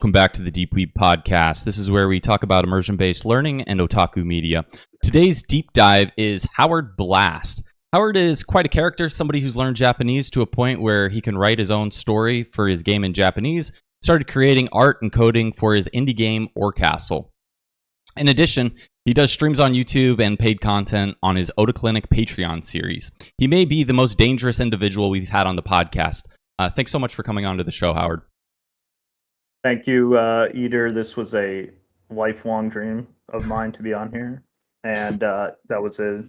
Welcome back to the Deep Weeb podcast. This is where we talk about immersion-based learning and otaku media. Today's deep dive is Howard Blast. Howard is quite a character, somebody who's learned Japanese to a point where he can write his own story for his game in Japanese, started creating art and coding for his indie game Orkastle. In addition, he does streams on YouTube and paid content on his Otaclinic Patreon series. He may be the most dangerous individual we've had on the podcast. Thanks so much for coming on to the show, Howard. Thank you, Eder. This was a lifelong dream of mine to be on here, and that was a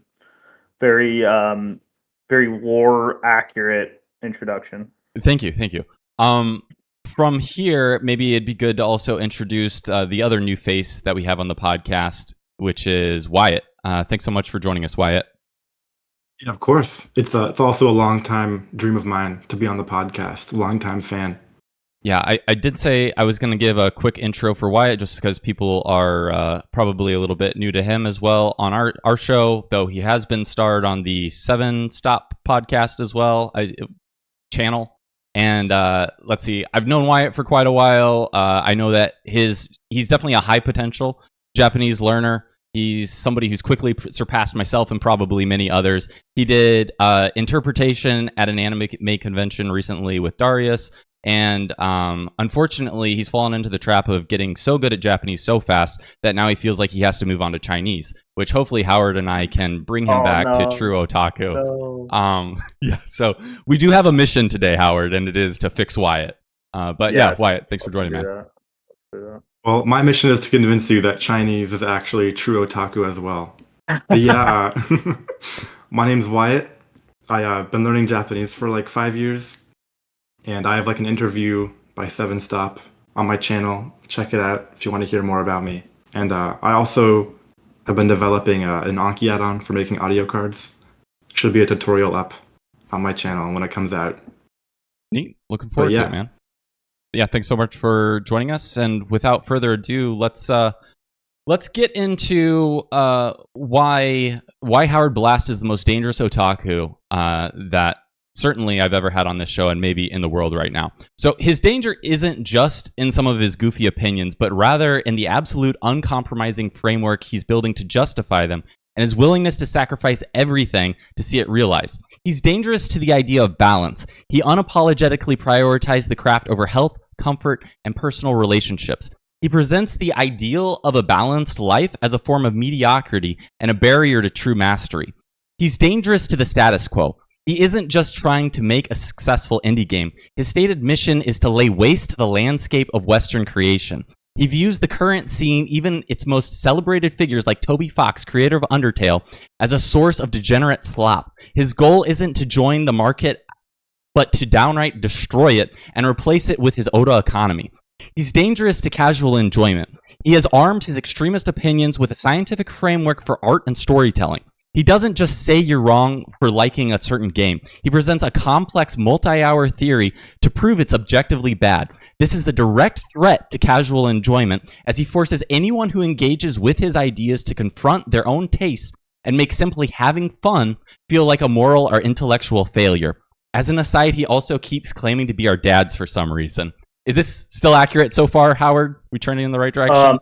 very, very lore-accurate introduction. Thank you. From here, maybe it'd be good to also introduce the other new face that we have on the podcast, which is Wyatt. Thanks so much for joining us, Wyatt. Yeah, of course. It's also a long-time dream of mine to be on the podcast. Long-time fan. Yeah, I did say I was going to give a quick intro for Wyatt just because people are probably a little bit new to him as well on our show, though he has been starred on the 7 Stop podcast as well, channel. And let's see, I've known Wyatt for quite a while. I know that he's definitely a high potential Japanese learner. He's somebody who's quickly surpassed myself and probably many others. He did interpretation at an anime convention recently with Darius. And unfortunately, he's fallen into the trap of getting so good at Japanese so fast that now he feels like he has to move on to Chinese, which hopefully Howard and I can bring him back to true otaku. No. Yeah, so we do have a mission today, Howard, and it is to fix Wyatt. But yes, yeah, Wyatt, thanks for joining, man. Well, my mission is to convince you that Chinese is actually true otaku as well. But yeah, my name's Wyatt. I've been learning Japanese for like 5 years. And I have like an interview by 7 Stop on my channel. Check it out if you want to hear more about me. And I also have been developing an Anki add-on for making audio cards. Should be a tutorial up on my channel when it comes out. Neat. Looking forward to it, man. Yeah, thanks so much for joining us. And without further ado, let's get into why Howard Blast is the most dangerous otaku that certainly I've ever had on this show and maybe in the world right now. So his danger isn't just in some of his goofy opinions, but rather in the absolute uncompromising framework he's building to justify them and his willingness to sacrifice everything to see it realized. He's dangerous to the idea of balance. He unapologetically prioritizes the craft over health, comfort, and personal relationships. He presents the ideal of a balanced life as a form of mediocrity and a barrier to true mastery. He's dangerous to the status quo. He isn't just trying to make a successful indie game. His stated mission is to lay waste to the landscape of Western creation. He views the current scene, even its most celebrated figures like Toby Fox, creator of Undertale, as a source of degenerate slop. His goal isn't to join the market, but to downright destroy it and replace it with his Oda economy. He's dangerous to casual enjoyment. He has armed his extremist opinions with a scientific framework for art and storytelling. He doesn't just say you're wrong for liking a certain game. He presents a complex multi-hour theory to prove it's objectively bad. This is a direct threat to casual enjoyment as he forces anyone who engages with his ideas to confront their own tastes and make simply having fun feel like a moral or intellectual failure. As an aside, he also keeps claiming to be our dads for some reason. Is this still accurate so far, Howard? We turning in the right direction?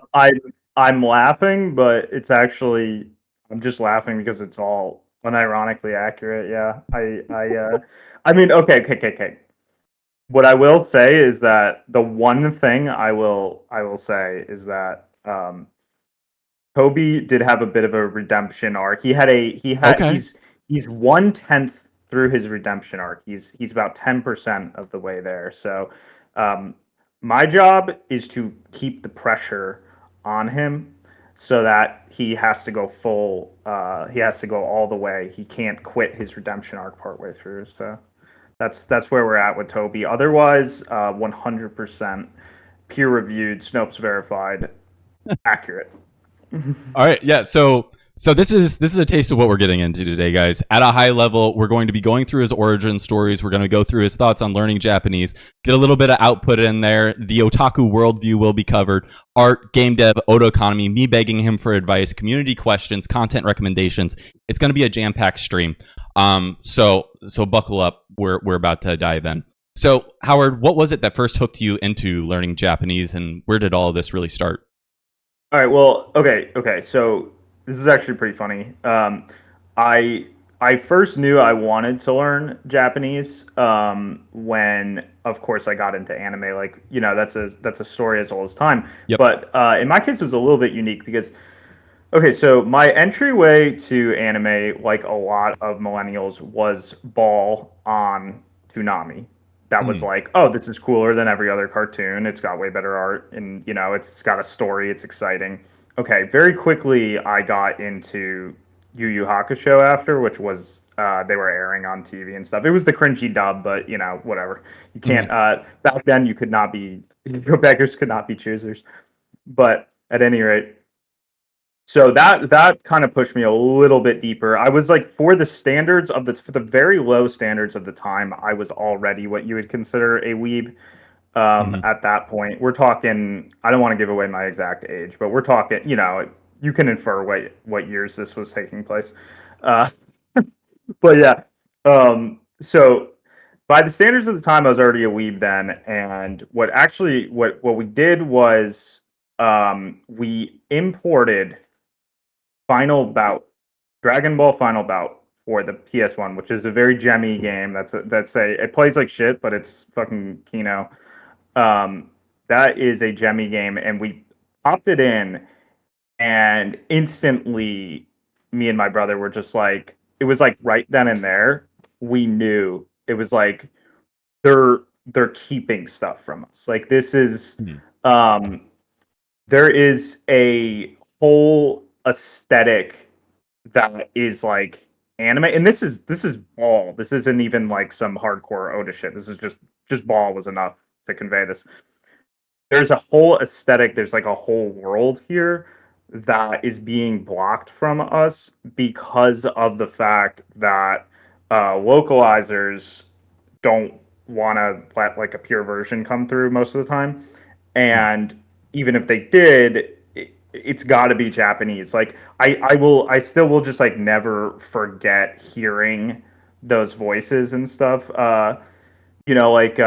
I'm laughing, but it's actually... I'm just laughing because it's all unironically accurate. Yeah, I mean, okay. What I will say is that the one thing I will say is that Toby did have a bit of a redemption arc. He's 1/10 through his redemption arc. He's about 10% of the way there. So my job is to keep the pressure on him, so that he has to go full, he has to go all the way. He can't quit his redemption arc partway through. So that's where we're at with Toby. Otherwise, 100% peer-reviewed, Snopes verified, accurate. All right, yeah. So this is a taste of what we're getting into today, guys. At a high level, we're going to be going through his origin stories. We're going to go through his thoughts on learning Japanese, get a little bit of output in there. The Otaku Worldview will be covered. Art, game dev, Oda economy, me begging him for advice, community questions, content recommendations. It's going to be a jam-packed stream. So buckle up. We're about to dive in. So, Howard, what was it that first hooked you into learning Japanese, and where did all of this really start? All right. Well, okay. So this is actually pretty funny. I I first knew I wanted to learn Japanese when, of course, I got into anime. Like, that's a story as old as time. Yep. But in my case, it was a little bit unique because, okay, so my entryway to anime, like a lot of millennials, was Ball on Toonami. That was like, oh, this is cooler than every other cartoon. It's got way better art, and it's got a story. It's exciting. Okay, very quickly I got into Yu Yu Hakusho after, which was they were airing on TV and stuff. It was the cringy dub, but whatever. You can't. Back then, you could not be beggars could not be choosers. But at any rate, so that kind of pushed me a little bit deeper. I was like, for the very low standards of the time, I was already what you would consider a weeb. At that point, we're talking. I don't want to give away my exact age, but we're talking. You can infer what years this was taking place. Uh, but yeah. So by the standards of the time, I was already a weeb then, and what we did was we imported Final Bout, Dragon Ball Final Bout for the PS1, which is a very gemmy game. It plays like shit, but it's fucking Kino. That is a gemmy game, and we popped it in, and instantly, me and my brother were just like, it was like right then and there, we knew it was like they're keeping stuff from us. Like this is, there is a whole aesthetic that is like anime, and this is Ball. This isn't even like some hardcore Oda shit. This is just Ball was enough to convey this. There's a whole aesthetic. There's like a whole world here that is being blocked from us because of the fact that localizers don't want to let like a pure version come through most of the time, and even if they did, it's got to be Japanese. Like I still will just like never forget hearing those voices and stuff. Like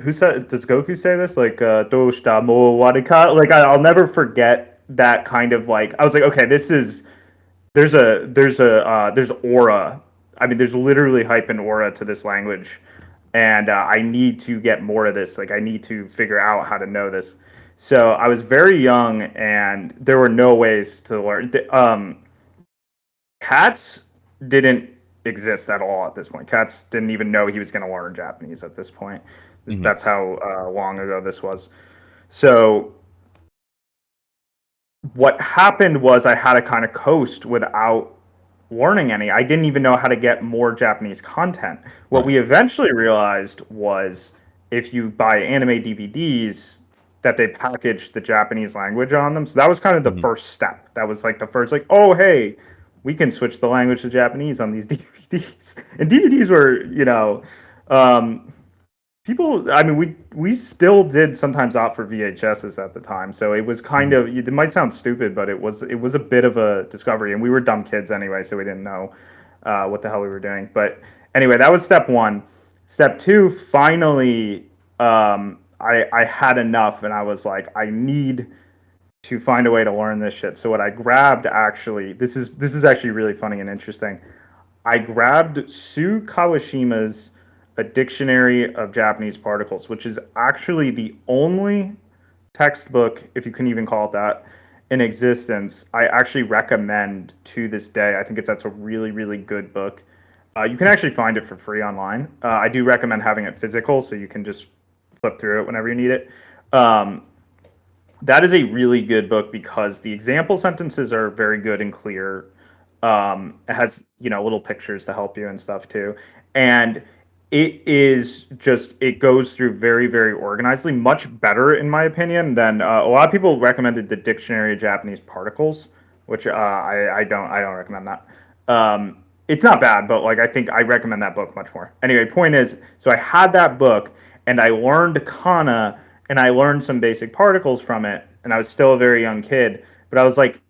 who said, does Goku say this? Like Doshita mo warika? Like I'll never forget that kind of like, I was like, okay, there's aura. I mean, there's literally hype and aura to this language, and I need to get more of this. Like I need to figure out how to know this. So I was very young, and there were no ways to learn. Cats didn't exist at all at this point. Cats didn't even know he was going to learn Japanese at this point. That's how long ago this was. So what happened was I had to kind of coast without learning any. I didn't even know how to get more Japanese content. What we eventually realized was if you buy anime DVDs, that they packaged the Japanese language on them. So that was kind of the first step. That was like the first, like, oh, hey, we can switch the language to Japanese on these DVDs. And DVDs were, people, I mean, we still did sometimes opt for VHSs at the time. So it was kind of, it might sound stupid, but it was a bit of a discovery. And we were dumb kids anyway, so we didn't know what the hell we were doing. But anyway, that was step one. Step two, finally, I had enough, and I was like, I need to find a way to learn this shit. So what I grabbed, actually, this is actually really funny and interesting. I grabbed Sue Kawashima's A Dictionary of Japanese Particles, which is actually the only textbook, if you can even call it that, in existence. I actually recommend to this day. I think that's a really, really good book. You can actually find it for free online. I do recommend having it physical, so you can just flip through it whenever you need it. That is a really good book because the example sentences are very good and clear. It has little pictures to help you and stuff too, and it goes through very, very organizedly, much better in my opinion than a lot of people recommended the Dictionary of Japanese Particles, which I don't recommend that. It's not bad, but like I think I recommend that book much more. Anyway, point is, so I had that book, and I learned kana, and I learned some basic particles from it, and I was still a very young kid, but I was like,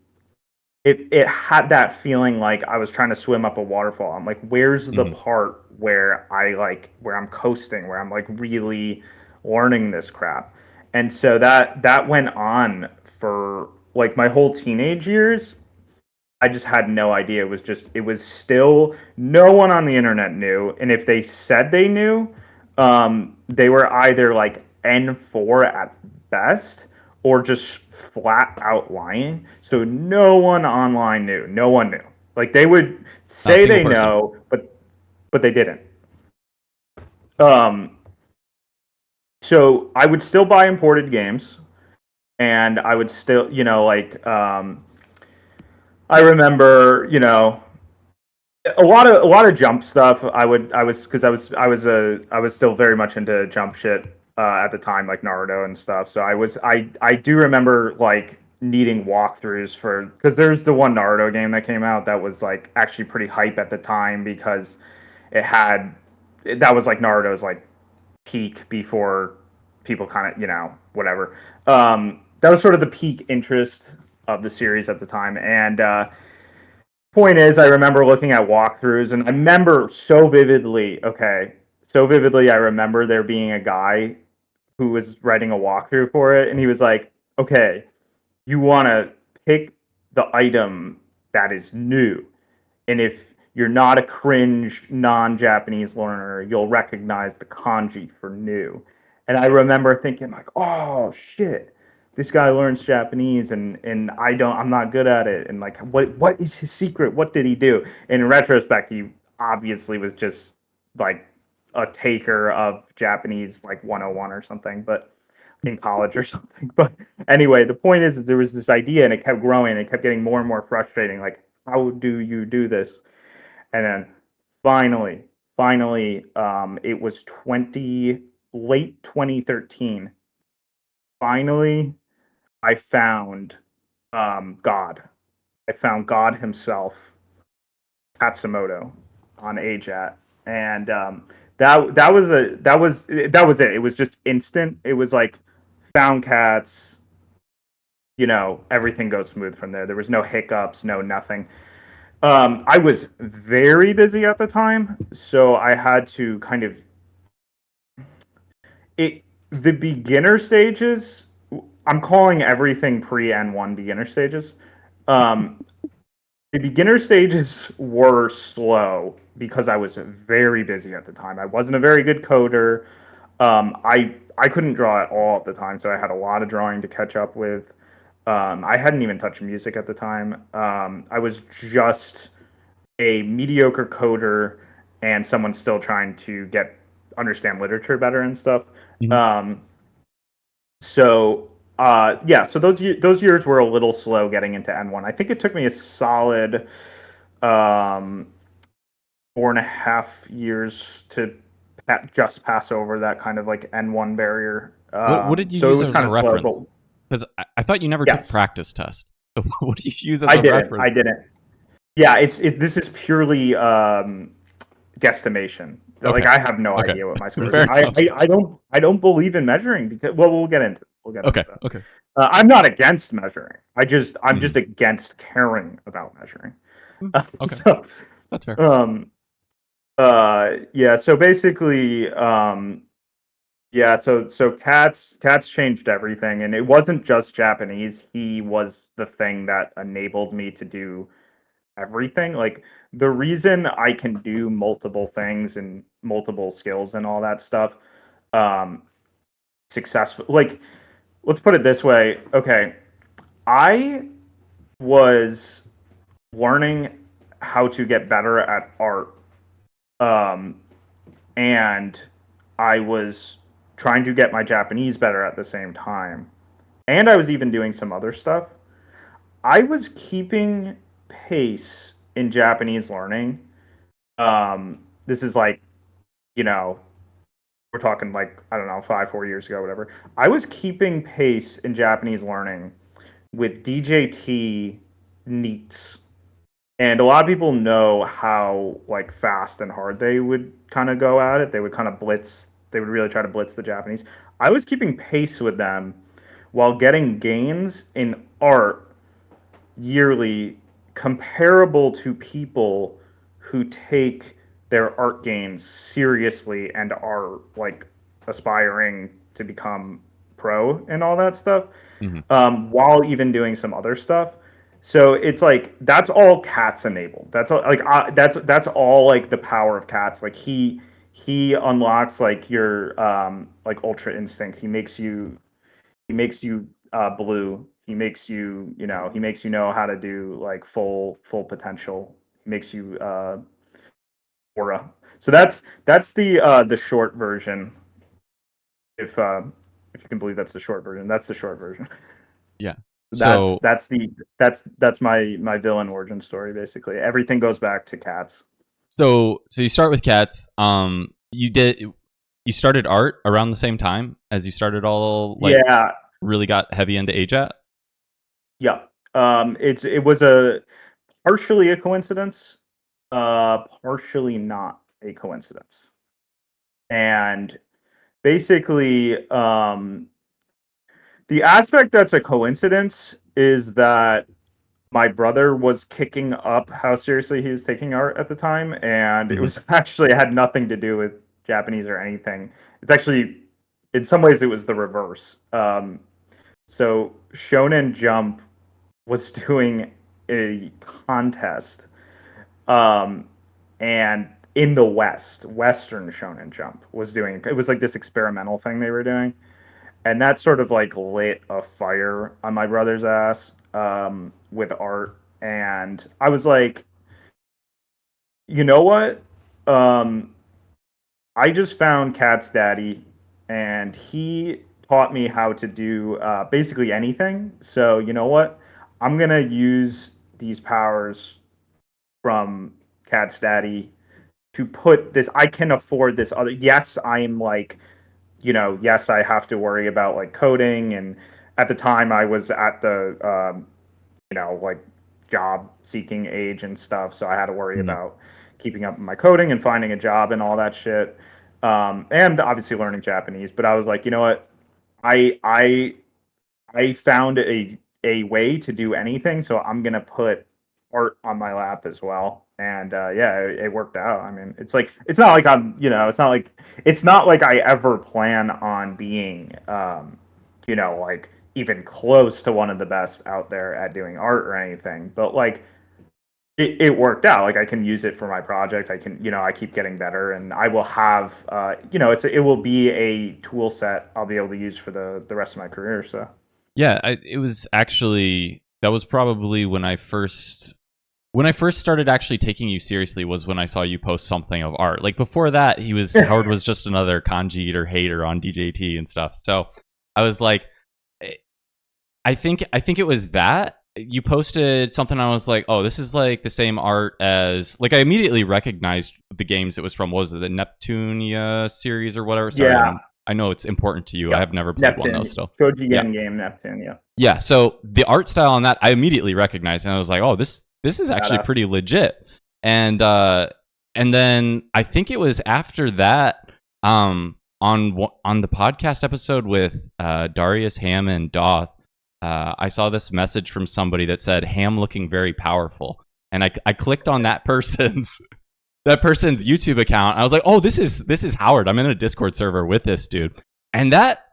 it had that feeling like I was trying to swim up a waterfall. I'm like, where's the part where where I'm coasting, where I'm like really learning this crap? And so that went on for like my whole teenage years. I just had no idea. It was still no one on the internet knew, and if they said they knew, they were either like N4 at best or just flat out lying. So no one online knew. No one knew. Like they would say they know, but they didn't. So I would still buy imported games, and I would still, I remember, a lot of jump stuff. I was still very much into jump shit at the time, like Naruto and stuff. So I do remember like needing walkthroughs because there's the one Naruto game that came out that was like actually pretty hype at the time because that was like Naruto's like peak before people kind of whatever. That was sort of the peak interest of the series at the time, and point is, I remember looking at walkthroughs, and I remember so vividly. I remember there being a guy who was writing a walkthrough for it, and he was like, "Okay, you want to pick the item that is new, and if you're not a cringe non-Japanese learner, you'll recognize the kanji for new." And I remember thinking like, "Oh shit, this guy learns Japanese and I'm not good at it, and like what is his secret? What did he do?" And in retrospect, he obviously was just like a taker of Japanese like 101 or something, but in college or something. But anyway, the point is there was this idea and it kept growing, it kept getting more and more frustrating, like how do you do this? And then finally, it was late 2013. Finally, I found God. I found God himself, Katsumoto, on AJAT, and that was it. It was just instant. It was like found cats. Everything goes smooth from there. There was no hiccups, no nothing. I was very busy at the time, so I had to kind of the beginner stages. I'm calling everything pre N1 beginner stages. The beginner stages were slow because I was very busy at the time. I wasn't a very good coder. I couldn't draw at all at the time, so I had a lot of drawing to catch up with. I hadn't even touched music at the time. I was just a mediocre coder and someone still trying to understand literature better and stuff. Mm-hmm. So those years were a little slow getting into N1. I think it took me a solid 4.5 years to just pass over that kind of like N1 barrier. What did you use as a reference? Because I thought you never took practice test. So what did you use as a reference? I didn't. Yeah, this is purely guesstimation. Okay. Like I have no idea what my score is. I don't believe in measuring because we'll get into that. Okay. I'm not against measuring. I'm just against caring about measuring. Okay. So, that's fair. So basically so Katz changed everything, and it wasn't just Japanese. He was the thing that enabled me to do everything. Like the reason I can do multiple things and multiple skills and all that stuff successful, like let's put it this way. Okay, I was learning how to get better at art, and I was trying to get my Japanese better at the same time, and I was even doing some other stuff. I was keeping pace in Japanese learning. This is like, we're talking like, I don't know, 4 years ago, whatever. I was keeping pace in Japanese learning with DJT NEETs. And a lot of people know how like fast and hard they would kind of go at it. They would kind of blitz. They would really try to blitz the Japanese. I was keeping pace with them while getting gains in art yearly comparable to people who take their art gains seriously and are like aspiring to become pro and all that stuff, while even doing some other stuff. So it's like that's all Cats enabled. That's all, like that's all like the power of Cats. Like he unlocks like your like Ultra Instinct. He makes you blue. He makes you know how to do like full potential. He makes you aura. So that's the short version. If you can believe that's the short version. That's the short version. Yeah. That's my villain origin story basically. Everything goes back to Cats. So you start with Cats. You started art around the same time as you started all really got heavy into AJAT? Yeah. It was partially a coincidence, partially not a coincidence. And basically, the aspect that's a coincidence is that my brother was kicking up how seriously he was taking art at the time, and it was actually had nothing to do with Japanese or anything. It's actually, in some ways, it was the reverse. So Shonen Jump was doing a contest, and in the Western Shonen Jump was doing, it was like this experimental thing they were doing, and that sort of like lit a fire on my brother's ass with art, and I was like, you know what? I just found Cat's daddy, and he taught me how to do basically anything. So you know what? I'm gonna use these powers from Cat's daddy to put this. I can afford this other. Yes, I'm like, yes, I have to worry about like coding, and at the time I was at the like job seeking age and stuff, so I had to worry about keeping up with my coding and finding a job and all that shit, and obviously learning Japanese. But I was like, you know what, I found a way to do anything, so I'm gonna put art on my lap as well. And it worked out. I mean, it's not like I'm, it's not like I ever plan on being like even close to one of the best out there at doing art or anything, but like it worked out. Like I can use it for my project. I can, I keep getting better, and I will have it will be a tool set I'll be able to use for the rest of my career. So yeah, it was actually, that was probably when I first started actually taking you seriously, was when I saw you post something of art. Like before that, Howard was just another kanji eater hater on DJT and stuff. So I was like, I think it was that you posted something. I was like, oh, this is like the same art as, like, I immediately recognized the games it was from. What was it, the Neptunia series or whatever? Sorry, yeah. I know it's important to you. Yeah. I have never played one though. Still, Shoji game Neptune. Yeah. Yeah. So the art style on that, I immediately recognized, and I was like, oh, this is actually pretty legit. And then I think it was after that, on the podcast episode with Darius, Ham, and Doth, I saw this message from somebody that said Ham looking very powerful, and I clicked on that person's YouTube account. I was like, oh, this is Howard. I'm in a Discord server with this dude, and that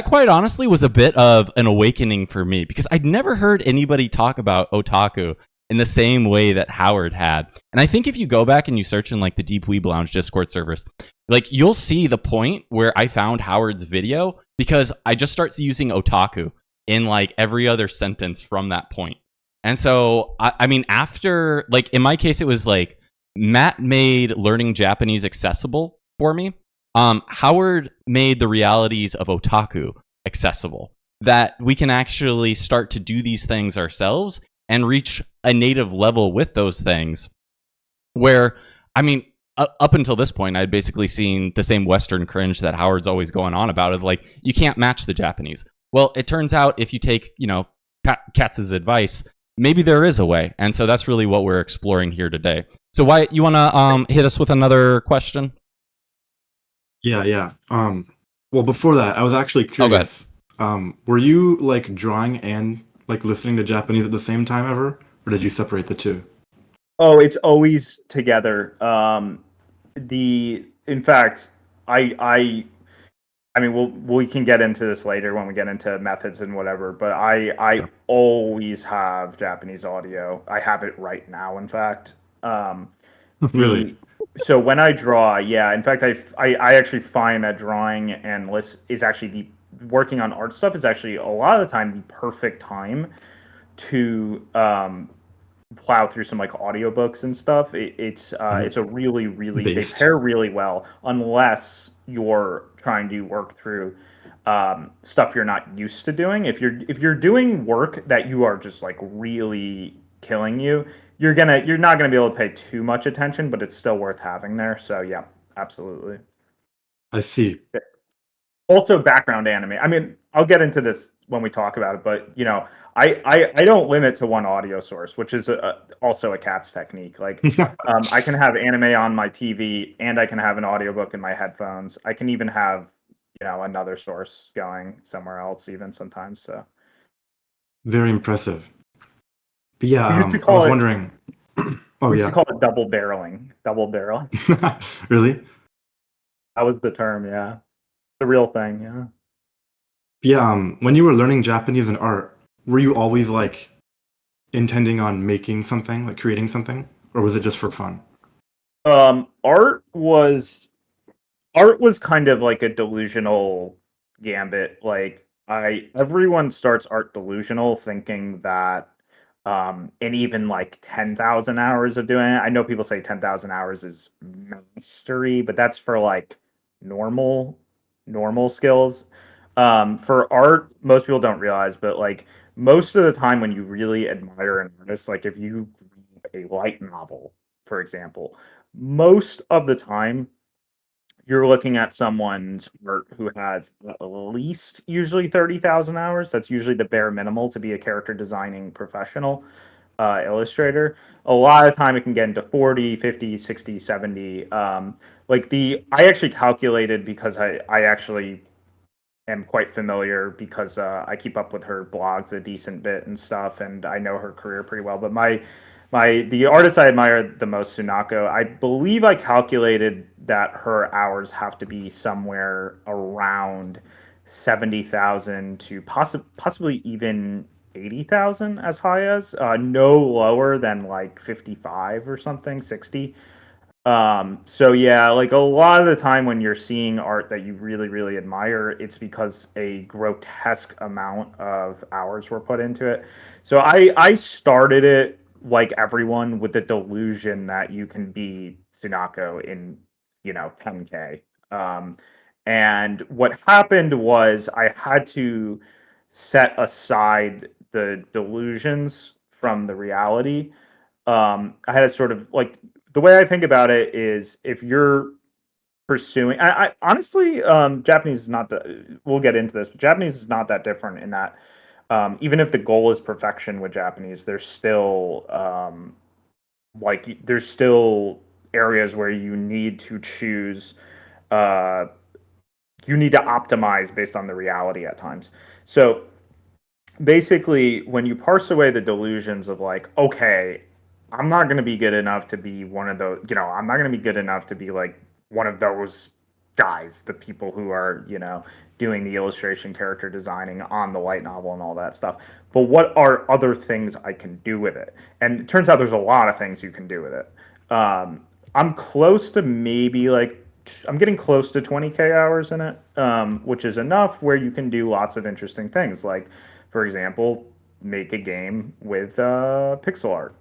quite honestly was a bit of an awakening for me, because I'd never heard anybody talk about otaku in the same way that Howard had. And I think if you go back and you search in like the Deep Weeb Lounge Discord servers, like you'll see the point where I found Howard's video, because I just start using otaku in like every other sentence from that point. And so, I mean, after, like in my case, it was like Matt made learning Japanese accessible for me. Howard made the realities of otaku accessible, that we can actually start to do these things ourselves and reach a native level with those things. Where, I mean, up until this point, I'd basically seen the same Western cringe that Howard's always going on about, is like, you can't match the Japanese. Well, it turns out if you take, Katz's advice, maybe there is a way. And so that's really what we're exploring here today. So Wyatt, you want to hit us with another question? Yeah. Well, before that, I was actually curious. Were you like drawing and like listening to Japanese at the same time ever? or did you separate the two? Oh, it's always together. In fact, I mean, we can get into this later when we get into methods and whatever. But I always have Japanese audio. I have it right now, in fact. Really? So when I draw, yeah. In fact, I actually find that drawing and list is actually working on art stuff is actually a lot of the time the perfect time to plow through some like audiobooks and stuff. It's a really they pair really well unless you're trying to work through stuff you're not used to doing. If you're doing work that you are just like really killing you, you're not gonna be able to pay too much attention, but it's still worth having there. So yeah, absolutely. I see. Also background anime. I mean, I'll get into this when we talk about it, but I don't limit to one audio source, which is also a cat's technique. Like I can have anime on my TV and I can have an audiobook in my headphones. I can even have another source going somewhere else even sometimes. So very impressive. But yeah, I was wondering. We used to call it double barreling. Double barrel. Really? That was the term, yeah. The real thing, yeah. Yeah, when you were learning Japanese and art, were you always like intending on making something, like creating something, or was it just for fun? Art was kind of like a delusional gambit. Like everyone starts art delusional thinking that and even like 10,000 hours of doing it. I know people say 10,000 hours is mastery, but that's for like normal skills. For art, most people don't realize, but like most of the time when you really admire an artist, like if you read a light novel, for example, most of the time you're looking at someone's art who has at least usually 30,000 hours. That's usually the bare minimal to be a character designing professional illustrator. A lot of time it can get into 40, 50, 60, 70. I actually calculated because I actually am quite familiar because I keep up with her blogs a decent bit and stuff, and I know her career pretty well. But the artist I admire the most, Sunako, I believe I calculated that her hours have to be somewhere around 70,000 to possibly even 80,000 as high as no lower than like 55 or something, 60. So yeah, like a lot of the time when you're seeing art that you really, really admire, it's because a grotesque amount of hours were put into it. So I started it like everyone with the delusion that you can be Sunako in, 10K. And what happened was I had to set aside the delusions from the reality. I had to sort of like the way I think about it is if you're pursuing, I honestly, Japanese is not that. We'll get into this, but Japanese is not that different in that even if the goal is perfection with Japanese, there's still there's still areas where you need to choose. You need to optimize based on the reality at times. So basically, when you parse away the delusions of like, okay, I'm not going to be good enough to be one of those, I'm not going to be good enough to be like one of those guys, the people who are, doing the illustration, character designing on the light novel and all that stuff. But what are other things I can do with it? And it turns out there's a lot of things you can do with it. I'm close to maybe like, I'm getting close to 20K hours in it, which is enough where you can do lots of interesting things. Like, for example, make a game with pixel art,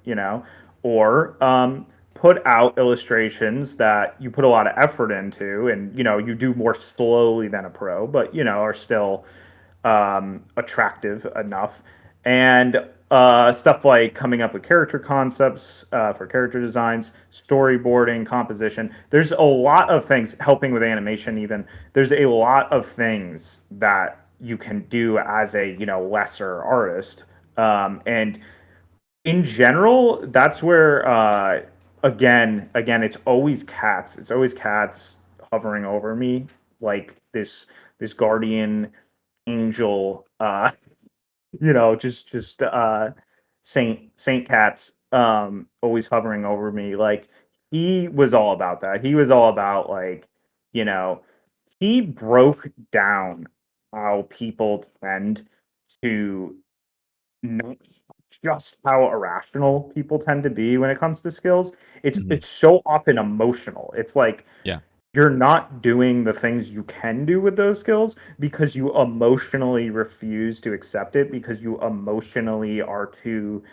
or put out illustrations that you put a lot of effort into, and you do more slowly than a pro, but are still attractive enough. And stuff like coming up with character concepts for character designs, storyboarding, composition. There's a lot of things, helping with animation even. There's a lot of things that you can do as a lesser artist. And in general, that's where again it's always cats. It's always cats hovering over me like this guardian angel, just Saint Cats always hovering over me. Like he was all about that. He was all about like, you know, he broke down how people tend to not just how irrational people tend to be when it comes to skills. It's so often emotional. It's like Yeah. you're not doing the things you can do with those skills because you emotionally refuse to accept it because you emotionally are too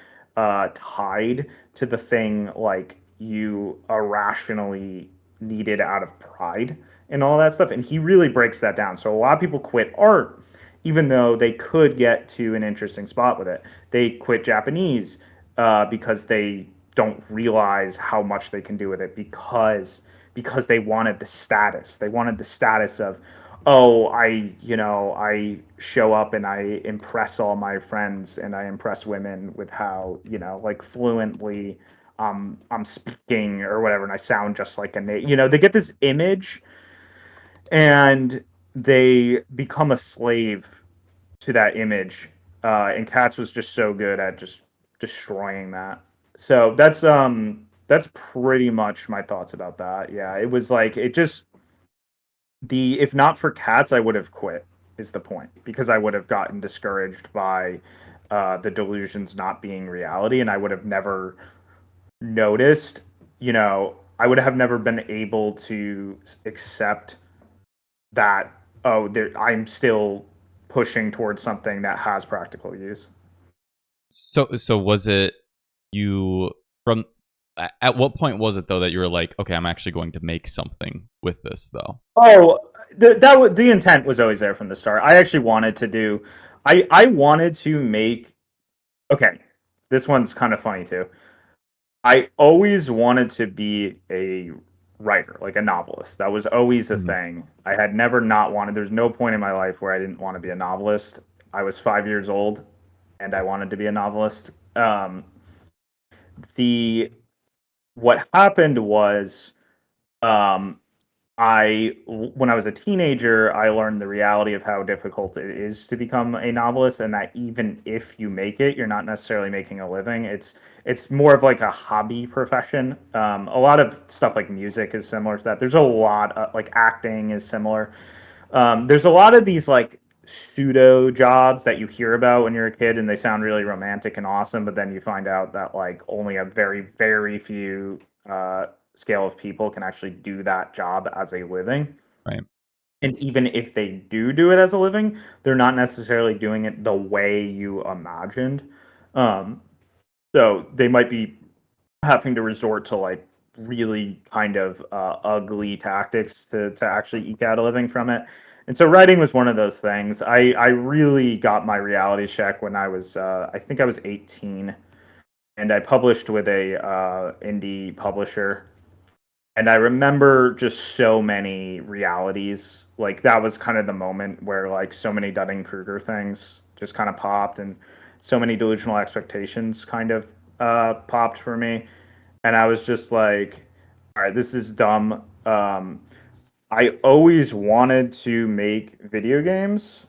tied to the thing like you irrationally needed out of pride and all that stuff. And he really breaks that down. So a lot of people quit art even though they could get to an interesting spot with it. They quit Japanese because they don't realize how much they can do with it because they wanted the status. They wanted the status of, oh, I show up and I impress all my friends and I impress women with how, like fluently I'm speaking or whatever, and I sound just like a native. They get this image and they become a slave to that image. And Katz was just so good at just destroying that. So that's pretty much my thoughts about that. Yeah, it was like it just if not for Katz, I would have quit. Is the point because I would have gotten discouraged by the delusions not being reality, and I would have never noticed. I would have never been able to accept that. Oh, I'm still pushing towards something that has practical use. So was it you from at what point was it though that you were like, okay, I'm actually going to make something with this though? Oh, the intent was always there from the start. I actually wanted to do I wanted to make okay, this one's kind of funny too. I always wanted to be a writer, like a novelist. That was always a thing. I had never not wanted. There's no point in my life where I didn't want to be a novelist. I was 5 years old, and I wanted to be a novelist. What happened was, when I was a teenager, I learned the reality of how difficult it is to become a novelist, and that even if you make it, you're not necessarily making a living. It's more of like a hobby profession. A lot of stuff like music is similar to that. There's a lot of, like acting is similar. There's a lot of these like pseudo jobs that you hear about when you're a kid, and they sound really romantic and awesome, but then you find out that like only a very, very few scale of people can actually do that job as a living. Right. And even if they do it as a living, they're not necessarily doing it the way you imagined. So they might be having to resort to like really kind of ugly tactics to actually eke out a living from it. And so writing was one of those things. I really got my reality check when I was I think I was 18, and I published with a indie publisher. And I remember just so many realities. Like that was kind of the moment where like so many Dunning-Kruger things just kind of popped, and so many delusional expectations kind of popped for me. And I was just like, all right, this is dumb. I always wanted to make video games,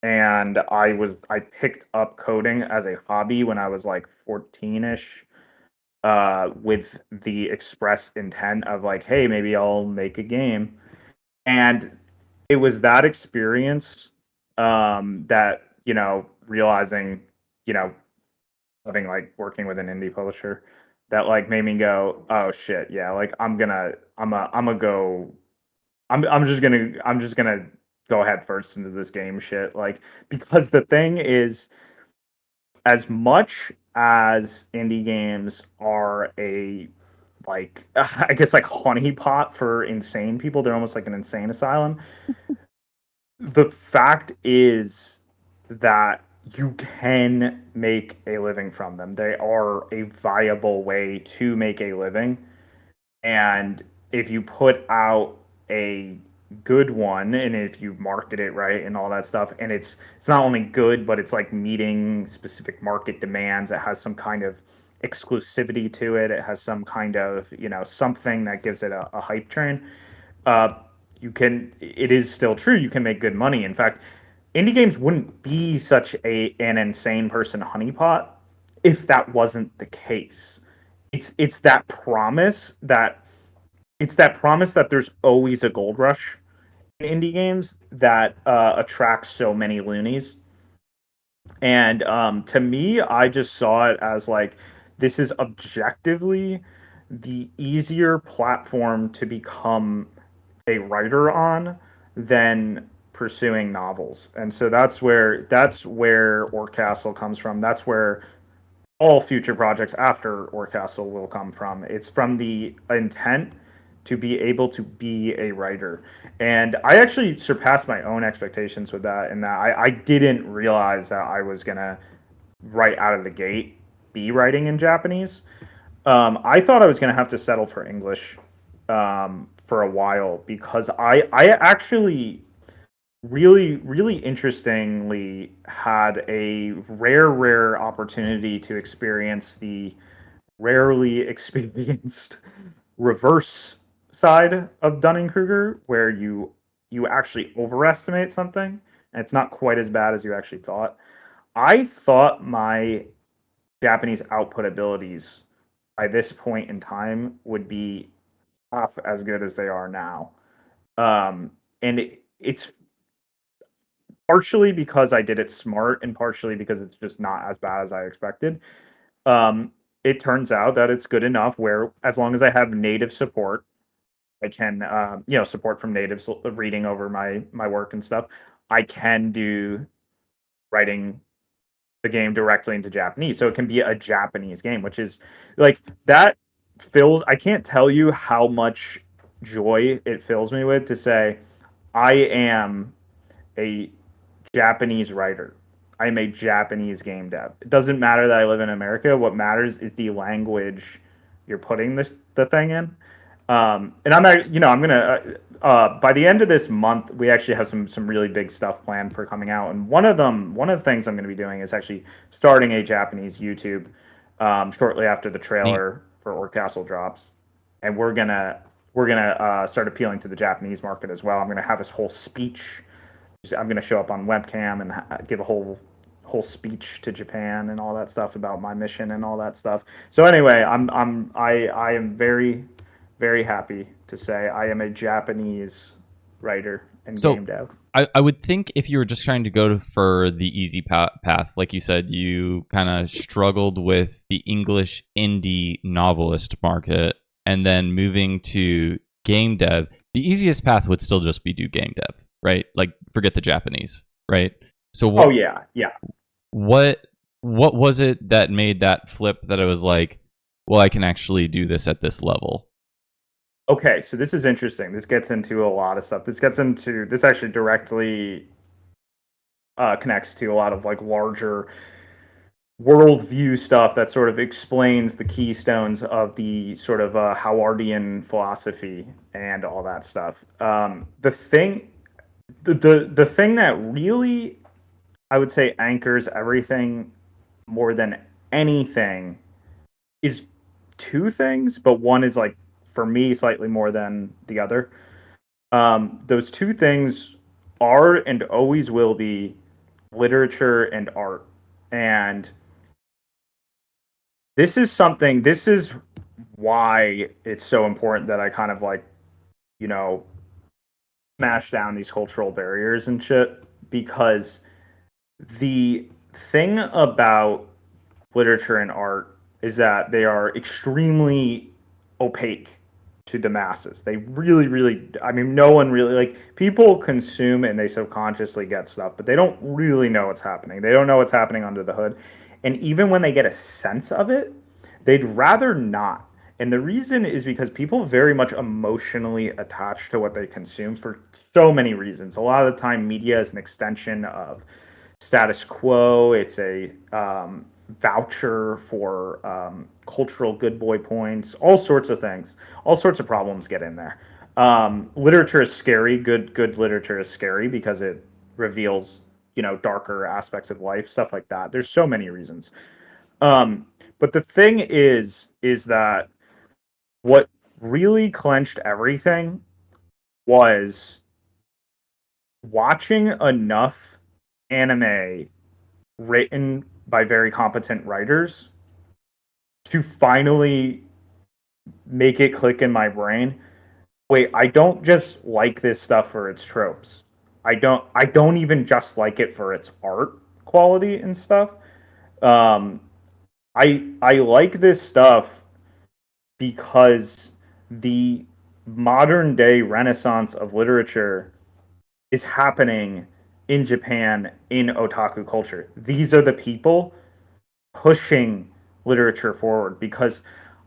and I picked up coding as a hobby when I was like 14ish, with the express intent of like, hey, maybe I'll make a game. And it was that experience that, realizing, having like working with an indie publisher that like made me go, oh shit, yeah, like I'm just gonna go head first into this game shit. Like, because the thing is, as much as indie games are a like I guess like honeypot for insane people, they're almost like an insane asylum. The fact is that you can make a living from them. They are a viable way to make a living. And if you put out a good one, and if you market it right and all that stuff, and it's not only good, but it's like meeting specific market demands, it has some kind of exclusivity to it, it has some kind of something that gives it a hype train. It is still true, you can make good money. In fact, indie games wouldn't be such an insane person honeypot if that wasn't the case. It's that promise that there's always a gold rush in indie games that attracts so many loonies. And to me, I just saw it as like this is objectively the easier platform to become a writer on than pursuing novels. And so that's where Orkastle comes from. That's where all future projects after Orkastle will come from. It's from the intent to be able to be a writer. And I actually surpassed my own expectations with that, in that I didn't realize that I was going to, right out of the gate, be writing in Japanese. I thought I was going to have to settle for English for a while, because I actually really interestingly had a rare opportunity to experience the rarely experienced reverse side of Dunning-Kruger, where you actually overestimate something and it's not quite as bad as you actually thought. I thought my Japanese output abilities by this point in time would be half as good as they are now. And it's partially because I did it smart, and partially because it's just not as bad as I expected. It turns out that it's good enough where, as long as I have native support, I can, support from natives reading over my work and stuff. I can do writing the game directly into Japanese, so it can be a Japanese game, which is like that fills. I can't tell you how much joy it fills me with to say I am a Japanese writer. I am a Japanese game dev. It doesn't matter that I live in America. What matters is the language you're putting the thing in. And I'm gonna by the end of this month, we actually have some really big stuff planned for coming out. And one of the things I'm going to be doing is actually starting a Japanese YouTube shortly after the trailer for Orkastle drops, and we're gonna start appealing to the Japanese market as well. I'm gonna have this whole speech. I'm gonna show up on webcam and give a whole speech to Japan and all that stuff about my mission and all that stuff. So anyway, I am very happy to say I am a Japanese writer and game dev. I would think if you were just trying to go for the easy path, like you said, you kind of struggled with the English indie novelist market, and then moving to game dev, the easiest path would still just be do game dev, right? Like, forget the Japanese, right? So what, yeah. What was it that made that flip, that it was like, well, I can actually do this at this level? Okay, so this is interesting. This gets into a lot of stuff. This actually directly connects to a lot of like larger worldview stuff that sort of explains the keystones of the sort of Howardian philosophy and all that stuff. The thing that really, I would say, anchors everything more than anything is two things, but one is, like, for me, slightly more than the other. Those two things are and always will be literature and art. And this is why it's so important that I kind of, like, smash down these cultural barriers and shit, because the thing about literature and art is that they are extremely opaque to the masses. They really, I mean, no one really, like, people consume and they subconsciously get stuff, but they don't really know what's happening. They don't know what's happening under the hood. And even when they get a sense of it, they'd rather not. And the reason is because people very much emotionally attach to what they consume for so many reasons. A lot of the time, media is an extension of status quo. It's a voucher for cultural good boy points, all sorts of things. All sorts of problems get in there. Literature is scary. Good literature is scary because it reveals, darker aspects of life, stuff like that. There's so many reasons. But the thing is that what really clenched everything was watching enough anime written by very competent writers to finally make it click in my brain. Wait, I don't just like this stuff for its tropes. I don't even just like it for its art quality and stuff. Um, I like this stuff because the modern day renaissance of literature is happening in Japan in otaku culture. These are the people pushing literature forward because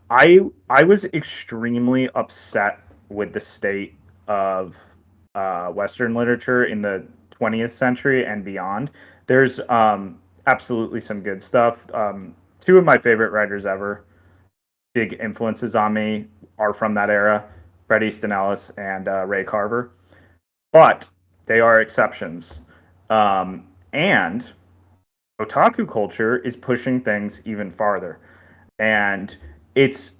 I was extremely upset with the state of Western literature in the 20th century and beyond. There's absolutely some good stuff. Two of my favorite writers ever, big influences on me, are from that era: Bret Easton Ellis and Ray Carver. But they are exceptions. And otaku culture is pushing things even farther. And it's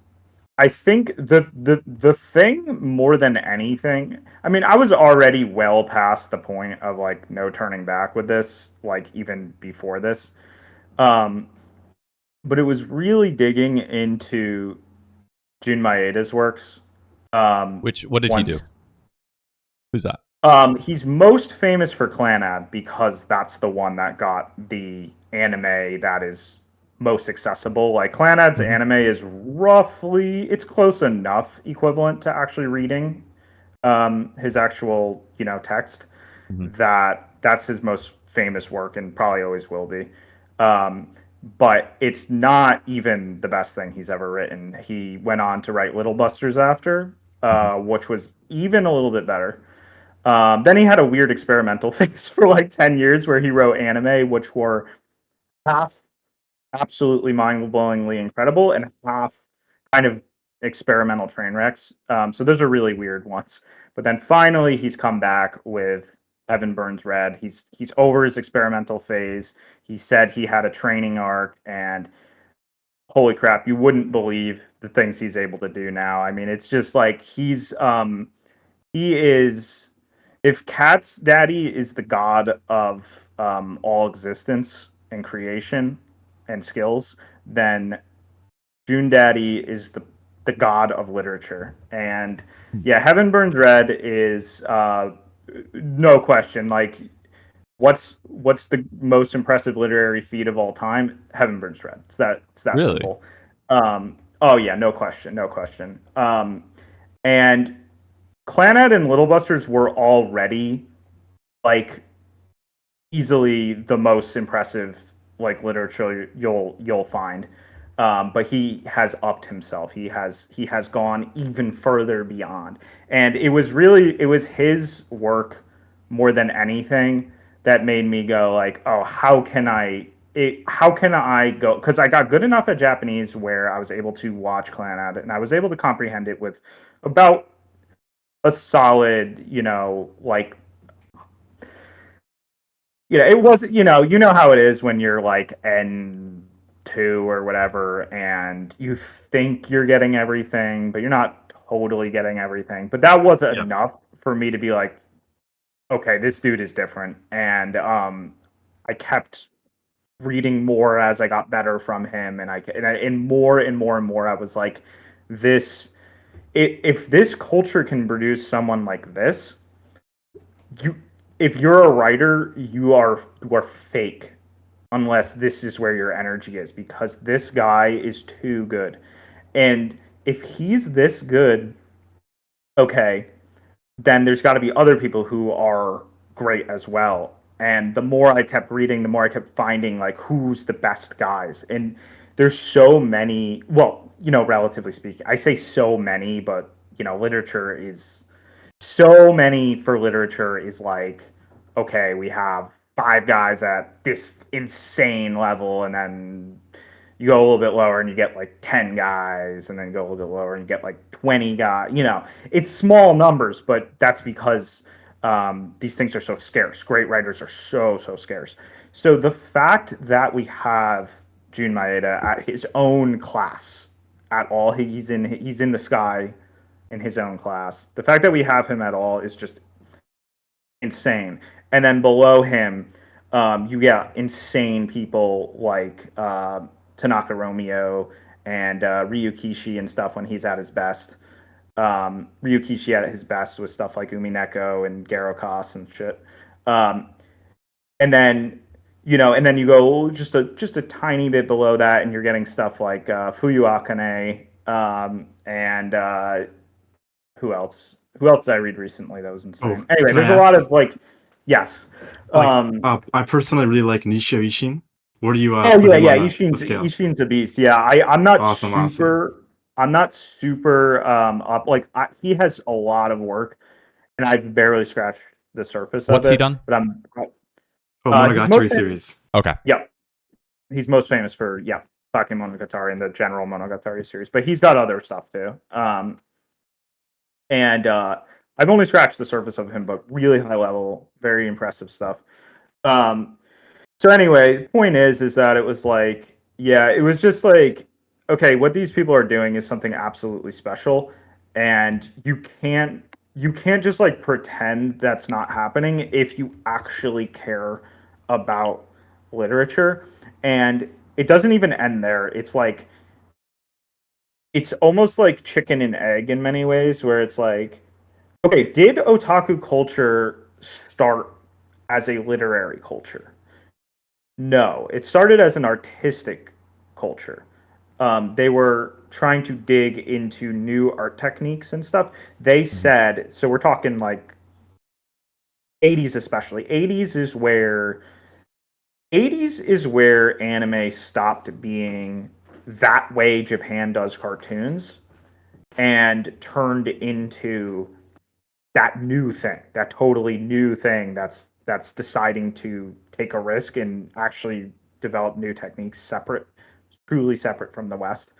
I think the thing more than anything, I mean, I was already well past the point of like no turning back with this, like even before this. Um, but it was really digging into Jun Maeda's works. What did he do? Who's that? He's most famous for Clannad because that's the one that got the anime that is most accessible. Like Clannad's anime is roughly, it's close enough equivalent to actually reading his actual, text. That's his most famous work and probably always will be. But it's not even the best thing he's ever written. He went on to write Little Busters after, which was even a little bit better. Then he had a weird experimental phase for like 10 years where he wrote anime, which were half absolutely mind-blowingly incredible and half kind of experimental train wrecks. So those are really weird ones. But then finally he's come back with Heaven Burns Red. He's over his experimental phase. He said he had a training arc, and holy crap, you wouldn't believe the things he's able to do now. I mean, it's just like he is, if Cat's daddy is the god of all existence and creation and skills, then June Daddy is the god of literature. And yeah, Heaven Burns Red is no question. Like, what's the most impressive literary feat of all time? Heaven Burns Red. It's that really? simple. Oh yeah, no question. And Clannad and Little Busters were already like easily the most impressive like literature you'll find. But he has upped himself. He has gone even further beyond. And it was his work more than anything that made me go like, oh, how can I go? Because I got good enough at Japanese where I was able to watch Clannad and I was able to comprehend it with about a solid, like, it wasn't, how it is when you're like N2 or whatever, and you think you're getting everything, but you're not totally getting everything. But that wasn't enough for me to be like, okay, this dude is different. And I kept reading more as I got better from him, and more and more and more, I was like, if this culture can produce someone like this, if you're a writer, you are fake, unless this is where your energy is, because this guy is too good. And if he's this good, okay, then there's got to be other people who are great as well. And the more I kept reading, the more I kept finding like who's the best guys. And there's so many, well, relatively speaking, I say so many, but literature is so many for literature is like, okay, we have 5 guys at this insane level, and then you go a little bit lower and you get like 10 guys, and then you go a little bit lower and you get like 20 guys. It's small numbers, but that's because these things are so scarce. Great writers are so scarce. So the fact that we have Jun Maeda at his own class at all, he's in the sky in his own class. The fact that we have him at all is just insane. And then below him, You get insane people like Tanaka Romeo and Ryukishi and stuff when he's at his best. Ryukishi at his best with stuff like Umineko and Garokos and shit. And then and then you go just a tiny bit below that, and you're getting stuff like Fuyu Akane, and who else? Who else did I read recently that was insane? Anyway, there's a lot of like, yes. I personally really like Nishio Ishin. Where do you? Ishin's a beast. Yeah, I'm not I'm not super up. Like he has a lot of work, and I've barely scratched the surface of it. What's he done? But I'm. Monogatari series. Okay. Yep. He's most famous for Fucking Monogatari and the general Monogatari series, but he's got other stuff too. And I've only scratched the surface of him, but really high level, very impressive stuff. So anyway, the point is that it was like, it was just like, okay, what these people are doing is something absolutely special, and you can't just like pretend that's not happening if you actually care about literature. And it doesn't even end there. It's like, it's almost like chicken and egg in many ways, where it's like, okay, did otaku culture start as a literary culture? No, it started as an artistic culture. They were trying to dig into new art techniques and stuff. They said, so we're talking like 80s especially. 80s is where anime stopped being that way Japan does cartoons and turned into that new thing, that totally new thing that's deciding to take a risk and actually develop new techniques truly separate from the West.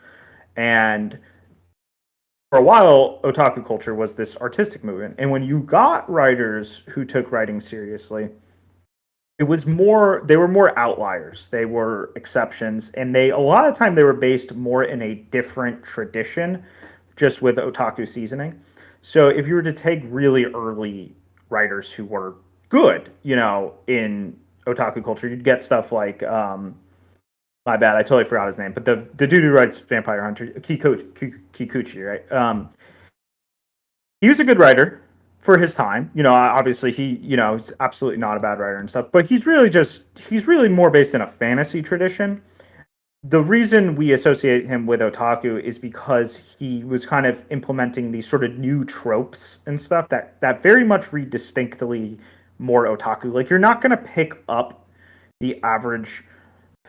And for a while, otaku culture was this artistic movement. And when you got writers who took writing seriously, they were more outliers. They were exceptions. And a lot of time they were based more in a different tradition, just with otaku seasoning. So if you were to take really early writers who were good, in otaku culture, you'd get stuff like, my bad, I totally forgot his name, but the dude who writes Vampire Hunter, Kikuchi, right? He was a good writer for his time. Obviously he's absolutely not a bad writer and stuff, but he's really more based in a fantasy tradition. The reason we associate him with otaku is because he was kind of implementing these sort of new tropes and stuff that very much read distinctly more otaku. Like, you're not going to pick up the average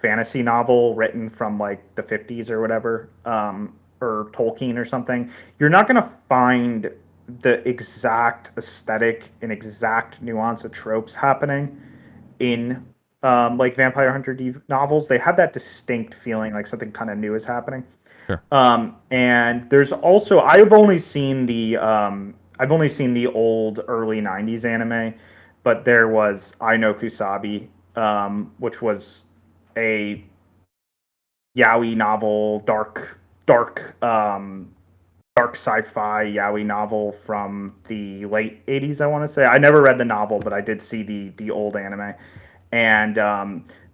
fantasy novel written from like the 50s or whatever, or Tolkien or something. You're not going to find the exact aesthetic and exact nuance of tropes happening in like Vampire Hunter D novels. They have that distinct feeling like something kind of new is happening. Sure. And there's also, I've only seen the old early 90s anime, but there was Ai no Kusabi, which was a yaoi novel, dark sci-fi yaoi novel from the late 80s, I want to say. I never read the novel, but I did see the old anime. And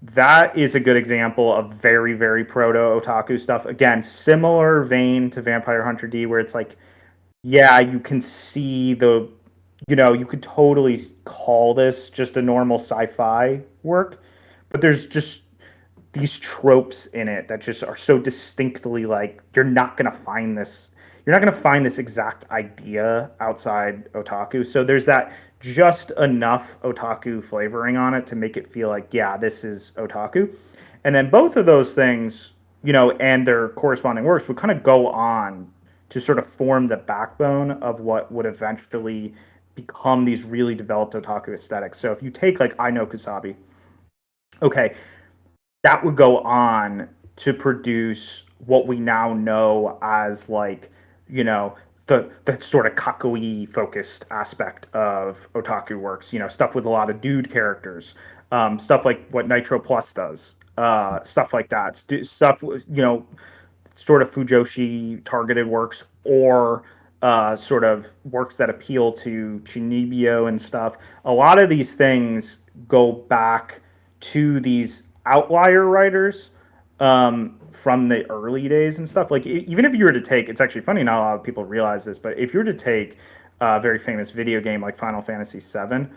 that is a good example of very, very proto-otaku stuff. Again, similar vein to Vampire Hunter D, where it's like, you can see you could totally call this just a normal sci-fi work, but there's just these tropes in it that just are so distinctly like, you're not going to find this exact idea outside otaku. So there's that just enough otaku flavoring on it to make it feel like, this is otaku. And then both of those things, and their corresponding works would kind of go on to sort of form the backbone of what would eventually become these really developed otaku aesthetics. So if you take like Ai no Kusabi, okay, that would go on to produce what we now know as like, the sort of kakoi focused aspect of otaku works, stuff with a lot of dude characters, stuff like what Nitro Plus does, stuff like that, stuff, sort of Fujoshi targeted works, or sort of works that appeal to Chinibyo and stuff. A lot of these things go back to these outlier writers from the early days and stuff. Like even if you were to take, it's actually funny, not a lot of people realize this, but if you were to take a very famous video game like Final Fantasy VII,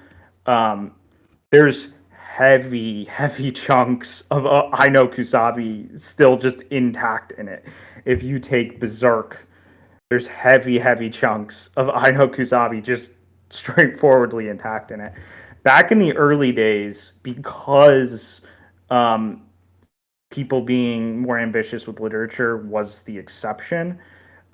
there's heavy chunks of Aino Kusabi still just intact in it. If you take Berserk, there's heavy chunks of Aino Kusabi just straightforwardly intact in it. Back in the early days, because people being more ambitious with literature was the exception,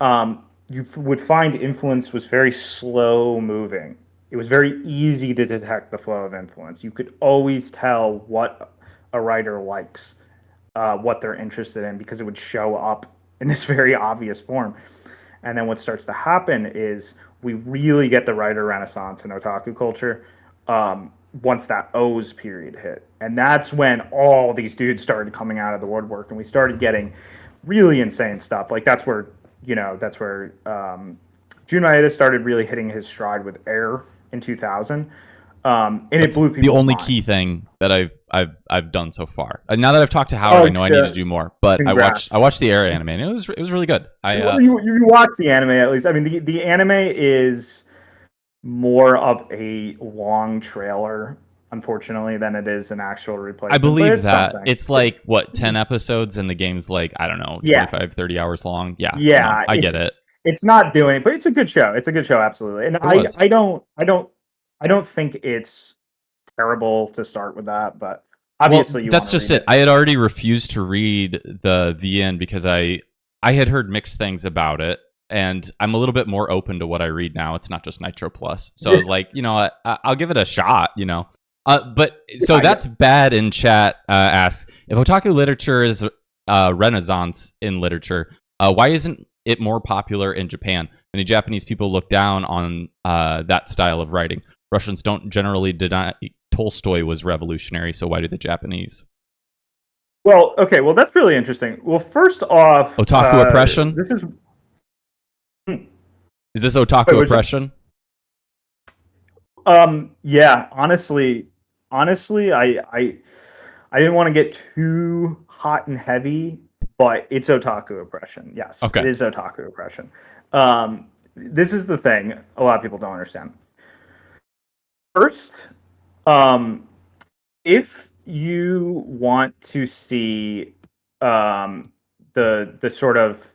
you would find influence was very slow moving. It was very easy to detect the flow of influence. You could always tell what a writer likes, what they're interested in, because it would show up in this very obvious form. And then what starts to happen is we really get the writer renaissance in otaku culture once that O's period hit. And that's when all these dudes started coming out of the woodwork, and we started getting really insane stuff. Like that's where Jun Maeda started really hitting his stride with Air in 2000. And That's it blew people's the only minds. key thing that I've done so far. And now that I've talked to Howard, I know I need to do more. But Congrats. I watched the Era anime, and it was really good. You watch the anime at least. I mean, the anime is more of a long trailer, unfortunately, than it is an actual replacement. I believe that something. it's like what 10 episodes, and the game's like I don't know 25, 30 hours long. Yeah, yeah, I get it. It's not doing it, but it's a good show. It's a good show, absolutely. And I don't think it's terrible to start with that, but obviously that's just it. I had already refused to read the VN because I had heard mixed things about it, and I'm a little bit more open to what I read now. It's not just Nitro Plus, so I was like, I'll give it a shot. But so that's bad in chat. Asks if otaku literature is renaissance in literature. Why isn't it more popular in Japan? Many Japanese people look down on that style of writing. Russians don't generally deny Tolstoy was revolutionary, so why do the Japanese? Well, okay, that's really interesting. Well, first off, otaku oppression. Is this otaku oppression? Yeah, honestly, I didn't want to get too hot and heavy, but it's otaku oppression. Yes, okay. It is otaku oppression. This is the thing a lot of people don't understand. First, if you want to see the sort of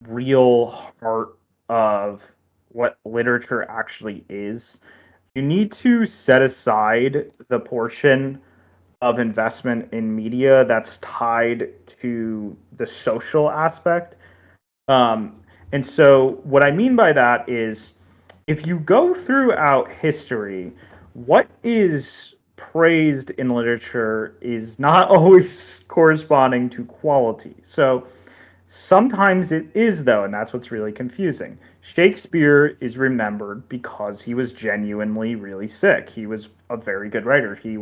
real heart of what literature actually is, you need to set aside the portion of investment in media that's tied to the social aspect. And so what I mean by that is if you go throughout history, what is praised in literature is not always corresponding to quality. So sometimes it is, though, and that's what's really confusing. Shakespeare is remembered because he was genuinely really sick. He was a very good writer. He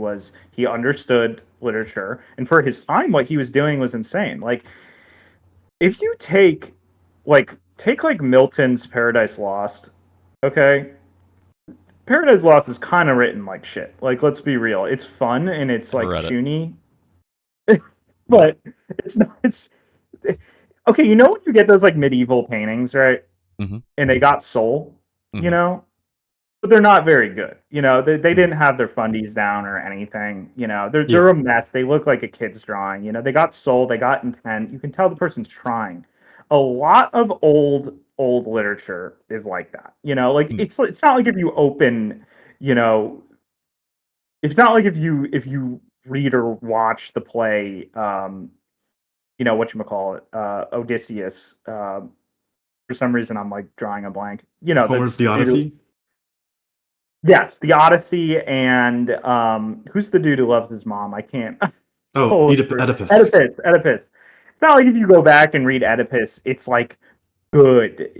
understood literature, and for his time, what he was doing was insane. Like, if you take Milton's Paradise Lost, okay? Paradise Lost is kind of written like shit. Like, let's be real. It's fun and it's like chuny, but it's not. Okay, you know when you get those like medieval paintings, right? Mm-hmm. And they got soul, but they're not very good. They didn't have their fundies down or anything. They're a mess. They look like a kid's drawing. They got soul, they got intent. You can tell the person's trying. A lot of old literature is like that. It's not like if you open, it's not like if you read or watch the play whatchamacallit, Odysseus. For some reason, I'm like drawing a blank. Homer's The Odyssey? Yes, The Odyssey, and who's the dude who loves his mom? I can't. Oedipus. Oedipus. It's not like if you go back and read Oedipus, it's like good,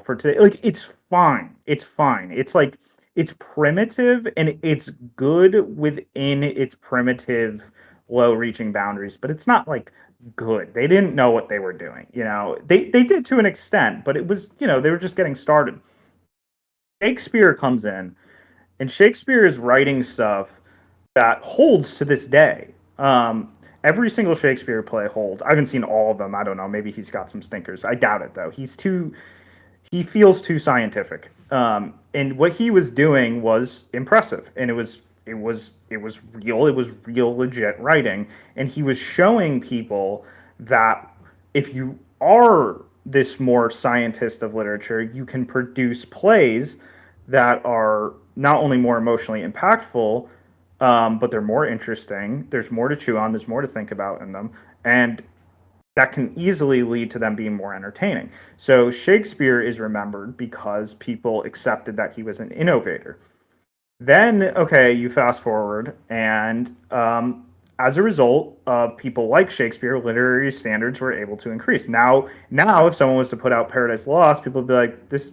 for today. Like, it's fine. It's fine. It's like, it's primitive, and it's good within its primitive, low-reaching boundaries, but it's not like good. They didn't know what they were doing. They did to an extent, but it was, they were just getting started. Shakespeare comes in, and Shakespeare is writing stuff that holds to this day. Every single Shakespeare play holds. I haven't seen all of them. I don't know. Maybe he's got some stinkers. I doubt it though. He feels too scientific. And what he was doing was impressive, and it was real. It was real, legit writing, and he was showing people that if you are this more scientist of literature, you can produce plays that are not only more emotionally impactful, but they're more interesting. There's more to chew on. There's more to think about in them, and that can easily lead to them being more entertaining. So Shakespeare is remembered because people accepted that he was an innovator. Then, okay, you fast forward, and as a result of people like Shakespeare, literary standards were able to increase. Now, if someone was to put out Paradise Lost, people would be like, this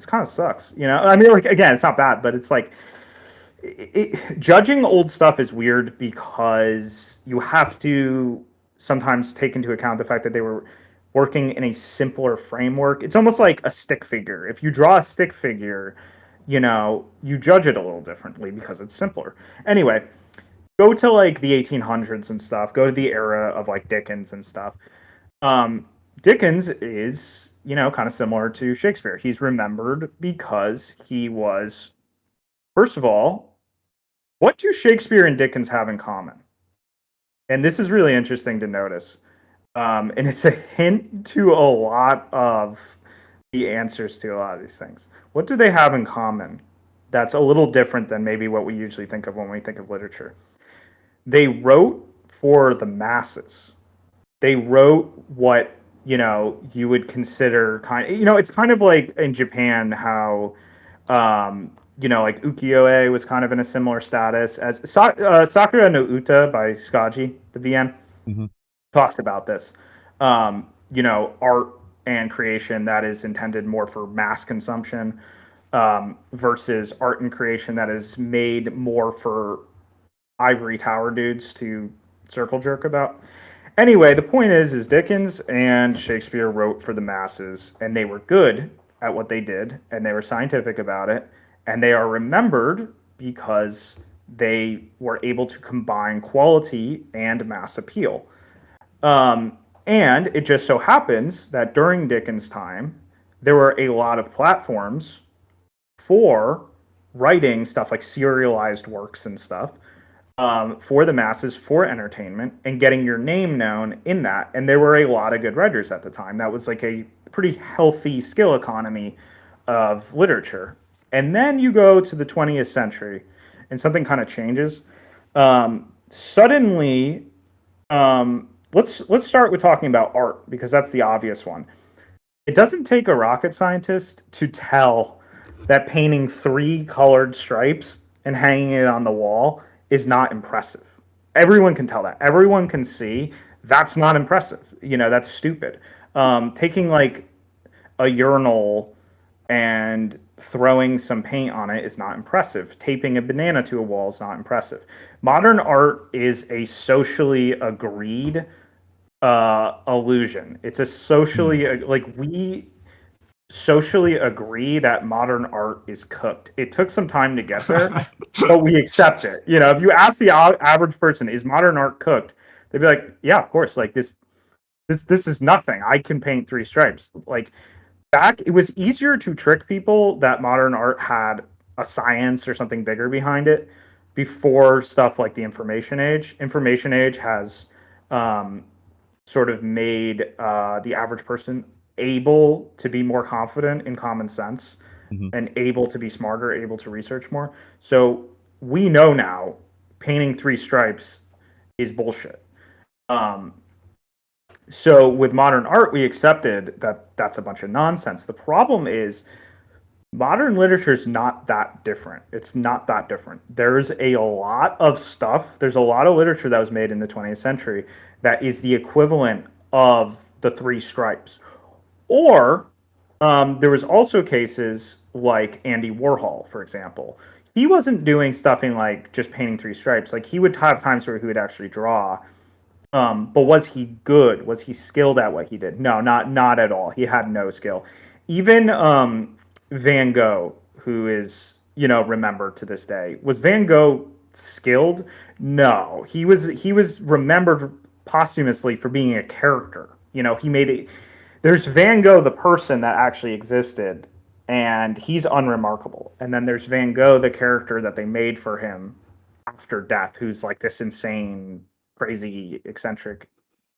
kind of sucks. I mean, like, again, it's not bad, but it's like, judging old stuff is weird because you have to sometimes take into account the fact that they were working in a simpler framework. It's almost like a stick figure. If you draw a stick figure, you judge it a little differently because it's simpler. Anyway, go to like the 1800s and stuff. Go to the era of like Dickens and stuff. Dickens is, kind of similar to Shakespeare. He's remembered because he was, first of all, what do Shakespeare and Dickens have in common? And this is really interesting to notice. And it's a hint to a lot of the answers to a lot of these things. What do they have in common that's a little different than maybe what we usually think of when we think of literature? They wrote for the masses. They wrote what, you would consider it's kind of like in Japan how, like ukiyo-e was kind of in a similar status as Sakura no Uta by Skaji, the VN, talks about this. Art and creation that is intended more for mass consumption versus art and creation that is made more for ivory tower dudes to circle jerk about. Anyway, the point is Dickens and Shakespeare wrote for the masses, and they were good at what they did, and they were scientific about it. And they are remembered because they were able to combine quality and mass appeal. And it just so happens that during Dickens' time, there were a lot of platforms for writing stuff like serialized works and stuff for the masses, for entertainment, and getting your name known in that. And there were a lot of good writers at the time. That was like a pretty healthy skill economy of literature. And then you go to the 20th century, and something kind of changes. Suddenly, let's start with talking about art, because that's the obvious one. It doesn't take a rocket scientist to tell that painting 3 colored stripes and hanging it on the wall is not impressive. Everyone can tell that. Everyone can see that's not impressive. That's stupid. Taking like a urinal and throwing some paint on it is not impressive. Taping a banana to a wall is not impressive. Modern art is a socially agreed illusion. It's a socially we socially agree that modern art is cooked. It took some time to get there, but we accept it. If you ask the average person, is modern art cooked? They'd be like, yeah, of course. Like this is nothing. I can paint 3 stripes. Like, back, it was easier to trick people that modern art had a science or something bigger behind it before stuff like the information age. Information age has sort of made the average person able to be more confident in common sense and able to be smarter, able to research more. So we know now painting 3 stripes is bullshit. So with modern art, we accepted that that's a bunch of nonsense. The problem is modern literature is not that different. It's not that different. There's a lot of stuff. There's a lot of literature that was made in the 20th century that is the equivalent of the 3 stripes. Or there was also cases like Andy Warhol, for example. He wasn't doing stuffing like just painting 3 stripes. Like, he would have times where he would actually draw. But was he good? Was he skilled at what he did? No, not at all. He had no skill. Even Van Gogh, who is remembered to this day, was Van Gogh skilled. No, he was remembered posthumously for being a character. You know, he made it. There's Van Gogh, the person that actually existed, and he's unremarkable. And then there's Van Gogh, the character that they made for him after death, who's like this insane, crazy, eccentric,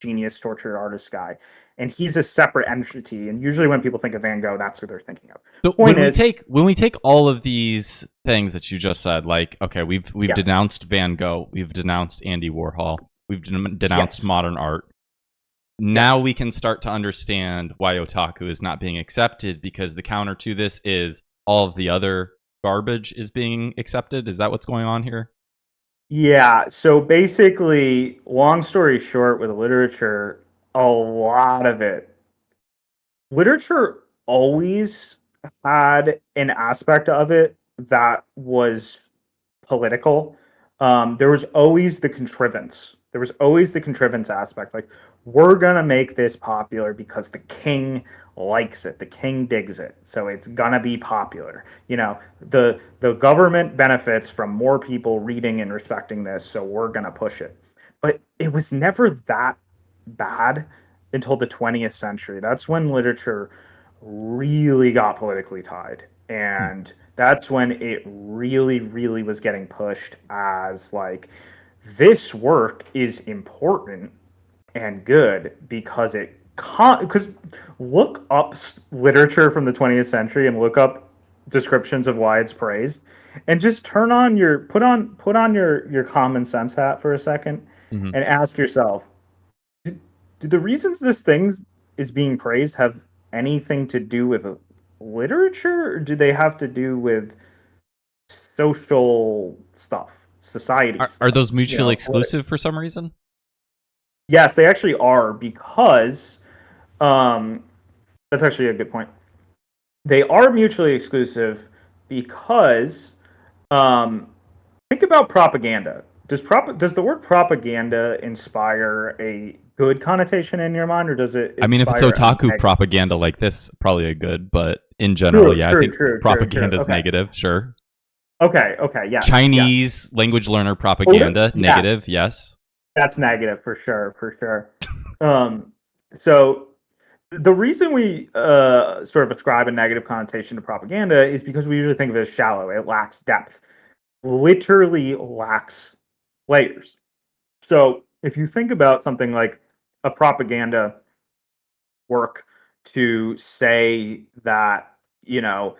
genius, tortured artist guy. And he's a separate entity. And usually when people think of Van Gogh, that's who they're thinking of. So when we take all of these things that you just said, like, okay, we've denounced Van Gogh, we've denounced Andy Warhol, we've denounced modern art. Now we can start to understand why otaku is not being accepted, because the counter to this is all of the other garbage is being accepted. Is that what's going on here? Yeah. So basically, long story short, with literature, a lot of it, literature always had an aspect of it that was political. There was always the contrivance. There was always the contrivance aspect. Like, we're gonna make this popular because the king likes it. The king digs it, so it's gonna be popular. You know, the government benefits from more people reading and respecting this, so we're gonna push it. But it was never that bad until the 20th century. That's when literature really got politically tied, and that's when it really, really was getting pushed as like, this work is important and good because because look up literature from the 20th century and look up descriptions of why it's praised, and just put on your common sense hat for a second and ask yourself, do the reasons this thing is being praised have anything to do with literature, or do they have to do with social stuff, society stuff? Are those mutually exclusive for some reason? Yes, they actually are, because that's actually a good point. They are mutually exclusive because think about propaganda. Does the word propaganda inspire a good connotation in your mind, or does it? I mean, if it's otaku propaganda like this, probably a good, but in general, I think propaganda is negative. Sure. Okay. Yeah. Chinese language learner propaganda, negative. Yes. That's negative for sure. So the reason we sort of ascribe a negative connotation to propaganda is because we usually think of it as shallow. It lacks depth. Literally lacks layers. So if you think about something like a propaganda work to say that, you know,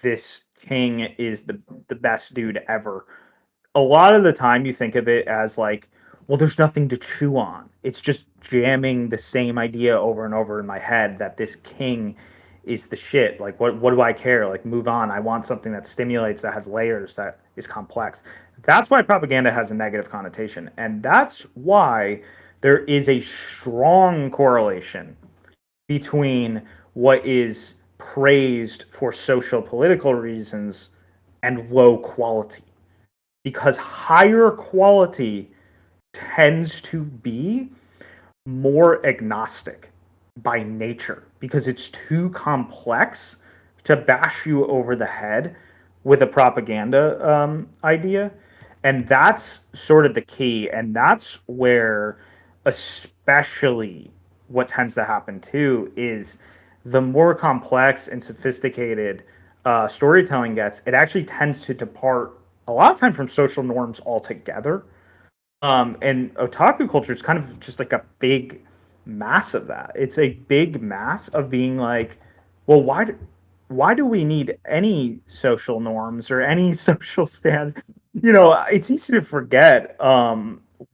this king is the best dude ever, a lot of the time you think of it as like, well, there's nothing to chew on. It's just jamming the same idea over and over in my head that this king is the shit. Like, what do I care? Like, move on. I want something that stimulates, that has layers, that is complex. That's why propaganda has a negative connotation. And that's why there is a strong correlation between what is praised for social political reasons and low quality. Because higher quality tends to be more agnostic by nature, because it's too complex to bash you over the head with a propaganda idea. And that's sort of the key. And that's where, especially, what tends to happen too is the more complex and sophisticated storytelling gets, it actually tends to depart a lot of time from social norms altogether. And otaku culture is kind of just like a big mass of that. It's a big mass of being like, well, why do we need any social norms or any social stand? You know, it's easy to forget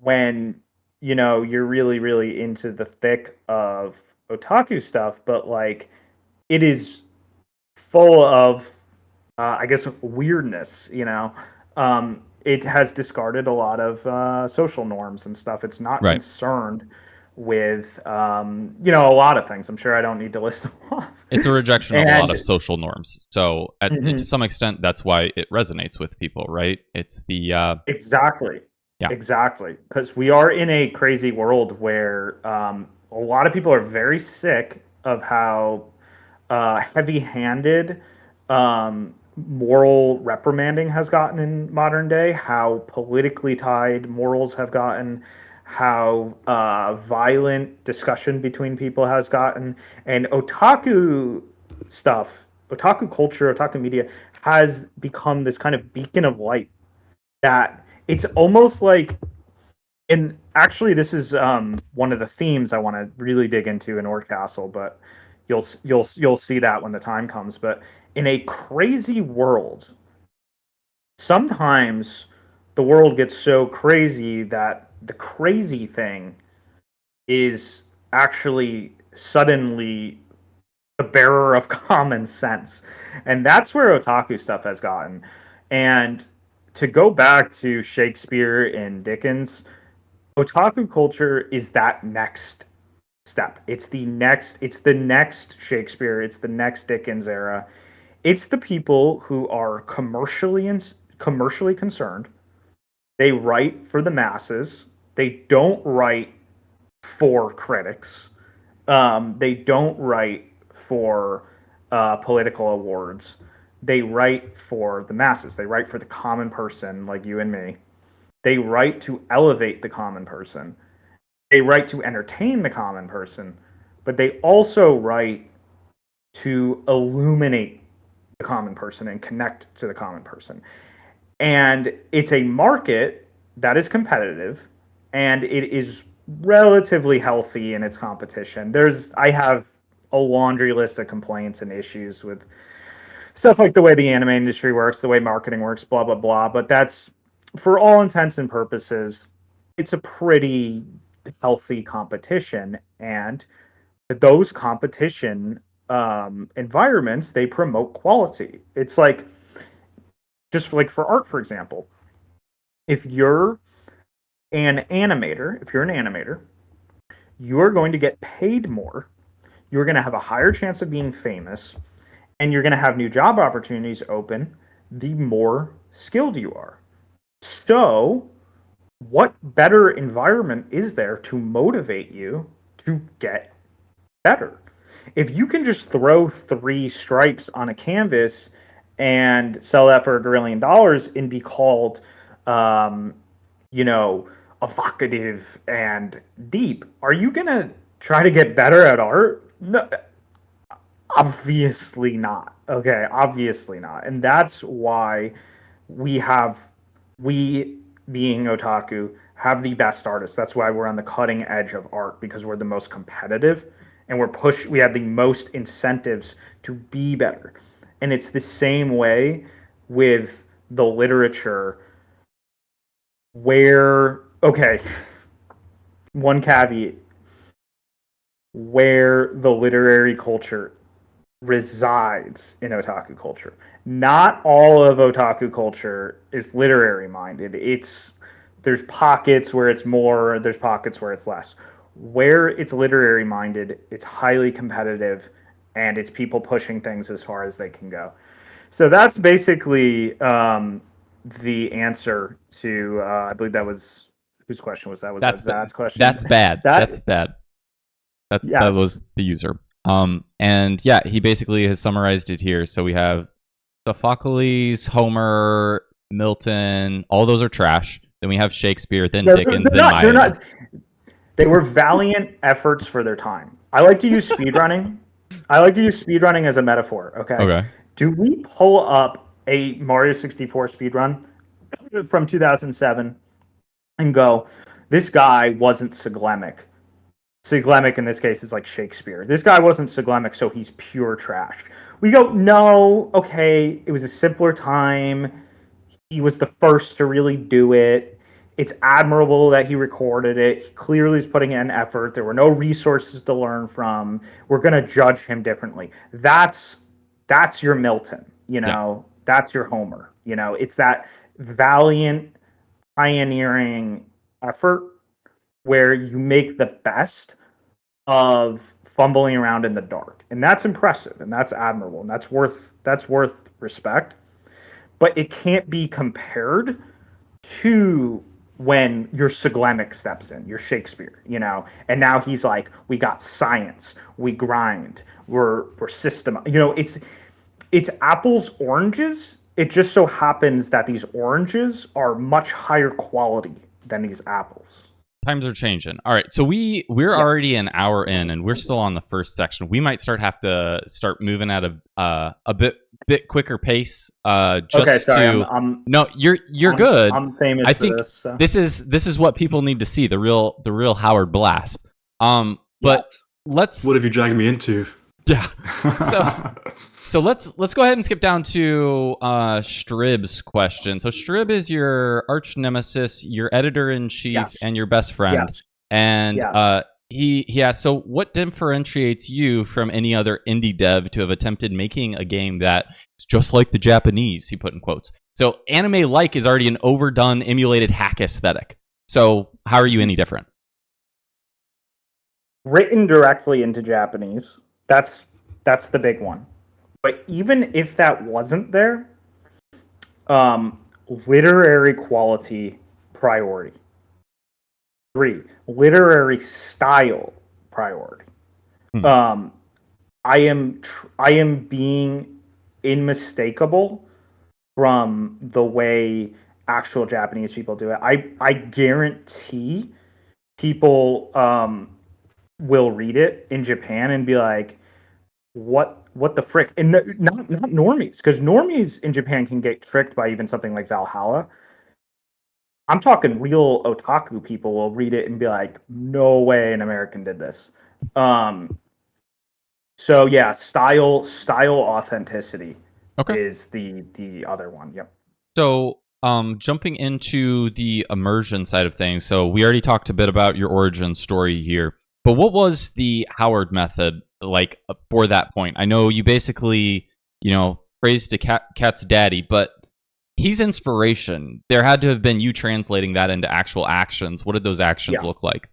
when, you know, you're really, really into the thick of otaku stuff, but like, it is full of, I guess, weirdness, you know. It has discarded a lot of social norms and stuff. It's not concerned with, you know, a lot of things. I'm sure I don't need to list them off. It's a rejection of a lot of social norms. So to some extent, that's why it resonates with people, right? It's the... Exactly. Yeah. Exactly. Because we are in a crazy world where a lot of people are very sick of how heavy-handed moral reprimanding has gotten in modern day, how politically tied morals have gotten, how violent discussion between people has gotten, and otaku stuff, otaku culture, otaku media has become this kind of beacon of light that it's almost like, and actually this is one of the themes I want to really dig into in Orkastle, but you'll see that when the time comes. But in a crazy world, sometimes the world gets so crazy that the crazy thing is actually suddenly the bearer of common sense. And that's where otaku stuff has gotten. And to go back to Shakespeare and Dickens, otaku culture is that next step. It's the next Shakespeare, it's the next Dickens era. It's the people who are commercially concerned. They write for the masses. They don't write for critics. They don't write for political awards. They write for the masses. They write for the common person like you and me. They write to elevate the common person. They write to entertain the common person, but they also write to illuminate the common person and connect to the common person. And it's a market that is competitive, and it is relatively healthy in its competition. I have a laundry list of complaints and issues with stuff like the way the anime industry works, the way marketing works, blah, blah, blah. But that's, for all intents and purposes, it's a pretty healthy competition. And those competition environments, they promote quality. It's like, just like for art, for example, if you're an animator, you are going to get paid more. You're going to have a higher chance of being famous, and you're going to have new job opportunities open the more skilled you are. So, what better environment is there to motivate you to get better? If you can just throw 3 stripes on a canvas and sell that for $1 billion and be called, evocative and deep, are you going to try to get better at art? No, obviously not. Okay, obviously not. And that's why we being otaku, have the best artists. That's why we're on the cutting edge of art, because we're the most competitive and we have the most incentives to be better. And it's the same way with the literature where, okay, one caveat, where the literary culture resides in otaku culture. Not all of otaku culture is literary minded. There's pockets where it's more, there's pockets where it's less. Where it's literary minded, it's highly competitive, and it's people pushing things as far as they can go. So that's basically the answer to, I believe that was, whose question was that? Was that Zad's question? That's bad. That's bad. Yes. That was the user. And yeah, he basically has summarized it here. So we have Sophocles, Homer, Milton, all those are trash. Then we have Shakespeare, then Dickens, then Meyer. They were valiant efforts for their time. I like to use speedrunning. As a metaphor, okay? Do we pull up a Mario 64 speedrun from 2007 and go, this guy wasn't Siglemic. Siglemic in this case is like Shakespeare. This guy wasn't Siglemic, so he's pure trash. We go, no, okay, it was a simpler time. He was the first to really do it. It's admirable that he recorded it. He clearly is putting in effort. There were no resources to learn from. We're going to judge him differently. That's your Milton, That's your Homer. It's that valiant, pioneering effort where you make the best of fumbling around in the dark. And that's impressive, and that's admirable, and that's worth respect. But it can't be compared to when your Siglemic steps in, your Shakespeare, and now he's like, we got science, we grind, we're system. it's apples, oranges. It just so happens that these oranges are much higher quality than these apples. Times are changing. All right, so we're already an hour in, and we're still on the first section. We might have to start moving at a bit quicker pace. Just okay, sorry. No, you're good. I'm famous I for think this. So. This is what people need to see, the real Howard Blast. But yes. let's. What have you dragged me into? Yeah. So let's go ahead and skip down to Strib's question. So Strib is your arch nemesis, your editor-in-chief, yes. and your best friend. Yes. And yes. he asked, so what differentiates you from any other indie dev to have attempted making a game that is just like the Japanese, he put in quotes. So anime-like is already an overdone, emulated hack aesthetic. So how are you any different? Written directly into Japanese. That's the big one. But even if that wasn't there, literary quality priority. 3, literary style priority. I am being unmistakable from the way actual Japanese people do it. I guarantee people will read it in Japan and be like, what the frick? And not normies, because normies in Japan can get tricked by even something like Valhalla. I'm talking real otaku people will read it and be like, no way an American did this. So yeah, style authenticity is the other one. Yep. So jumping into the immersion side of things, so we already talked a bit about your origin story here, but what was the Howard method like for that point? I know you basically, praised to Cat's daddy, but he's inspiration. There had to have been you translating that into actual actions. What did those actions look like?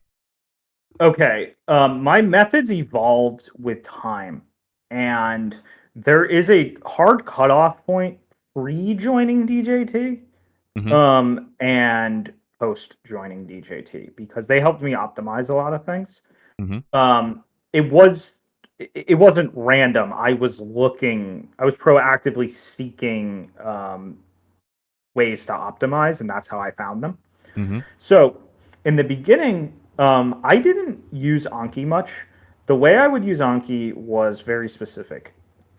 Okay, my methods evolved with time, and there is a hard cutoff point pre-joining DJT, and post-joining DJT, because they helped me optimize a lot of things. It wasn't random. I was proactively seeking ways to optimize, and that's how I found them. So in the beginning, I didn't use Anki much. The way I would use Anki was very specific.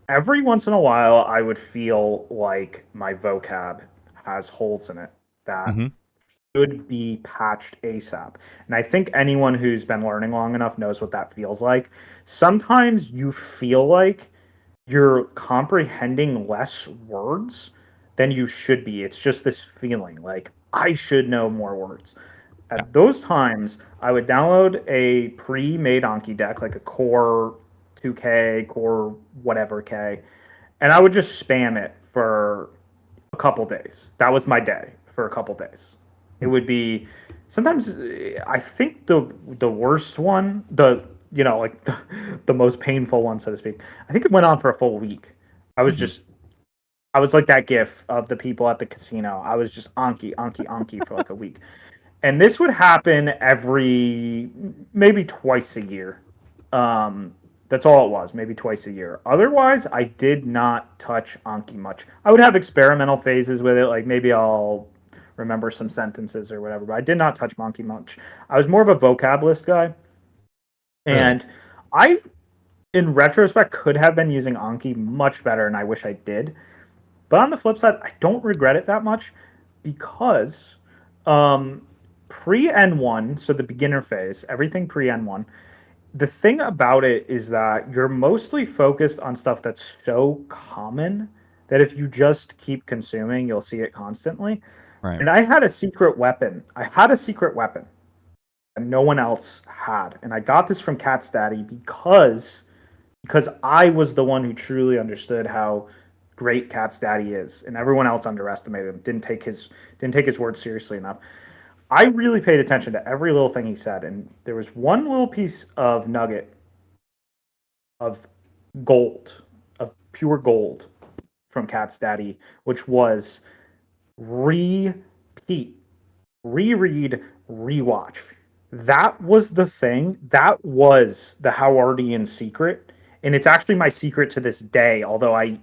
Every once in a while, I would feel like my vocab has holes in it that should be patched ASAP. And I think anyone who's been learning long enough knows what that feels like. Sometimes you feel like you're comprehending less words than you should be. It's just this feeling like I should know more words. At those times, I would download a pre-made Anki deck, like a Core 2K, Core whatever K, and I would just spam it for a couple days. That was my day for a couple days. It would be sometimes, I think the worst one, the most painful one, so to speak, I think it went on for a full week. I was like that gif of the people at the casino. I was just Anki for like a week. And this would happen maybe twice a year. That's all it was, maybe twice a year. Otherwise, I did not touch Anki much. I would have experimental phases with it, like maybe I'll remember some sentences or whatever, but I did not touch Anki much. I was more of a vocab list guy. And I, in retrospect, could have been using Anki much better, and I wish I did. But on the flip side, I don't regret it that much, because pre-N1, so the beginner phase, everything pre-N1, the thing about it is that you're mostly focused on stuff that's so common that if you just keep consuming, you'll see it constantly. Right. And I had a secret weapon. And no one else had. And I got this from Cat's daddy because I was the one who truly understood how great Cat's daddy is, and everyone else underestimated him, didn't take his words seriously enough. I really paid attention to every little thing he said, and there was one little piece of nugget of gold, of pure gold from Cat's daddy, which was repeat, reread, rewatch. That was the thing. That was the Howardian secret, and it's actually my secret to this day, although I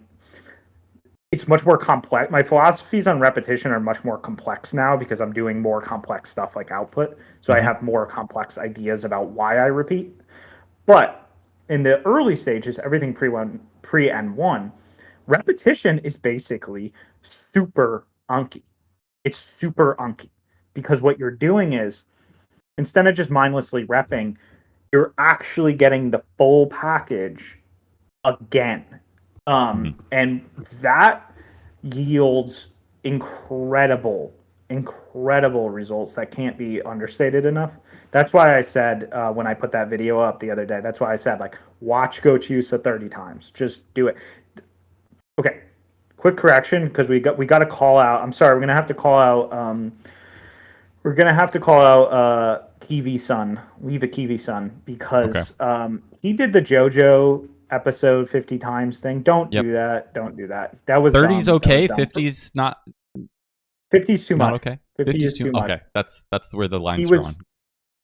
it's much more complex. My philosophies on repetition are much more complex now because I'm doing more complex stuff like output. So I have more complex ideas about why I repeat. But in the early stages, everything pre N1, repetition is basically super unky. It's super unky because what you're doing is instead of just mindlessly repping, you're actually getting the full package again. And that yields incredible results that can't be understated enough. That's why I said when I put that video up the other day, that's why I said like watch Gochusa 30 times. Just do it. Okay, quick correction because we got to call out. I'm sorry, we're gonna have to call out. We're gonna have to call out Kiwi Sun, Leave a Kiwi Sun, because he did the JoJo episode 50 times thing. Don't do that. Don't do that. That was 30's okay. 50's not. 50's too much. Okay. 50 is too much. Okay, that's where the line's drawn.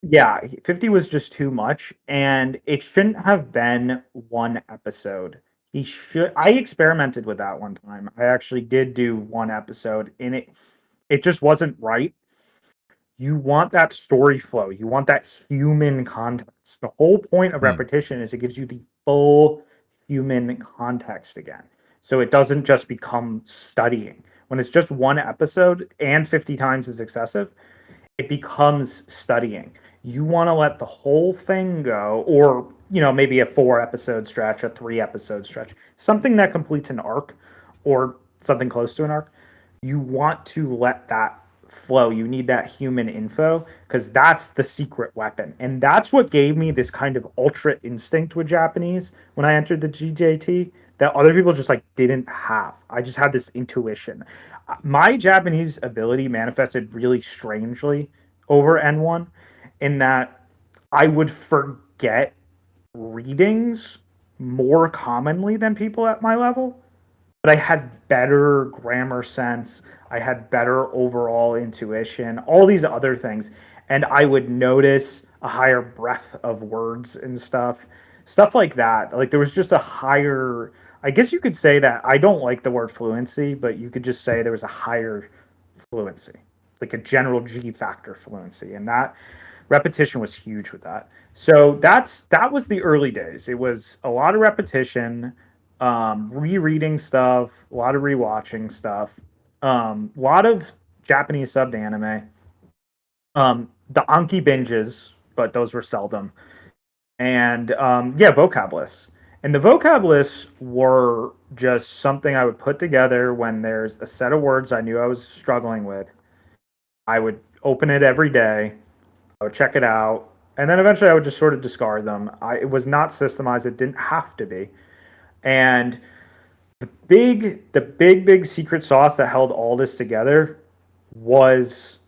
Yeah, 50 was just too much, and it shouldn't have been one episode. I experimented with that one time. I actually did do one episode, and it just wasn't right. You want that story flow. You want that human context. The whole point of repetition is it gives you the full human context again. So it doesn't just become studying. When it's just one episode and 50 times is excessive, it becomes studying. You want to let the whole thing go, or maybe a 4-episode stretch, a 3-episode stretch, something that completes an arc or something close to an arc. You want to let that flow. You need that human info because that's the secret weapon. And that's what gave me this kind of ultra instinct with Japanese when I entered the GJT that other people just like didn't have. I just had this intuition. My Japanese ability manifested really strangely over N1 in that I would forget readings more commonly than people at my level, but I had better grammar sense. I had better overall intuition, all these other things. And I would notice a higher breadth of words and stuff like that. Like there was just a higher, I guess you could say that I don't like the word fluency, but you could just say there was a higher fluency, like a general G factor fluency. And that repetition was huge with that. So that was the early days. It was a lot of repetition, rereading stuff, a lot of rewatching stuff, a lot of Japanese subbed anime, the Anki binges, but those were seldom, and vocab lists. And the vocab lists were just something I would put together when there's a set of words I knew I was struggling with. I would open it every day, I would check it out, and then eventually I would just sort of discard them. It was not systemized. It didn't have to be. And the big secret sauce that held all this together was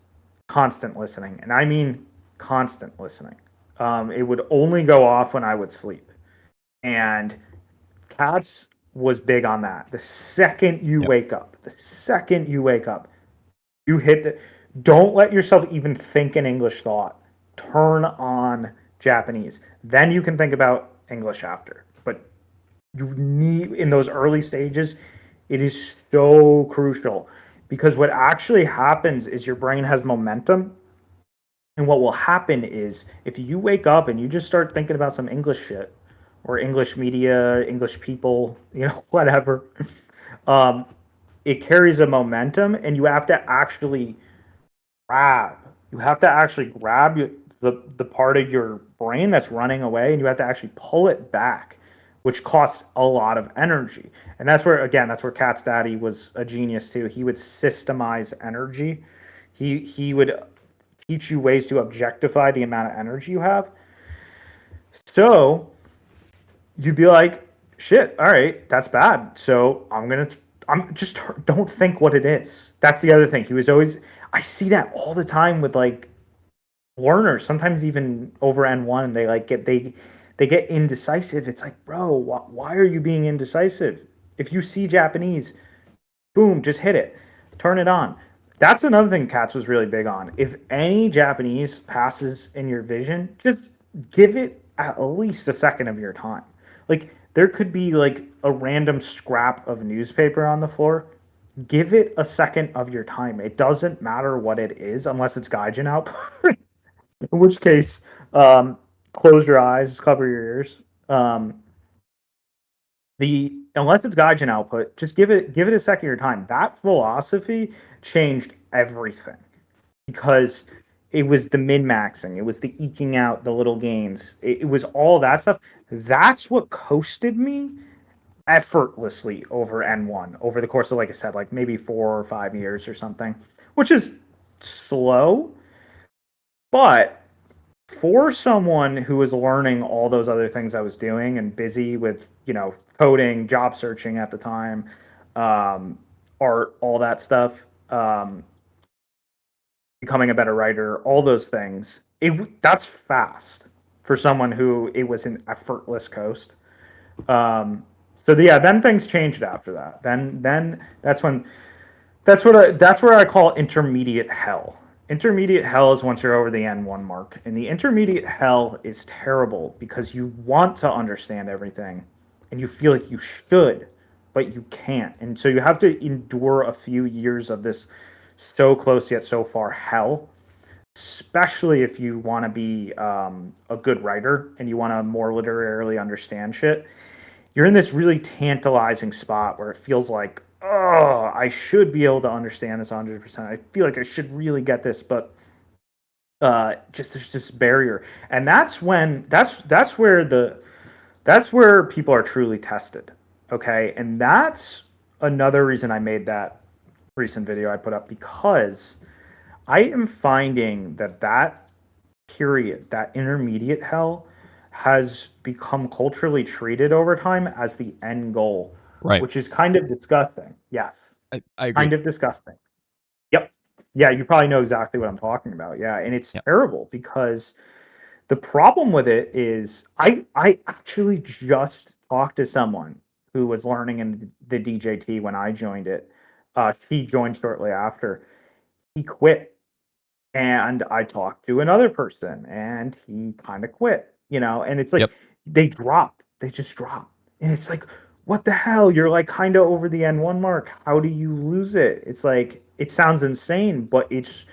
constant listening. And I mean constant listening. It would only go off when I would sleep. And Katz was big on that. The second you wake up, you hit don't let yourself even think an English thought. Turn on Japanese. Then you can think about English after. But you need, in those early stages, it is so crucial because what actually happens is your brain has momentum. And what will happen is if you wake up and you just start thinking about some English shit or English media, English people, whatever, it carries a momentum and you have to actually grab. You have to actually grab the part of your brain that's running away and you have to actually pull it back, which costs a lot of energy. And that's where Cat's daddy was a genius too. He would systemize energy. He would teach you ways to objectify the amount of energy you have. So you'd be like, shit, all right, that's bad. So don't think what it is. That's the other thing. I see that all the time with like learners, sometimes even over N1, they get indecisive. It's like, bro, why are you being indecisive? If you see Japanese, boom, just hit it. Turn it on. That's another thing Katz was really big on. If any Japanese passes in your vision, just give it at least a second of your time. Like, there could be like a random scrap of newspaper on the floor. Give it a second of your time. It doesn't matter what it is unless it's gaijin output. In which case, close your eyes, cover your ears. Unless it's gaijin output, just give it a second of your time. That philosophy changed everything because it was the min-maxing, it was the eking out the little gains, it was all that stuff. That's what coasted me effortlessly over N1 over the course of, like I said, like maybe 4 or 5 years or something, which is slow, but for someone who was learning all those other things I was doing and busy with, coding, job searching at the time, art, all that stuff, becoming a better writer, all those things, that's fast for someone who it was an effortless coast. Then things changed after that. Then that's where I call intermediate hell. Intermediate hell is once you're over the N1 mark, and the intermediate hell is terrible because you want to understand everything, and you feel like you should, but you can't, and so you have to endure a few years of this so close yet so far hell, especially if you want to be a good writer and you want to more literarily understand shit. You're in this really tantalizing spot where it feels like, oh, I should be able to understand this 100%. I feel like I should really get this, but just there's this barrier, and that's where people are truly tested. Okay, and that's another reason I made that recent video I put up, because I am finding that period, that intermediate hell, has become culturally treated over time as the end goal, right? Which is kind of disgusting. Yes, I agree. Kind of disgusting. Yep. Yeah, you probably know exactly what I'm talking about. Yeah, and it's terrible because the problem with it is I actually just talked to someone who was learning in the DJT when I joined it. He joined shortly after. He quit. And I talked to another person and he kind of quit, and it's like they just drop. And it's like, what the hell? You're like kind of over the N1 mark. How do you lose it? It's like, it sounds insane, but it's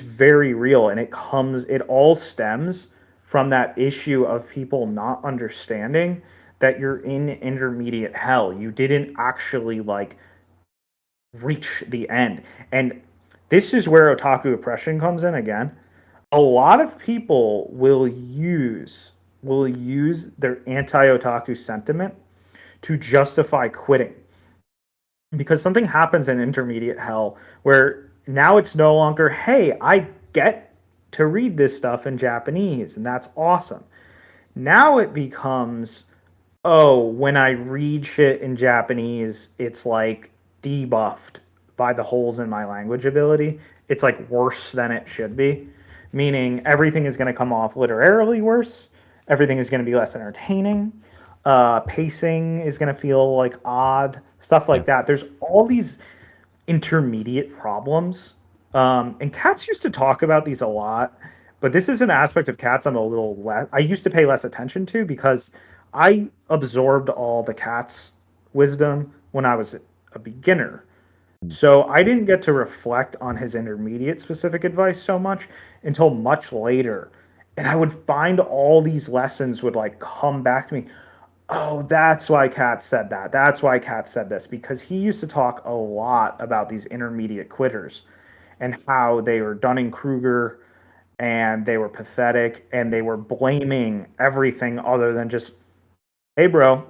very real, and it all stems from that issue of people not understanding that you're in intermediate hell. You didn't actually like reach the end. And this is where otaku oppression comes in again. A lot of people will use their anti-otaku sentiment to justify quitting. Because something happens in intermediate hell where now it's no longer, hey, I get to read this stuff in Japanese, and that's awesome. Now it becomes, oh, when I read shit in Japanese, it's like debuffed by the holes in my language ability. It's like worse than it should be, meaning everything is going to come off literarily worse. Everything is going to be less entertaining. Pacing is going to feel like odd, stuff like that. There's all these intermediate problems. And Cats used to talk about these a lot, but this is an aspect of Cats I used to pay less attention to because I absorbed all the Cats wisdom when I was a beginner. So I didn't get to reflect on his intermediate specific advice so much until much later. And I would find all these lessons would like come back to me. Oh, that's why Kat said that. That's why Kat said this. Because he used to talk a lot about these intermediate quitters and how they were Dunning-Kruger and they were pathetic and they were blaming everything other than just, hey, bro,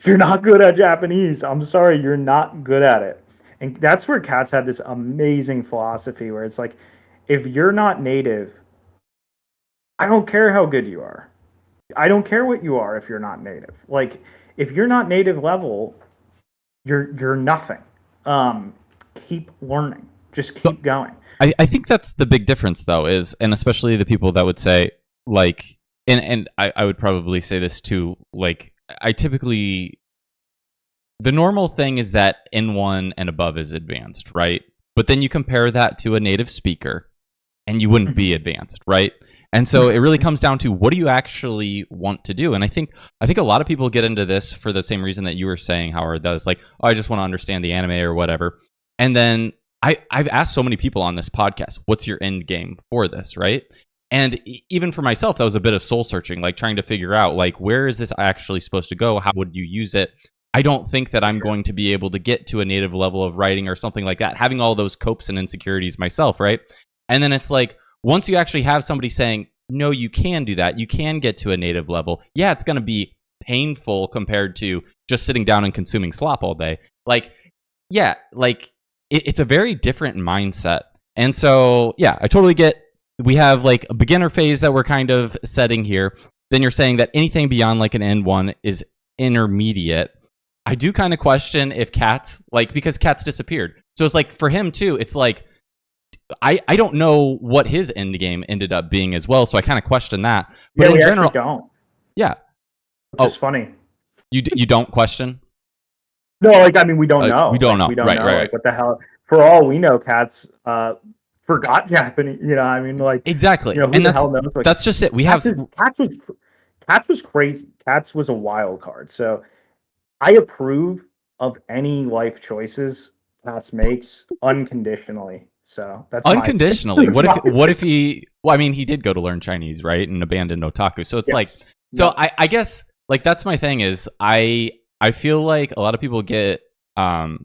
you're not good at Japanese. I'm sorry, you're not good at it. And that's where Cats had this amazing philosophy where it's like, if you're not native, I don't care how good you are. I don't care what you are if you're not native. Like, if you're not native level, you're nothing. Keep learning. Just keep going. I think that's the big difference, though, and especially the people that would say, like, and I would probably say this too, like, I typically, the normal thing is that N1 and above is advanced, right? But then you compare that to a native speaker, and you wouldn't be advanced, right? And so it really comes down to, what do you actually want to do? And I think a lot of people get into this for the same reason that you were saying, Howard, that is like, oh, I just want to understand the anime or whatever. And then I've asked so many people on this podcast, what's your end game for this, right? And even for myself, that was a bit of soul searching, like trying to figure out, like, where is this actually supposed to go? How would you use it? I don't think that I'm going to be able to get to a native level of writing or something like that, having all those copes and insecurities myself, right? And then it's like, once you actually have somebody saying, no, you can do that, you can get to a native level. Yeah, it's going to be painful compared to just sitting down and consuming slop all day. Like, yeah, like, it's a very different mindset. And so, yeah, I totally get, we have like a beginner phase that we're kind of setting here. Then you're saying that anything beyond like an N1 is intermediate. I do kind of question if Cats, like, because Cats disappeared. So it's like, for him too, it's like, I don't know what his end game ended up being as well. So I kind of question that. But yeah, in general, don't. Yeah. It's funny. You don't question? No, like, I mean, we don't know. We don't know. We don't right, know. Right. Like, what the hell? For all we know, Cats forgot Japanese. You know, I mean, like, exactly. You know, who and the hell knows? Like, that's just it. Cats was crazy. Cats was a wild card. So I approve of any life choices Cats makes unconditionally. So that's unconditionally. What if he? Well, I mean, he did go to learn Chinese, right, and abandoned Otaku. So it's like, so I guess, like, that's my thing is I feel like a lot of people get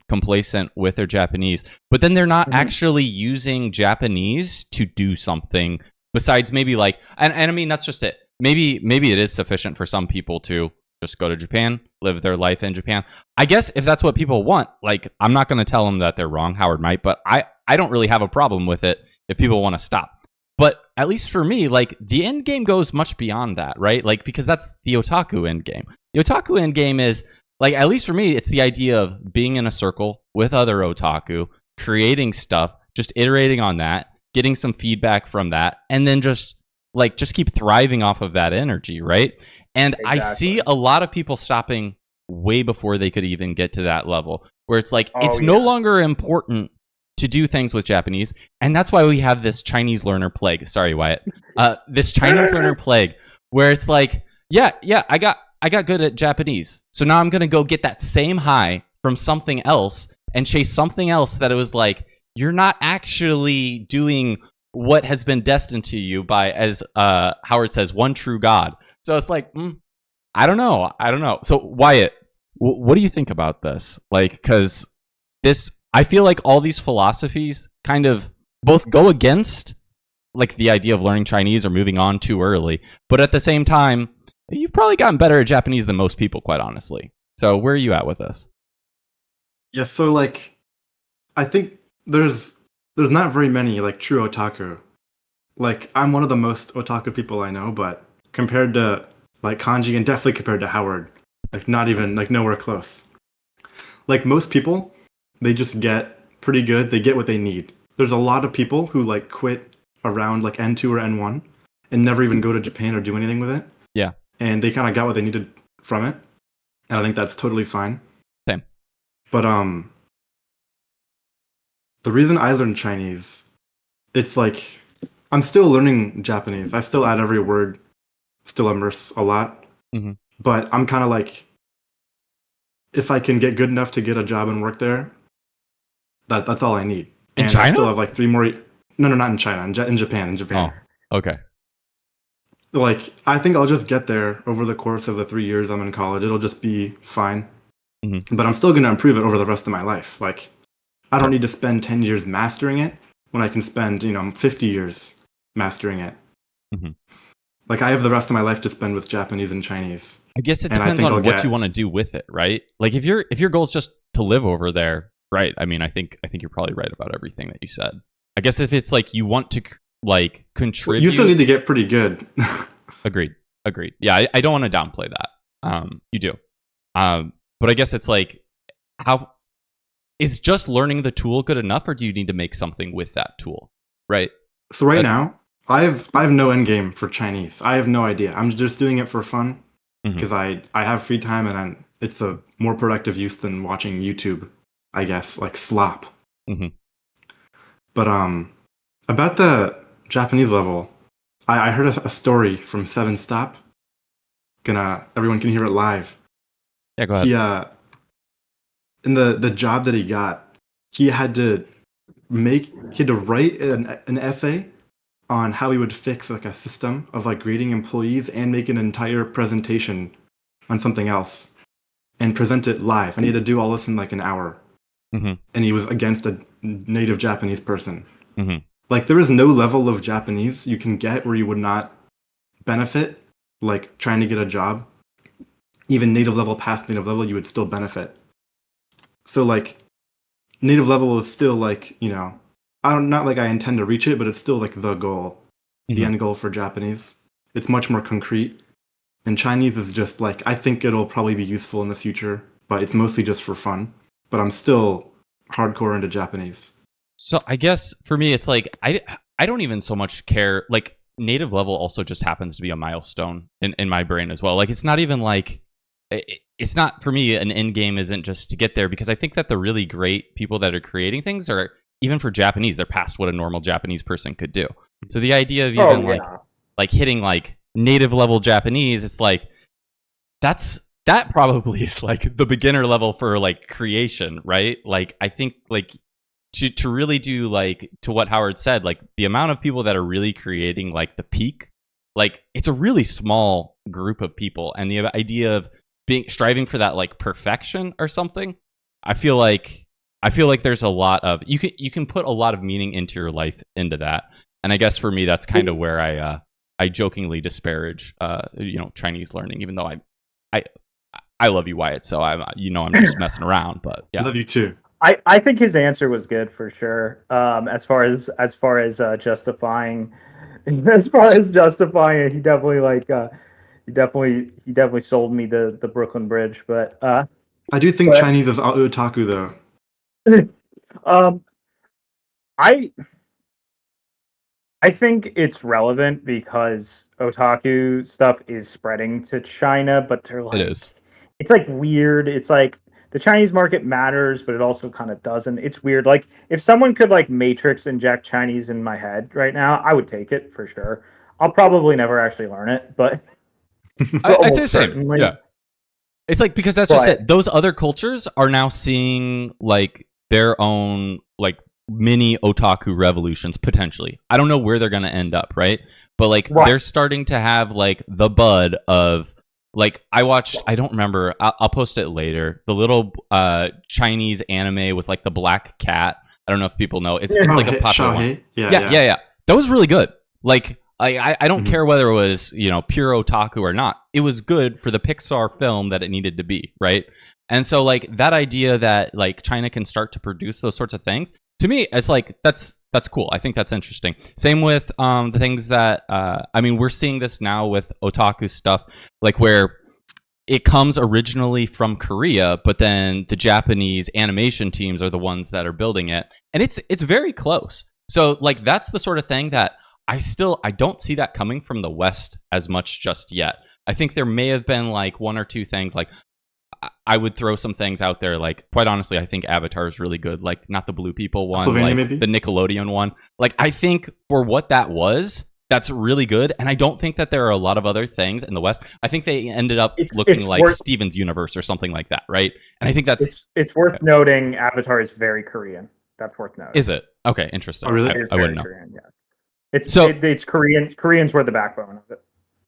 complacent with their Japanese, but then they're not actually using Japanese to do something besides maybe like, and I mean, that's just it. Maybe it is sufficient for some people to just go to Japan, live their life in Japan. I guess if that's what people want, like, I'm not going to tell them that they're wrong. Howard might, but I don't really have a problem with it if people want to stop. But at least for me, like, the end game goes much beyond that, right? Like, because that's the otaku end game. The otaku end game is, like, at least for me, it's the idea of being in a circle with other otaku, creating stuff, just iterating on that, getting some feedback from that, and then just keep thriving off of that energy, right? And exactly. I see a lot of people stopping way before they could even get to that level, where it's like, it's no longer important to do things with Japanese, and that's why we have this Chinese learner plague. Sorry, Wyatt. This Chinese learner plague, where it's like, yeah, I got good at Japanese, so now I'm gonna go get that same high from something else and chase something else that it was like, you're not actually doing what has been destined to you by, as Howard says, one true God. So it's like, I don't know. So Wyatt, what do you think about this? Like, because I feel like all these philosophies kind of both go against, like, the idea of learning Chinese or moving on too early, but at the same time, you've probably gotten better at Japanese than most people, quite honestly. So where are you at with this? Yeah, so, like, I think there's not very many, like, true otaku. Like, I'm one of the most otaku people I know, but compared to, like, Kanji, and definitely compared to Howard, like, not even, like, nowhere close. Like, most people, they just get pretty good. They get what they need. There's a lot of people who, like, quit around, like, N2 or N1 and never even go to Japan or do anything with it. Yeah. And they kind of got what they needed from it. And I think that's totally fine. Same. But, the reason I learned Chinese, it's like, I'm still learning Japanese. I still add every word, still immerse a lot. Mm-hmm. But I'm kind of like, if I can get good enough to get a job and work there, that's all I need. In China? I still have like 3 more. No, not in China. In Japan. Oh, okay. Like, I think I'll just get there over the course of the 3 years I'm in college. It'll just be fine. Mm-hmm. But I'm still going to improve it over the rest of my life. Like, I don't need to spend 10 years mastering it when I can spend, 50 years mastering it. Mm-hmm. Like, I have the rest of my life to spend with Japanese and Chinese. I guess it depends on what you want to do with it, right? Like, if your goal is just to live over there, right? I mean, I think you're probably right about everything that you said. I guess if it's like you want to, like, contribute, you still need to get pretty good. Agreed. Yeah, I don't want to downplay that. You do. But I guess it's like, how is just learning the tool good enough, or do you need to make something with that tool, right? So now, I have no end game for Chinese. I have no idea. I'm just doing it for fun because I have free time, and it's a more productive use than watching YouTube, I guess, like slop. Mm-hmm. But about the Japanese level, I heard a story from Seven Stop. Everyone can hear it live. Yeah, go ahead. In the job that he got, he had to write an essay on how he would fix like a system of like grading employees and make an entire presentation on something else and present it live. And he had to do all this in like an hour. Mm-hmm. And he was against a native Japanese person. Mm-hmm. Like there is no level of Japanese you can get where you would not benefit, like trying to get a job. Even native level past native level, you would still benefit. So like native level is still like, you know, not like I intend to reach it, but it's still like the goal, the end goal for Japanese. It's much more concrete. And Chinese is just like, I think it'll probably be useful in the future, but it's mostly just for fun. But I'm still hardcore into Japanese. So I guess for me, it's like, I don't even so much care. Like native level also just happens to be a milestone in my brain as well. Like it's not even like, it's not, for me, an end game isn't just to get there, because I think that the really great people that are creating things are, even for Japanese, they're past what a normal Japanese person could do. So the idea of even like hitting like native level Japanese, it's like that probably is like the beginner level for like creation, right? Like I think like to really do like to what Howard said, like the amount of people that are really creating like the peak, like it's a really small group of people, and the idea of striving for that like perfection or something, I feel like there's a lot of you can put a lot of meaning into your life into that. And I guess for me that's kind of where I jokingly disparage Chinese learning, even though I love you, Wyatt, so I'm just messing around, but yeah. I love you too. I think his answer was good for sure. As far as justifying it, he definitely sold me the Brooklyn Bridge, but I do think Chinese is otaku though. I think it's relevant because otaku stuff is spreading to China, but they're like, it's like weird. It's like the Chinese market matters, but it also kind of doesn't. It's weird. Like if someone could like matrix inject Chinese in my head right now, I would take it for sure. I'll probably never actually learn it, but I'd say the same. Yeah. It's like, because that's just it. Those other cultures are now seeing like their own like mini otaku revolutions potentially. I don't know where they're going to end up, right? But like they're starting to have like the bud of like, I don't remember, I'll post it later, the little Chinese anime with like the black cat. I don't know if people know. It's like a popular one. Yeah. That was really good. Like I don't care whether it was, pure otaku or not. It was good for the Pixar film that it needed to be, right? And so like that idea that like China can start to produce those sorts of things, to me, it's like that's cool. I think that's interesting. Same with the things that we're seeing this now with otaku stuff, like where it comes originally from Korea, but then the Japanese animation teams are the ones that are building it, and it's very close. So like that's the sort of thing that I don't see that coming from the West as much just yet. I think there may have been like one or two things. Like I would throw some things out there. Like quite honestly, I think Avatar is really good. Like not the Blue People one, like maybe? The Nickelodeon one. Like I think for what that was, that's really good. And I don't think that there are a lot of other things in the West. I think they ended up looking like Steven's Universe or something like that, right? And I think that's it's worth noting. Avatar is very Korean. That's worth noting. Is it? Okay, interesting. Oh, really? I wouldn't know. Korean, yeah. It's Koreans. Koreans were the backbone of it.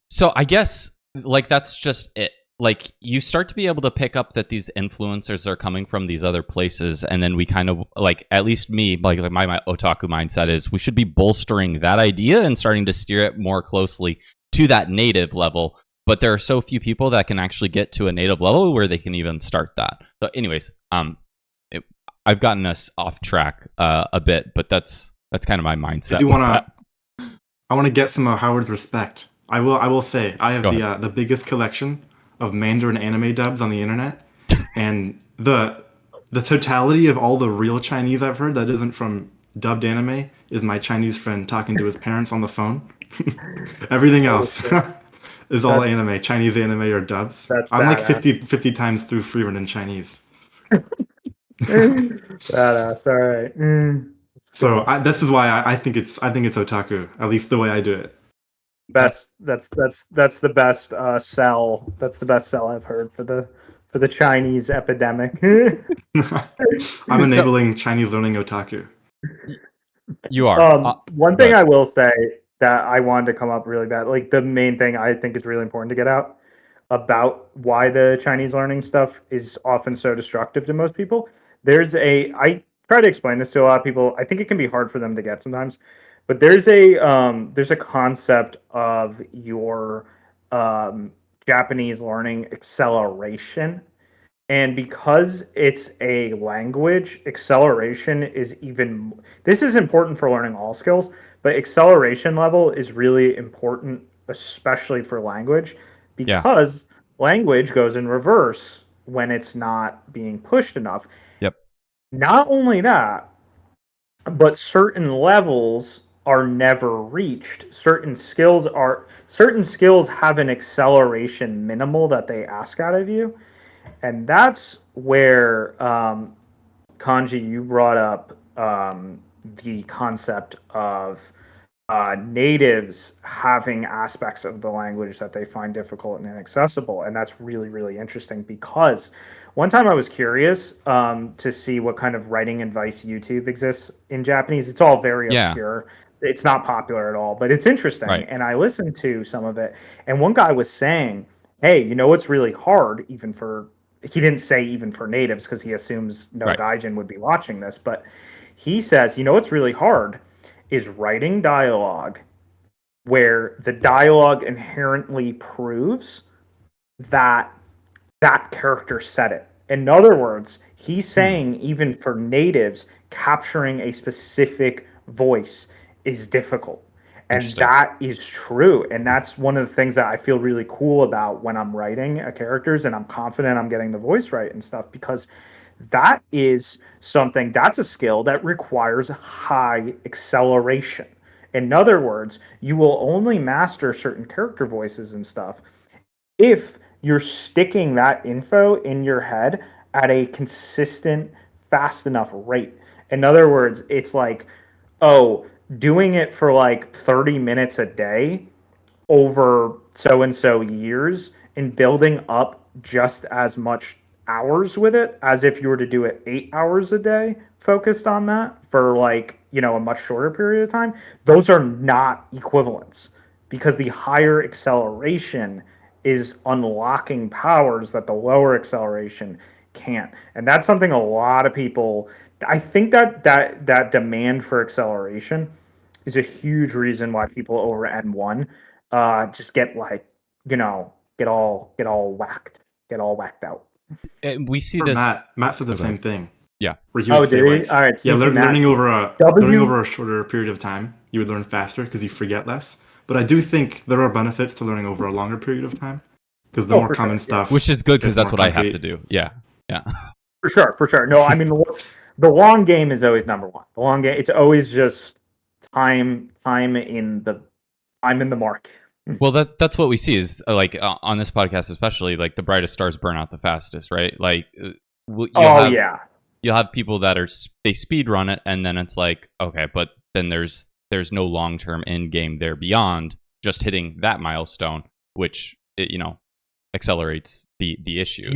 So I guess like that's just it. Like you start to be able to pick up that these influencers are coming from these other places, and then we kind of like, at least me, like my otaku mindset is we should be bolstering that idea and starting to steer it more closely to that native level. But there are so few people that can actually get to a native level where they can even start that. So, anyways, I've gotten us off track a bit, but that's kind of my mindset. I want to get some of Howard's respect. I will say I have the biggest collection of Mandarin anime dubs on the internet, and the totality of all the real Chinese I've heard that isn't from dubbed anime is my Chinese friend talking to his parents on the phone. Everything else is all anime, Chinese anime or dubs. I'm like 50 times through Freerun in Chinese. Badass, all right. So this is why I think it's otaku, at least the way I do it. That's the best sell. That's the best sell I've heard for the Chinese epidemic. I'm enabling Chinese learning otaku. You are. One thing I will say that I wanted to come up really bad, like the main thing I think is really important to get out about why the Chinese learning stuff is often so destructive to most people. I try to explain this to a lot of people. I think it can be hard for them to get sometimes, but there's a concept of your Japanese learning acceleration. And because it's a language, acceleration is this is important for learning all skills, but acceleration level is really important, especially for language, because language goes in reverse when it's not being pushed enough. Yep. Not only that, but certain levels are never reached. Certain skills have an acceleration minimal that they ask out of you. And that's where, Kanji, you brought up the concept of natives having aspects of the language that they find difficult and inaccessible. And that's really, really interesting because one time I was curious to see what kind of writing advice YouTube exists in Japanese. It's all very obscure. It's not popular at all, but it's interesting. Right. And I listened to some of it. And one guy was saying, hey, you know what's really hard, he didn't say even for natives because he assumes no gaijin would be watching this, but he says, you know what's really hard is writing dialogue where the dialogue inherently proves that that character said it. In other words, he's saying even for natives, capturing a specific voice is difficult. And that is true. And that's one of the things that I feel really cool about when I'm writing characters and I'm confident I'm getting the voice right and stuff, because that's a skill that requires high acceleration. In other words, you will only master certain character voices and stuff if you're sticking that info in your head at a consistent, fast enough rate. In other words, it's like, doing it for like 30 minutes a day over so-and-so years and building up just as much hours with it as if you were to do it 8 hours a day focused on that for like, a much shorter period of time. Those are not equivalents because the higher acceleration is unlocking powers that the lower acceleration can't. And that's something a lot of people, I think that demand for acceleration is a huge reason why people over N1 just get like, get all whacked out. And we see this. Matt said the same thing. Yeah. Where he would say, like, all right, learning over a shorter period of time, you would learn faster because you forget less. But I do think there are benefits to learning over a longer period of time because the more common stuff, which is good because that's what I have to do. Yeah. For sure. No, I mean the long game is always number one. The long game, it's always just time in the market. Well, that's what we see is like on this podcast, especially like the brightest stars burn out the fastest, right? Like, you'll have people that they speed run it, and then it's like, okay, but then there's no long term end game there beyond just hitting that milestone, which accelerates the issues.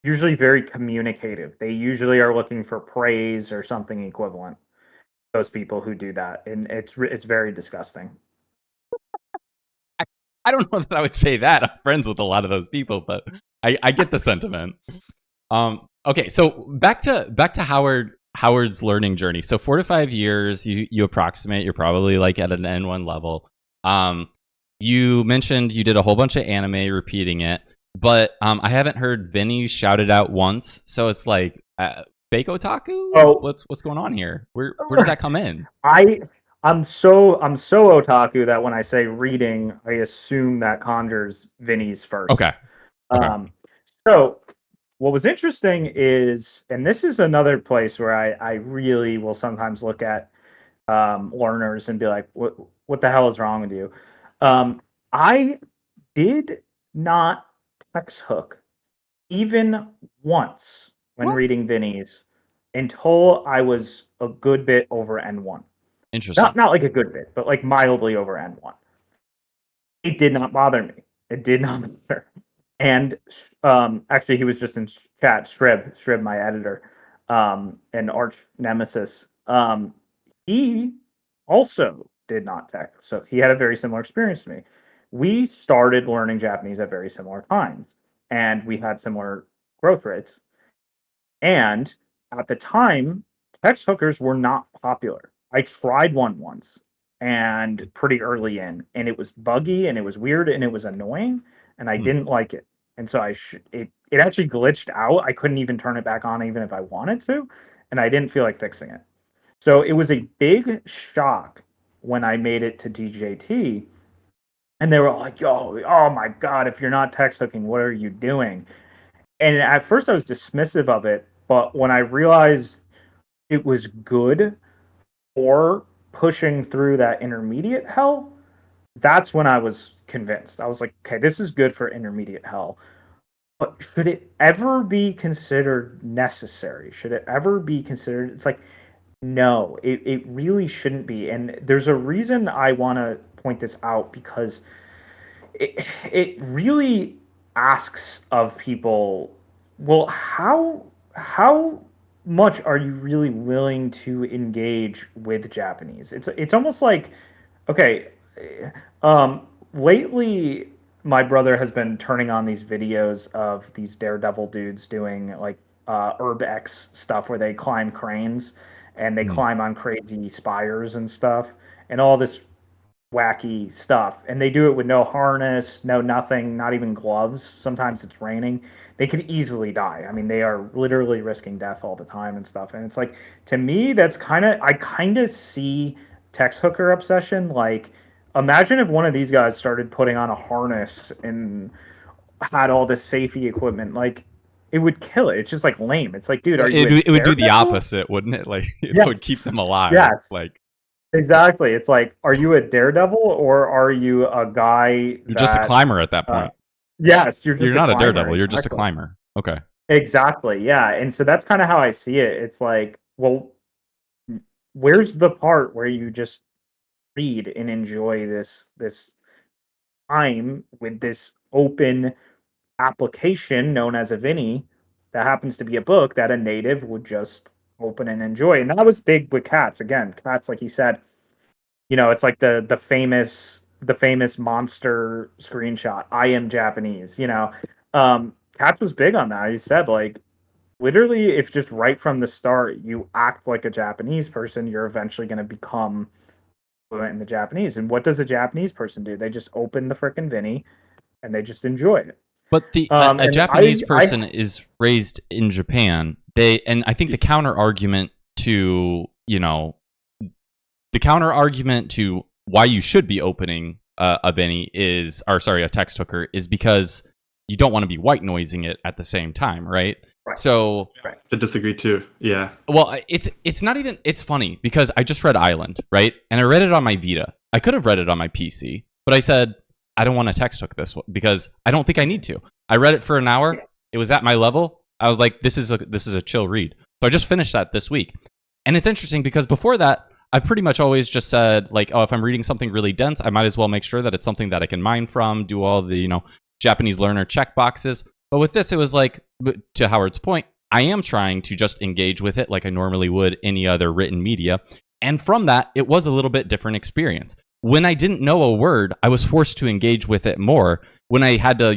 Usually very communicative. They usually are looking for praise or something equivalent. Those people who do that, and it's very disgusting. I don't know that I would say that. I'm friends with a lot of those people, but I get the sentiment. Okay, so back to Howard's learning journey. So 4 to 5 years, you approximate. You're probably like at an N1 level. You mentioned you did a whole bunch of anime, repeating it, but I haven't heard Vinny shout it out once. So it's like fake otaku. What's going on here? Where does that come in? I'm so otaku that when I say reading, I assume that conjures Vinny's first. Okay. So what was interesting is, and this is another place where I really will sometimes look at learners and be like, what the hell is wrong with you? I did not text hook even once when reading Vinny's until I was a good bit over N1. Interesting. Not like a good bit, but like mildly over N1. It did not bother me. It did not matter. And actually, he was just in chat. Shrib, my editor, and arch nemesis. He also did not tech, so he had a very similar experience to me. We started learning Japanese at very similar times, and we had similar growth rates. And at the time, text hookers were not popular. I tried one once and pretty early in, and it was buggy and it was weird and it was annoying, and I didn't like it. And so it actually glitched out. I couldn't even turn it back on even if I wanted to, and I didn't feel like fixing it. So it was a big shock when I made it to DJT, and they were all like, "Yo, oh my god, if you're not text hooking, what are you doing?" And at first I was dismissive of it, but when I realized it was good for pushing through that intermediate hell, that's when I was convinced. I was like, okay, this is good for intermediate hell. But should it ever be considered necessary? Should it ever be considered? It's like, no, it really shouldn't be. And there's a reason I want to point this out, because it really asks of people, well, how much are you really willing to engage with Japanese? It's almost like, okay, lately my brother has been turning on these videos of these daredevil dudes doing like urbex stuff where they climb cranes and they climb on crazy spires and stuff and all this wacky stuff, and they do it with no harness, no nothing, not even gloves. Sometimes it's raining. They could easily die. I mean, they are literally risking death all the time and stuff. And it's like, to me, that's I kind of see text hooker obsession. Like, imagine if one of these guys started putting on a harness and had all this safety equipment. Like, it would kill it. It's just like lame. It's like, dude, it would do the opposite, wouldn't it? Like, it would keep them alive. Yes. Like, exactly. It's like, are you a daredevil or are you a guy you're just a climber at that point? Yes, you're not a daredevil. You're just a climber. Okay. Exactly. Yeah. And so that's kind of how I see it. It's like, well, where's the part where you just read and enjoy this time with this open application known as a Vinny that happens to be a book that a native would just open and enjoy? And that was big with cats. Again, cats, like he said, it's like the famous monster screenshot, I am Japanese. Cats was big on that. He said, like, literally, if just right from the start you act like a Japanese person, you're eventually going to become fluent in the Japanese. And what does a Japanese person do? They just open the frickin' Vinny and they just enjoy it. But a Japanese person is raised in Japan. And I think the counter argument to why you should be opening a Benny a text hooker is because you don't want to be white noising it at the same time, right? So I disagree too. Yeah. Well, it's not even. It's funny because I just read Island, right? And I read it on my Vita. I could have read it on my PC, but I said I don't want to text hook this one because I don't think I need to. I read it for an hour. It was at my level. I was like, this is a chill read. So I just finished that this week, and it's interesting because before that, I pretty much always just said like, oh, if I'm reading something really dense, I might as well make sure that it's something that I can mine from, do all the Japanese learner check boxes. But with this, it was like, to Howard's point, I am trying to just engage with it like I normally would any other written media. And from that, it was a little bit different experience. When I didn't know a word, I was forced to engage with it more when I had to,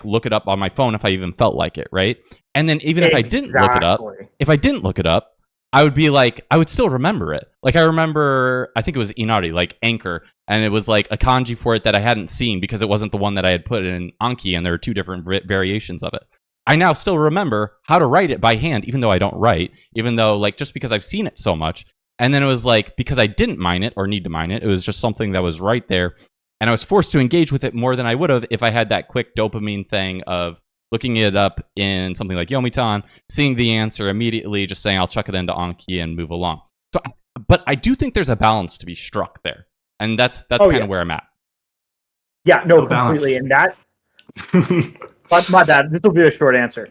look it up on my phone if I even felt like it, right? And then even if I didn't look it up, I would be like, I would still remember it. Like, I remember, I think it was Inari, like anchor, and it was like a kanji for it that I hadn't seen because it wasn't the one that I had put in Anki, and there were two different variations of it. I now still remember how to write it by hand, even though I don't write, even though, like, just because I've seen it so much. And then it was like, because I didn't mine it or need to mine it, it was just something that was right there. And I was forced to engage with it more than I would have if I had that quick dopamine thing of looking it up in something like Yomitan, seeing the answer immediately, just saying I'll chuck it into Anki and move along. So, but I do think there's a balance to be struck there, and that's kind of where I'm at. Yeah, no, completely. And that, my bad. This will be a short answer.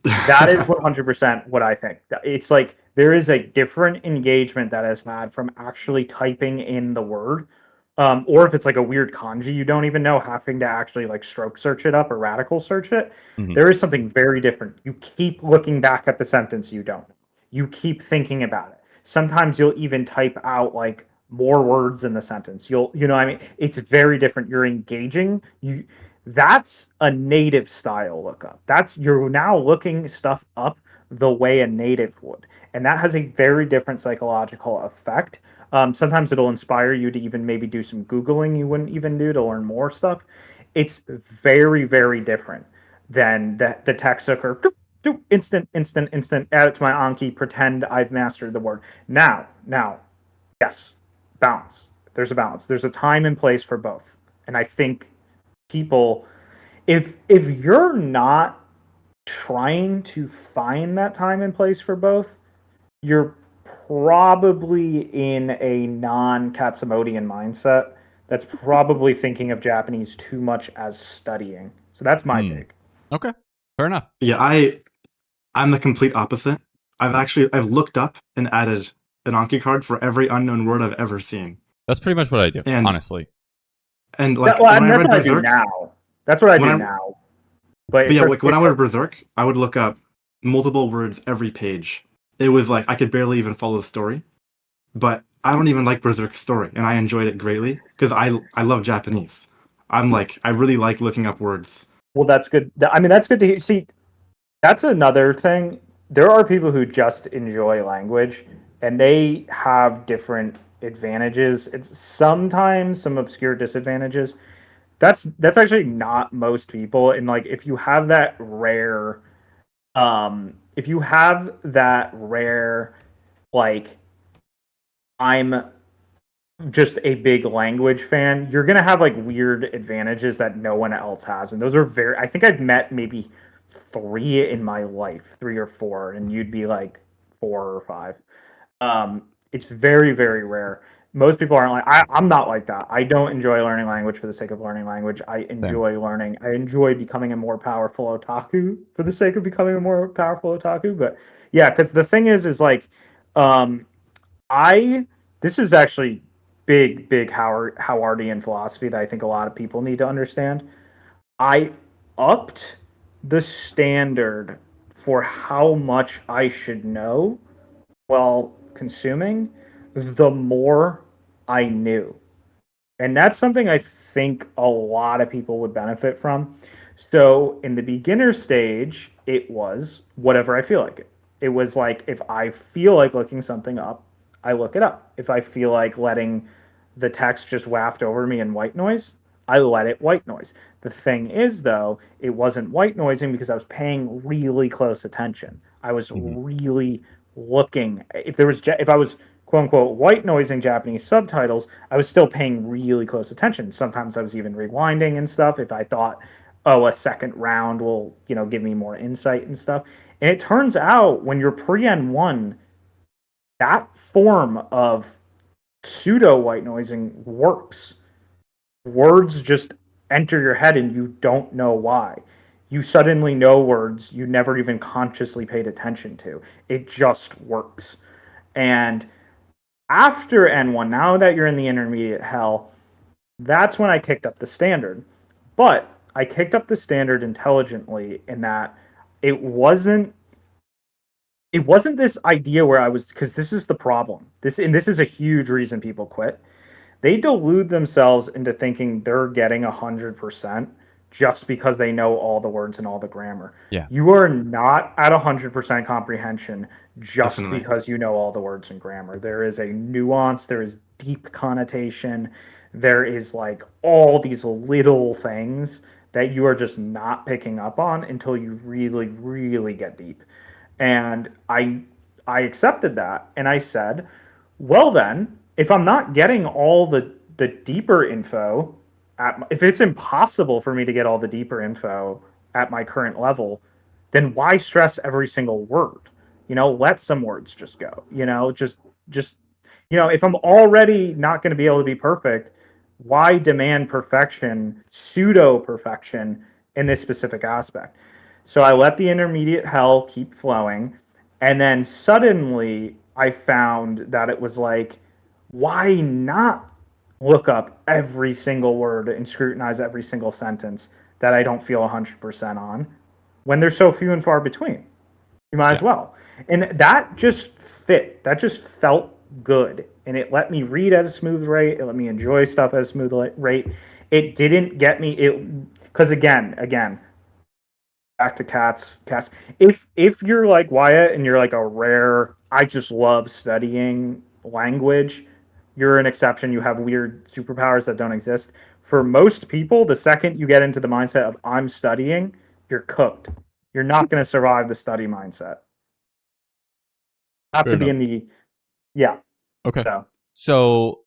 That is 100% what I think. It's like there is a different engagement that is had from actually typing in the word or if it's like a weird kanji you don't even know, having to actually like stroke search it up or radical search it, there is something very different. You keep looking back at the sentence you don't. You keep thinking about it. Sometimes you'll even type out like more words in the sentence. You know what I mean? It's very different. You're engaging. That's a native style lookup. You're now looking stuff up the way a native would. And that has a very different psychological effect. Sometimes it'll inspire you to even maybe do some Googling you wouldn't even do to learn more stuff. It's very, very different than the text hooker. Instant, add it to my Anki, pretend I've mastered the word. Now, yes, balance. There's a balance. There's a time and place for both. And I think people, if you're not trying to find that time and place for both, you're probably in a non-Katsumodian mindset that's probably thinking of Japanese too much as studying. So that's my take. Okay, fair enough. Yeah, I'm the complete opposite. I've looked up and added an Anki card for every unknown word I've ever seen. That's pretty much what I do, honestly. And like when I read Berserk, that's what I do now. But yeah, like when I read Berserk, I would look up multiple words every page. It was like I could barely even follow the story. But I don't even like Berserk's story, and I enjoyed it greatly because I love Japanese. I really like looking up words. Well, that's good. I mean, that's good to hear. See, that's another thing. There are people who just enjoy language, and they have different advantages. It's sometimes some obscure disadvantages. That's actually not most people. And like, if you have that rare, like, I'm just a big language fan, you're gonna have like weird advantages that no one else has, and those are I think I've met maybe 3 in my life, 3 or 4, and you'd be like 4 or 5. It's very, very rare. Most people aren't like I'm not like that. I don't enjoy learning language for the sake of learning language. I enjoy learning. I enjoy becoming a more powerful otaku for the sake of becoming a more powerful otaku. But yeah, because the thing is like, this is actually big Howardian philosophy that I think a lot of people need to understand. I upped the standard for how much I should know while consuming, the more I knew. And that's something I think a lot of people would benefit from. So in the beginner stage, it was whatever I feel like it. It was like, if I feel like looking something up, I look it up. If I feel like letting the text just waft over me in white noise, I let it white noise. The thing is, though, it wasn't white noising because I was paying really close attention. I was really looking. If I was quote unquote white noising Japanese subtitles, I was still paying really close attention. Sometimes I was even rewinding and stuff if I thought, oh, a second round will, give me more insight and stuff. And it turns out when you're pre-N1, that form of pseudo white noising works. Words just enter your head and you don't know why. You suddenly know words you never even consciously paid attention to. It just works. And after N1, now that you're in the intermediate hell, that's when I kicked up the standard. But I kicked up the standard intelligently in that it wasn't this idea where I was, because this is the problem. This is a huge reason people quit. They delude themselves into thinking they're getting 100% just because they know all the words and all the grammar. Yeah. You are not at 100% comprehension just Definitely. because you know all the words and grammar. There is a nuance, there is deep connotation, there is like all these little things that you are just not picking up on until you really, really get deep. And I accepted that, and I said, well then, if I'm not getting all the deeper info, if it's impossible for me to get all the deeper info at my current level, then why stress every single word? Let some words just go. Just if I'm already not going to be able to be perfect, why demand perfection, pseudo perfection in this specific aspect? So I let the intermediate hell keep flowing, and then suddenly I found that it was like, why not look up every single word and scrutinize every single sentence that I don't feel 100% on when they're so few and far between. You might as well. And that just fit. That just felt good. And it let me read at a smooth rate. It let me enjoy stuff at a smooth rate. It didn't get me because again, back to cats. If you're like Wyatt and you're like a rare, I just love studying language, you're an exception. You have weird superpowers that don't exist. For most people, the second you get into the mindset of I'm studying, you're cooked. You're not going to survive the study mindset. You have Fair to be enough. in the Okay. So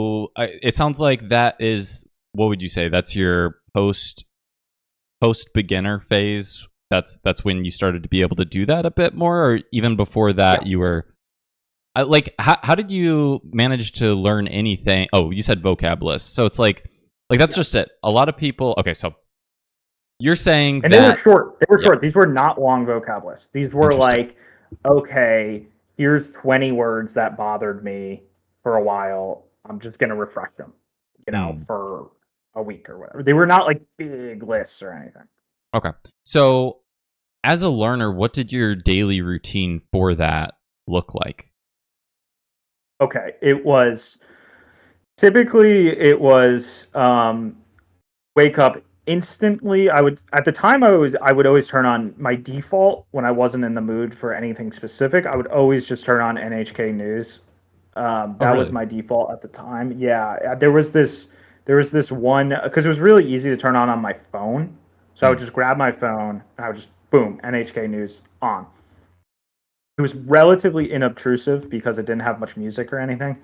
it sounds like that is, what would you say? That's your post beginner phase. That's when you started to be able to do that a bit more, or even before that you were like, how did you manage to learn anything? Oh, you said vocab list. So it's like that's just it. A lot of people. Okay, so you're saying and that they were short. They were short. These were not long vocab lists. These were like, okay, here's 20 words that bothered me for a while. I'm just gonna refresh them, for a week or whatever. They were not like big lists or anything. Okay. So as a learner, what did your daily routine for that look like? Okay, it was wake up instantly. I would at the time I would always turn on my default when I wasn't in the mood for anything specific. I would always just turn on NHK News. That was my default at the time. Yeah, there was this one because it was really easy to turn on my phone. So I would just grab my phone and I would just boom NHK News on. It was relatively inobtrusive because it didn't have much music or anything.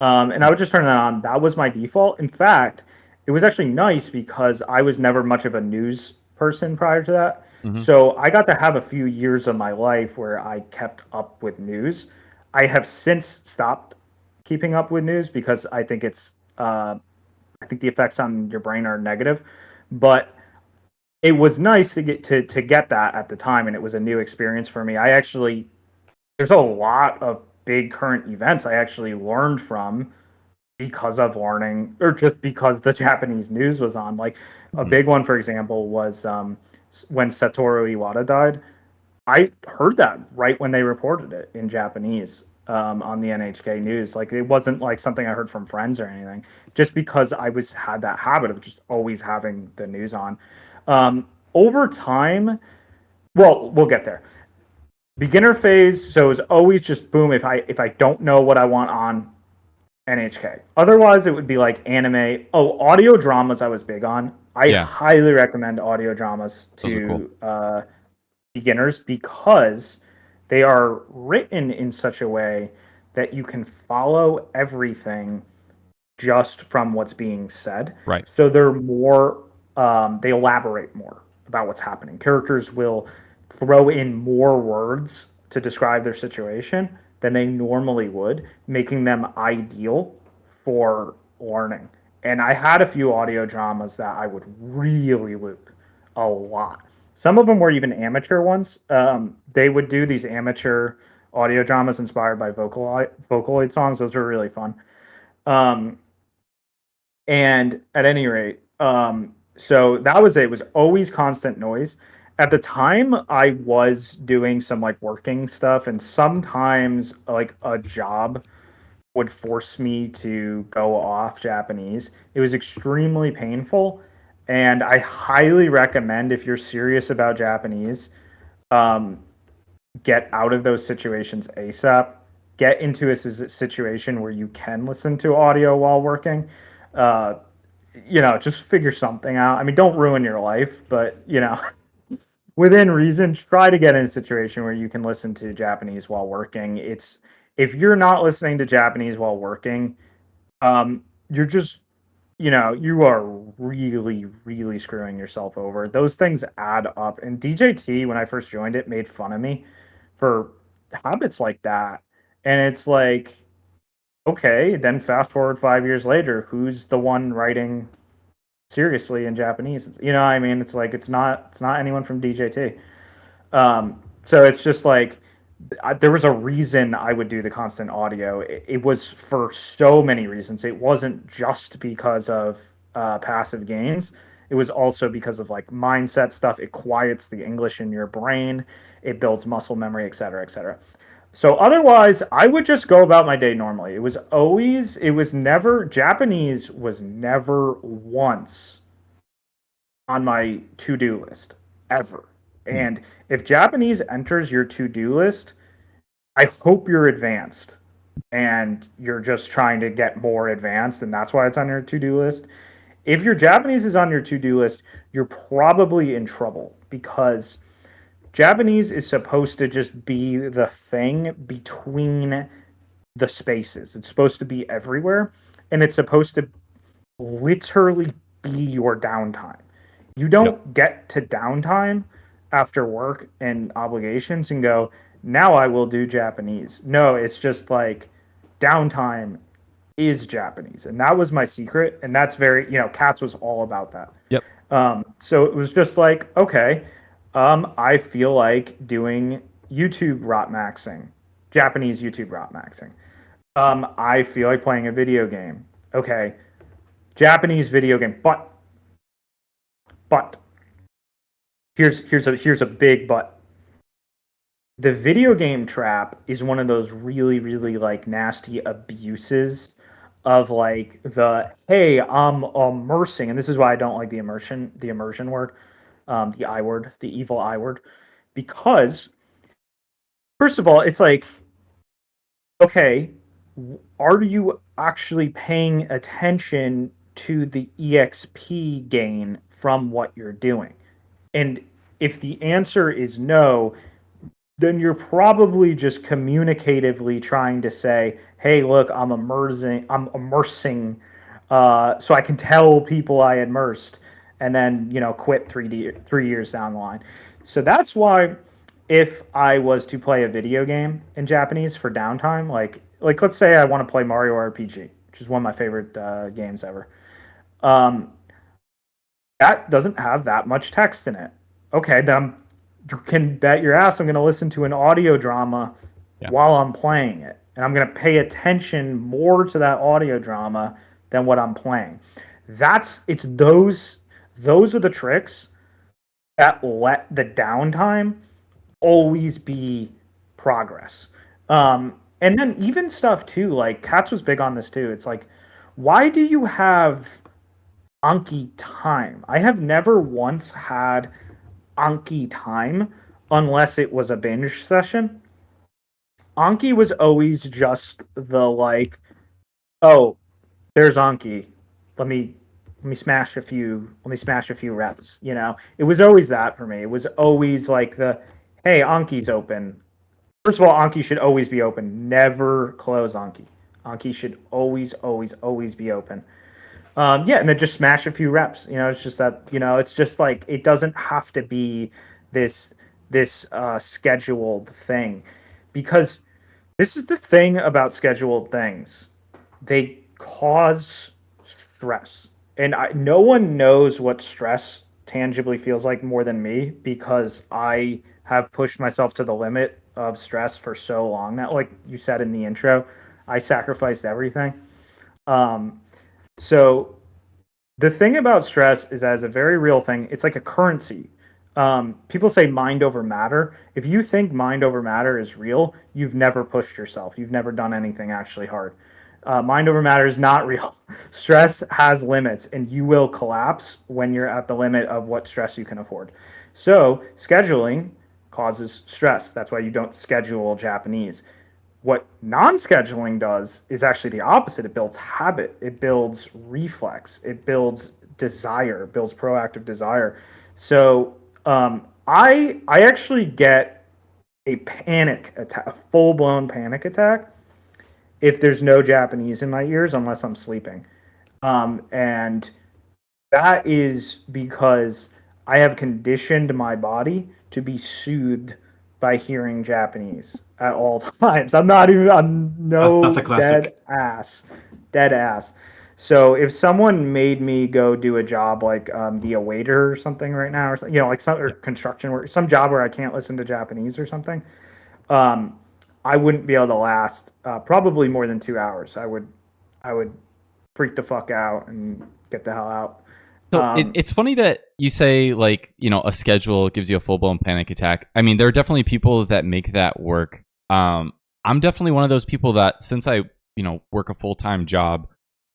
And I would just turn that on. That was my default. In fact, it was actually nice because I was never much of a news person prior to that. So I got to have a few years of my life where I kept up with news. I have since stopped keeping up with news because I think I think the effects on your brain are negative. But it was nice to get that at the time, and it was a new experience for me. There's a lot of big current events I actually learned from because of learning, or just because the Japanese news was on. Like a big one, for example, was when Satoru Iwata died. I heard that right when they reported it in Japanese on the NHK News. Like it wasn't like something I heard from friends or anything. Just because I had that habit of just always having the news on. Over time, well, we'll get there. Beginner phase, so it's always just boom. If I don't know what I want on NHK, otherwise it would be like anime. Oh, audio dramas I was big on. I highly recommend audio dramas to beginners because they are written in such a way that you can follow everything just from what's being said. Right. So they're more, they elaborate more about what's happening. Characters will throw in more words to describe their situation than they normally would, making them ideal for learning. And I had a few audio dramas that I would really loop a lot. Some of them were even amateur ones. They would do these amateur audio dramas inspired by Vocaloid songs. Those were really fun. And at any rate, so that was it. It was always constant noise. At the time, I was doing some like working stuff, and sometimes like a job would force me to go off Japanese. It was extremely painful, and I highly recommend if you're serious about Japanese, get out of those situations ASAP. Get into a situation where you can listen to audio while working. Just figure something out. I mean, don't ruin your life, but within reason, try to get in a situation where you can listen to Japanese while working. If you're not listening to Japanese while working, you're just, you are really, really screwing yourself over. Those things add up. And DJT, when I first joined it, made fun of me for habits like that. And it's like, okay, then fast forward 5 years later, who's the one writing seriously in Japanese? I mean, it's like it's not anyone from DJT. So it's just like there was a reason I would do the constant audio. It was for so many reasons. It wasn't just because of passive gains. It was also because of like mindset stuff. It quiets the English in your brain. It builds muscle memory, et cetera, et cetera. So otherwise, I would just go about my day normally. Japanese was never once on my to-do list ever. And if Japanese enters your to-do list, I hope you're advanced and you're just trying to get more advanced, and that's why it's on your to-do list. If your Japanese is on your to-do list, you're probably in trouble because Japanese is supposed to just be the thing between the spaces. It's supposed to be everywhere, and it's supposed to literally be your downtime. You don't get to downtime after work and obligations and go, now I will do Japanese. No, it's just like downtime is Japanese. And that was my secret. And that's very, Cats was all about that. Yep. So it was just like, okay, I feel like doing YouTube rot maxing, Japanese YouTube rot maxing. I feel like playing a video game. Okay, Japanese video game, but here's a big but. The video game trap is one of those really, really like nasty abuses of like hey, I'm immersing, and this is why I don't like the immersion word, the I word, the evil I word, because first of all, it's like, okay, are you actually paying attention to the EXP gain from what you're doing? And if the answer is no, then you're probably just communicatively trying to say, hey, look, I'm immersing, so I can tell people I immersed, and then, quit 3 years down the line. So that's why if I was to play a video game in Japanese for downtime, like let's say I want to play Mario RPG, which is one of my favorite games ever. That doesn't have that much text in it. Okay, then you can bet your ass I'm going to listen to an audio drama while I'm playing it. And I'm going to pay attention more to that audio drama than what I'm playing. Those are the tricks that let the downtime always be progress. And then even stuff too, like Katz was big on this too. It's like, why do you have Anki time? I have never once had Anki time unless it was a binge session. Anki was always just the like, oh, there's Anki. Let me smash a few reps. It was always that for me. It was always like hey, Anki's open. First of all, Anki should always be open. Never close Anki. Anki should always, always, always be open. And then just smash a few reps. It's just that, it's just like, it doesn't have to be this scheduled thing, because this is the thing about scheduled things. They cause stress, and no one knows what stress tangibly feels like more than me, because I have pushed myself to the limit of stress for so long now. Like you said in the intro, I sacrificed everything. So the thing about stress is that it's a very real thing. It's like a currency. People say mind over matter. If you think mind over matter is real, you've never pushed yourself. You've never done anything actually hard. Mind over matter is not real. Stress has limits, and you will collapse when you're at the limit of what stress you can afford. So scheduling causes stress. That's why you don't schedule Japanese. What non-scheduling does is actually the opposite. It builds habit. It builds reflex. It builds desire. It builds proactive desire. So I actually get a panic attack, a full-blown panic attack, if there's no Japanese in my ears, unless I'm sleeping. And that is because I have conditioned my body to be soothed by hearing Japanese at all times. I'm that's a classic. Dead ass. So if someone made me go do a job like be a waiter or something right now, or like some or construction work, some job where I can't listen to Japanese or something, I wouldn't be able to last probably more than 2 hours. I would freak the fuck out and get the hell out. So it's funny that you say, like, you know, a schedule gives you a full-blown panic attack. I mean, there are definitely people that make that work. I'm definitely one of those people that, since I, you know, work a full-time job,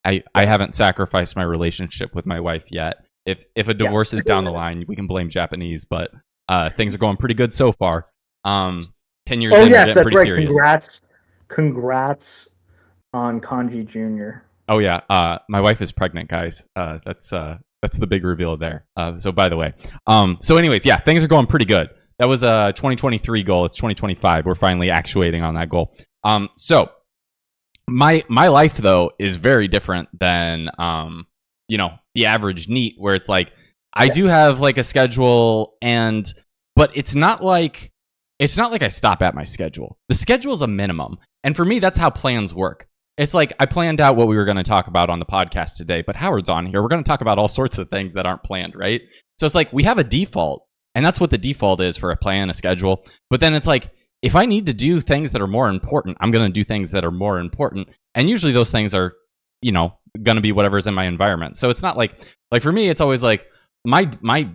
I haven't sacrificed my relationship with my wife yet. If a divorce is down the line, we can blame Japanese, but things are going pretty good so far. 10 years in, we're getting pretty serious. Congrats on Kanji Jr. Oh yeah, my wife is pregnant, guys. That's the big reveal there. So by the way, so anyways, yeah, things are going pretty good. That was a 2023 goal. It's 2025. We're finally actuating on that goal. So my life though is very different than you know, the average NEET, where it's like I do have like a schedule, but it's not like I stop at my schedule. The schedule is a minimum, and for me, that's how plans work. It's like I planned out what we were going to talk about on the podcast today, but Howard's on here. We're going to talk about all sorts of things that aren't planned, right? So it's like we have a default, and that's what the default is for a plan, a schedule. But then it's like, if I need to do things that are more important, I'm going to do things that are more important. And usually those things are, you know, going to be whatever's in my environment. So it's not like for me, it's always like my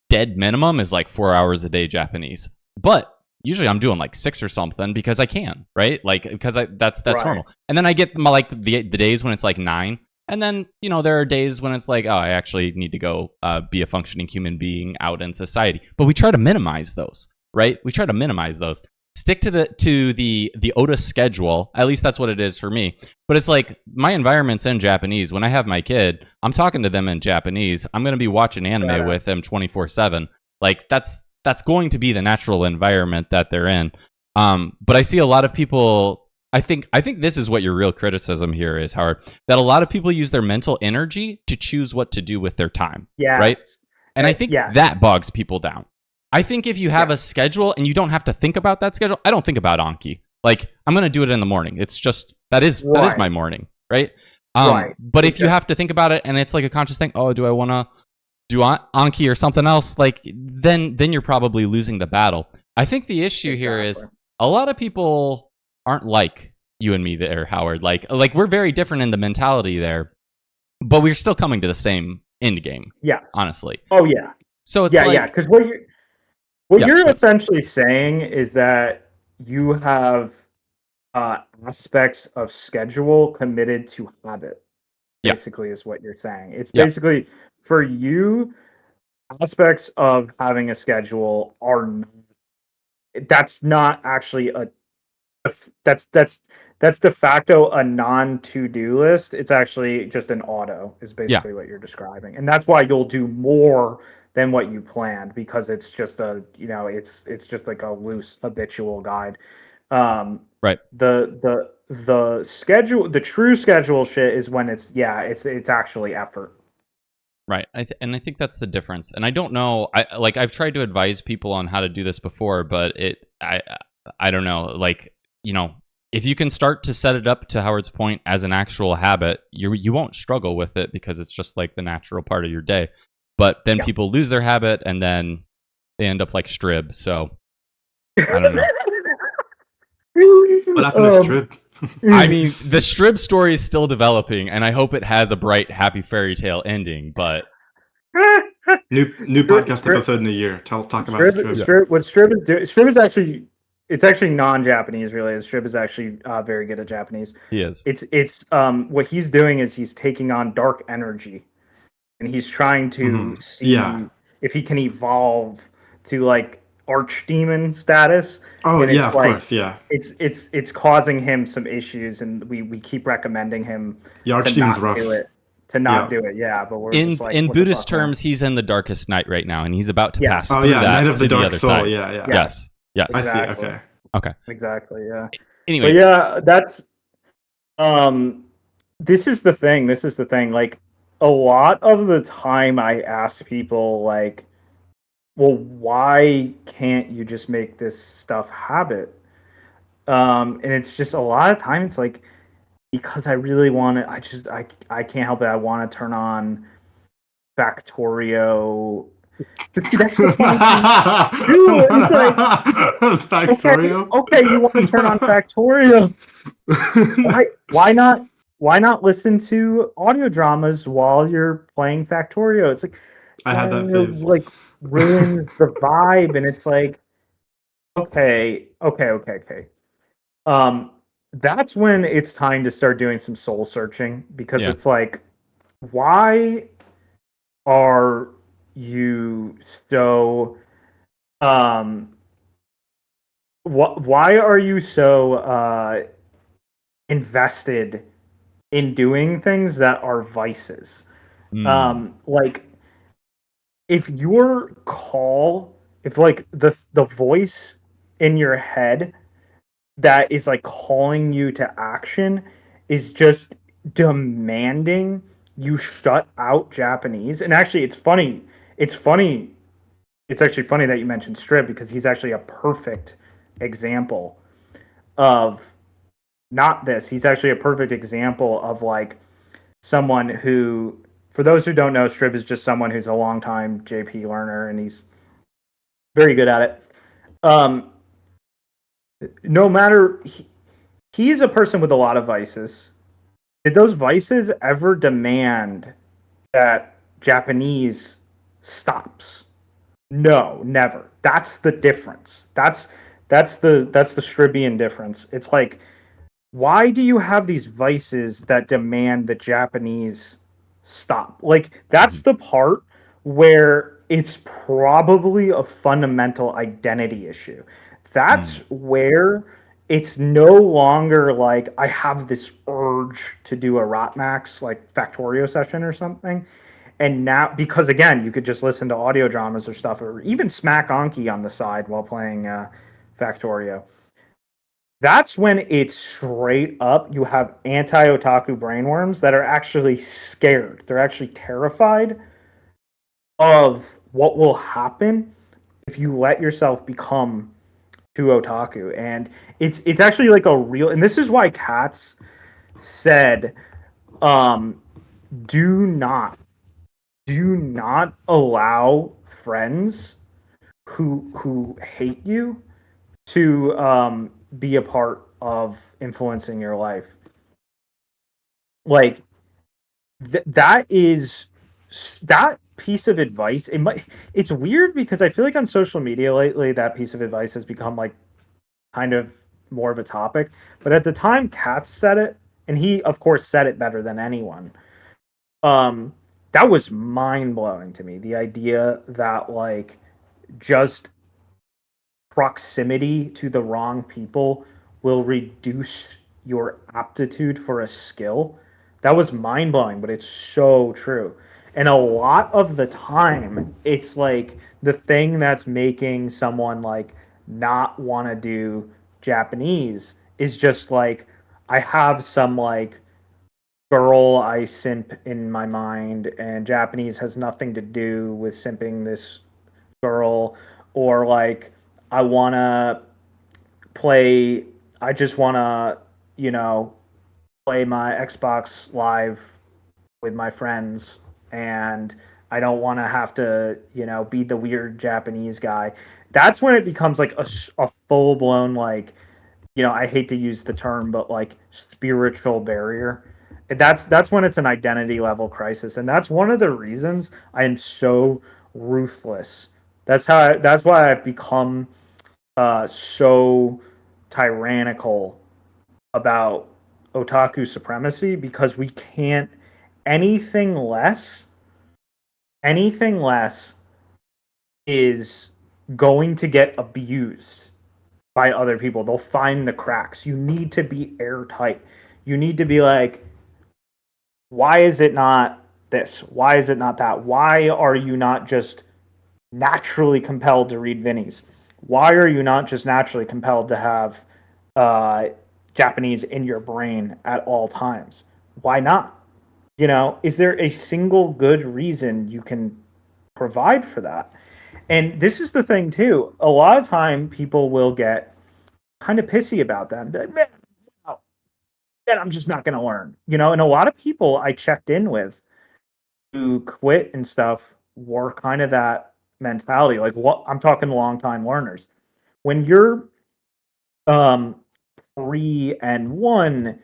dead minimum is like 4 hours a day Japanese. But usually I'm doing like 6 or something because I can, right? Like, because that's right. Normal. And then I get my, like the days when it's like 9. And then, you know, there are days when it's like, oh, I actually need to go be a functioning human being out in society. But we try to minimize those, right? We try to minimize those. Stick to the Oda schedule. At least that's what it is for me. But it's like my environment's in Japanese. When I have my kid, I'm talking to them in Japanese. I'm going to be watching anime with them 24/7. Like that's going to be the natural environment that they're in. But I see a lot of people. I think this is what your real criticism here is, Howard. That a lot of people use their mental energy to choose what to do with their time. Yeah. Right. And I think that bogs people down. I think if you have a schedule and you don't have to think about that schedule, I don't think about Anki. Like, I'm going to do it in the morning. It's just, that is my morning, right? But if you have to think about it and it's like a conscious thing, oh, do I want to do Anki or something else? Like, then you're probably losing the battle. I think the issue here is a lot of people aren't like you and me there, Howard. Like we're very different in the mentality there, but we're still coming to the same end game. Yeah. Honestly. Oh, yeah. So it's because what you're essentially saying is that you have aspects of schedule committed to habit, basically, is what you're saying. It's basically, for you, aspects of having a schedule that's not actually that's de facto a non-to-do list. It's actually just an auto, is basically what you're describing. And that's why you'll do more than what you planned, because it's just it's just like a loose habitual guide. Right. The schedule, the true schedule shit is when it's actually effort. Right. And I think that's the difference. And I don't know, I've tried to advise people on how to do this before, but I don't know, like, you know, if you can start to set it up, to Howard's point, as an actual habit, you won't struggle with it because it's just like the natural part of your day. But then people lose their habit and then they end up like Strib. So I don't know. What happened to Strib? I mean, the Strib story is still developing, and I hope it has a bright, happy fairy tale ending. But new podcast episode in a year. Talk about Strib. What Strib is doing? Strib is actually, it's actually non-Japanese related. Strib is actually very good at Japanese. He is. It's what he's doing is he's taking on dark energy, and he's trying to see if he can evolve to like archdemon status. Oh, and yeah, of course, yeah. It's causing him some issues, and we keep recommending him archdemon's rough. Do it. But we're in Buddhist terms, he's in the darkest night right now, and he's about to pass through that night of the to dark the other soul. side. Yeah. Yes. Exactly. I see. Okay. Exactly. Yeah. Anyways, but that's this is the thing. Like, a lot of the time, I ask people, like, well, why can't you just make this stuff habit? And it's just a lot of time, it's like, because I really want to, I can't help it. I want to turn on Factorio. But see, that's the funny thing. Dude, it's like, Factorio? okay, you want to turn on Factorio. Why not listen to audio dramas while you're playing Factorio? It's like, I had that phase. like ruins the vibe, and it's like, okay. That's when it's time to start doing some soul searching, because it's like, why are you so why are you so invested in doing things that are vices? Like, if your call, if like the voice in your head that is like calling you to action is just demanding you shut out Japanese. And actually, it's funny. It's actually funny that you mentioned Strib, because he's actually a perfect example of not this. He's actually a perfect example of like someone who, for those who don't know, Strib is just someone who's a long-time JP learner, and he's very good at it. No matter, he's a person with a lot of vices. Did those vices ever demand that Japanese stops? No, never. That's the difference. That's the Stribian difference. It's like, why do you have these vices that demand the Japanese stop? Like, that's the part where it's probably a fundamental identity issue. That's where it's no longer like I have this urge to do a Rotmax like Factorio session or something. And now, because again, you could just listen to audio dramas or stuff, or even smack Anki on the side while playing Factorio. That's when it's straight up, you have anti-otaku brainworms that are actually scared. They're actually terrified of what will happen if you let yourself become too otaku. And it's actually like a real, and this is why Katz said, do not allow friends who hate you to be a part of influencing your life. Like, that piece of advice, it's weird because I feel like on social media lately that piece of advice has become like kind of more of a topic. But at the time Katz said it, and he of course said it better than anyone, that was mind-blowing to me. The idea that like just proximity to the wrong people will reduce your aptitude for a skill. That was mind-blowing, but it's so true. And a lot of the time, it's like the thing that's making someone like not want to do Japanese is just like, I have some like girl I simp in my mind, and Japanese has nothing to do with simping this girl, or like I want to play, I just want to, play my Xbox Live with my friends, and I don't want to have to, be the weird Japanese guy. That's when it becomes like a full blown, like, I hate to use the term, but like spiritual barrier. That's when it's an identity level crisis, and that's one of the reasons I am so ruthless. That's why I've become so tyrannical about otaku supremacy, because we can't, anything less is going to get abused by other people. They'll find the cracks. You need to be airtight. You need to be like, why is it not this? Why is it not that? Why are you not just naturally compelled to read Vinnies? Why are you not just naturally compelled to have Japanese in your brain at all times? Why not? Is there a single good reason you can provide for that? And this is the thing too. A lot of time people will get kind of pissy about that. Like, man, I'm just not going to learn. And a lot of people I checked in with who quit and stuff were kind of that mentality. Like what I'm talking long time learners. When you're 3 and 1,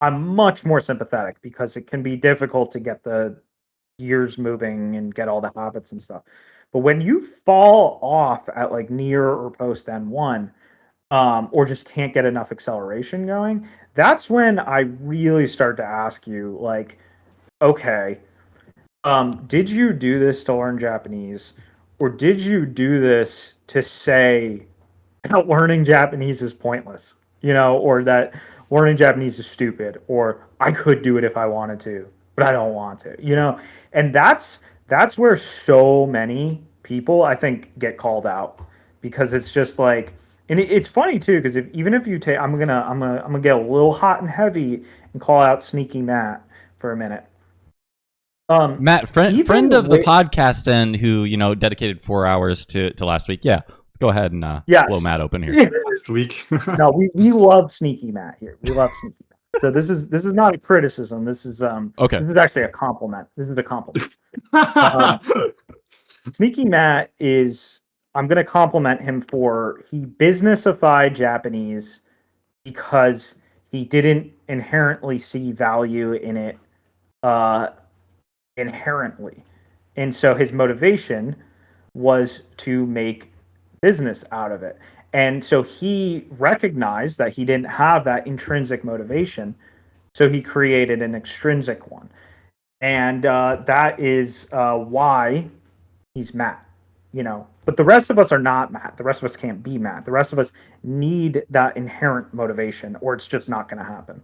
I'm much more sympathetic because it can be difficult to get the gears moving and get all the habits and stuff. But when you fall off at like near or post N1, or just can't get enough acceleration going, that's when I really start to ask you, like, okay, did you do this to learn Japanese, or did you do this to say that learning Japanese is pointless, or that learning Japanese is stupid, or I could do it if I wanted to, but I don't want to, and that's where so many people I think get called out, because it's just like, and it's funny too, because even if you take, I'm gonna get a little hot and heavy and call out Sneaky Matt for a minute. Matt, friend of the podcast, and who dedicated 4 hours to last week. Yeah, let's go ahead and blow Matt open here. Last week. No, we love Sneaky Matt here. We love Sneaky Matt. So this is not a criticism. This is okay. This is actually a compliment. This is a compliment. Sneaky Matt is. I'm going to compliment him for he businessified Japanese because he didn't inherently see value in it inherently. And so his motivation was to make business out of it. And so he recognized that he didn't have that intrinsic motivation. So he created an extrinsic one. And that is why he's Matt. But the rest of us are not Matt. The rest of us can't be Matt. The rest of us need that inherent motivation, or it's just not going to happen.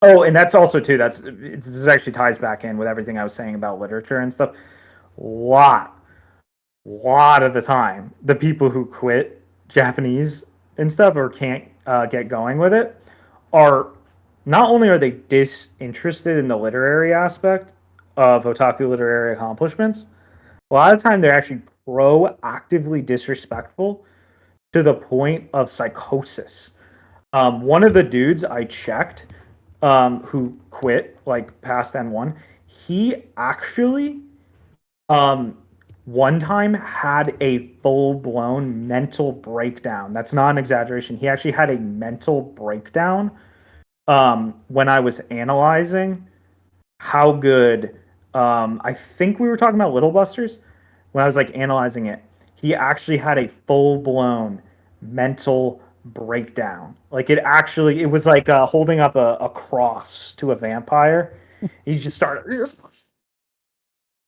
Oh, and that's also too. This actually ties back in with everything I was saying about literature and stuff. Lot of the time, the people who quit Japanese and stuff or can't get going with it are not only are they disinterested in the literary aspect of otaku literary accomplishments. A lot of the time, they're actually proactively disrespectful to the point of psychosis. One of the dudes I checked who quit, like past N1, he actually one time had a full-blown mental breakdown. That's not an exaggeration. He actually had a mental breakdown when I was analyzing how good... I think we were talking about Little Busters when I was like analyzing it. He actually had a full-blown mental breakdown. Like it was like holding up a cross to a vampire. He just started.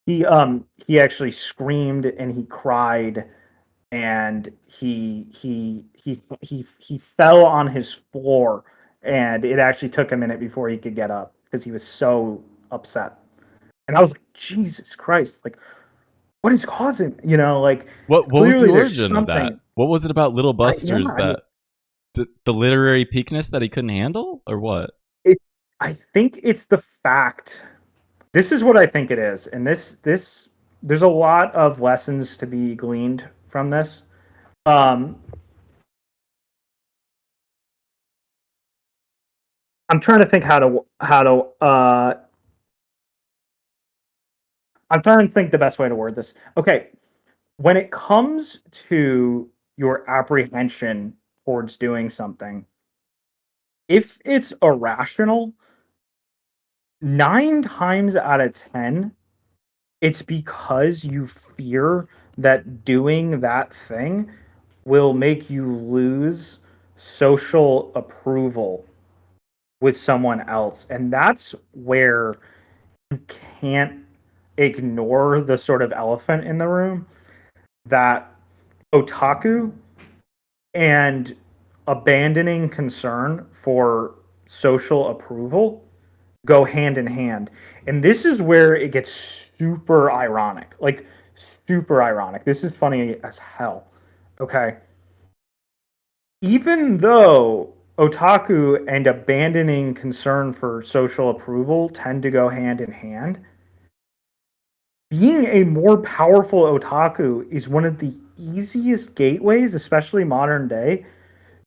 He actually screamed and he cried, and he fell on his floor, and it actually took a minute before he could get up because he was so upset. And I was like, Jesus Christ, like, what is causing, like, what was the origin of that? What was it about Little Busters the literary peakness that he couldn't handle, or what? I think it's the fact. This is what I think it is. And this there's a lot of lessons to be gleaned from this. I'm trying to think I'm trying to think the best way to word this. Okay, when it comes to your apprehension towards doing something, if it's irrational, 9 times out of 10, it's because you fear that doing that thing will make you lose social approval with someone else. And that's where you can't ignore the sort of elephant in the room that otaku and abandoning concern for social approval go hand in hand. And this is where it gets super ironic. Like, super ironic. This is funny as hell. Okay. Even though otaku and abandoning concern for social approval tend to go hand in hand, being a more powerful otaku is one of the easiest gateways, especially modern day,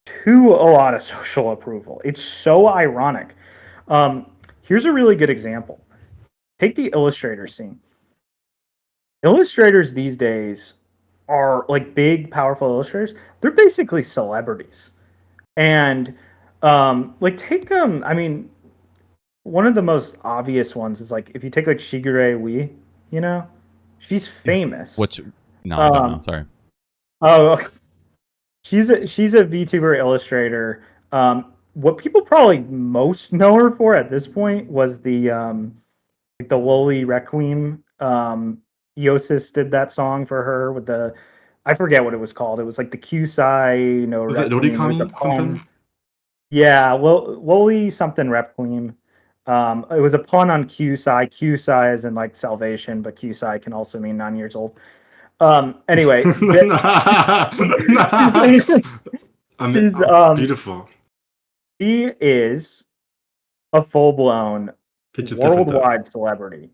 to a lot of social approval. It's so ironic. Here's a really good example. Take the illustrator scene. illustrators these days are like big, powerful illustrators. They're basically celebrities, and like take them. I mean, one of the most obvious ones is like if you take like Shigure Wii, you know, she's famous. Which no, I don't know. Sorry. Oh, okay. She's a VTuber illustrator. What people probably most know her for at this point was the like the Loli Requiem. Yosis did that song for her with the, I forget what it was called. It was like the Kyusai no Was it Requiem. Orikami something? Yeah, Loli something Requiem. It was a pun on Kyusai. Kyusai is in like salvation, but Kyusai can also mean 9 years old. Anyway, she's beautiful. She is a full-blown worldwide celebrity.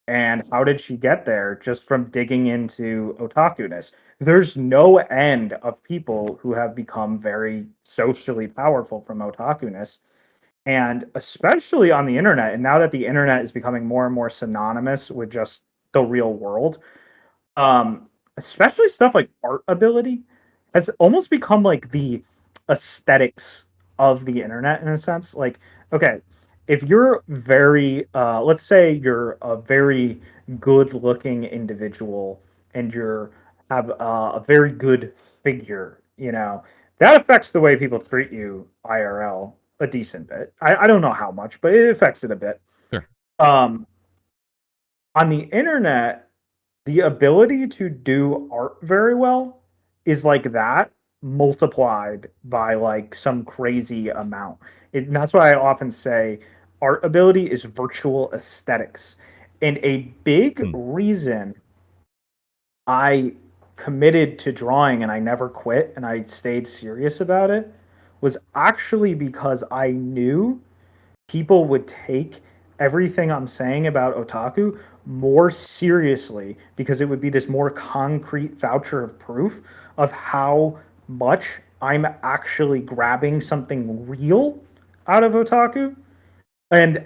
And how did she get there? Just from digging into otaku-ness. There's no end of people who have become very socially powerful from otaku-ness. And especially on the internet, and now that the internet is becoming more and more synonymous with just the real world, especially stuff like art ability has almost become like the aesthetics of the internet in a sense. Like, okay, if you're very, let's say you're a very good-looking individual and you have a very good figure, you know, that affects the way people treat you IRL a decent bit. I don't know how much, but it affects it a bit. Sure. On the internet, the ability to do art very well is like that multiplied by like some crazy amount. And that's why I often say art ability is virtual aesthetics. And a big reason I committed to drawing and I never quit and I stayed serious about it was actually because I knew people would take everything I'm saying about otaku more seriously because it would be this more concrete voucher of proof of how much I'm actually grabbing something real out of otaku. And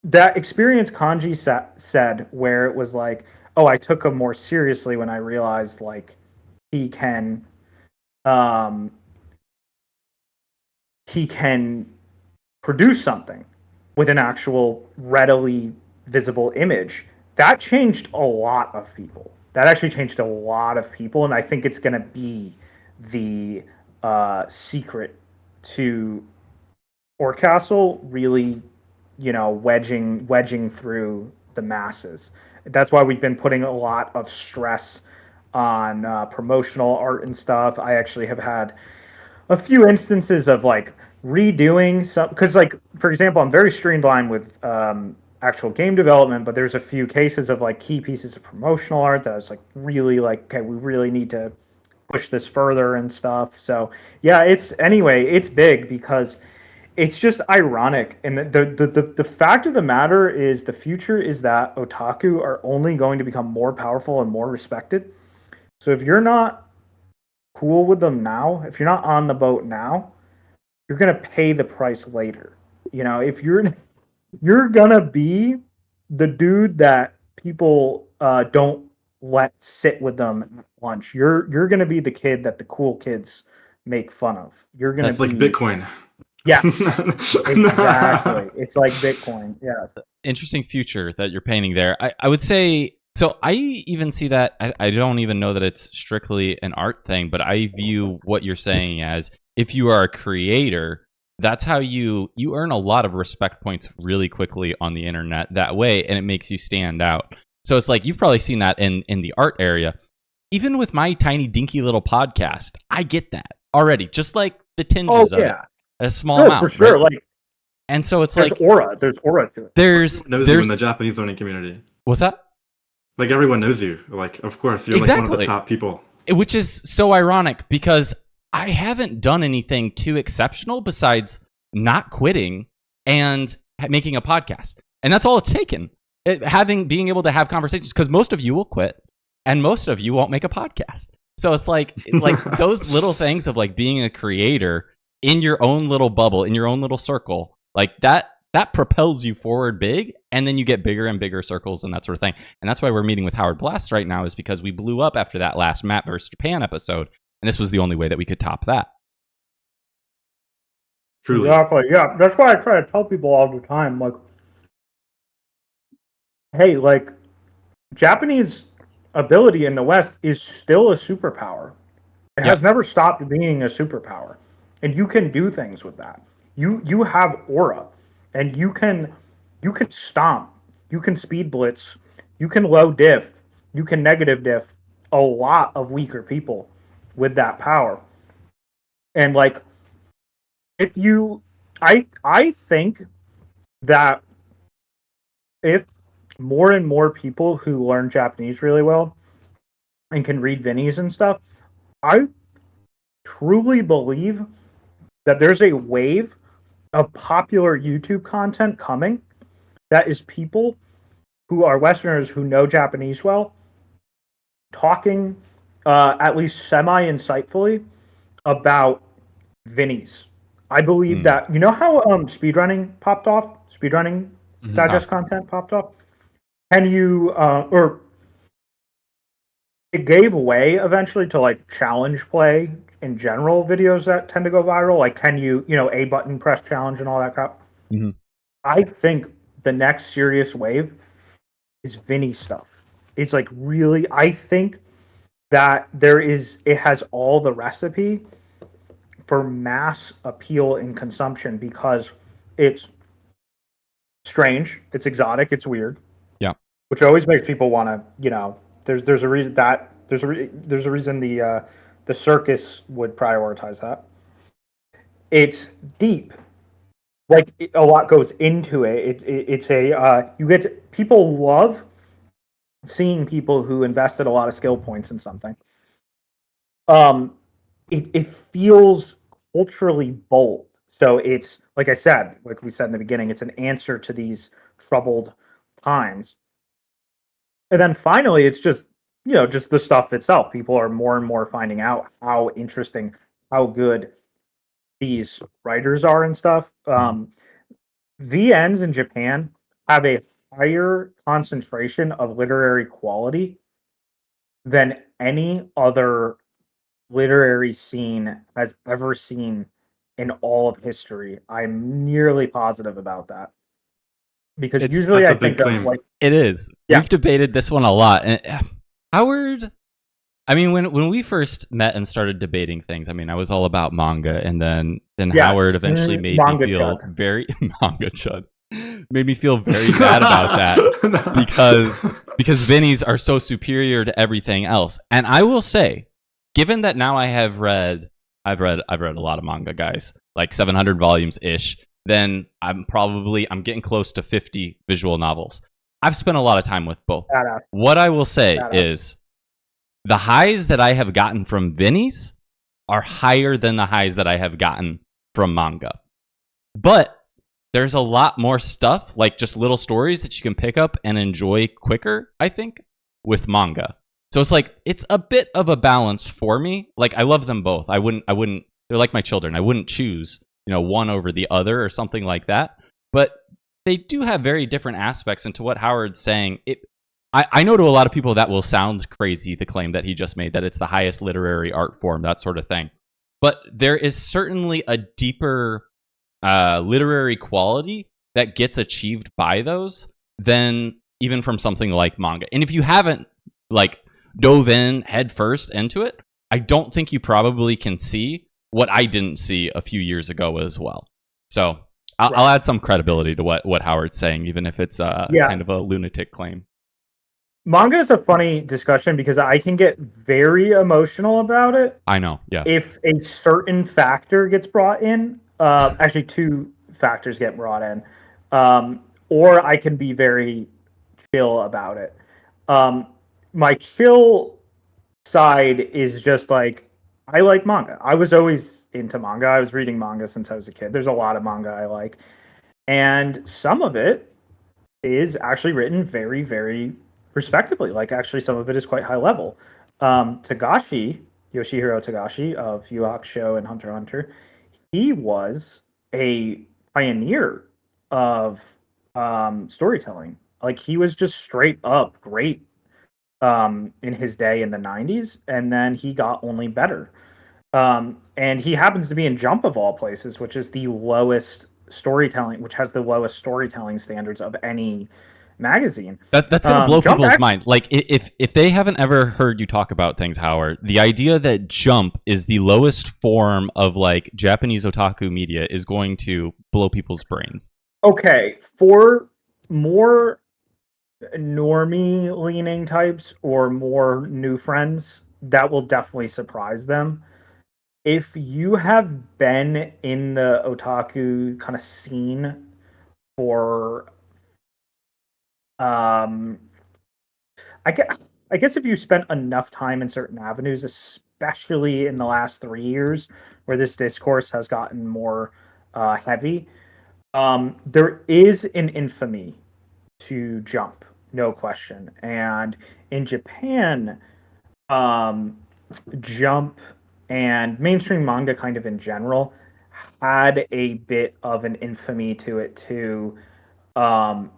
that experience Kanji said where it was like, oh, I took him more seriously when I realized like he can produce something with an actual readily visible image. That changed a lot of people. That actually changed a lot of people, and I think it's going to be the secret to Orkastle really, you know, wedging through the masses. That's why we've been putting a lot of stress on promotional art and stuff. I actually have had a few instances of like redoing some, because like for example, I'm very streamlined with actual game development, but there's a few cases of like key pieces of promotional art that I was like really like, okay, we really need to push this further and stuff. So yeah, it's big because it's just ironic. And the fact of the matter is the future is that otaku are only going to become more powerful and more respected. So if you're not cool with them now, if you're not on the boat now, you're going to pay the price later. You know, if you're going to be the dude that people don't let sit with them at lunch. You're going to be the kid that the cool kids make fun of. You're going to be like Bitcoin. Yes, exactly. It's like Bitcoin. Yeah. Interesting future that you're painting there. I would say, so I even see that, I don't even know that it's strictly an art thing, but I view what you're saying as if you are a creator, that's how you earn a lot of respect points really quickly on the internet that way, and it makes you stand out. So it's like, you've probably seen that in the art area. Even with my tiny dinky little podcast, I get that already, just like the tinges of it. A small amount, for sure. Right? Like, and so it's there's like aura. There's aura to it. There's you in the Japanese learning community. What's that? Like everyone knows you. Like, of course, you're like one of the top people. Which is so ironic because I haven't done anything too exceptional besides not quitting and making a podcast, and that's all it's taken. Being able to have conversations, because most of you will quit and most of you won't make a podcast. So it's like those little things of like being a creator in your own little bubble, in your own little circle, like that that propels you forward big, and then you get bigger and bigger circles and that sort of thing. And that's why we're meeting with Howard Blast right now, is because we blew up after that last Matt versus Japan episode, and this was the only way that we could top that. Truly. Exactly. Yeah, that's why I try to tell people all the time, like, hey, like, Japanese ability in the West is still a superpower. It has never stopped being a superpower, and you can do things with that. You have aura, and you can stomp, you can speed blitz, you can low diff, you can negative diff a lot of weaker people with that power. And like, if you, I think that if more and more people who learn Japanese really well and can read Vinnies and stuff, I truly believe that there's a wave of popular YouTube content coming that is people who are Westerners who know Japanese well, talking at least semi-insightfully about Vinnies. I believe that, you know how speedrunning popped off? Speedrunning digest content popped off? Can you, or it gave way eventually to like challenge play in general videos that tend to go viral. Like, can you, a button press challenge and all that crap? Mm-hmm. I think the next serious wave is Vinny stuff. It's like really, I think that it has all the recipe for mass appeal and consumption because it's strange, it's exotic, it's weird. Yeah. Which always makes people want to, there's a reason that there's a reason the circus would prioritize that. It's deep. Like a lot goes into it. It's you get to, people love seeing people who invested a lot of skill points in something. It feels culturally bold. So it's like I said, like we said in the beginning, it's an answer to these troubled times. And then finally, it's just just the stuff itself. People are more and more finding out how interesting, how good these writers are and stuff. VNs in Japan have a higher concentration of literary quality than any other literary scene has ever seen in all of history. I'm nearly positive about that. Because usually I think that, like, it is. Yeah. We've debated this one a lot. And Howard, I mean, when we first met and started debating things, I mean, I was all about manga, and then Howard eventually made me feel very manga chud. Made me feel very bad about that because Vinnies are so superior to everything else. And I will say, given that now I've read a lot of manga, guys, like 700 volumes ish. Then I'm getting close to 50 visual novels. I've spent a lot of time with both. What I will say is the highs that I have gotten from Vinnies are higher than the highs that I have gotten from manga. But there's a lot more stuff, like just little stories that you can pick up and enjoy quicker, I think, with manga. So it's like, it's a bit of a balance for me. Like, I love them both. I wouldn't, they're like my children. I wouldn't choose one over the other or something like that. But they do have very different aspects. And to what Howard's saying, I know to a lot of people that will sound crazy, the claim that he just made, that it's the highest literary art form, that sort of thing. But there is certainly a deeper literary quality that gets achieved by those than even from something like manga. And if you haven't like dove in head first into it, I don't think you probably can see what I didn't see a few years ago as well. So I'll add some credibility to what Howard's saying, even if it's kind of a lunatic claim. Manga is a funny discussion because I can get very emotional about it. I know, yes. If a certain factor gets brought in, actually two factors get brought in, or I can be very chill about it. My chill side is just like, I like manga. I was always into manga. I was reading manga since I was a kid. There's a lot of manga I like. And some of it is actually written very, very respectably. Like, actually, some of it is quite high level. Yoshihiro Tagashi of Yu Hakusho and Hunter x Hunter, he was a pioneer of storytelling. Like he was just straight up great in his day in the 90s, and then he got only better. And he happens to be in Jump of all places, which is the lowest storytelling, which has the lowest storytelling standards of any magazine. That's gonna blow Jump people's mind. Like if they haven't ever heard you talk about things, Howard, the idea that Jump is the lowest form of like Japanese otaku media is going to blow people's brains. Okay, for more normie leaning types or more new friends, that will definitely surprise them. If you have been in the otaku kind of scene for um I guess if you spent enough time in certain avenues, especially in the last 3 years where this discourse has gotten more heavy, there is an infamy to Jump, no question. And in Japan, Jump and mainstream manga kind of in general had a bit of an infamy to it too. Um,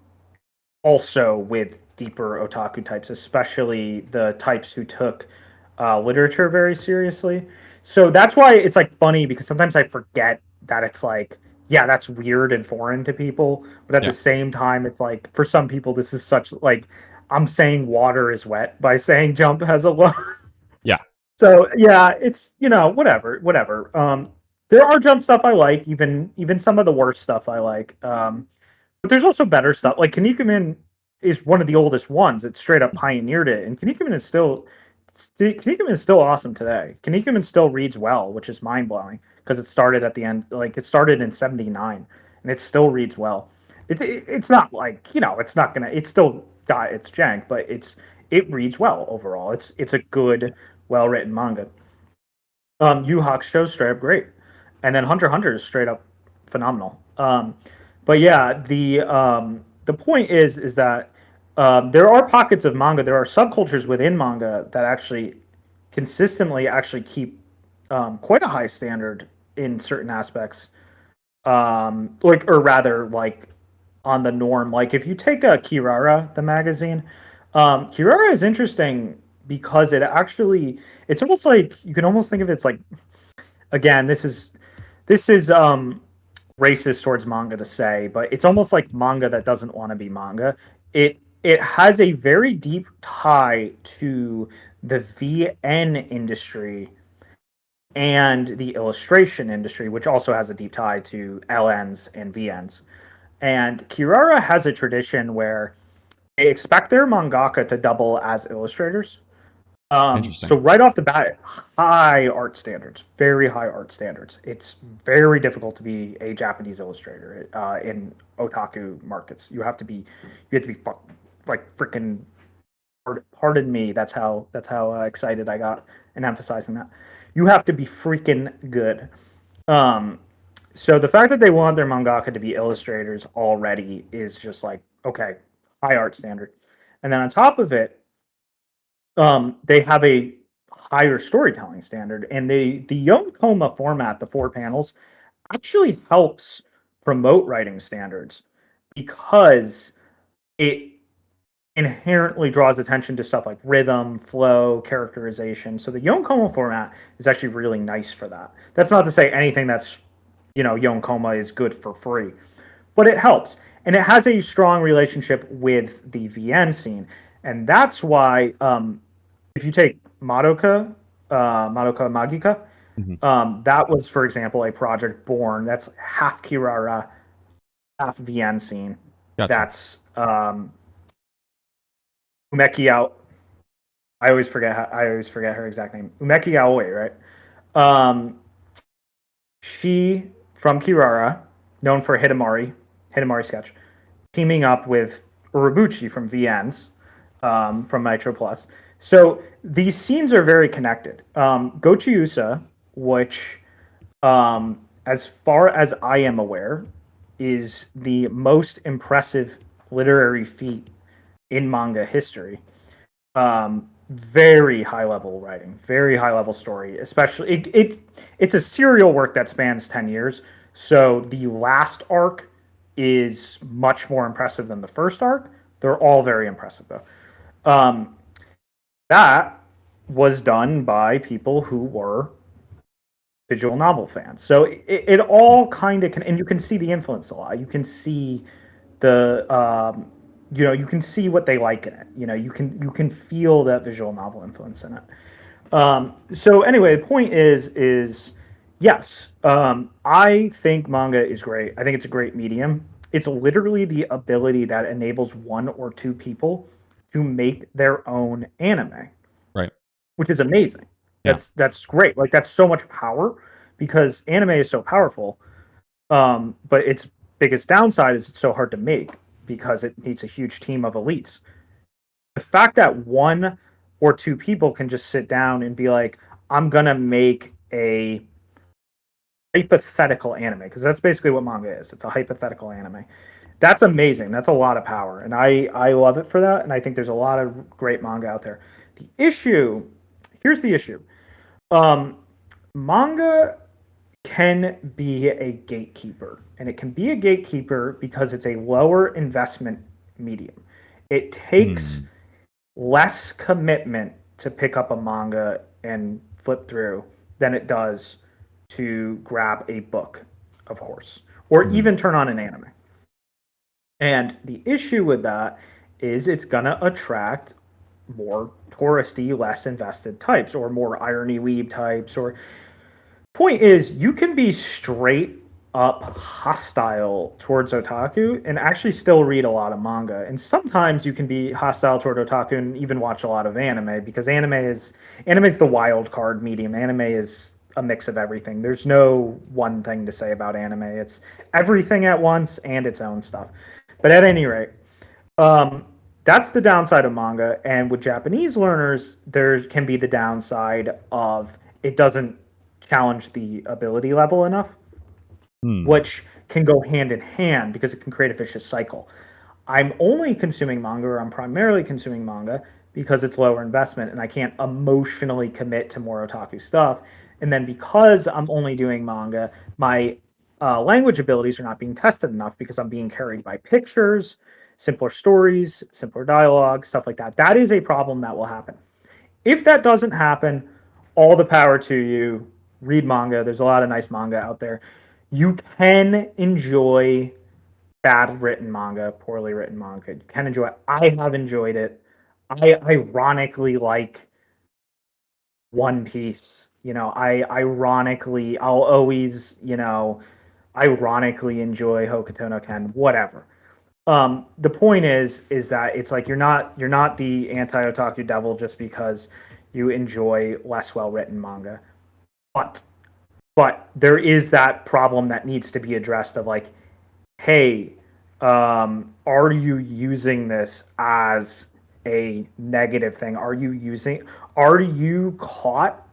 Also with deeper otaku types, especially the types who took literature very seriously. So that's why it's like funny because sometimes I forget that it's like, yeah, that's weird and foreign to people, but at the same time, it's like for some people, this is such like I'm saying water is wet by saying Jump has a low. Yeah. So yeah, it's whatever. There are Jump stuff I like, even some of the worst stuff I like. But there's also better stuff. Like Kinnikuman is one of the oldest ones. It straight up pioneered it, and Kinnikuman is still awesome today. Kinnikuman still reads well, which is mind blowing because it started at the end. Like it started in '79, and it still reads well. It's not like it's not gonna. It's still got its jank, but it reads well overall. It's a good, well written manga. Yu Hakusho's straight up great, and then Hunter x Hunter is straight up phenomenal. But yeah, the point is that there are pockets of manga, there are subcultures within manga that actually consistently actually keep quite a high standard in certain aspects, or rather like on the norm. Like if you take a Kirara, the magazine, Kirara is interesting because it's almost like you can almost think of it as like, again, this is racist towards manga to say, but it's almost like manga that doesn't want to be manga. It has a very deep tie to the VN industry and the illustration industry, which also has a deep tie to LNs and VNs. And Kirara has a tradition where they expect their mangaka to double as illustrators. So right off the bat, high art standards, very high art standards. It's very difficult to be a Japanese illustrator in otaku markets. You have to be like freaking. Pardon me. That's how excited I got in emphasizing that. You have to be freaking good. So the fact that they want their mangaka to be illustrators already is just like, okay, high art standard, and then on top of it. They have a higher storytelling standard, and the Yonkoma format, the 4 panels, actually helps promote writing standards because it inherently draws attention to stuff like rhythm, flow, characterization. So the Yonkoma format is actually really nice for that. That's not to say anything that's Yonkoma is good for free, but it helps, and it has a strong relationship with the VN scene, and that's why. If you take Madoka Magica, that was, for example, a project born. That's half Kirara, half VN scene. Gotcha. That's Umeki Ao. I always forget her exact name. Umeki Aoi, right? She from Kirara, known for Hidamari sketch, teaming up with Urabuchi from VNs, from Nitro Plus. So these scenes are very connected. Gochiusa, which, as far as I am aware, is the most impressive literary feat in manga history. Very high level writing, very high level story. Especially, it's a serial work that spans 10 years. So the last arc is much more impressive than the first arc. They're all very impressive, though. That was done by people who were visual novel fans. So it all kind of can, and you can see the influence a lot. You can see the, you can see what they like in it. You can feel that visual novel influence in it. So anyway, the point is yes, I think manga is great. I think it's a great medium. It's literally the ability that enables one or two people to make their own anime. Right. Which is amazing. Yeah. That's great. Like, that's so much power because anime is so powerful. But its biggest downside is it's so hard to make because it needs a huge team of elites. The fact that one or two people can just sit down and be like, I'm going to make a hypothetical anime, because that's basically what manga is. It's a hypothetical anime. That's amazing. That's a lot of power. And I love it for that. And I think there's a lot of great manga out there. Here's the issue. Manga can be a gatekeeper. And it can be a gatekeeper because it's a lower investment medium. It takes less commitment to pick up a manga and flip through than it does to grab a book, of course, or even turn on an anime. And the issue with that is it's going to attract more touristy, less invested types, or more irony weeb types. Or point is, you can be straight up hostile towards otaku and actually still read a lot of manga. And sometimes you can be hostile toward otaku and even watch a lot of anime, because anime is the wild card medium. Anime is a mix of everything. There's no one thing to say about anime. It's everything at once and its own stuff. But at any rate, that's the downside of manga. And with Japanese learners, there can be the downside of it doesn't challenge the ability level enough, which can go hand in hand because it can create a vicious cycle. I'm only consuming manga, or I'm primarily consuming manga because it's lower investment and I can't emotionally commit to more otaku stuff. And then because I'm only doing manga, my language abilities are not being tested enough because I'm being carried by pictures, simpler stories, simpler dialogue, stuff like that. That is a problem that will happen. If that doesn't happen, all the power to you. Read manga. There's a lot of nice manga out there. You can enjoy bad written manga, poorly written manga. You can enjoy it. I have enjoyed it. I ironically like One Piece. I'll always, ironically enjoy Hokuto no Ken, whatever. The point is that it's like you're not the anti-otaku devil just because you enjoy less well-written manga. But there is that problem that needs to be addressed of like, hey, are you using this as a negative thing? Are you caught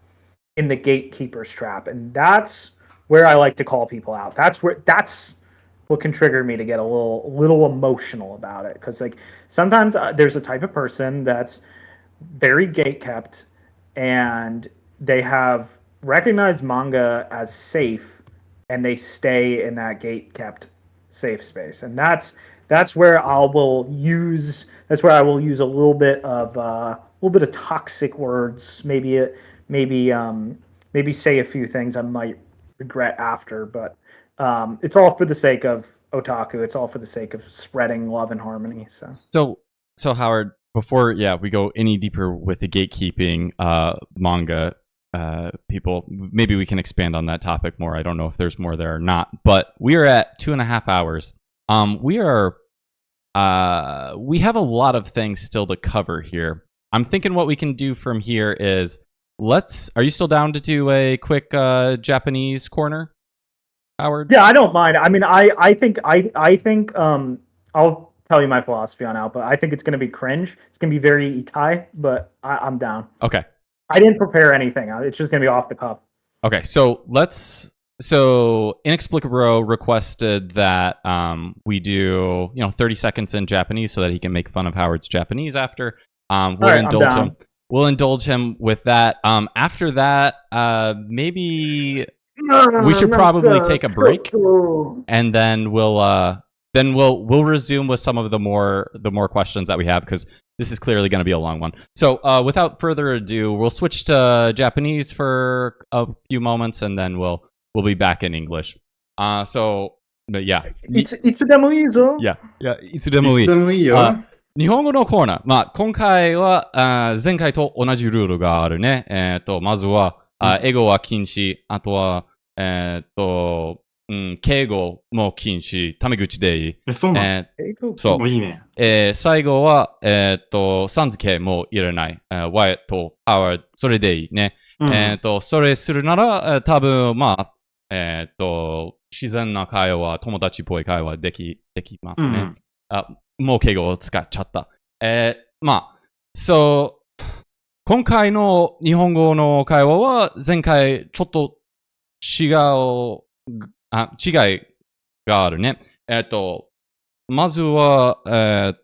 in the gatekeeper's trap? And that's where I like to call people out. That's what can trigger me to get a little emotional about it. Because like sometimes there's a type of person that's very gatekept and they have recognized manga as safe and they stay in that gatekept safe space. And that's where I will use a little bit of toxic words, maybe say a few things I might regret after, but it's all for the sake of otaku. It's all for the sake of spreading love and harmony. So Howard, before we go any deeper with the gatekeeping manga people, maybe we can expand on that topic more. I don't know if there's more there or not, but we are at 2.5 hours. We have a lot of things still to cover here. I'm thinking what we can do from here is are you still down to do a quick Japanese corner, Howard? Yeah, I don't mind. I mean, I think I'll tell you my philosophy on out, but I think it's going to be cringe. It's going to be very itai, but I'm down. Okay. I didn't prepare anything. It's just going to be off the cuff. Okay, so Inexplicable requested that we do 30 seconds in Japanese so that he can make fun of Howard's Japanese after. We'll indulge him with that. After that, maybe we should probably take a break, and then we'll then we'll resume with some of the more questions that we have because this is clearly going to be a long one. So without further ado, we'll switch to Japanese for a few moments and then we'll be back in English. So but yeah. いつでもいいぞ。いつでもいい。いつでもいいよ。日本語のコーナー。まあ、今回は前回と同じルールがあるね。まずは、英語は禁止。あとは、敬語も禁止。タメ口でいい。そうなの？そう。いいね。最後は、さん付けもいらない。Wyatt と Howard、それでいいね。それするなら、多分、まあ、自然な会話、友達っぽい会話できますね。もう敬語を使っちゃった。まあ、今回の日本語の会話は前回ちょっと違いがあるね。まずは、ハ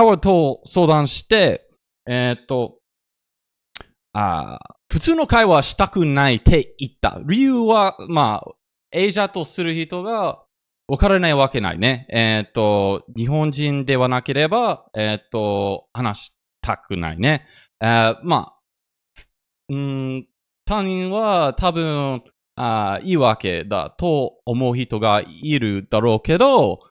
ワードと相談して、普通の会話したくないって言った。理由は、まあ、エージャーとする人が分からないわけないね。日本人ではなければ、話したくないね。まあ、他人は多分、いいわけだと思う人がいるだろうけど、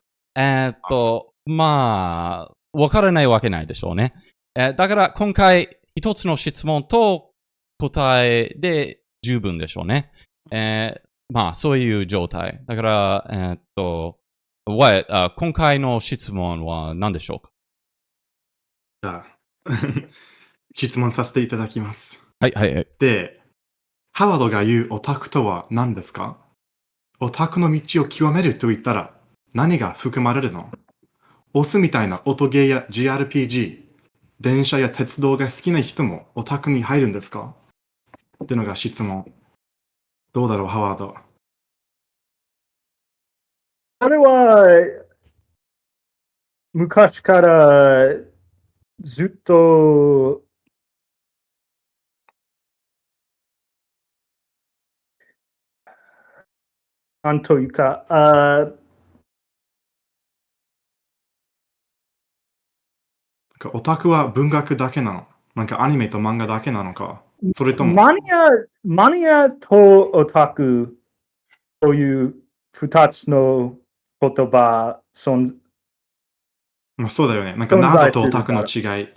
まあ、分からないわけないでしょうね。だから今回、一つの質問と答えで十分でしょうね。まあ、そういう状態。だから、今回の質問は何でしょうか？じゃあ、質問させていただきます。はい。で、ハワードが言うオタクとは何ですか？オタクの道を極めると言ったら何が含まれるの？オスみたいな音ゲーや JRPG、電車や鉄道が好きな人もオタクに入るんですか？ってのが質問。どうだろう、ハワード。これは、昔からずっと、なんというか、オタクは文学だけなの？なんかアニメと漫画だけなのか？それともマニアとオタクという二つの言葉まあ、そうだよね。なんかナードとオタクの違いっ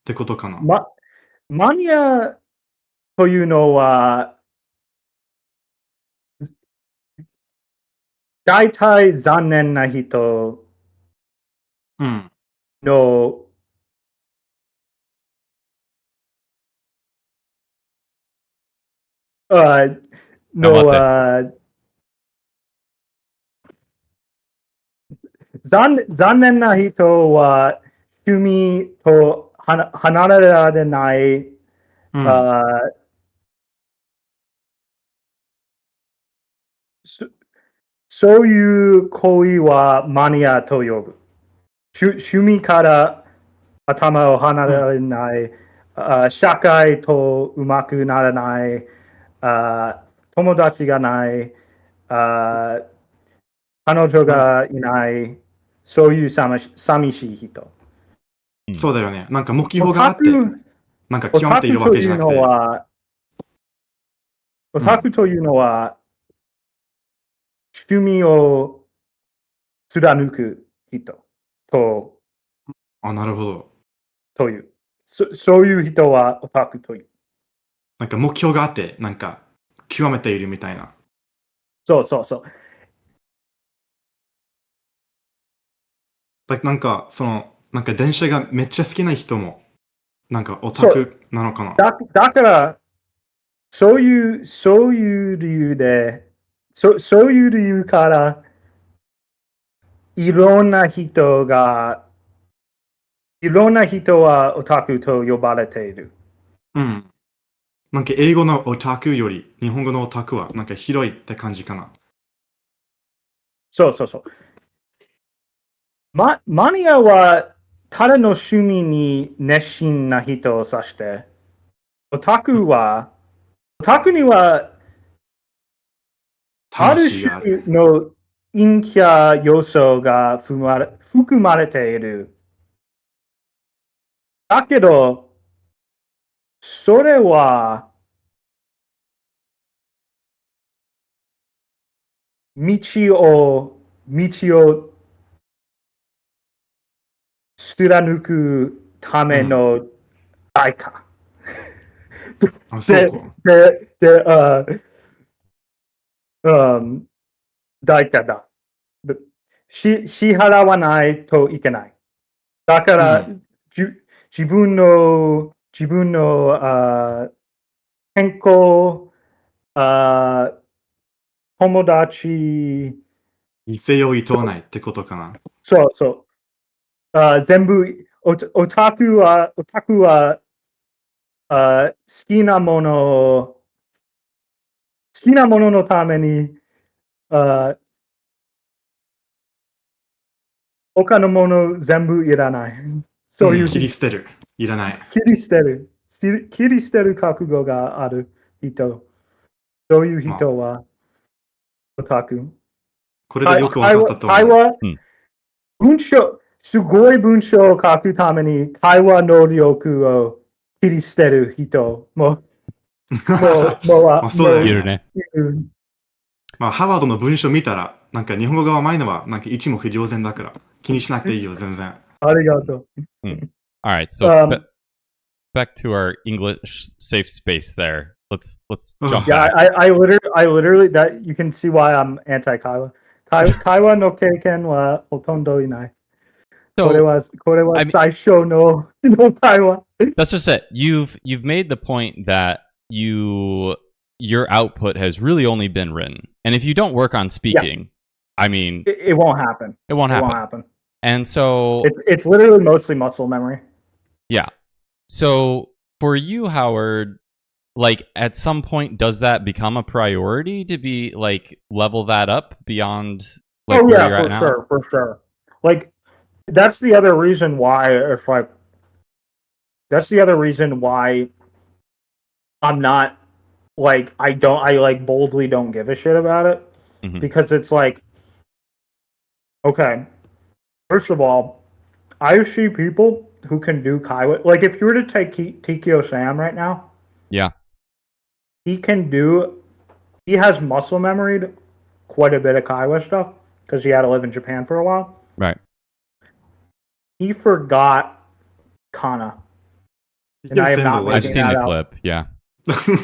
てことかな。マニアというのは大体残念な人の、残念な人は趣味と離れられない、そういう行為はマニアと呼ぶ。趣味から頭を離れられない、社会とうまくならない、友達がない、彼女がいない、そういう寂しい人。そうだよね。なんか目標があって、なんか極めているわけじゃなくて。オタクというのは、趣味を貫く人と、なるほど。という。そういう人はオタクという。なんか目標があって、なんか極めているみたいな。そう。なんか、なんか電車がめっちゃ好きな人も、なんかオタクなのかな。だから、そういう理由で、そういう理由から、いろんな人はオタクと呼ばれている。なんか英語のオタクより日本語のオタクはなんか広いって感じかな。そう。マニアはただの趣味に熱心な人を指して、オタクにはある種の陰キャ要素が含まれている。だけど、それは道を貫くための代価。あ、そうか。代価だ。支払わないといけない。だから、自分の健康、友達、犠牲を厭わないってことかな。そう。全部、オタクは好きなもののために他のもの全部いらない。そういう、切り捨てる。いらない。切り捨てる覚悟がある人。そういう人は、オタク。これでよく分かったと思う。会話、すごい文章を書くために会話能力を切り捨てる人もそうだよね。いるね。ハワードの文章見たら、なんか日本語が甘いのはなんか一目瞭然だから気にしなくていいよ、全然。ありがとう。Alright, so back to our English safe space there. Let's jump back. I literally that you can see why I'm anti Kaiwa. Kaiwa no keiken wa hotondo inai. So, これは最初の会話。 That's just it. You've made the point that your output has really only been written, and if you don't work on speaking, I mean, it won't happen. It won't happen. And so it's literally mostly muscle memory. Yeah. So for you, Howard, like at some point, does that become a priority to be like level that up beyond like where you're at now? For sure. Like that's the other reason why I'm not like I like boldly don't give a shit about it, because it's like, okay, first of all, I see people who can do Kaiwa. Like if you were to take Tikio Sam right now, he has muscle memoried quite a bit of Kaiwa stuff because he had to live in Japan for a while. Right. He forgot Kana. And I have not. I've seen the clip. Yeah.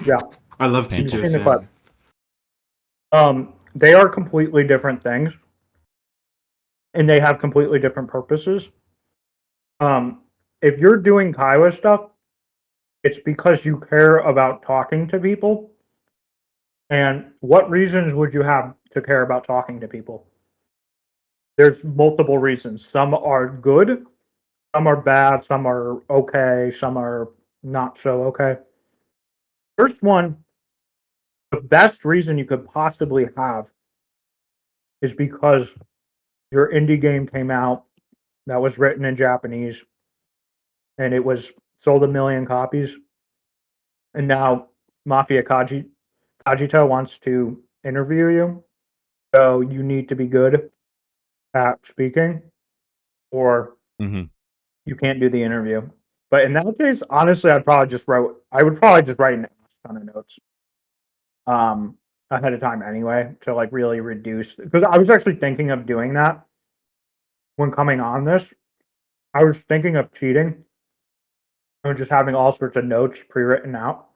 Yeah. I love Tikio Sam. They are completely different things, and they have completely different purposes. If you're doing Kaiwa stuff, it's because you care about talking to people. And what reasons would you have to care about talking to people? There's multiple reasons. Some are good, some are bad, some are okay, some are not so okay. First one, the best reason you could possibly have is because your indie game came out that was written in Japanese and it was sold 1 million copies. And now Mafia Kajito wants to interview you. So you need to be good at speaking or you can't do the interview. But in that case, honestly, I would probably just write a ton of notes ahead of time anyway to like really reduce, because I was actually thinking of doing that when coming on this. I was thinking of cheating and just having all sorts of notes pre-written out.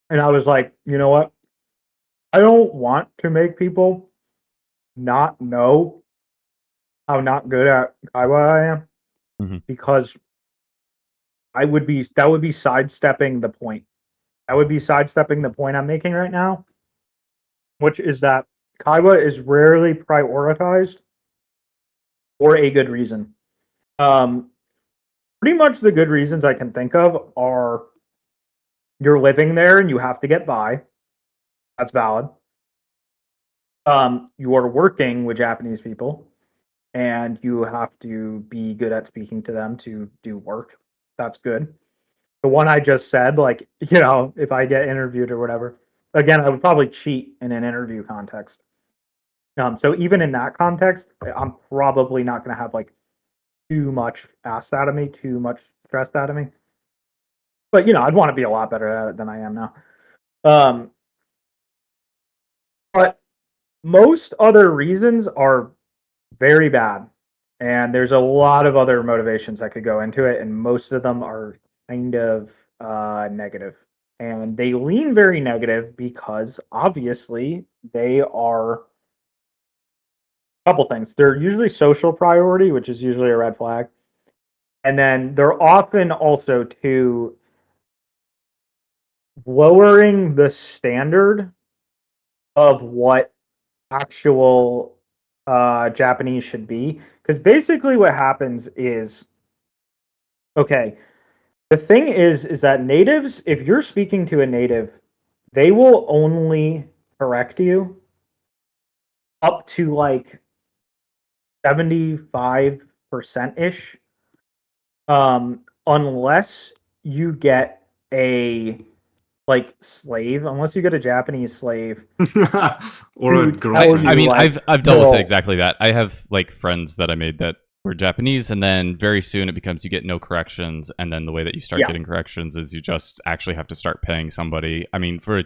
And I was like, you know what? I don't want to make people not know how not good at Kaiwa I am, because that would be sidestepping the point. That would be sidestepping the point I'm making right now, which is that Kaiwa is rarely prioritized for a good reason. Pretty much the good reasons I can think of are you're living there and you have to get by. That's valid. You are working with Japanese people and you have to be good at speaking to them to do work. That's good. The one I just said, like, you know, if I get interviewed or whatever, again, I would probably cheat in an interview context. So even in that context, I'm probably not going to have like too much asked out of me, too much stressed out of me. But I'd want to be a lot better at it than I am now. But most other reasons are very bad, and there's a lot of other motivations that could go into it, and most of them are kind of negative. And they lean very negative because obviously they are a couple things. They're usually social priority, which is usually a red flag. And then they're often also too lowering the standard of what actual Japanese should be. Because basically what happens is, okay, the thing is that natives, if you're speaking to a native, they will only correct you up to like 75% ish, unless you get a slave, unless you get a Japanese slave or a who girlfriend. I mean, like, I've dealt with exactly that. I have like friends that I made that were Japanese, and then very soon it becomes you get no corrections, and then the way that you start getting corrections is you just actually have to start paying somebody. I mean, for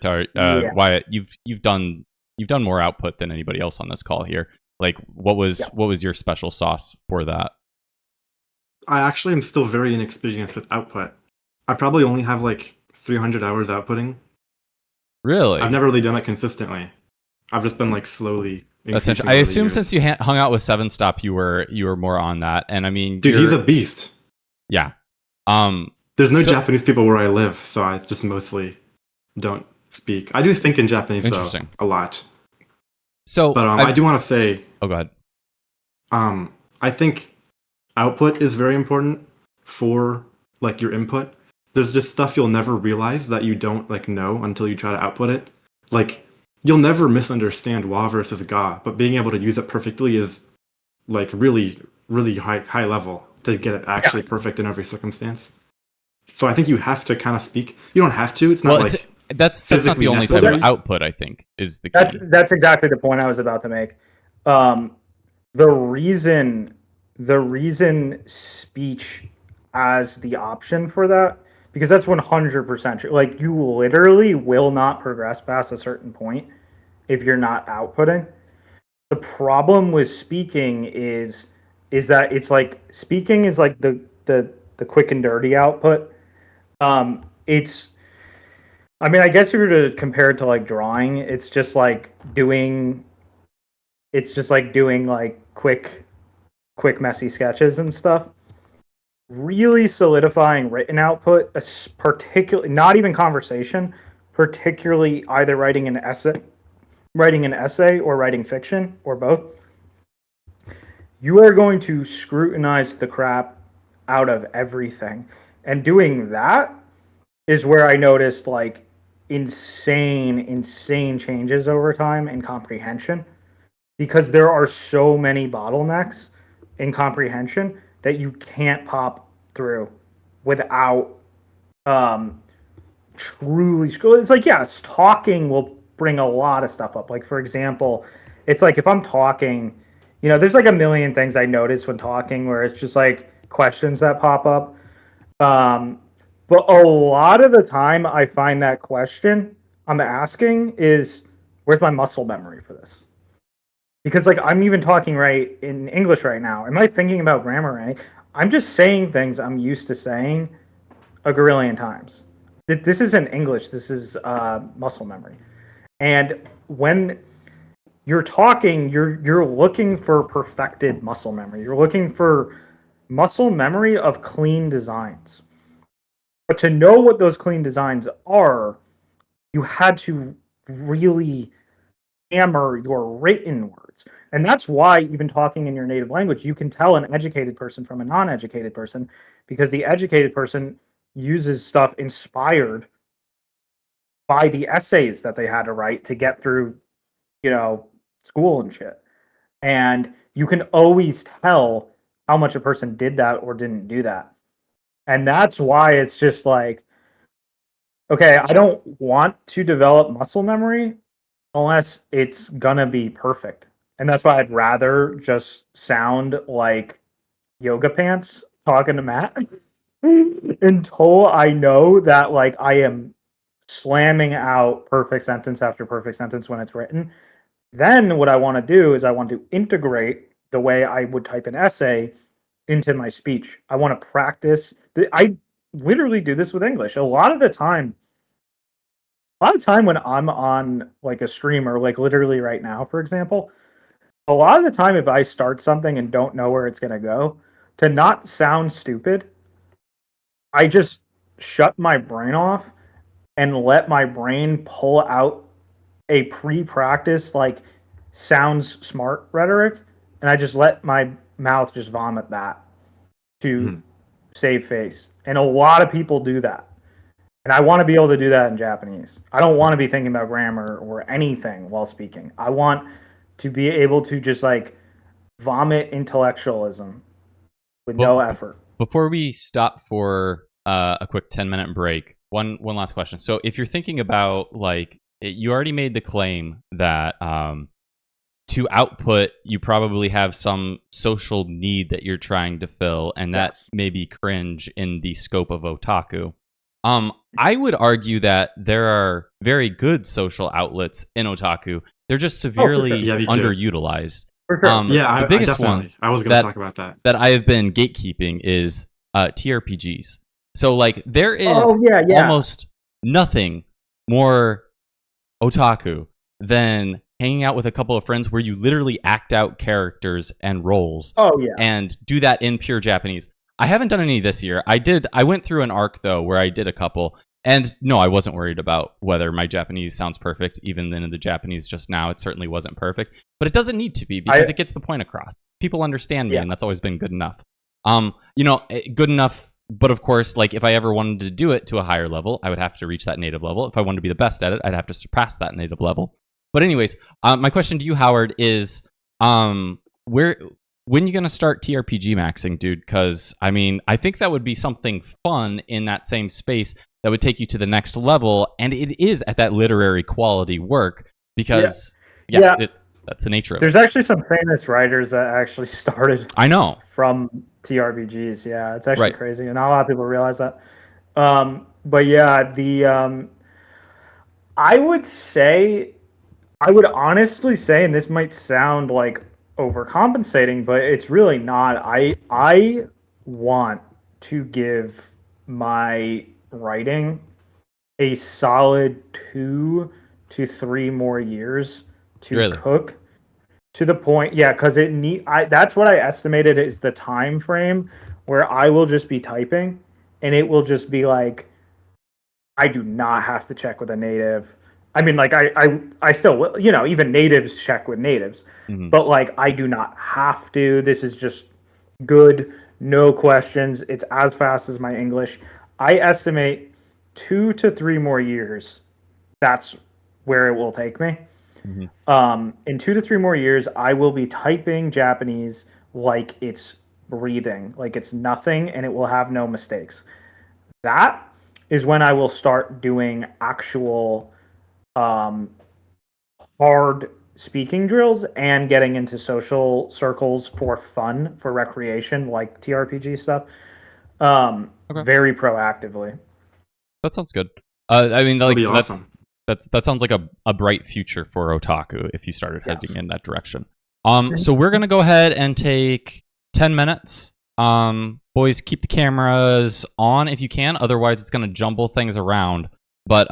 Wyatt, you've done more output than anybody else on this call here. Like, what was your special sauce for that? I actually am still very inexperienced with output. I probably only have like 300 hours outputting. Really? I've never really done it consistently. I've just been like slowly. That's interesting. I assume since you hung out with Seven Stop, you were more on that. And I mean, dude, he's a beast. Yeah. There's no Japanese people where I live, so I just mostly don't speak. I do think in Japanese though, a lot. So, but I do want to say. Oh, go ahead. I think output is very important for like your input. There's just stuff you'll never realize that you don't like know until you try to output it. Like, you'll never misunderstand wa versus ga, but being able to use it perfectly is like really, really high level to get it actually perfect in every circumstance. So I think you have to kind of speak. You don't have to. It's not that's not the only type of output. I think is the key. That's exactly the point I was about to make. The reason speech as the option for that, because that's 100% true. Like, you literally will not progress past a certain point if you're not outputting. The problem with speaking is that it's like speaking is like the quick and dirty output. It's, I mean, I guess if you were to compare it to like drawing, it's just like doing like quick messy sketches and stuff. Really solidifying written output, particularly not even conversation, particularly either writing an essay or writing fiction or both. You are going to scrutinize the crap out of everything, and doing that is where I noticed like insane changes over time in comprehension, because there are so many bottlenecks in comprehension that you can't pop through without truly. It's like, yes, talking will bring a lot of stuff up. Like, for example, it's like if I'm talking, there's like a million things I notice when talking where it's just like questions that pop up. But a lot of the time I find that question I'm asking is, where's my muscle memory for this? Because like I'm even talking right in English right now. Am I thinking about grammar right? I'm just saying things I'm used to saying a gorillion times. This isn't English. This is muscle memory. And when you're talking, you're looking for perfected muscle memory. You're looking for muscle memory of clean designs. But to know what those clean designs are, you had to really hammer your written words. And that's why even talking in your native language, you can tell an educated person from a non-educated person, because the educated person uses stuff inspired by the essays that they had to write to get through, school and shit. And you can always tell how much a person did that or didn't do that. And that's why it's just like, okay, I don't want to develop muscle memory unless it's gonna be perfect. And that's why I'd rather just sound like yoga pants talking to Matt until I know that like I am slamming out perfect sentence after perfect sentence when it's written. Then what I want to do is I want to integrate the way I would type an essay into my speech. I want to practice. I literally do this with English. A lot of time when I'm on like a stream or like literally right now, for example, a lot of the time if I start something and don't know where it's going to go, to not sound stupid, I just shut my brain off and let my brain pull out a pre-practiced like sounds smart rhetoric, and I just let my mouth just vomit that to save face. And a lot of people do that. And I want to be able to do that in Japanese. I don't want to be thinking about grammar or anything while speaking. I want to be able to just like vomit intellectualism with no effort. Before we stop for a quick 10-minute break, one last question. So if you're thinking about like, you already made the claim that to output, you probably have some social need that you're trying to fill, and that may be cringe in the scope of otaku. I would argue that there are very good social outlets in otaku. They're just severely underutilized. For sure. The biggest one I was going to talk about that I have been gatekeeping is TRPGs. So like there is almost nothing more otaku than hanging out with a couple of friends where you literally act out characters and roles. And do that in pure Japanese. I haven't done any this year. I went through an arc though where I did a couple, and no, I wasn't worried about whether my Japanese sounds perfect. Even in the Japanese just now, it certainly wasn't perfect, but it doesn't need to be because it gets the point across. People understand me, and that's always been good enough. Good enough. But of course, like if I ever wanted to do it to a higher level, I would have to reach that native level. If I wanted to be the best at it, I'd have to surpass that native level. But anyways, my question to you, Howard, is when are you going to start TRPG maxing, dude? Because, I mean, I think that would be something fun in that same space that would take you to the next level. And it is at that literary quality work because, that's the nature of it. There's actually some famous writers that actually started from TRPGs. Yeah, it's actually crazy. And not a lot of people realize that. But yeah, I would honestly say, and this might sound like overcompensating, but it's really not. I want to give my writing a solid 2 to 3 more years to cook to the point, because that's what I estimated is the time frame where I will just be typing and it will just be like I do not have to check with a native. I mean, like, I still will, even natives check with natives, but like, I do not have to. This is just good, no questions. It's as fast as my English. I estimate 2 to 3 more years. That's where it will take me. In 2 to 3 more years, I will be typing Japanese like it's breathing, like it's nothing, and it will have no mistakes. That is when I will start doing actual hard speaking drills and getting into social circles for fun, for recreation, like TRPG stuff. Very proactively. That sounds good. I mean, like, that's awesome. That sounds like a bright future for otaku if you started heading in that direction. So we're gonna go ahead and take 10 minutes. Boys, keep the cameras on if you can. Otherwise, it's gonna jumble things around. But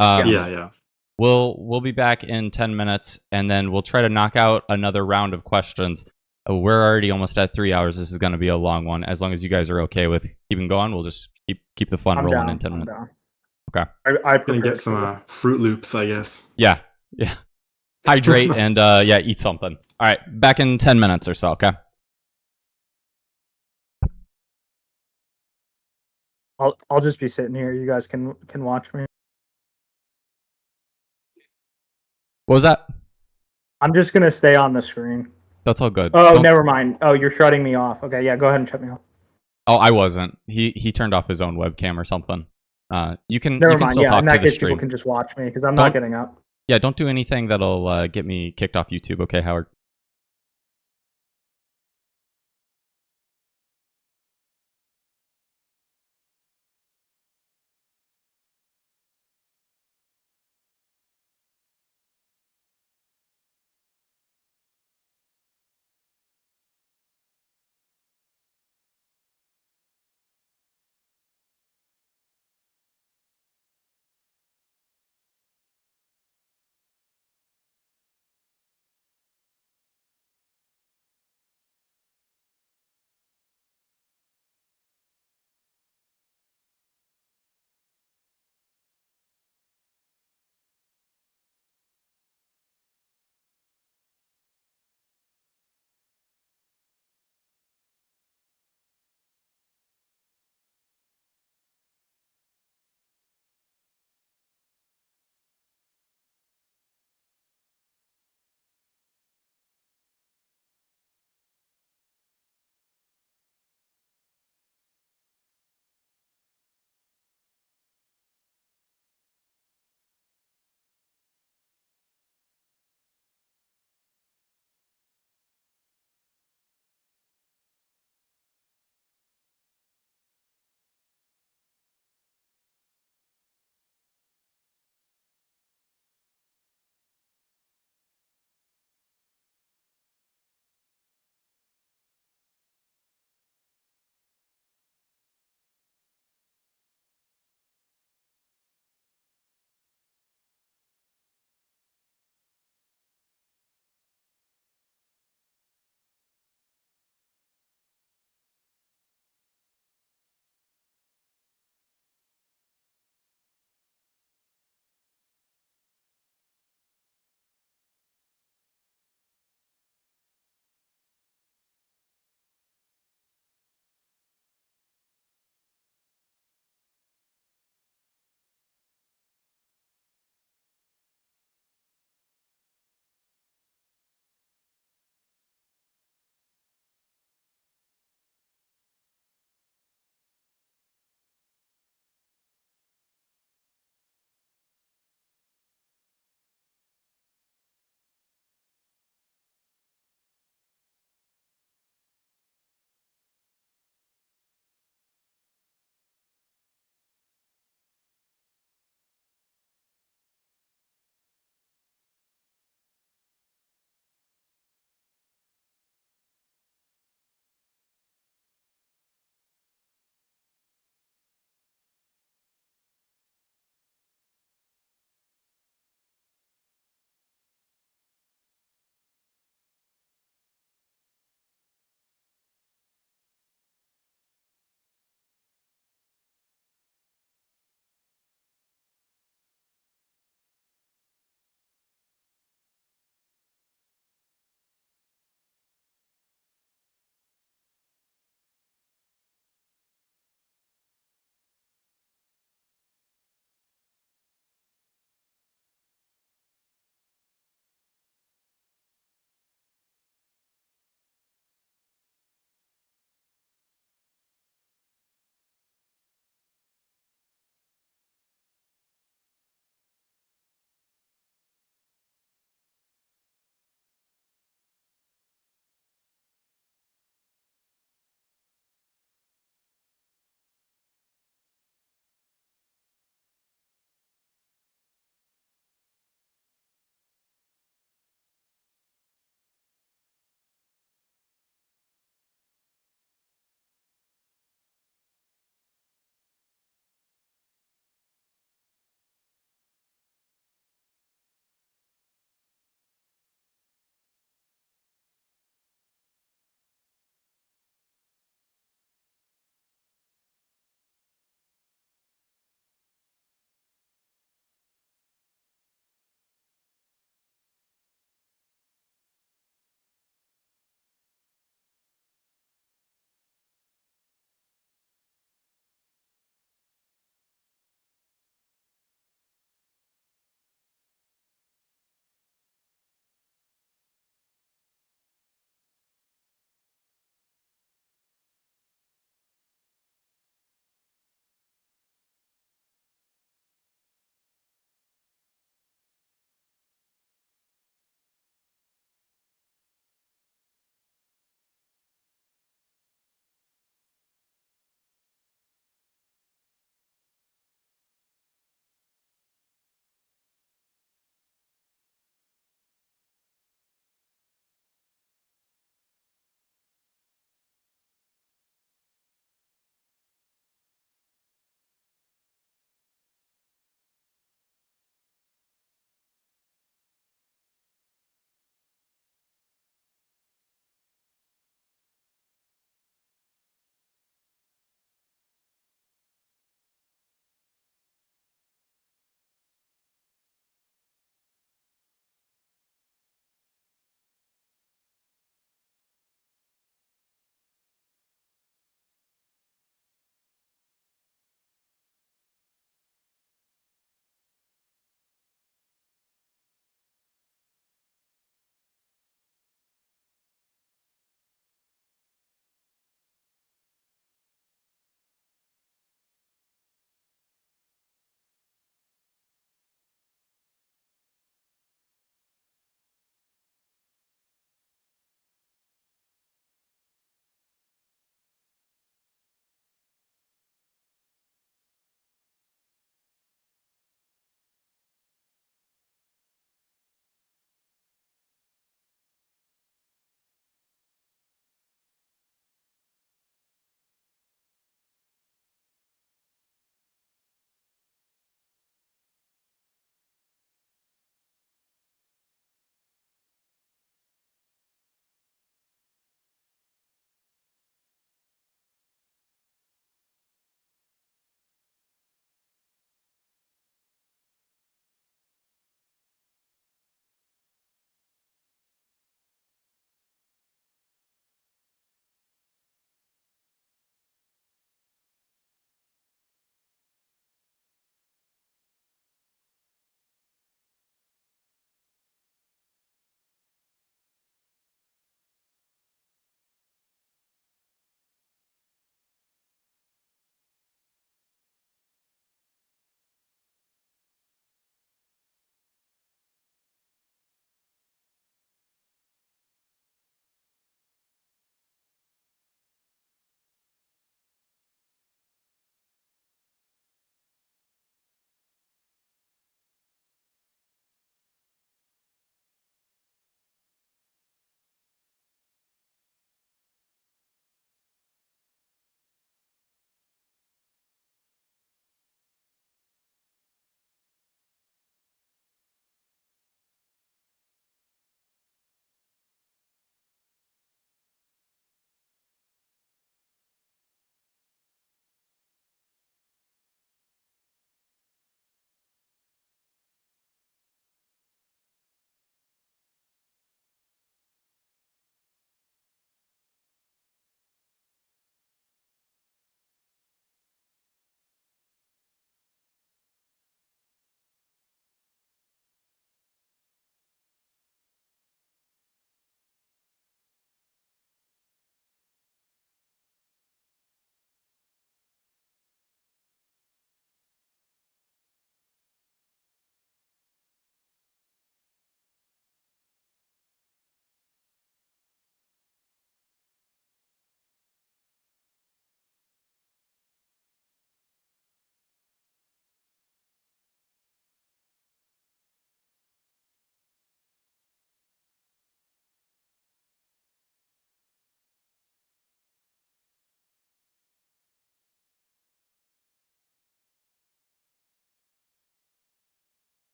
We'll be back in 10 minutes, and then we'll try to knock out another round of questions. We're already almost at 3 hours. This is going to be a long one. As long as you guys are okay with keeping going, we'll just keep the fun rolling in 10 minutes. Okay. I'm going to get some Fruit Loops, I guess. Yeah. Hydrate and eat something. All right, back in 10 minutes or so, okay? I'll just be sitting here. You guys can watch me. What was that? I'm just going to stay on the screen. That's all good. Oh, never mind. Oh, you're shutting me off. Okay, yeah, go ahead and shut me off. Oh, I wasn't. He turned off his own webcam or something. You can Never mind. still talk in that to the case, stream. People can just watch me because I'm not getting up. Yeah, don't do anything that'll get me kicked off YouTube, okay, Howard?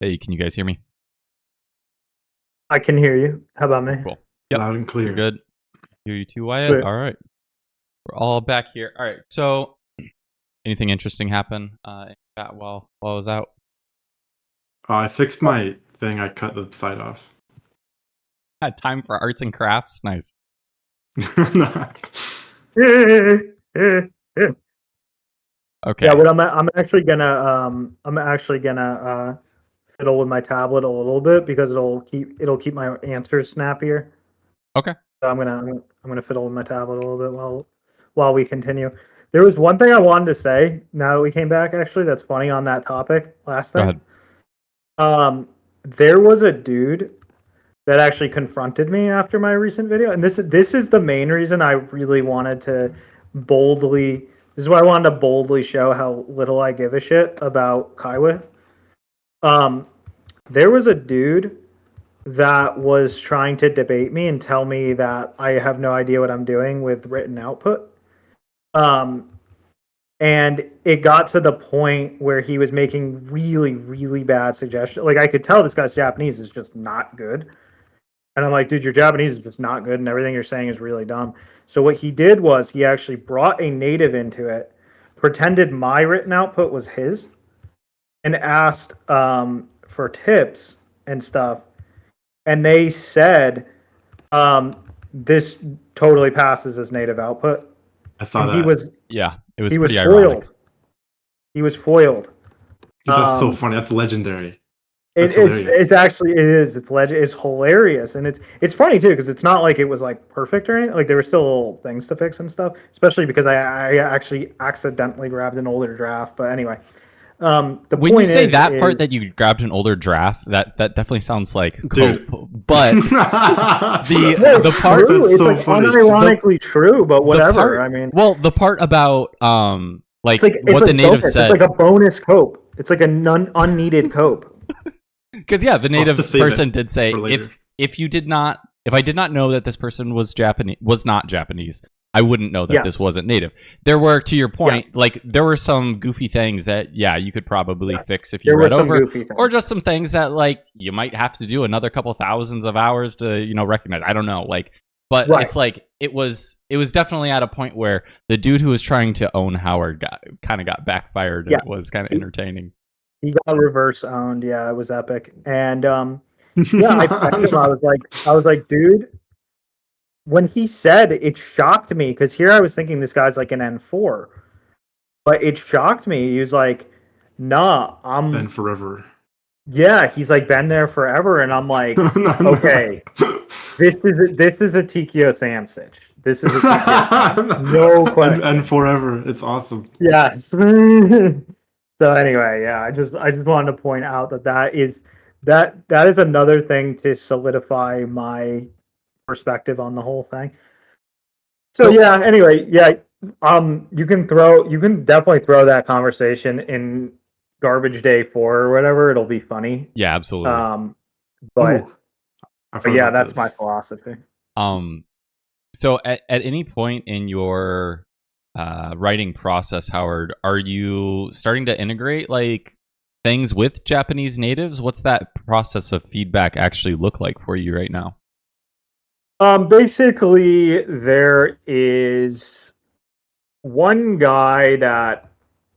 Hey, can you guys hear me? I can hear you. How about me? Cool. Yep. Loud and clear. You're good. Hear you too, Wyatt. Sweet. All right. We're all back here. All right. So, anything interesting happen in chat while I was out? I fixed my thing. I cut the side off. Had time for arts and crafts. Nice. Okay. Yeah, what I'm actually gonna fiddle with my tablet a little bit because it'll keep my answers snappier. Okay. So I'm gonna fiddle with my tablet a little bit while we continue. There was one thing I wanted to say now that we came back, actually, that's funny on that topic last thing. Go ahead. There was a dude that actually confronted me after my recent video, and this is the main reason I really wanted to boldly. This is why I wanted to boldly show how little I give a shit about Kaiwa. There was a dude that was trying to debate me and tell me that I have no idea what I'm doing with written output. And it got to the point where he was making really, really bad suggestions. Like, I could tell this guy's Japanese is just not good. And I'm like, dude, your Japanese is just not good, and everything you're saying is really dumb. So what he did was he actually brought a native into it, pretended my written output was his, and asked for tips and stuff. And they said, this totally passes as native output. I saw that. He was pretty ironic. He was foiled. That's so funny. That's legendary. It's hilarious, and it's funny too because it's not like it was like perfect or anything. Like there were still little things to fix and stuff, especially because I actually accidentally grabbed an older draft. But anyway, when you say that part that you grabbed an older draft, that definitely sounds like cope. But the part it's so like funny. unironically true, but whatever. The part about what the native bonus. said, it's like a bonus cope. It's like an unneeded cope. Because the native person did say if I did not know that this person was not Japanese, I wouldn't know that this wasn't native. There were, to your point, there were some goofy things that you could probably fix if you read over, or just some things that you might have to do another couple thousands of hours to recognize. I don't know, but it's it was definitely at a point where the dude who was trying to own Howard got backfired, and it was kind of entertaining. He got reverse owned. Yeah, it was epic. And I was like, dude, when he said it shocked me because here I was thinking this guy's like an N4, but it shocked me. He was like, nah, I'm been forever. Yeah, he's like been there forever, and I'm like, okay, this is a Tikio Samsich. This is a Tikio. No question. And forever. It's awesome. Yes. So anyway, I just wanted to point out that is another thing to solidify my perspective on the whole thing. So anyway, you can definitely throw that conversation in Garbage Day 4 or whatever. It'll be funny. Yeah, absolutely. But that's my philosophy. So at any point in your writing process, Howard, are you starting to integrate things with Japanese natives? What's that process of feedback actually look like for you right now? Basically, there is one guy that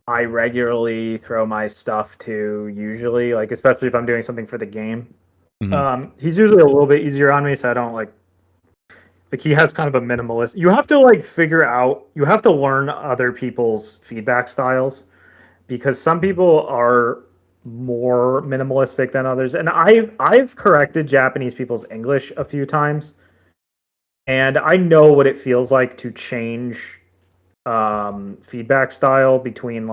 I regularly throw my stuff to, usually, especially if I'm doing something for the game. Mm-hmm. He's usually a little bit easier on me, so I don't he has kind of a minimalist. You have to figure out. You have to learn other people's feedback styles because some people are more minimalistic than others. And I've corrected Japanese people's English a few times, and I know what it feels like to change feedback style between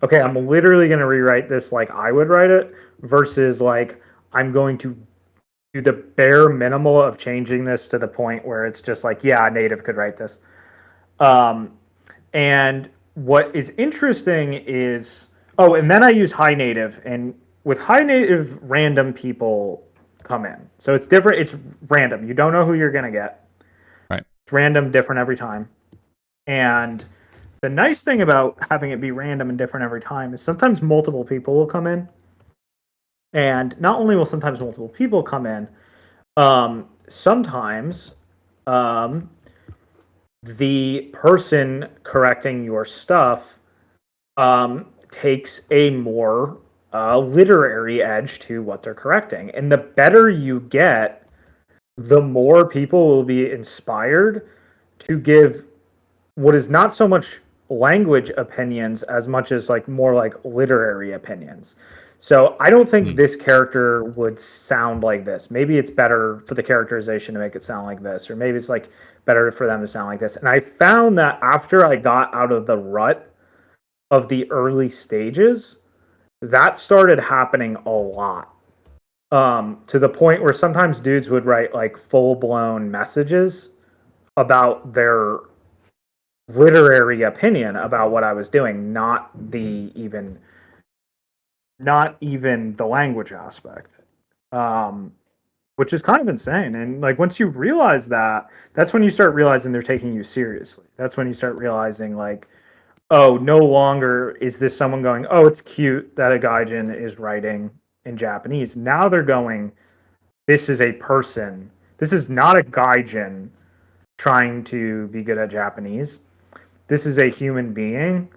okay, I'm literally going to rewrite this like I would write it versus I'm going to do the bare minimal of changing this to the point where it's just a native could write this. And what is interesting is, and then I use high native, and with high native, random people come in. So it's different. It's random. You don't know who you're going to get. Right. It's random, different every time. And the nice thing about having it be random and different every time is sometimes multiple people will come in. And not only will sometimes multiple people come in, sometimes the person correcting your stuff takes a more literary edge to what they're correcting. And the better you get, the more people will be inspired to give what is not so much language opinions as much as like more like literary opinions. So I don't think this character would sound like this. Maybe it's better for the characterization to make it sound like this, or maybe it's like better for them to sound like this. And I found that after I got out of the rut of the early stages, that started happening a lot. To the point where sometimes dudes would write like full blown messages about their literary opinion about what I was doing, not even the language aspect, which is kind of insane. And like once you realize that, that's when you start realizing they're taking you seriously. That's when you start realizing like, oh, no longer is this someone going, oh, it's cute that a gaijin is writing in Japanese. Now they're going, this is a person. This is not a gaijin trying to be good at Japanese. This is a human being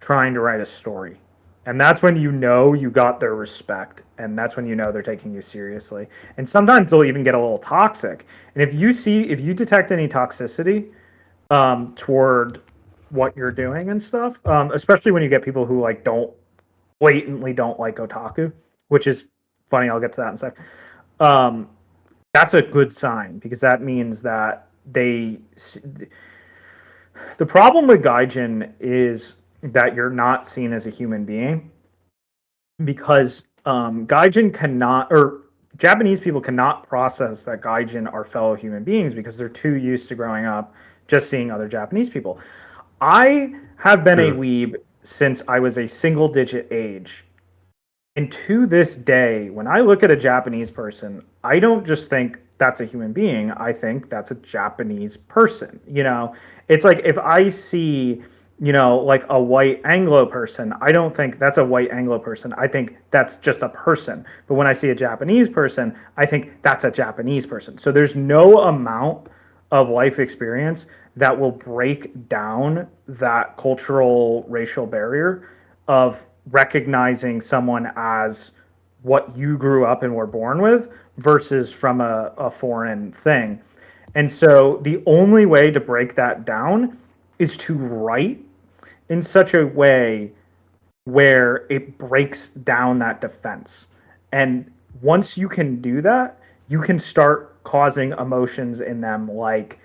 trying to write a story. And that's when you know you got their respect. And that's when you know they're taking you seriously. And sometimes they'll even get a little toxic. And if you detect any toxicity toward what you're doing and stuff, especially when you get people who like blatantly don't like otaku, which is funny, I'll get to that in a sec. That's a good sign, because that means that the problem with gaijin is that you're not seen as a human being, because gaijin cannot, or Japanese people cannot process that gaijin are fellow human beings because they're too used to growing up just seeing other Japanese people. I have been a weeb since I was a single digit age. And to this day, when I look at a Japanese person, I don't just think that's a human being. I think that's a Japanese person. You know, it's like if I see, you know, like a white Anglo person, I don't think that's a white Anglo person. I think that's just a person. But when I see a Japanese person, I think that's a Japanese person. So there's no amount of life experience that will break down that cultural racial barrier of recognizing someone as what you grew up and were born with versus from a foreign thing. And so the only way to break that down is to write in such a way where it breaks down that defense. And once you can do that, you can start causing emotions in them like,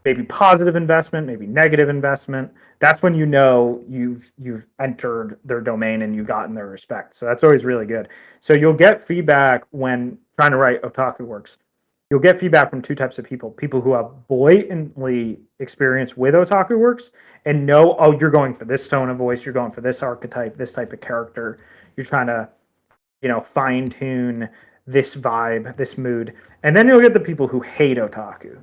maybe positive investment, maybe negative investment. That's when you know you've entered their domain and you've gotten their respect. So that's always really good. So you'll get feedback when trying to write otaku works. You'll get feedback from two types of people: people who have blatantly experience with otaku works and know, oh, you're going for this tone of voice, you're going for this archetype, this type of character. You're trying to, fine tune this vibe, this mood. And then you'll get the people who hate otaku.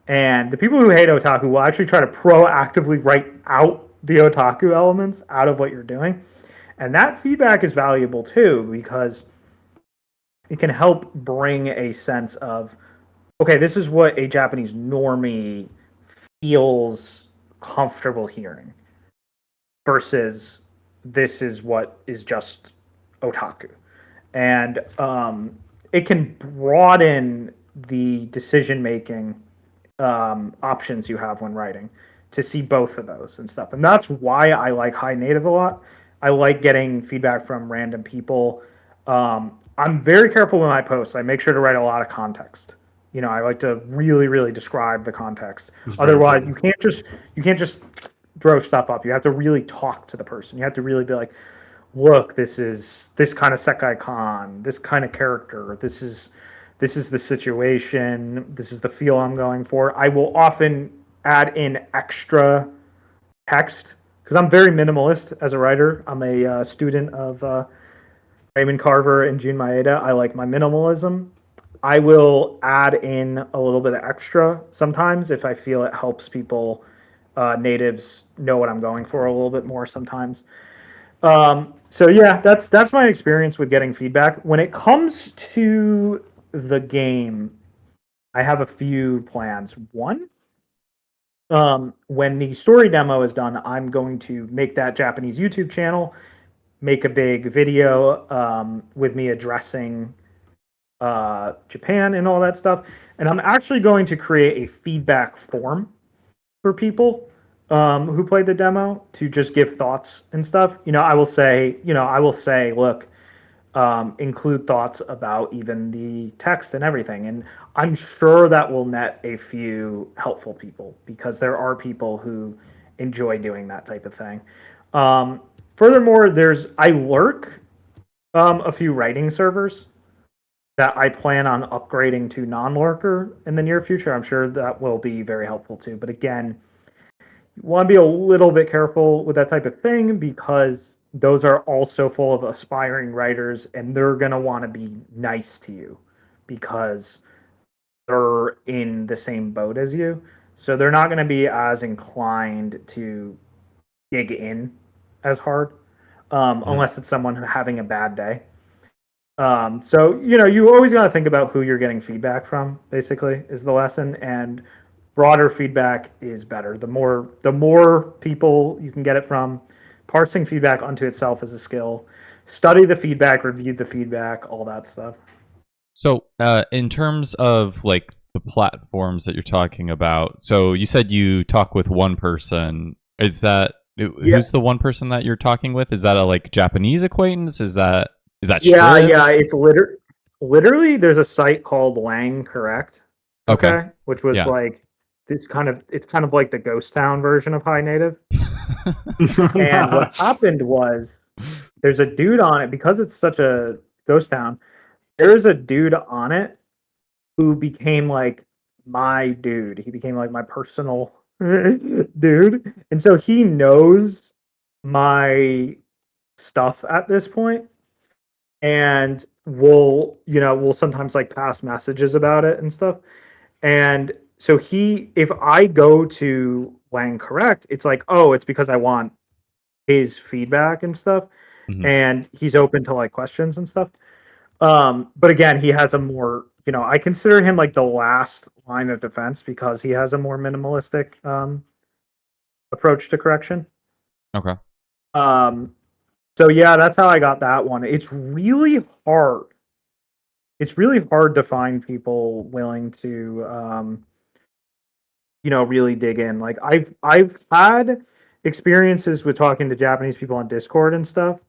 And the people who hate otaku will actually try to proactively write out the otaku elements out of what you're doing. And that feedback is valuable too, because it can help bring a sense of, okay, this is what a Japanese normie feels comfortable hearing versus this is what is just otaku. And it can broaden the decision-making options you have when writing to see both of those and stuff. And that's why I like High Native a lot. I like getting feedback from random people. I'm very careful when I post. I make sure to write a lot of context. I like to really, really describe the context. Otherwise, you can't just throw stuff up. You have to really talk to the person. You have to really be like, look, this is this kind of Sekai Con, this kind of character, this is the situation, this is the feel I'm going for. I will often add in extra text because I'm very minimalist as a writer. I'm a student of Raymond Carver and Jun Maeda. I like my minimalism. I will add in a little bit of extra sometimes if I feel it helps people, natives, know what I'm going for a little bit more sometimes. So yeah, that's my experience with getting feedback. When it comes to the game, I have a few plans. One, when the story demo is done, I'm going to make that Japanese YouTube channel, make a big video with me addressing Japan and all that stuff. And I'm actually going to create a feedback form for people who played the demo to just give thoughts and stuff. I will say, look, include thoughts about even the text and everything. And I'm sure that will net a few helpful people because there are people who enjoy doing that type of thing. Furthermore, I lurk a few writing servers that I plan on upgrading to non-lurker in the near future. I'm sure that will be very helpful too. But again, you want to be a little bit careful with that type of thing because those are also full of aspiring writers and they're going to want to be nice to you because they're in the same boat as you. So they're not going to be as inclined to dig in as hard unless it's someone having a bad day. So, you always got to think about who you're getting feedback from, basically, is the lesson. And broader feedback is better. The more people you can get it from, parsing feedback unto itself is a skill. Study the feedback, review the feedback, all that stuff. So, in terms of like the platforms that you're talking about, so you said you talk with one person. Is that who's the one person that you're talking with? Is that a like Japanese acquaintance? Is that yeah, it's literally there's a site called Lang Correct. Okay. Which was like it's kind of like the ghost town version of High Native. And what happened was there's a dude on it because it's such a ghost town. There's a dude on it who became like my dude. He became like my personal dude. And so he knows my stuff at this point. And we'll sometimes like pass messages about it and stuff. And so if I go to Lang Correct, it's like, oh, it's because I want his feedback and stuff. Mm-hmm. And he's open to like questions and stuff. But again, he has a more, I consider him like the last line of defense because he has a more minimalistic approach to correction. Okay. So yeah, that's how I got that one. It's really hard. It's really hard to find people willing to, really dig in. Like I've had experiences with talking to Japanese people on Discord and stuff,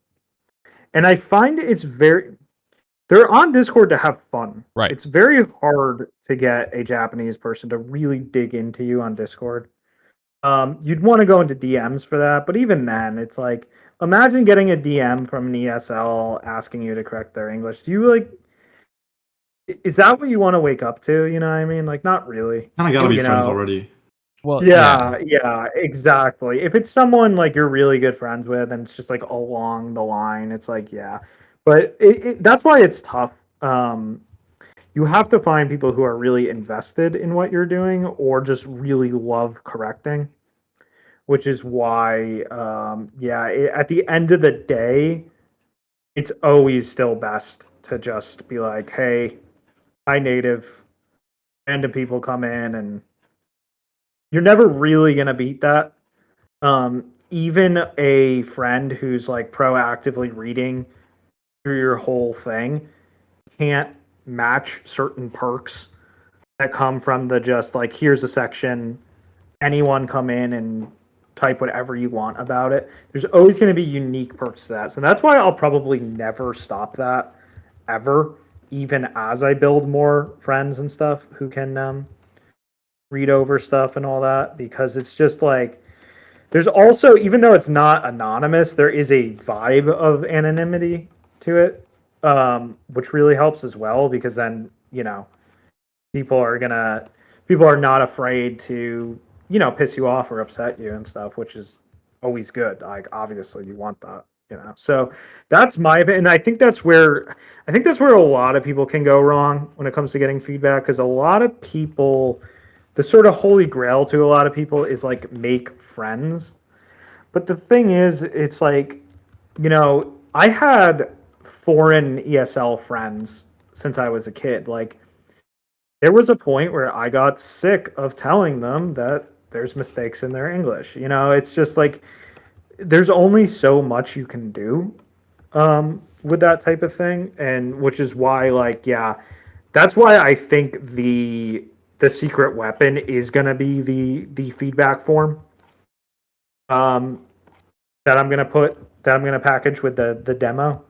and I find they're on Discord to have fun. Right. It's very hard to get a Japanese person to really dig into you on Discord. You'd want to go into DMs for that, but even then, it's like, imagine getting a DM from an ESL asking you to correct their English. Do you is that what you want to wake up to? You know what I mean? Like, not really. Kind of gotta be friends already. Well, yeah, exactly. If it's someone like you're really good friends with, and it's just like along the line, it's like, yeah. But that's why it's tough. You have to find people who are really invested in what you're doing or just really love correcting, which is why, at the end of the day, it's always still best to just be like, hey, High Native, random people come in, and you're never really going to beat that. Even a friend who's like proactively reading through your whole thing can't match certain perks that come from the just like, here's a section, anyone come in and type whatever you want about it. There's always going to be unique perks to that. So that's why I'll probably never stop that ever, even as I build more friends and stuff who can read over stuff and all that, because it's just like, there's also, even though it's not anonymous, there is a vibe of anonymity to it, which really helps as well, because then, people are not afraid to, piss you off or upset you and stuff, which is always good. Like, obviously you want that, So that's my opinion. And I think that's where a lot of people can go wrong when it comes to getting feedback, because a lot of people, the sort of holy grail to a lot of people is like, make friends. But the thing is, it's like, I had foreign ESL friends since I was a kid. Like, there was a point where I got sick of telling them that there's mistakes in their English. It's just like there's only so much you can do with that type of thing, and which is why, like, yeah, that's why I think the secret weapon is gonna be the feedback form. That I'm gonna package with the demo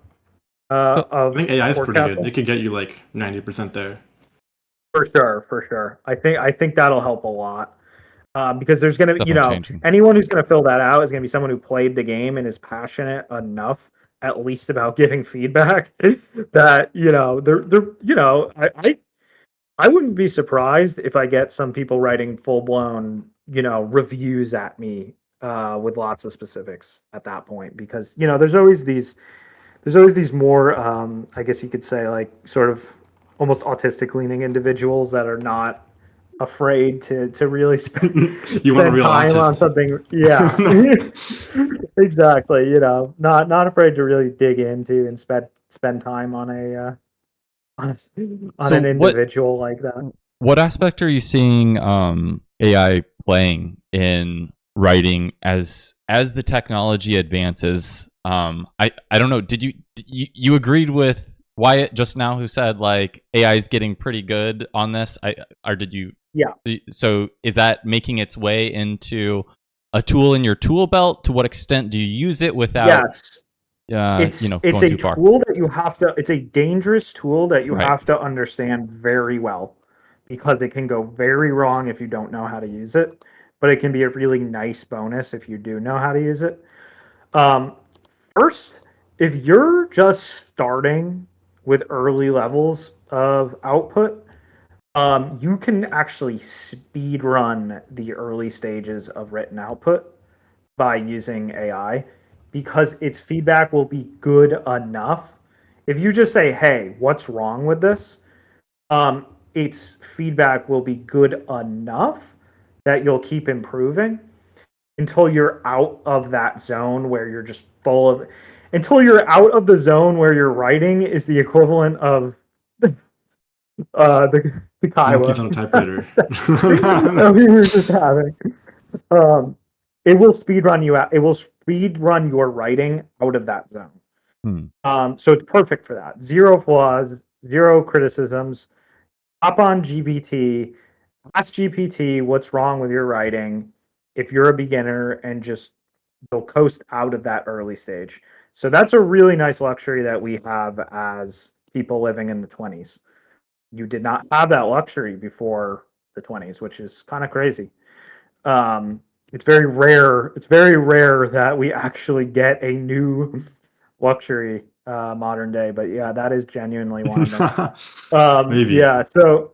I of think AI is pretty good. Orkastle. It could get you like 90% there. For sure. I think that'll help a lot. Because there's gonna, Definitely changing. anyone who's gonna fill that out is gonna be someone who played the game and is passionate enough, at least, about giving feedback that I wouldn't be surprised if I get some people writing full blown reviews at me with lots of specifics at that point, because there's always these more I guess you could say, like, sort of almost autistic leaning individuals that are not afraid to really spend time on something. Yeah. Exactly. Not afraid to really dig into and spend time on an individual like that. What aspect are you seeing AI playing in writing as the technology advances? I don't know. Did you agreed with Wyatt just now, who said like AI is getting pretty good on this? Or did you? Yeah. So is that making its way into a tool in your tool belt? To what extent do you use it without? Yes. It's going too far. Tool that you have to. It's a dangerous tool that you have to understand very well, because it can go very wrong if you don't know how to use it. But it can be a really nice bonus if you do know how to use it. First, if you're just starting with early levels of output, you can actually speed run the early stages of written output by using AI, because its feedback will be good enough. If you just say, "Hey, what's wrong with this?" Its feedback will be good enough that you'll keep improving until you're out of that zone where you're just full of. Until you're out of the zone where your writing is the equivalent of the Kiowa. Monkeys on a typewriter. That we were just having. It will speed run you out. It will speed run your writing out of that zone. So it's perfect for that. Zero flaws, zero criticisms. Hop on GPT, ask GPT what's wrong with your writing if you're a beginner, and just they'll coast out of that early stage. So that's a really nice luxury that we have as people living in the 20s. You did not have that luxury before the 20s, which is kind of crazy. It's very rare. It's very rare that we actually get a new luxury modern day. But yeah, that is genuinely one of them. Maybe. Yeah. So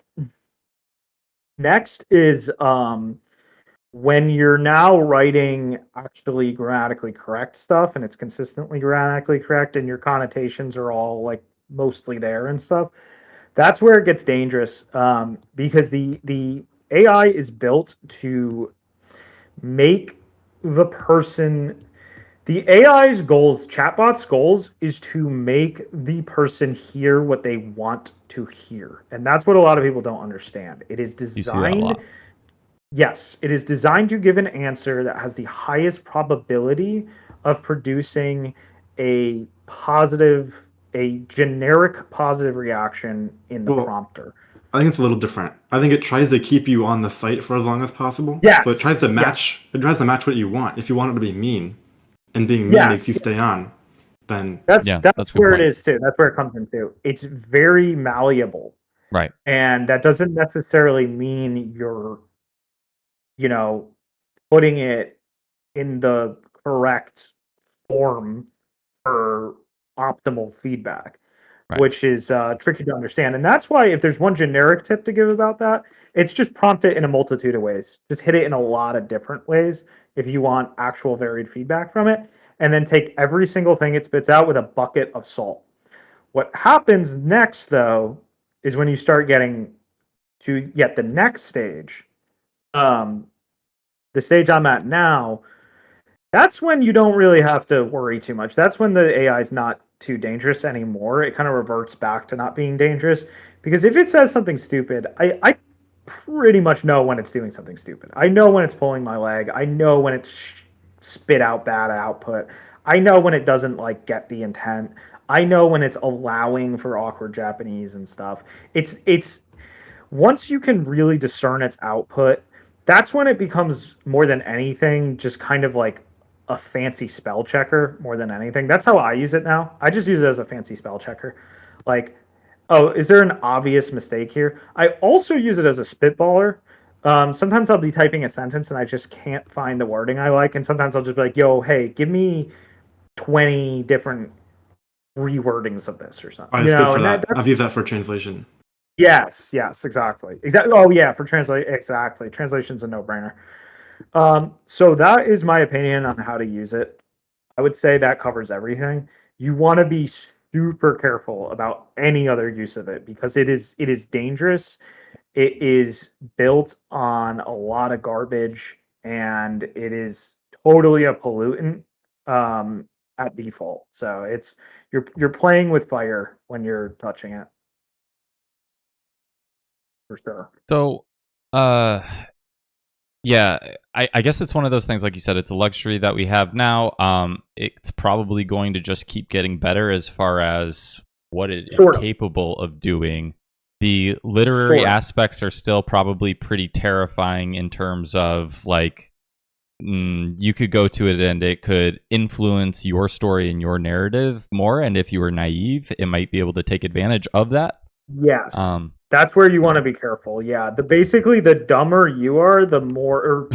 next is when you're now writing actually grammatically correct stuff, and it's consistently grammatically correct, and your connotations are all like mostly there and stuff. That's where it gets dangerous, because the AI is built to make the person. The AI's goals, chatbot's goals, is to make the person hear what they want to hear, and that's what a lot of people don't understand. It is designed. You see that a lot. Yes, it is designed to give an answer that has the highest probability of producing a generic positive reaction in the prompter. I think it's a little different. I think it tries to keep you on the site for as long as possible. Yes. So it tries to match. It tries to match what you want. If you want it to be mean, and being mean makes you stay on, then that's where it is too. That's where it comes into. It's very malleable. Right. And that doesn't necessarily mean you're putting it in the correct form for optimal feedback, which is tricky to understand. And that's why, if there's one generic tip to give about that, it's just prompt it in a multitude of ways. Just hit it in a lot of different ways if you want actual varied feedback from it, and then take every single thing it spits out with a bucket of salt. What happens next, though, is when you start getting to the next stage, the stage I'm at now, that's when you don't really have to worry too much. That's when the AI is not too dangerous anymore. It kind of reverts back to not being dangerous. Because if it says something stupid, I pretty much know when it's doing something stupid. I know when it's pulling my leg. I know when it's spit out bad output. I know when it doesn't like get the intent. I know when it's allowing for awkward Japanese and stuff. It's once you can really discern its output, that's when it becomes more than anything just kind of like a fancy spell checker more than anything. That's how I use it now. I just use it as a fancy spell checker. Like, oh, is there an obvious mistake here? I also use it as a spitballer. Sometimes I'll be typing a sentence and I just can't find the wording I like, and sometimes I'll just be like, "Yo, hey, give me 20 different rewordings of this or something." Oh, it's good for that. I've used that for translation. Yes, exactly. Oh yeah, for translate, exactly. Translation's a no-brainer. So that is my opinion on how to use it. I would say that covers everything. You want to be super careful about any other use of it because it is dangerous. It is built on a lot of garbage and it is totally a pollutant at default. So it's you're playing with fire when you're touching it. For sure. So, yeah, I guess it's one of those things, like you said, it's a luxury that we have now. It's probably going to just keep getting better as far as what it is capable of doing. The literary aspects are still probably pretty terrifying in terms of like, you could go to it and it could influence your story and your narrative more. And if you were naive, it might be able to take advantage of that. Yes. That's where you want to be careful. Yeah. Basically, the dumber you are, the more, or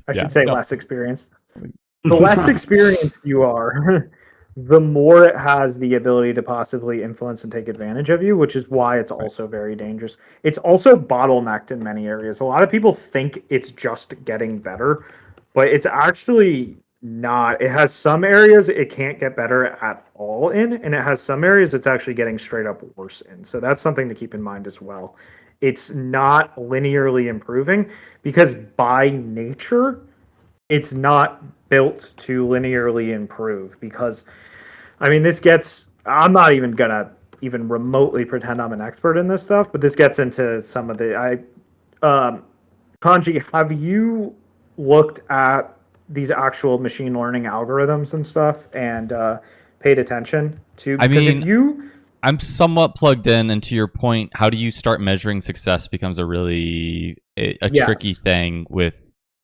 I should say less experienced. The less experienced you are, the more it has the ability to possibly influence and take advantage of you, which is why it's also very dangerous. It's also bottlenecked in many areas. A lot of people think it's just getting better, but it's actually not. It has some areas it can't get better at all in, and it has some areas it's actually getting straight up worse in. So that's something to keep in mind as well. It's not linearly improving because by nature it's not built to linearly improve. Because I mean, I'm not even gonna even remotely pretend I'm an expert in this stuff, but this gets into some of the Kanji, have you looked at these actual machine learning algorithms and stuff and paid attention to? Because I'm somewhat plugged in, and to your point, how do you start measuring success becomes a really tricky thing with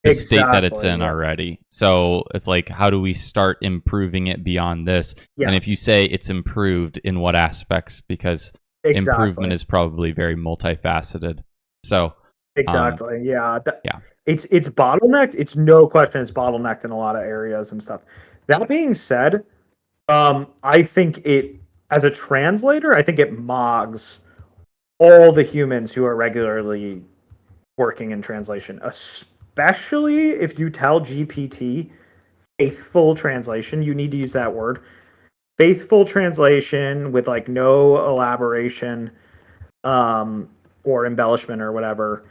the state that it's in already. So it's like, how do we start improving it beyond this? Yes. And if you say it's improved, in what aspects? Because improvement is probably very multifaceted. So exactly, yeah. It's bottlenecked. It's no question it's bottlenecked in a lot of areas and stuff. That being said, I think it, as a translator, I think it mogs all the humans who are regularly working in translation, especially if you tell GPT faithful translation. You need to use that word. Faithful translation with like no elaboration or embellishment or whatever.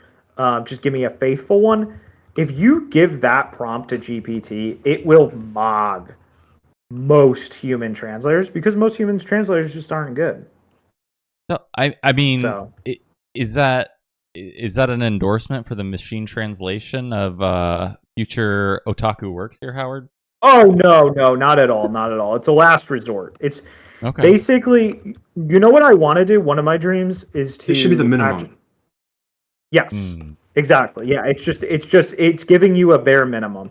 Just give me a faithful one. If you give that prompt to GPT, it will mog most human translators because most human translators just aren't good. So I mean, is that an endorsement for the machine translation of future otaku works here, Howard? Oh no, not at all, not at all. It's a last resort. It's basically, you know what I want to do? One of my dreams is to. It should be the minimum. Yes, exactly. Yeah, it's giving you a bare minimum.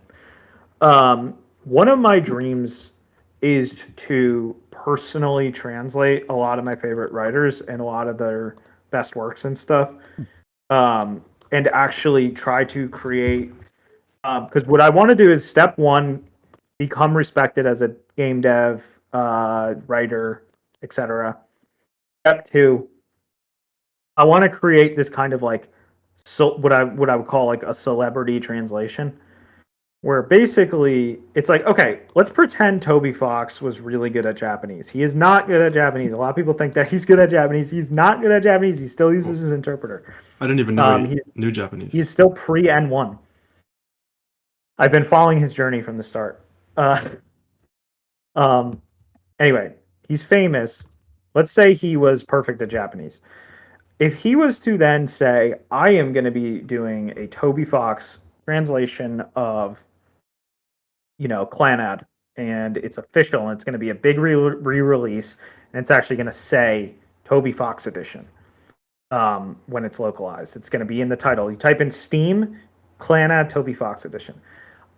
One of my dreams is to personally translate a lot of my favorite writers and a lot of their best works and stuff, and actually try to create. Because what I want to do is step one, become respected as a game dev, writer, etc. Step two, I want to create this kind of like. So what I would call like a celebrity translation, where basically it's like, okay, let's pretend Toby Fox was really good at Japanese. He is not good at Japanese. A lot of people think that he's good at Japanese. He's not good at Japanese. He still uses his interpreter. I didn't even know he knew Japanese. He's still pre-N1. I've been following his journey from the start. Anyway, he's famous. Let's say he was perfect at Japanese. If he was to then say, I am going to be doing a Toby Fox translation of, Clanad, and it's official, and it's going to be a big re-release, and it's actually going to say Toby Fox Edition when it's localized. It's going to be in the title. You type in Steam, Clanad Toby Fox Edition.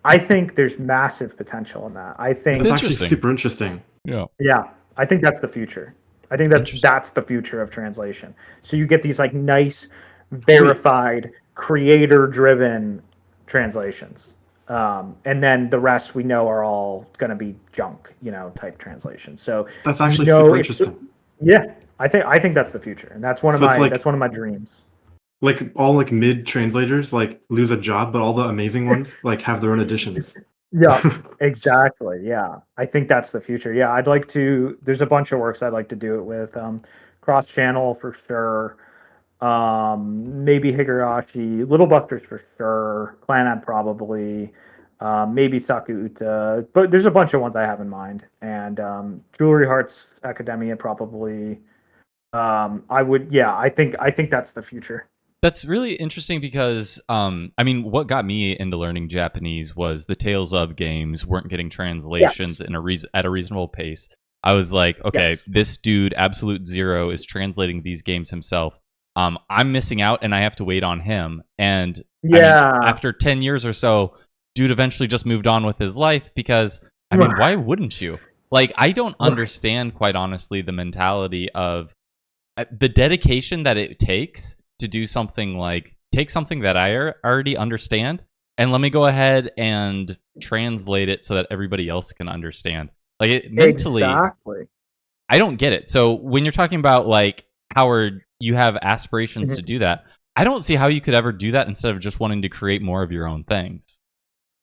I think there's massive potential in that. I think it's actually super interesting. Yeah, I think that's the future. I think that's the future of translation. So you get these like nice, verified, creator-driven translations, and then the rest we know are all going to be junk, type translations. So that's actually super interesting. Yeah, I think that's the future, and that's one of my dreams. Like all like mid translators like lose a job, but all the amazing ones like have their own editions. Yeah, exactly. Yeah, I think that's the future. Yeah, I'd like to. There's a bunch of works I'd like to do it with. Cross channel for sure. Maybe Higurashi, Little Busters for sure. Clanad probably. Maybe Saku Uta, but there's a bunch of ones I have in mind. And Jewelry Hearts Academia probably. I think that's the future. That's really interesting because, what got me into learning Japanese was the Tales of games weren't getting translations at a reasonable pace. I was like, okay, this dude, Absolute Zero, is translating these games himself. I'm missing out, and I have to wait on him. And after 10 years or so, dude eventually just moved on with his life because, why wouldn't you? Like, I don't understand, quite honestly, the mentality of the dedication that it takes to do something like take something that I already understand and let me go ahead and translate it so that everybody else can understand. Like it mentally, exactly. I don't get it. So when you're talking about like Howard, you have aspirations to do that. I don't see how you could ever do that instead of just wanting to create more of your own things.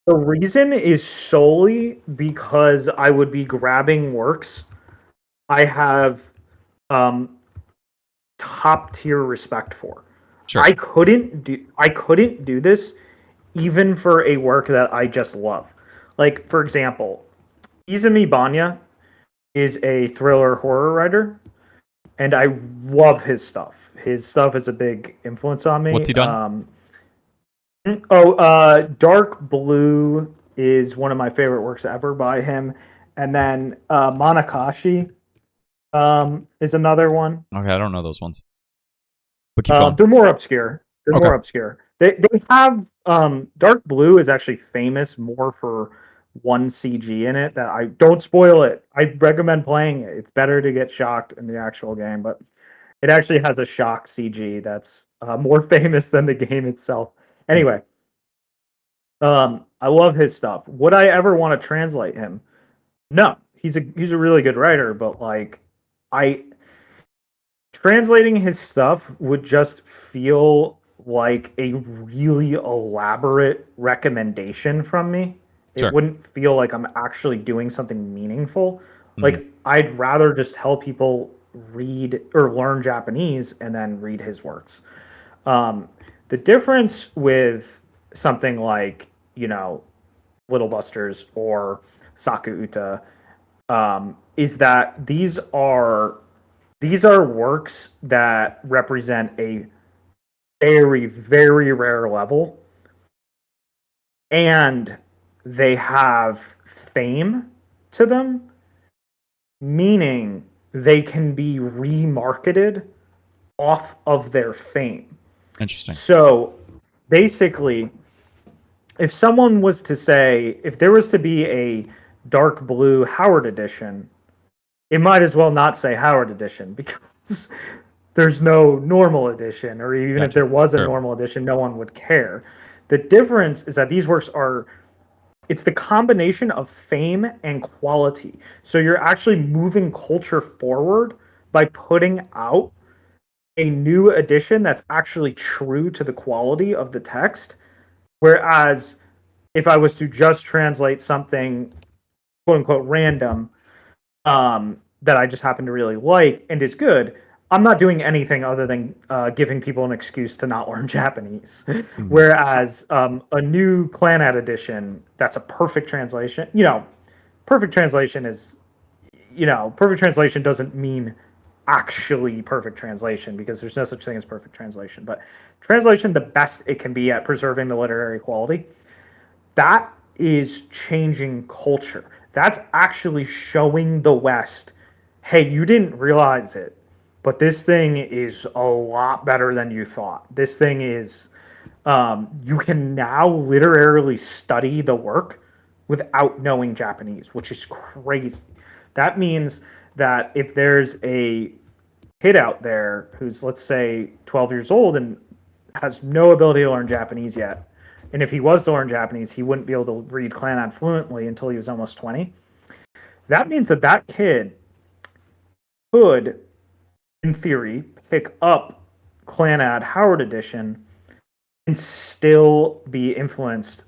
The reason is solely because I would be grabbing works I have top tier respect for. Sure. I couldn't do this even for a work that I just love. Like, for example, Izumi Banya is a thriller horror writer, and I love his stuff. His stuff is a big influence on me. What's he done? Dark Blue is one of my favorite works ever by him. And then Monakashi is another one. Okay, I don't know those ones. But keep going. They're more obscure. More obscure. They have Dark Blue is actually famous more for one CG in it that I don't spoil it. I recommend playing it. It's better to get shocked in the actual game, but it actually has a shock CG that's more famous than the game itself. Anyway, I love his stuff. Would I ever want to translate him? No. He's a really good writer, but like translating his stuff would just feel like a really elaborate recommendation from me. Sure. It wouldn't feel like I'm actually doing something meaningful. Mm-hmm. Like I'd rather just help people read or learn Japanese and then read his works. The difference with something like, Little Busters or Saku Uta is that these are works that represent a very, very rare level, and they have fame to them, meaning they can be remarketed off of their fame. Interesting. So basically, if someone was to say, if there was to be a Dark Blue Howard edition, it might as well not say Howard edition because there's no normal edition, or even if there was a normal edition, no one would care. The difference is that these works it's the combination of fame and quality. So you're actually moving culture forward by putting out a new edition that's actually true to the quality of the text. Whereas if I was to just translate something, quote unquote, random, that I just happen to really like and is good, I'm not doing anything other than giving people an excuse to not learn Japanese. Whereas a new Clanad edition, that's a perfect translation. Perfect translation is, perfect translation doesn't mean actually perfect translation, because there's no such thing as perfect translation. But translation, the best it can be at preserving the literary quality, that is changing culture. That's actually showing the West, hey, you didn't realize it, but this thing is a lot better than you thought. This thing is, you can now literally study the work without knowing Japanese, which is crazy. That means that if there's a kid out there who's, let's say, 12 years old and has no ability to learn Japanese yet, and if he was to learn Japanese, he wouldn't be able to read Clanad fluently until he was almost 20. That means that kid could, in theory, pick up Clanad Howard Edition and still be influenced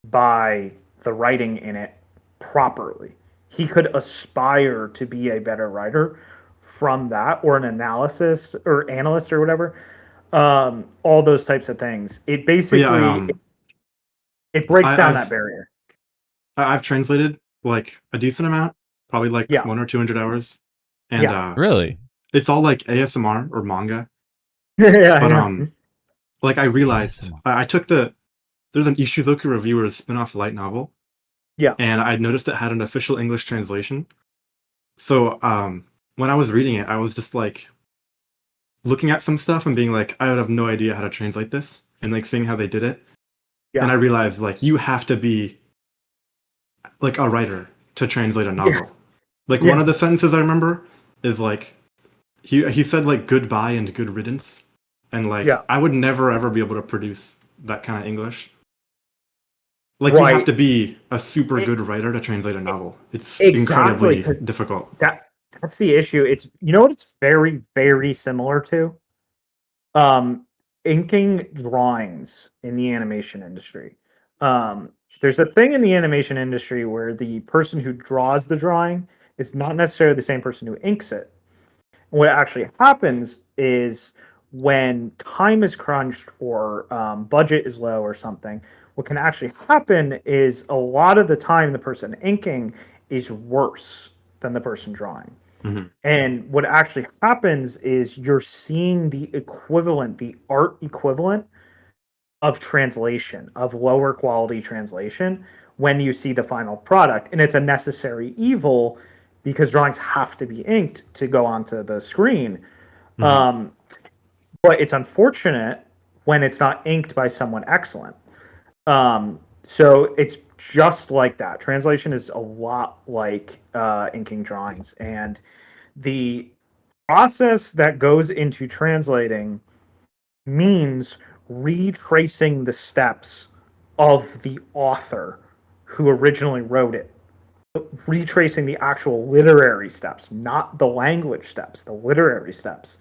by the writing in it properly. He could aspire to be a better writer from that, or an analyst or whatever. All those types of things. It basically it breaks down that barrier. I've translated like a decent amount, probably like 100 or 200 hours, and really, it's all like ASMR or manga. But like I realized I took there's an Ishizoku Reviewer's spin-off light novel. Yeah. And I noticed it had an official English translation. So when I was reading it, I was just like looking at some stuff and being like, I would have no idea how to translate this, and like seeing how they did it. Yeah. And I realized like you have to be like a writer to translate a novel. Yeah. Like one of the sentences I remember is like he said like goodbye and good riddance. And like I would never ever be able to produce that kind of English. Like you have to be a super good writer to translate a novel. It's incredibly difficult. That's the issue. It's, what it's very, very similar to? Inking drawings in the animation industry. There's a thing in the animation industry where the person who draws the drawing is not necessarily the same person who inks it. What actually happens is, when time is crunched or budget is low or something, what can actually happen is a lot of the time the person inking is worse than the person drawing. Mm-hmm. And what actually happens is you're seeing the art equivalent of translation, of lower quality translation, when you see the final product. And it's a necessary evil, because drawings have to be inked to go onto the screen. Mm-hmm. But it's unfortunate when it's not inked by someone excellent. So it's just like that. Translation is a lot like inking drawings, and the process that goes into translating means retracing the steps of the author who originally wrote it. Retracing the actual literary steps, not the language steps, the literary steps.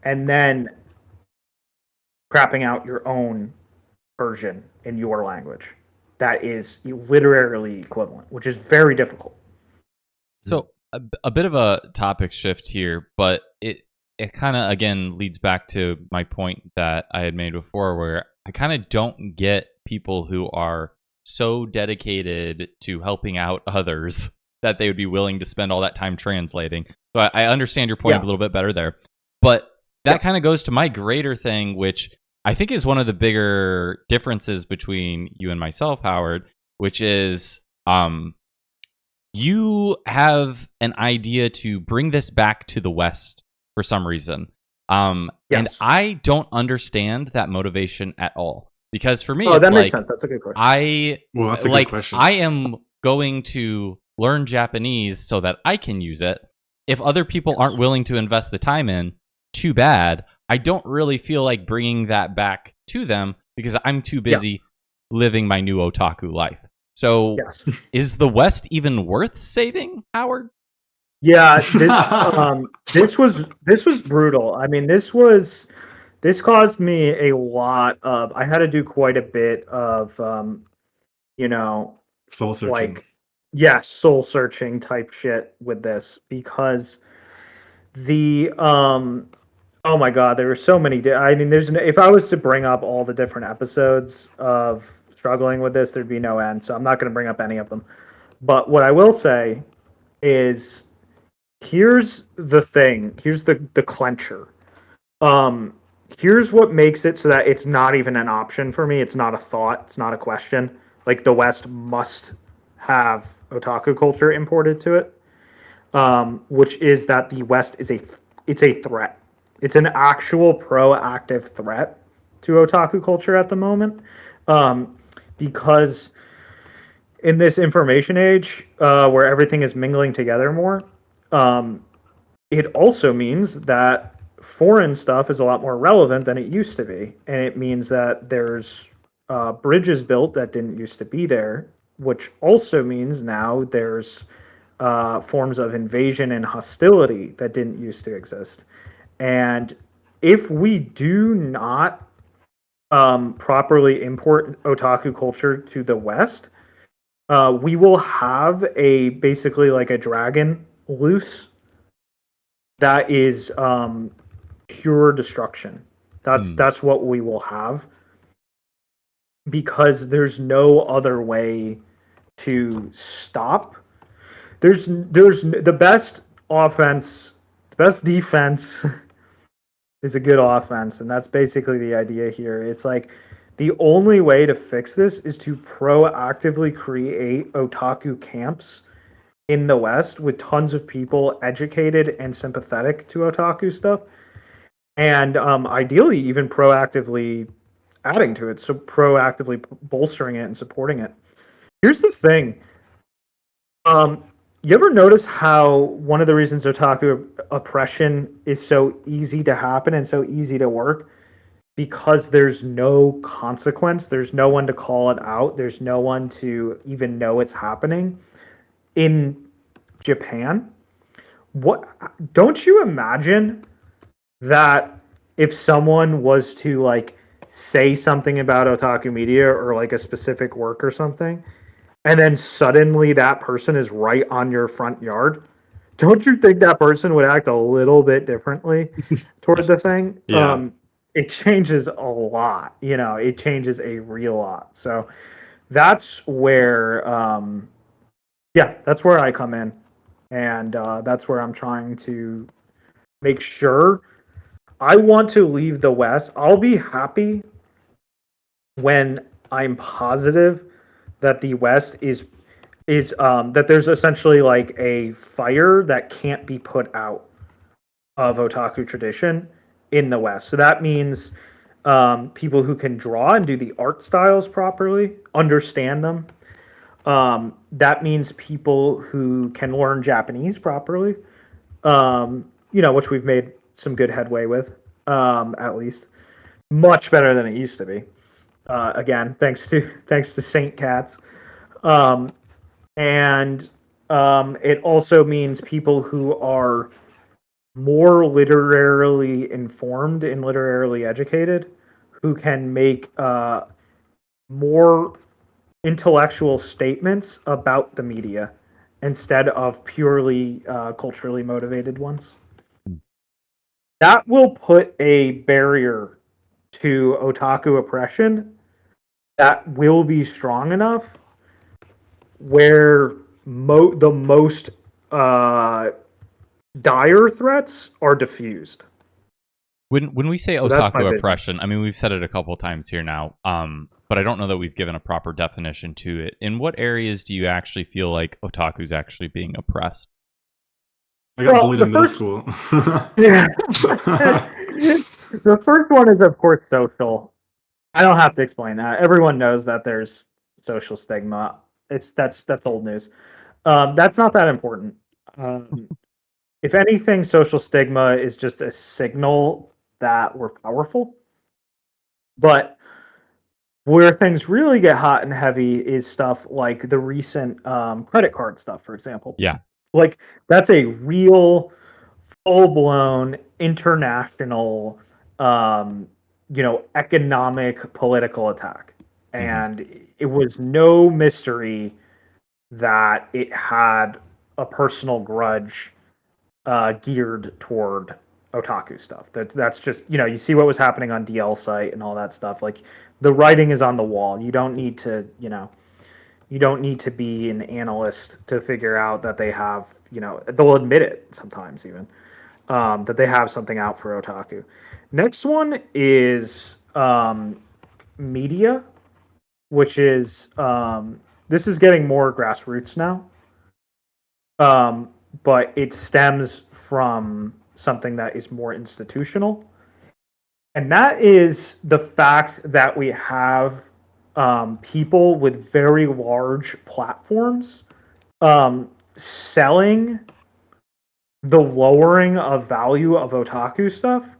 And then crapping out your own version in your language that is literally equivalent, which is very difficult. So a bit of a topic shift here, but it kind of again leads back to my point that I had made before, where I kind of don't get people who are so dedicated to helping out others that they would be willing to spend all that time translating. So I understand your point a little bit better there, but that kind of goes to my greater thing, which I think is one of the bigger differences between you and myself, Howard, which is you have an idea to bring this back to the West for some reason. And I don't understand that motivation at all. Because for me, it's makes sense. That's a good question. That's a good question. I am going to learn Japanese so that I can use it. If other people aren't willing to invest the time in, too bad. I don't really feel like bringing that back to them because I'm too busy living my new otaku life. So is the West even worth saving, Howard? Yeah, this was brutal. I mean, this caused me a lot of, I had to do quite a bit of soul searching. Soul searching type shit with this, because the Oh my God, there were so many. I mean, if I was to bring up all the different episodes of struggling with this, there'd be no end. So I'm not going to bring up any of them. But what I will say is, here's the thing. Here's the clencher. Here's what makes it so that it's not even an option for me. It's not a thought. It's not a question. Like, the West must have otaku culture imported to it, which is that the West is a threat. It's an actual proactive threat to otaku culture at the moment, because in this information age, where everything is mingling together more, it also means that foreign stuff is a lot more relevant than it used to be, and it means that there's bridges built that didn't used to be there, which also means now there's forms of invasion and hostility that didn't used to exist. And if we do not properly import otaku culture to the West, we will have basically like a dragon loose that is pure destruction. That's what we will have, because there's no other way to stop. There's the best offense, the best defense is a good offense, and that's basically the idea here. It's like the only way to fix this is to proactively create otaku camps in the West with tons of people educated and sympathetic to otaku stuff, and ideally even proactively adding to it, so proactively bolstering it and supporting it. Here's the thing. You ever notice how one of the reasons otaku oppression is so easy to happen and so easy to work? Because there's no consequence. There's no one to call it out. There's no one to even know it's happening. In Japan, don't you imagine that if someone was to like say something about otaku media or like a specific work or something, and then suddenly that person is right on your front yard, don't you think that person would act a little bit differently towards the thing? Yeah. It changes a lot. It changes a real lot. So that's where, that's where I come in. And that's where I'm trying to make sure. I want to leave the West. I'll be happy when I'm positive that the West is that there's essentially like a fire that can't be put out of otaku tradition in the West. So that means people who can draw and do the art styles properly, understand them. That means people who can learn Japanese properly, which we've made some good headway with, at least. Much better than it used to be. Again, thanks to Saint Cats. And it also means people who are more literarily informed and literarily educated, who can make more intellectual statements about the media instead of purely culturally motivated ones. That will put a barrier to otaku oppression that will be strong enough where the most dire threats are diffused. When we say otaku oppression, I mean, we've said it a couple times here now, but I don't know that we've given a proper definition to it. In what areas do you actually feel like otaku's actually being oppressed? I got bullied in middle school. Yeah. The first one is, of course, social. I don't have to explain that. Everyone knows that there's social stigma. That's old news. That's not that important. If anything, social stigma is just a signal that we're powerful. But where things really get hot and heavy is stuff like the recent credit card stuff, for example. Yeah. Like, that's a real, full-blown, international, economic, political attack. And it was no mystery that it had a personal grudge geared toward otaku stuff. That's just, you see what was happening on DL site and all that stuff. Like, the writing is on the wall. You don't need to, you don't need to be an analyst to figure out that they have, they'll admit it sometimes even, that they have something out for otaku. Next one is media, which is, this is getting more grassroots now, but it stems from something that is more institutional. And that is the fact that we have people with very large platforms selling the lowering of value of otaku stuff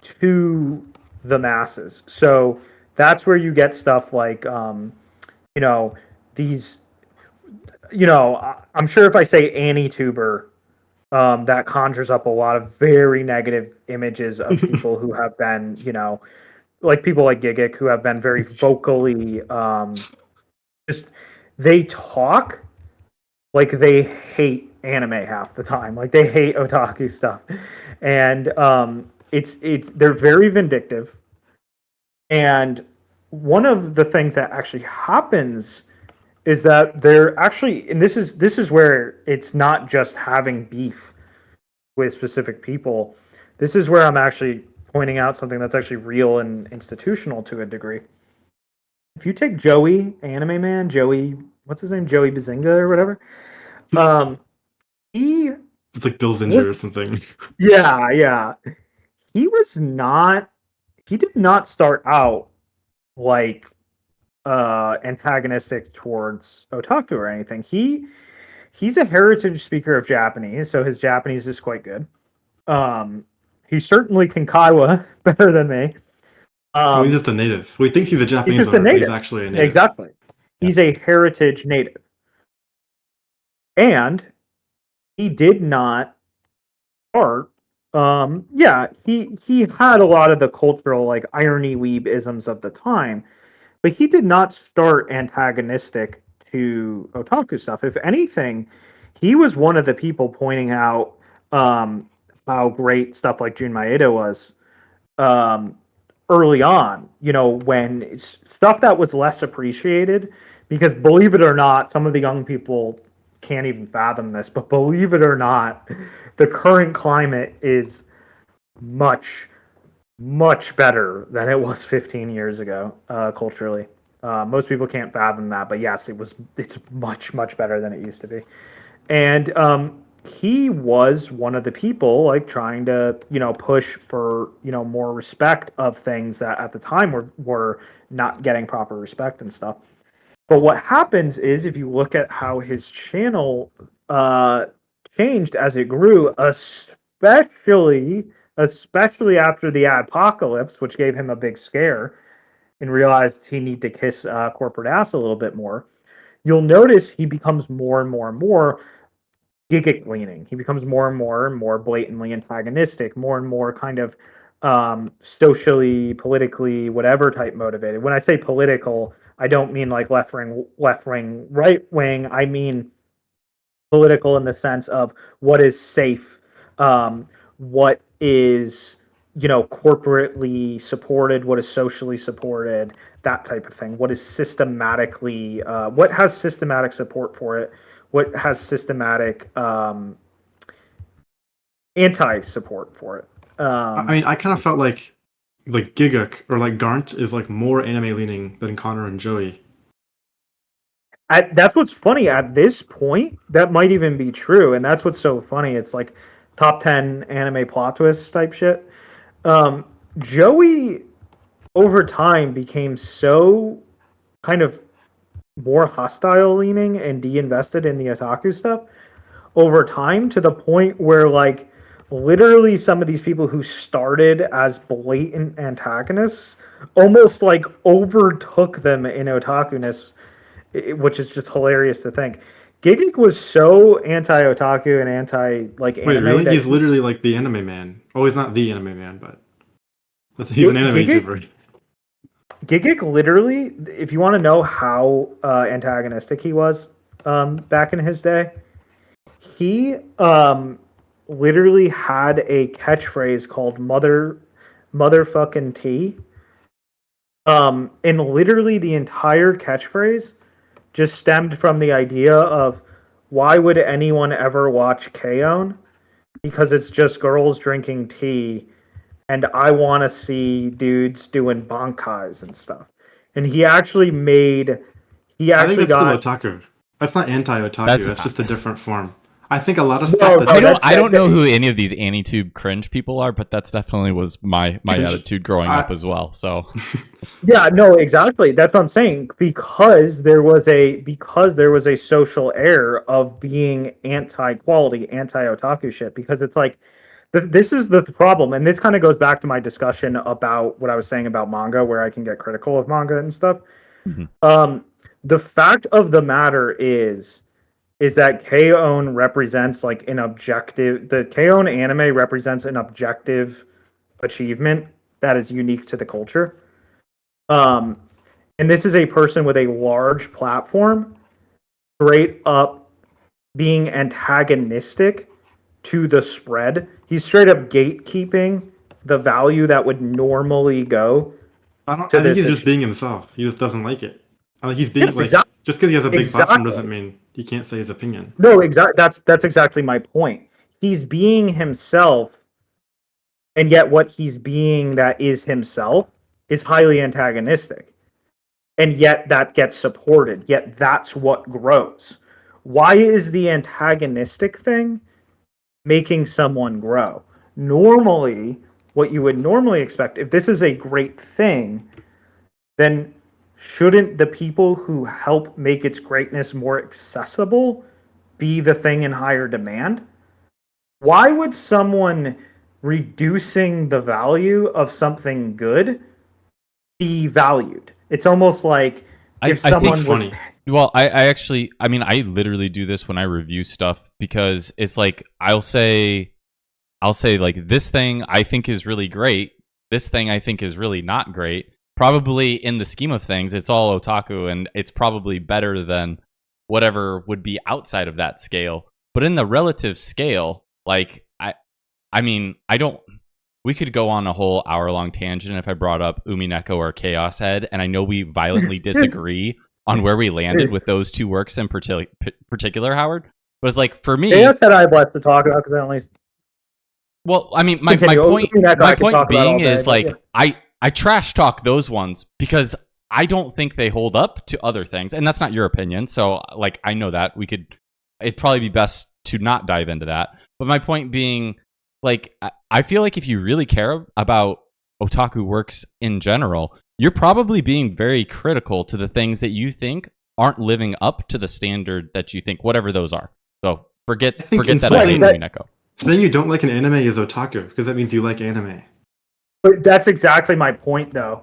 to the masses. So that's where you get stuff like, these, I'm sure if I say AniTuber, that conjures up a lot of very negative images of people who have been, like people like Gigic, who have been very vocally, just, they talk like they hate anime half the time. Like, they hate otaku stuff. And they're very vindictive. And one of the things that actually happens is that they're actually, and this is where it's not just having beef with specific people. This is where I'm actually pointing out something that's actually real and institutional to a degree. If you take Joey, Anime Man, Joey, what's his name? Joey Bazinga or whatever. It's like Bill Zinger or something. Yeah. He did not start out like antagonistic towards otaku or anything. He's a heritage speaker of Japanese, so his Japanese is quite good. He certainly can Kaiwa better than me. He's just a native. Well, he thinks he's a Japanese owner, but he's actually a native. Exactly. He's a heritage native. And he did not start. He had a lot of the cultural, like, irony weeb isms of the time, but he did not start antagonistic to otaku stuff. If anything, he was one of the people pointing out how great stuff like Jun Maeda was early on, when stuff that was less appreciated, because believe it or not, some of the young people can't even fathom this, but believe it or not, the current climate is much, much better than it was 15 years ago, culturally. Most people can't fathom that, but yes, it's much, much better than it used to be. And he was one of the people, like, trying to, push for, more respect of things that at the time were not getting proper respect and stuff. But what happens is, if you look at how his channel changed as it grew, especially after the apocalypse, which gave him a big scare and realized he need to kiss corporate ass a little bit more, you'll notice he becomes more and more and more Gigic leaning. He becomes more and more blatantly antagonistic, more and more kind of socially, politically, whatever type motivated. When I say political, I don't mean like left wing, right wing. I mean political in the sense of what is safe, what is, corporately supported, what is socially supported, that type of thing. What is systematically, what has systematic support for it, what has systematic anti-support for it. I kind of felt like Gigguk or like Garnt is like more anime leaning than Connor and Joey. That's what's funny. At this point, that might even be true, and that's what's so funny. It's like top 10 anime plot twists type shit. Joey, over time, became so kind of more hostile leaning and de-invested in the otaku stuff over time, to the point where, like, literally some of these people who started as blatant antagonists almost like overtook them in otaku-ness, which is just hilarious to think. Gigic was so anti-otaku and anti-like anime. Wait, really? He's literally like the anime man. Oh, he's not the anime man, but he's an anime YouTuber. Gigic literally, if you want to know how antagonistic he was back in his day, he literally had a catchphrase called motherfucking T. And literally the entire catchphrase just stemmed from the idea of why would anyone ever watch K-On? Because it's just girls drinking tea, and I want to see dudes doing bankais and stuff. And he actually made. I think that's still otaku. That's not anti-otaku. That's just a different form. I think a lot of stuff. I don't know who any of these AniTube cringe people are, but that's definitely was my attitude growing up as well. So, yeah, no, exactly. That's what I'm saying. Because there was a social air of being anti-quality, anti-otaku shit. Because it's like, this is the problem, and this kind of goes back to my discussion about what I was saying about manga, where I can get critical of manga and stuff. Mm-hmm. The fact of the matter is that K-On! Represents like an objective. The K-On! Anime represents an objective achievement that is unique to the culture. And this is a person with a large platform, straight up being antagonistic to the spread. He's straight up gatekeeping the value that would normally go. I think he's just being himself. He just doesn't like it. He's being just because he has a big platform doesn't mean he can't say his opinion. No, exactly. That's exactly my point. He's being himself, and yet what he's being that is himself is highly antagonistic. And yet that gets supported. Yet that's what grows. Why is the antagonistic thing making someone grow? Normally, what you would normally expect, if this is a great thing, then shouldn't the people who help make its greatness more accessible be the thing in higher demand? Why would someone reducing the value of something good be valued? It's almost like if someone was... funny. Well, I literally do this when I review stuff, because it's like I'll say like, this thing I think is really great, this thing I think is really not great. Probably in the scheme of things, it's all otaku, and it's probably better than whatever would be outside of that scale. But in the relative scale, like, we could go on a whole hour-long tangent if I brought up Umineko or Chaos Head, and I know we violently disagree on where we landed with those two works in particular, Howard. But it's like, for me... Chaos Head I have less to talk about, because I only... Well, I mean, my point being is, like, yeah. I trash talk those ones because I don't think they hold up to other things. And that's not your opinion. So, like, I know that it'd probably be best to not dive into that. But my point being, like, I feel like if you really care about otaku works in general, you're probably being very critical to the things that you think aren't living up to the standard that you think, whatever those are. So forget that I hate Mineko. Saying you don't like an anime is otaku, because that means you like anime. But that's exactly my point, though.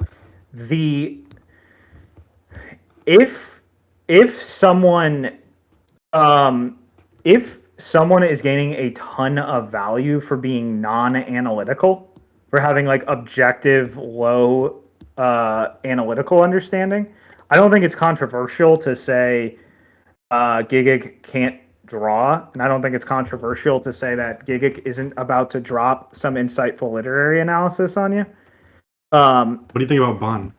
If someone is gaining a ton of value for being non-analytical, for having like objective, low analytical understanding, I don't think it's controversial to say Gigik can't draw, and I don't think it's controversial to say that Gigik isn't about to drop some insightful literary analysis on you. What do you think about Bon?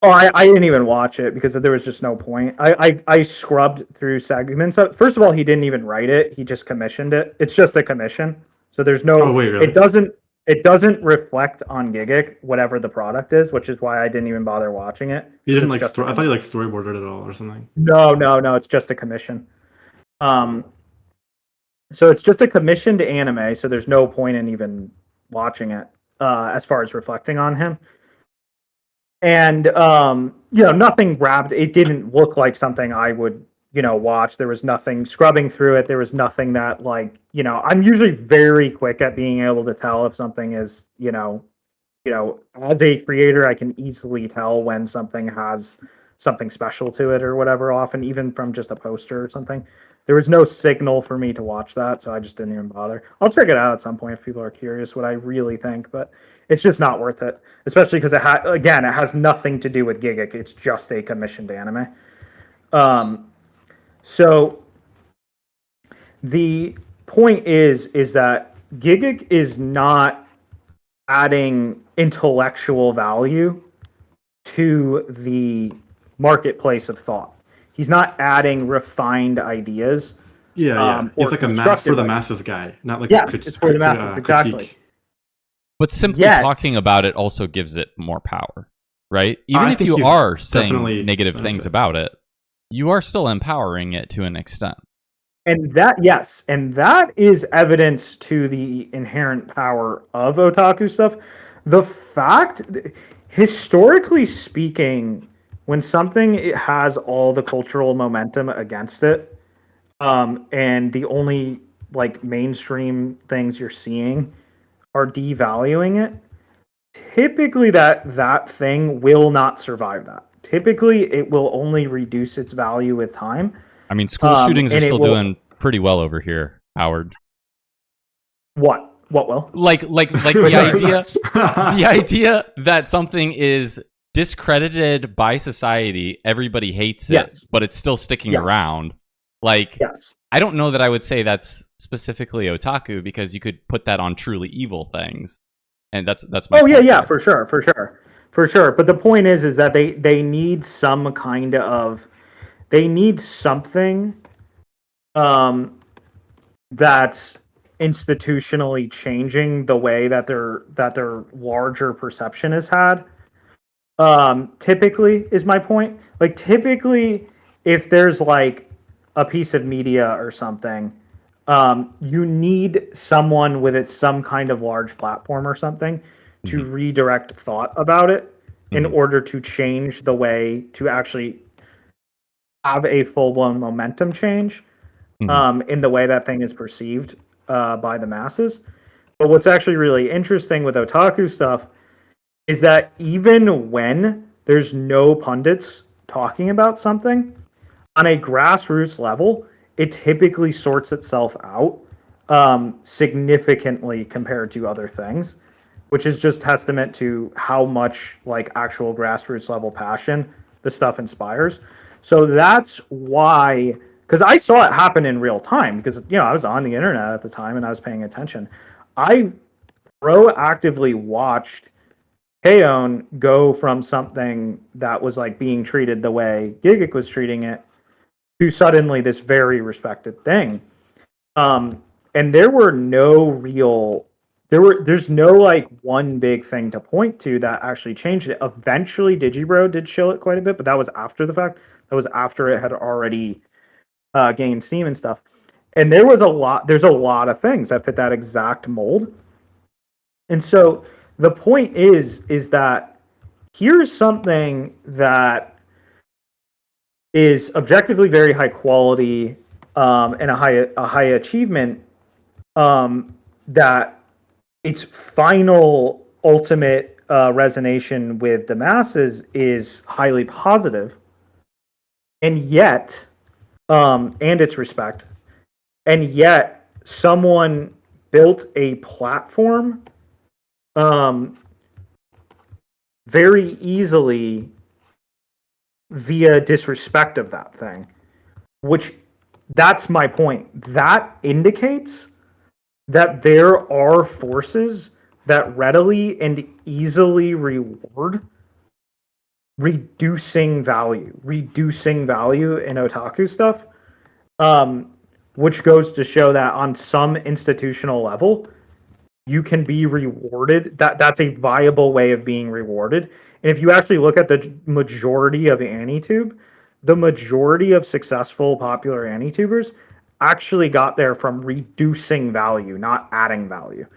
Oh, I didn't even watch it because there was just no point. I scrubbed through segments. First of all, he didn't even write it; he just commissioned it. It's just a commission, so there's no. Oh, wait, really? It doesn't reflect on Gigik, whatever the product is, which is why I didn't even bother watching it. You didn't like I thought you like storyboarded it all or something. No, it's just a commission. So it's just a commissioned anime, so there's no point in even watching it, as far as reflecting on him. And nothing grabbed. It didn't look like something I would watch. There was nothing scrubbing through it. There was nothing that, like, I'm usually very quick at being able to tell if something is, as a creator, I can easily tell when something has something special to it or whatever, often even from just a poster or something. There was no signal for me to watch that, so I just didn't even bother. I'll check it out at some point if people are curious what I really think, but it's just not worth it, especially because it has nothing to do with Gigik. It's just a commissioned anime. So the point is that Gigguk is not adding intellectual value to the marketplace of thought. He's not adding refined ideas. Yeah. He's like a for the masses guy, not like it's for the masses, exactly. Critique. But simply talking about it also gives it more power, right? Even if you are saying negative things about it, you are still empowering it to an extent. And that is evidence to the inherent power of otaku stuff. The fact, historically speaking, when something has all the cultural momentum against it, and the only like mainstream things you're seeing are devaluing it, typically that thing will not survive that. Typically, it will only reduce its value with time. I mean, school shootings are still doing pretty well over here, Howard. What will? Like the idea that something is discredited by society, everybody hates it, but it's still sticking around. Like, I don't know that I would say that's specifically otaku, because you could put that on truly evil things, and that's my point there. for sure. But the point is that they need some kind of, they need something that's institutionally changing the way that their larger perception is had. Typically is my point. Like, typically, if there's like a piece of media or something, you need someone with some kind of large platform or something to redirect thought about it in order to change the way to actually have a full-blown momentum change in the way that thing is perceived by the masses. But what's actually really interesting with otaku stuff is that even when there's no pundits talking about something, on a grassroots level, it typically sorts itself out significantly compared to other things, which is just testament to how much like actual grassroots level passion the stuff inspires. So that's why, because I saw it happen in real time, because I was on the internet at the time and I was paying attention. I proactively watched K-On! Go from something that was like being treated the way Gigguk was treating it to suddenly this very respected thing. And there were there's no like one big thing to point to that actually changed it. Eventually Digibro did show it quite a bit, but that was after the fact. That was after it had already gained steam and stuff. And there's a lot of things that fit that exact mold. And so the point is that here's something that is objectively very high quality and a high achievement, that its final ultimate resonation with the masses is highly positive, and yet and its respect, and yet someone built a platform very easily via disrespect of that thing, which that's my point. That indicates that there are forces that readily and easily reward reducing value in otaku stuff, which goes to show that on some institutional level, you can be rewarded. That's a viable way of being rewarded. And if you actually look at the majority of AniTube, the majority of successful popular AniTubers actually got there from reducing value, not adding value.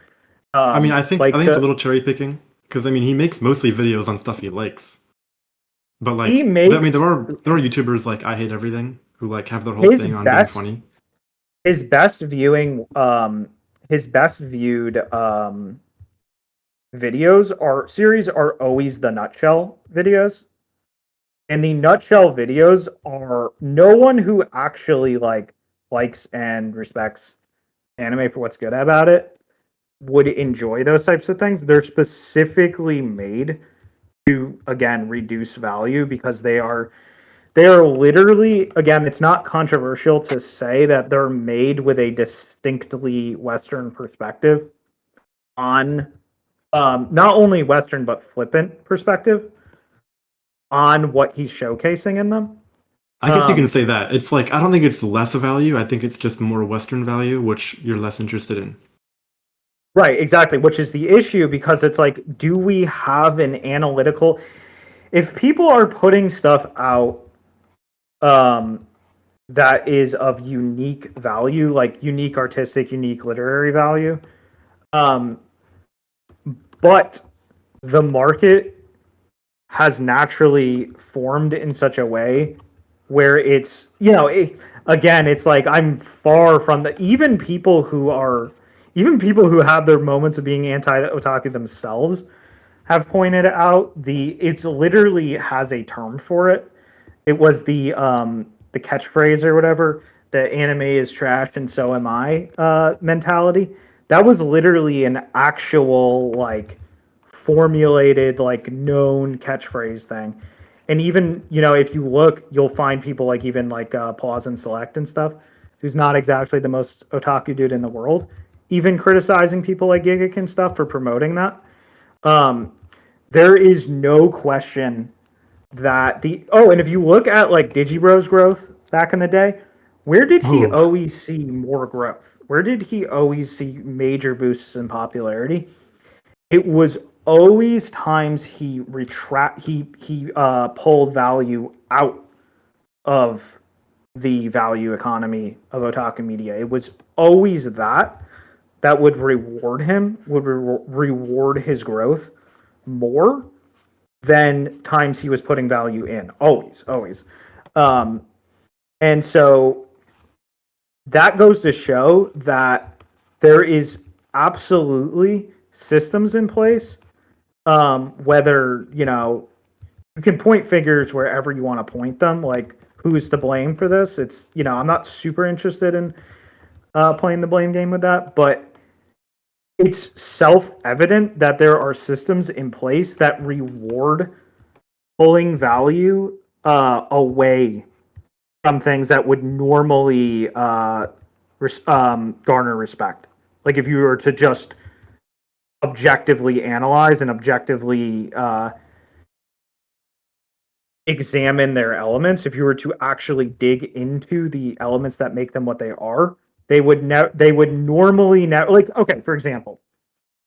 I think it's a little cherry picking, because he makes mostly videos on stuff he likes. But like, there are YouTubers like I Hate Everything who like have their whole thing on being funny. His best viewed series are always the nutshell videos. And the nutshell videos are no one who actually likes and respects anime for what's good about it would enjoy those types of things. They're specifically made to, again, reduce value, because they are They are literally, again, it's not controversial to say that they're made with a distinctly Western perspective on not only Western but flippant perspective on what he's showcasing in them. I guess you can say that. It's like, I don't think it's less value. I think it's just more Western value, which you're less interested in. Right, exactly, which is the issue, because it's like, do we have an analytical... If people are putting stuff out that is of unique value, like unique artistic, unique literary value, but the market has naturally formed in such a way where it's, again, it's like, I'm far from the... Even people who have their moments of being anti-otaku themselves have pointed out it's literally has a term for it. It was the catchphrase or whatever, the anime is trash and so am I mentality. That was literally an actual, like, formulated, like, known catchphrase thing. And even, if you look, you'll find people like, even like Pause and Select and stuff, who's not exactly the most otaku dude in the world, even criticizing people like Gigak and stuff for promoting that. There is no question that and if you look at like Digibro's growth back in the day, where did he always see more growth? Where did he always see major boosts in popularity? It was always times he pulled value out of the value economy of otaku media. It was always that would reward him, would reward his growth more than times he was putting value in. Always. And so that goes to show that there is absolutely systems in place, whether, you can point fingers wherever you want to point them, like, who's to blame for this. It's, I'm not super interested in playing the blame game with that, but it's self-evident that there are systems in place that reward pulling value away from things that would normally garner respect. Like, if you were to just objectively analyze and objectively examine their elements, if you were to actually dig into the elements that make them what they are, they would normally like, okay, for example,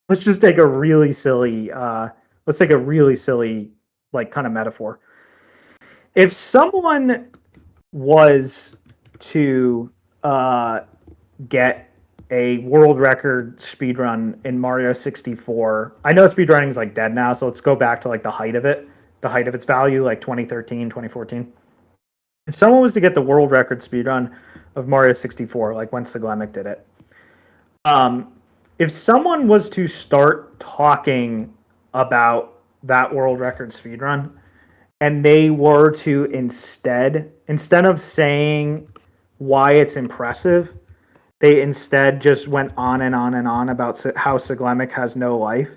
let's just take a really silly like kind of metaphor. If someone was to get a world record speedrun in Mario 64, I know speedrunning is like dead now, so let's go back to like the height of its value, like 2013, 2014. If someone was to get the world record speedrun of Mario 64, like when Siglemic did it, if someone was to start talking about that world record speedrun, and they were to instead of saying why it's impressive, they instead just went on and on and on about how Siglemic has no life,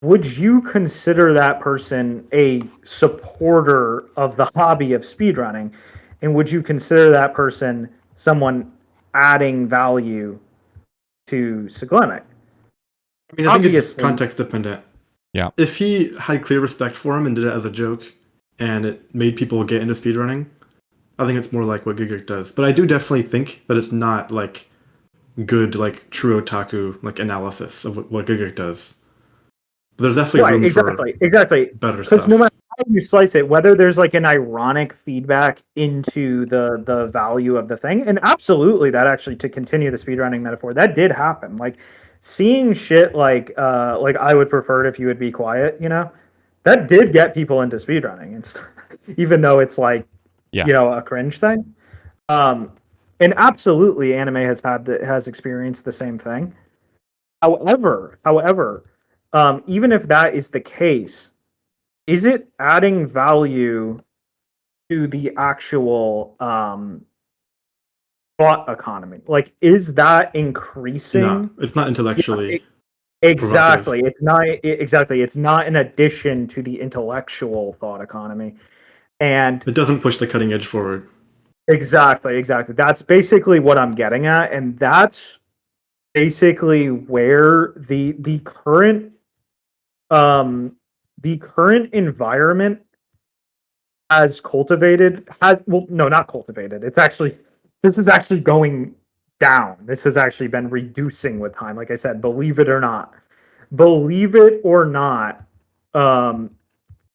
would you consider that person a supporter of the hobby of speedrunning? And would you consider that person someone adding value to Siglemic? I mean, I think it's context dependent. Yeah. If he had clear respect for him and did it as a joke, and it made people get into speedrunning, I think it's more like what Gigak does. But I do definitely think that it's not like good, like true otaku like analysis of what Gigak does. But there's definitely room for better stuff. Because no matter how you slice it, whether there's like an ironic feedback into the value of the thing, and absolutely that, actually, to continue the speedrunning metaphor, that did happen. Like, seeing shit like I would prefer it if you would be quiet, that did get people into speedrunning and stuff, even though it's like, a cringe thing. And absolutely anime has experienced the same thing. However, even if that is the case, is it adding value to the actual thought economy? Like, is that increasing? No, it's not intellectually Exactly. It's not an addition to the intellectual thought economy. And it doesn't push the cutting edge forward. Exactly. That's basically what I'm getting at, and that's basically where the current environment has not cultivated. This is actually going down. This has actually been reducing with time. Like I said, believe it or not,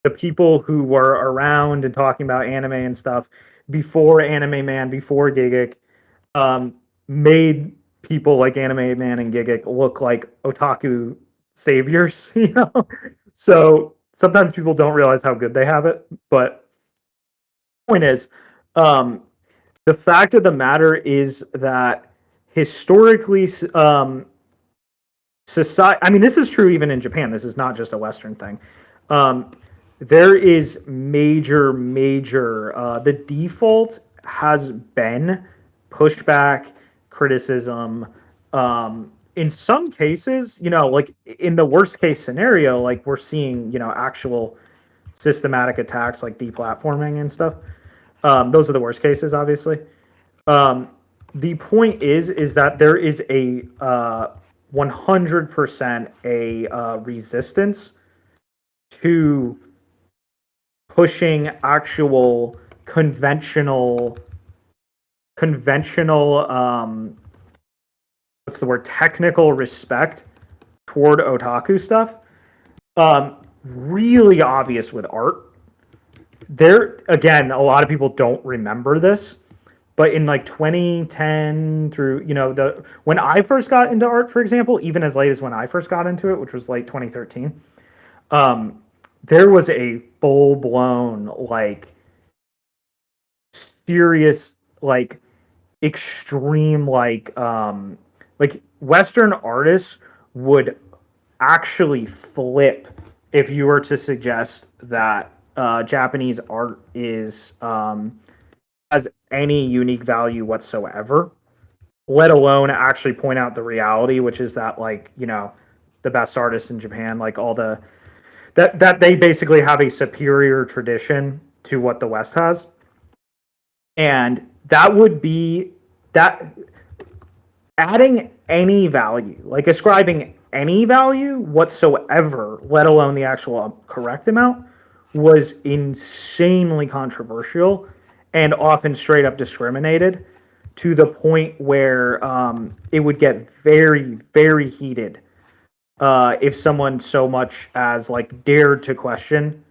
the people who were around and talking about anime and stuff before Anime Man, before Gigguk, made people like Anime Man and Gigguk look like otaku saviors, So sometimes people don't realize how good they have it. But the point is, the fact of the matter is that historically, society. I mean, this is true even in Japan. This is not just a Western thing. There is major. The default has been pushback, criticism. In some cases, like in the worst case scenario, like we're seeing, actual systematic attacks like deplatforming and stuff. Those are the worst cases, obviously. The point is that there is a 100% a resistance to pushing actual conventional what's the word, technical respect toward otaku stuff. Really obvious with art. There again, a lot of people don't remember this, but in like 2010 through, when I first got into art, for example, even as late as when I first got into it, which was late 2013, there was a full-blown, like, serious, like, extreme, like Western artists would actually flip if you were to suggest that Japanese art is has any unique value whatsoever, let alone actually point out the reality, which is that, like, the best artists in Japan, like all the that they basically have a superior tradition to what the West has. And that would be that adding any value, like ascribing any value whatsoever, let alone the actual correct amount, was insanely controversial and often straight up discriminated, to the point where it would get very, very heated if someone so much as like dared to question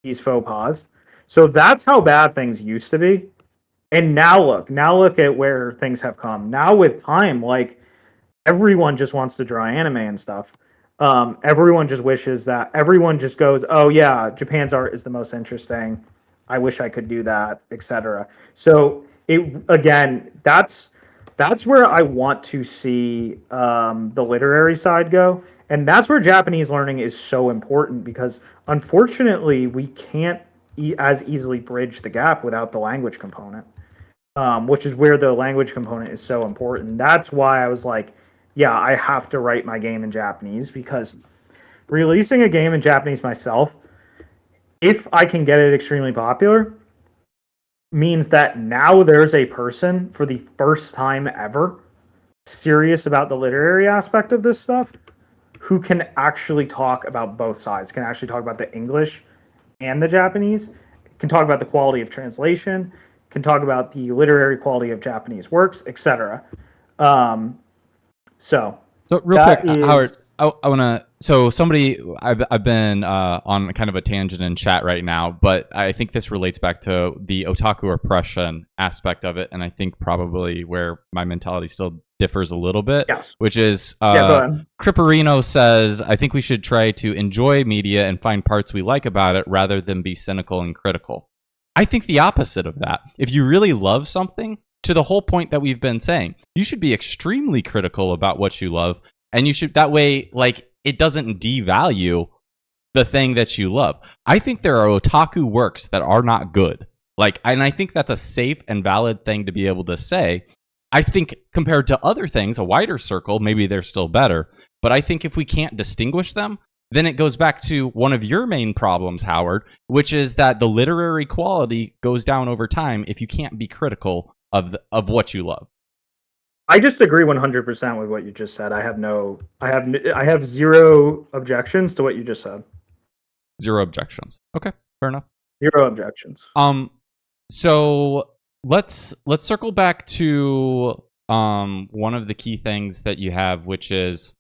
these faux pas. So that's how bad things used to be. And now look at where things have come. Now with time, like, everyone just wants to draw anime and stuff. Everyone just wishes that, everyone just goes, oh yeah, Japan's art is the most interesting. I wish I could do that, etc. So that's where I want to see the literary side go. And that's where Japanese learning is so important, because unfortunately we can't as easily bridge the gap without the language component, which is where the language component is so important. That's why I was like, yeah, I have to write my game in Japanese, because releasing a game in Japanese myself, if I can get it extremely popular, means that now there's a person for the first time ever serious about the literary aspect of this stuff who can actually talk about both sides, can actually talk about the English and the Japanese, can talk about the quality of translation, can talk about the literary quality of Japanese works, etc. So real quick, Howard, I want to. So I've been on kind of a tangent in chat right now, but I think this relates back to the otaku oppression aspect of it, and I think probably where my mentality still differs a little bit, yes. Which is Cripperino says, I think we should try to enjoy media and find parts we like about it rather than be cynical and critical. I think the opposite of that. If you really love something, to the whole point that we've been saying, you should be extremely critical about what you love, and you should, that way, like, it doesn't devalue the thing that you love. I think there are otaku works that are not good. Like, and I think that's a safe and valid thing to be able to say. I think compared to other things, a wider circle, maybe they're still better. But I think if we can't distinguish them, then it goes back to one of your main problems, Howard, which is that the literary quality goes down over time if you can't be critical of what you love. I just agree 100% with what you just said. I have zero objections to what you just said. Zero objections. Okay, fair enough. Zero objections. So let's circle back to one of the key things that you have, which is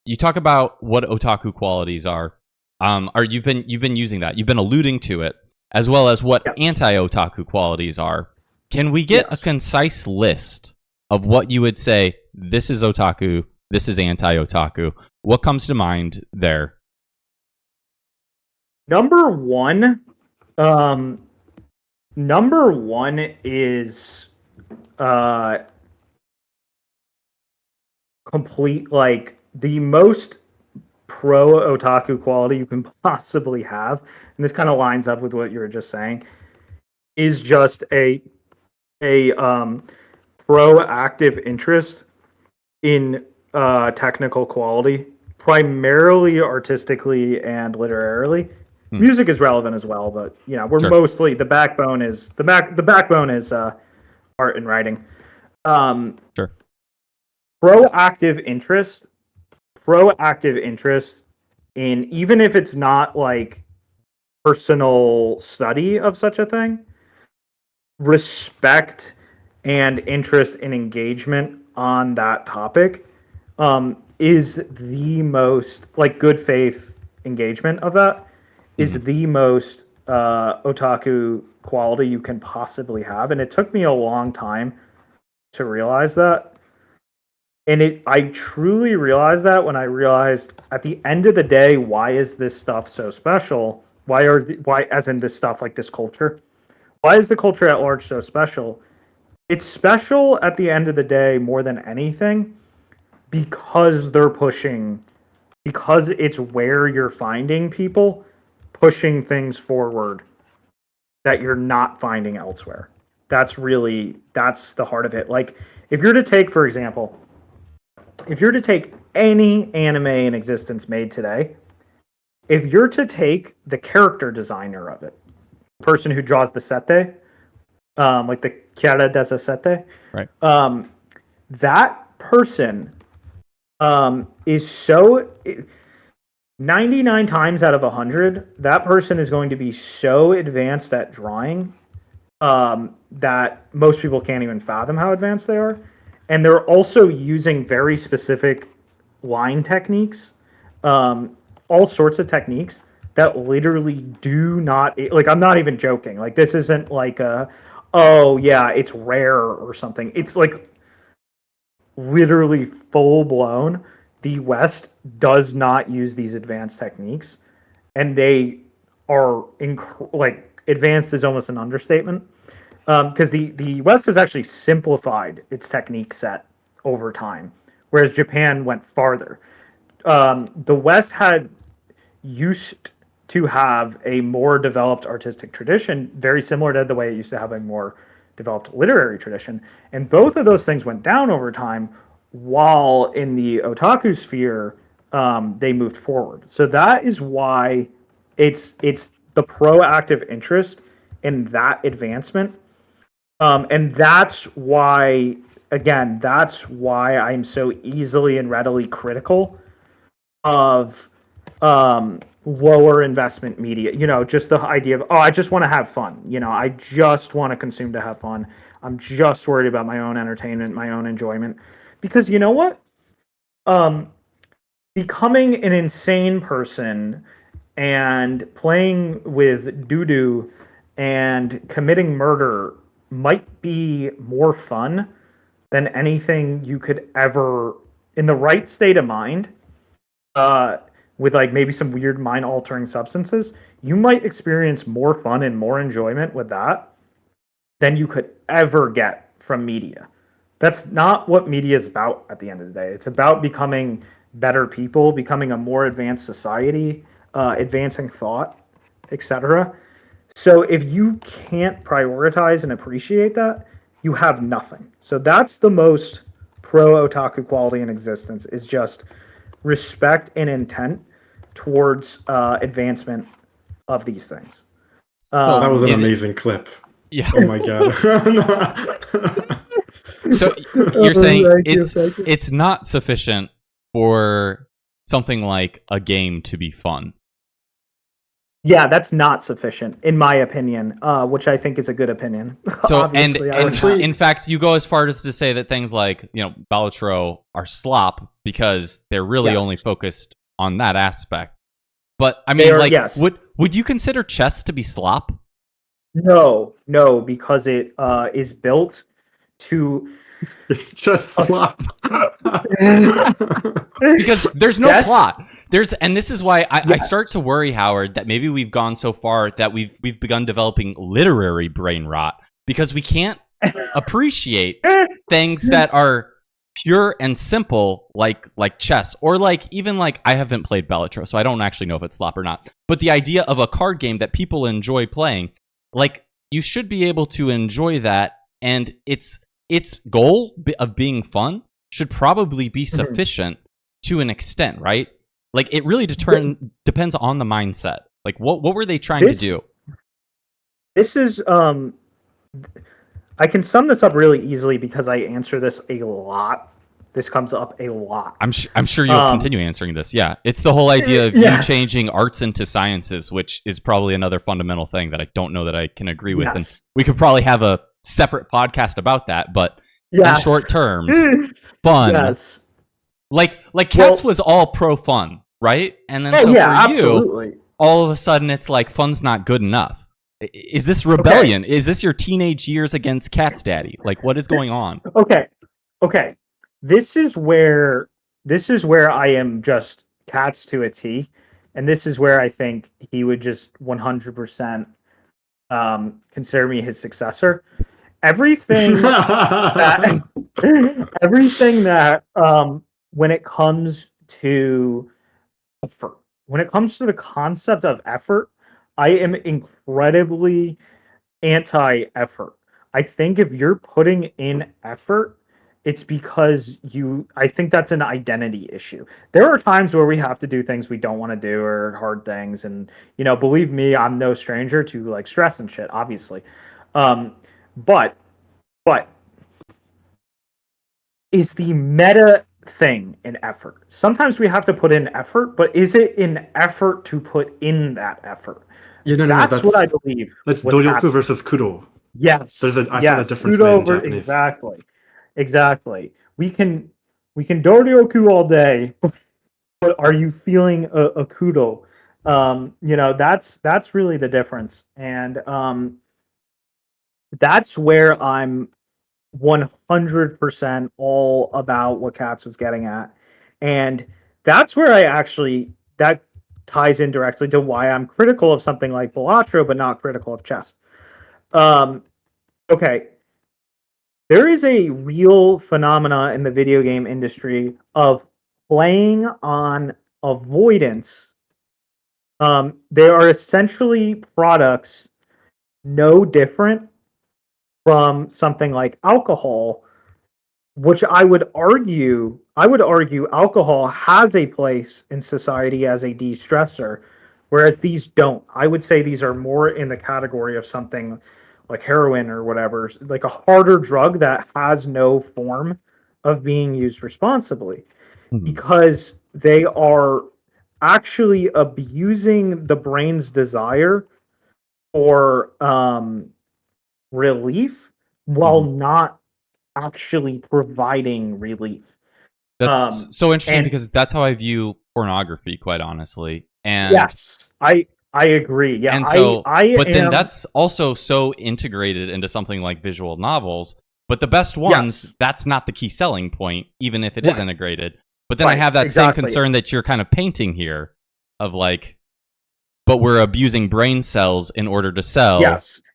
you talk about what otaku qualities are. You've been using that. You've been alluding to it, as well as what anti-otaku qualities are. Can we get a concise list of what you would say, this is otaku, this is anti-otaku? What comes to mind there? Number one is complete, like, the most pro otaku quality you can possibly have, and this kind of lines up with what you were just saying, is just a proactive interest in technical quality, primarily artistically and literarily. Music is relevant as well, but we're mostly the backbone is art and writing. Proactive interest in, even if it's not like personal study of such a thing, respect and interest and engagement on that topic is the most, like, good faith engagement of that is the most otaku quality you can possibly have. And it took me a long time to realize that. And I truly realized that when I realized at the end of the day, why is this stuff so special? Why as in this stuff, like this culture? Why is the culture at large so special? It's special at the end of the day more than anything because because it's where you're finding people pushing things forward that you're not finding elsewhere. That's the heart of it. Like, if you're to take, for example, any anime in existence made today, if you're to take the character designer of it, the person who draws the sete, like the Chiara desa sete, right? That person is so 99 times out of 100, that person is going to be so advanced at drawing that most people can't even fathom how advanced they are. And they're also using very specific line techniques, all sorts of techniques that literally do not, like, I'm not even joking. Like, this isn't like oh yeah, it's rare or something. It's like literally full blown. The West does not use these advanced techniques, and they are like, advanced is almost an understatement, because the West has actually simplified its technique set over time, whereas Japan went farther. The West used to have a more developed artistic tradition, very similar to the way it used to have a more developed literary tradition, and both of those things went down over time, while in the otaku sphere, they moved forward. So that is why it's the proactive interest in that advancement. And that's why I'm so easily and readily critical of lower investment media. Just the idea of, I just want to have fun. I just want to consume to have fun. I'm just worried about my own entertainment, my own enjoyment. Because you know what? Becoming an insane person and playing with doo-doo and committing murder might be more fun than anything you could ever, in the right state of mind, with like maybe some weird mind-altering substances, you might experience more fun and more enjoyment with that than you could ever get from media. That's not what media is about at the end of the day. It's about becoming better people, becoming a more advanced society, advancing thought, etc. So if you can't prioritize and appreciate that, you have nothing. So that's the most pro otaku quality in existence, is just respect and intent towards advancement of these things. That was an amazing clip. Yeah. Oh my god. So you're saying it's not sufficient for something like a game to be fun. Yeah, that's not sufficient, in my opinion, which I think is a good opinion. So, and in fact, you go as far as to say that things like, Balatro are slop because they're really only focused on that aspect. But, I mean, would you consider chess to be slop? No, because it is built to... It's just slop. Because there's no plot. And this is why I start to worry, Howard, that maybe we've gone so far that we've begun developing literary brain rot because we can't appreciate things that are pure and simple, like chess, or even I haven't played Balatro, so I don't actually know if it's slop or not. But the idea of a card game that people enjoy playing, you should be able to enjoy that, and its goal of being fun should probably be sufficient to an extent, right? It really depends on the mindset. What were they trying to do? This is I can sum this up really easily because I answer this a lot. This comes up a lot. I'm sure you'll continue answering this. Yeah, it's the whole idea of you changing arts into sciences, which is probably another fundamental thing that I don't know that I can agree with. And we could probably have a separate podcast about that. But in short terms, fun. Yes. Like Cats was all pro fun, right? And then you, all of a sudden it's fun's not good enough. Is this rebellion? Is this your teenage years against Cats Daddy? What is going on? Okay. This is where I am just Cats to a T, and this is where I think he would just 100% consider me his successor. Everything that when it comes to effort, when it comes to the concept of effort, I am incredibly anti-effort. I think if you're putting in effort, it's because I think that's an identity issue. There are times where we have to do things we don't want to do or hard things. And, believe me, I'm no stranger to stress and shit, obviously. But is the meta thing an effort? Sometimes we have to put in effort, but is it an effort to put in that effort? That's what I believe. That's Doryoku versus Kuro. Yes. I saw that difference in Japanese. Exactly. We can Doryoku all day, but are you feeling a kudo? That's really the difference. And that's where I'm 100% all about what Katz was getting at. And that's where that ties in directly to why I'm critical of something like Balatro, but not critical of chess. Okay. There is a real phenomena in the video game industry of playing on avoidance. They are essentially products no different from something like alcohol, which I would argue alcohol has a place in society as a de-stressor, whereas these don't. I would say these are more in the category of something like heroin or whatever, like a harder drug that has no form of being used responsibly, because they are actually abusing the brain's desire for relief while not actually providing relief. That's so interesting because that's how I view pornography, quite honestly. And yes, I agree. Yeah, and so, then that's also so integrated into something like visual novels. But the best ones, that's not the key selling point, even if it is integrated. But then I have that same concern that you're kind of painting here, of but we're abusing brain cells in order to sell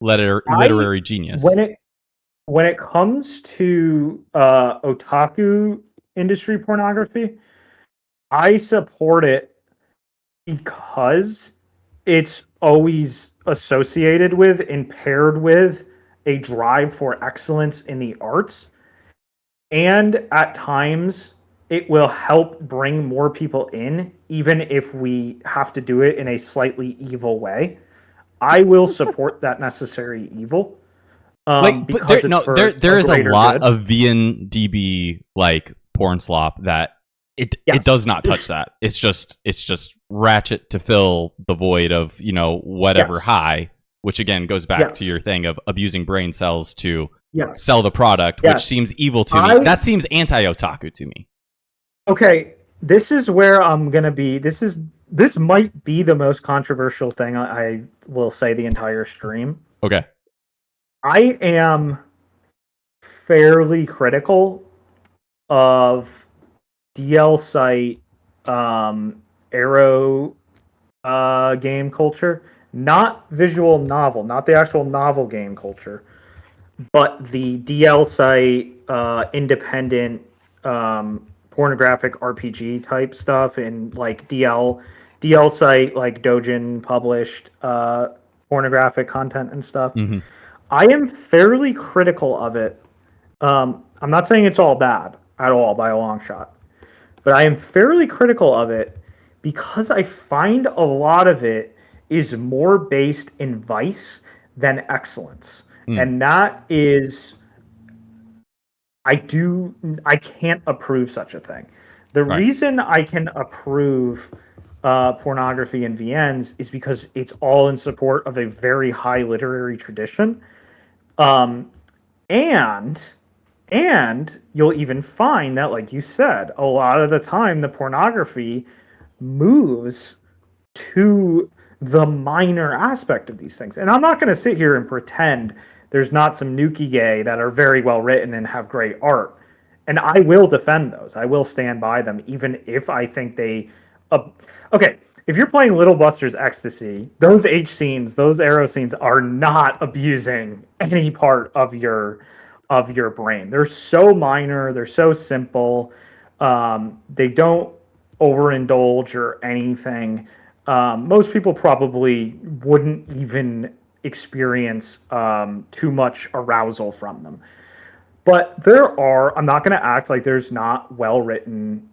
literary genius. When it comes to otaku industry pornography, I support it because it's always associated with and paired with a drive for excellence in the arts, and at times it will help bring more people in, even if we have to do it in a slightly evil way. I will support that necessary evil. But there is a lot good. of VNDB like porn slop that it does not touch that. It's just ratchet to fill the void of, you know, whatever high, which again goes back to your thing of abusing brain cells to sell the product, which seems evil to me. That seems anti-otaku to me. Okay, this is where I'm gonna be. This might be the most controversial thing I will say the entire stream. Okay. I am fairly critical of DL site arrow game culture, not visual novel, not the actual novel game culture, but the DL site independent pornographic RPG type stuff, and like DL site like Dojin published pornographic content and stuff. Mm-hmm. I am fairly critical of it. I'm not saying it's all bad at all by a long shot, but I am fairly critical of it because I find a lot of it is more based in vice than excellence. And that is, I can't approve such a thing. The reason I can approve pornography and VNs is because it's all in support of a very high literary tradition. And you'll even find that, like you said, a lot of the time the pornography moves to the minor aspect of these things. And I'm not going to sit here and pretend there's not some nuki gay that are very well written and have great art. And I will defend those. I will stand by them, even if I think they... okay, if you're playing Little Buster's Ecstasy, those H scenes, those arrow scenes are not abusing any part of your brain. They're so minor. They're so simple. They don't overindulge or anything. Most people probably wouldn't even experience too much arousal from them. But I'm not going to act like there's not well-written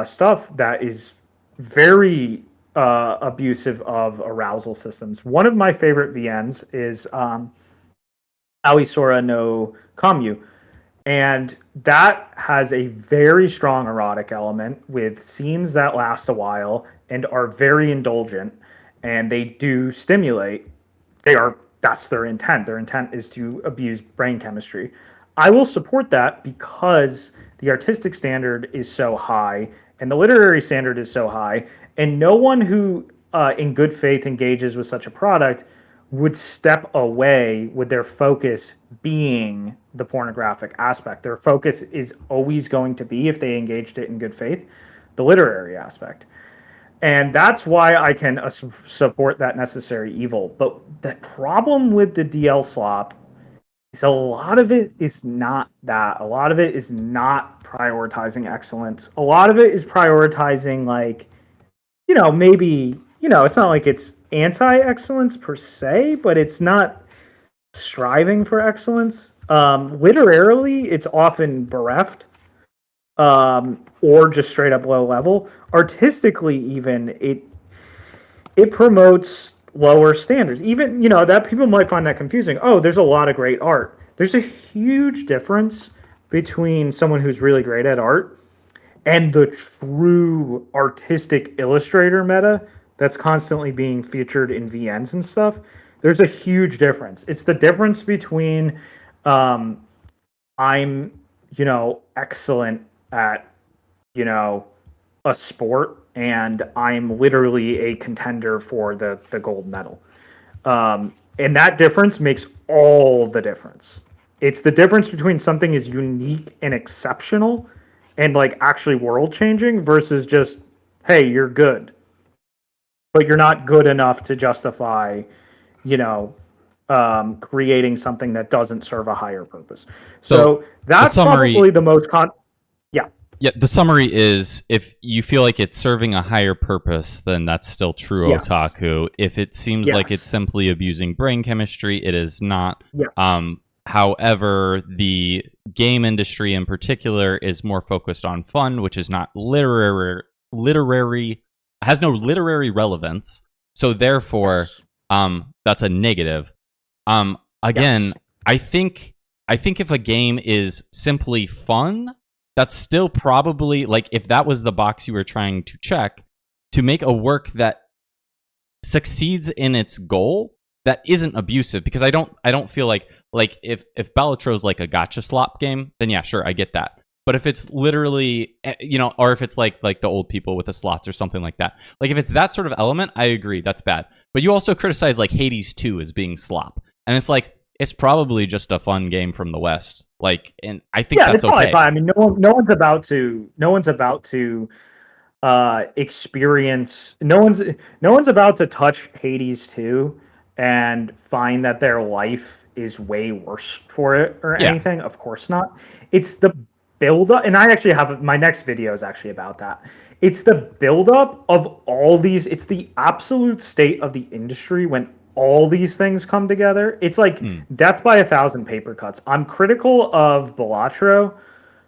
stuff that is very abusive of arousal systems. One of my favorite VNs is Aoisora no Kamyu. And that has a very strong erotic element with scenes that last a while and are very indulgent, and they do stimulate. That's their intent. Their intent is to abuse brain chemistry. I will support that because the artistic standard is so high and the literary standard is so high, and no one who in good faith engages with such a product would step away with their focus being the pornographic aspect. Their focus is always going to be, if they engaged it in good faith, the literary aspect. And that's why I can support that necessary evil. But the problem with the DL slop is a lot of it is not that. A lot of it is not prioritizing excellence. A lot of it is prioritizing, like, maybe, it's not like it's anti-excellence per se, but it's not striving for excellence. Literarily, it's often bereft, or just straight up low level. Artistically, even it promotes lower standards. Even, that people might find that confusing. Oh, there's a lot of great art. There's a huge difference between someone who's really great at art and the true artistic illustrator meta that's constantly being featured in VNs and stuff. There's a huge difference. It's the difference between I'm, excellent at, a sport, and I'm literally a contender for the gold medal. And that difference makes all the difference. It's the difference between something is unique and exceptional and like actually world changing versus just, hey, you're good, but you're not good enough to justify, creating something that doesn't serve a higher purpose. So that's probably the most Yeah, the summary is, if you feel like it's serving a higher purpose, then that's still true otaku. If it seems like it's simply abusing brain chemistry, it is not. Yes. However, the game industry in particular is more focused on fun, which is not literary has no literary relevance. So therefore, that's a negative. Again, yes. I think if a game is simply fun, that's still probably, like, if that was the box you were trying to check, to make a work that succeeds in its goal that isn't abusive, because I don't feel like if Balatro is like a gacha slop game, then yeah, sure, I get that. But if it's literally, or if it's like the old people with the slots or something like that, like if it's that sort of element, I agree, that's bad. But you also criticize like Hades 2 as being slop, and it's like, it's probably just a fun game from the West. Like, and I think that's okay. Fine. I mean, no one's about to experience. No one's about to touch Hades 2 and find that their life is way worse for it or anything. Of course not. It's the build up, and I actually have my next video is actually about that. It's the build up of all these. It's the absolute state of the industry when all these things come together. It's like death by 1,000 paper cuts. I'm critical of Balatro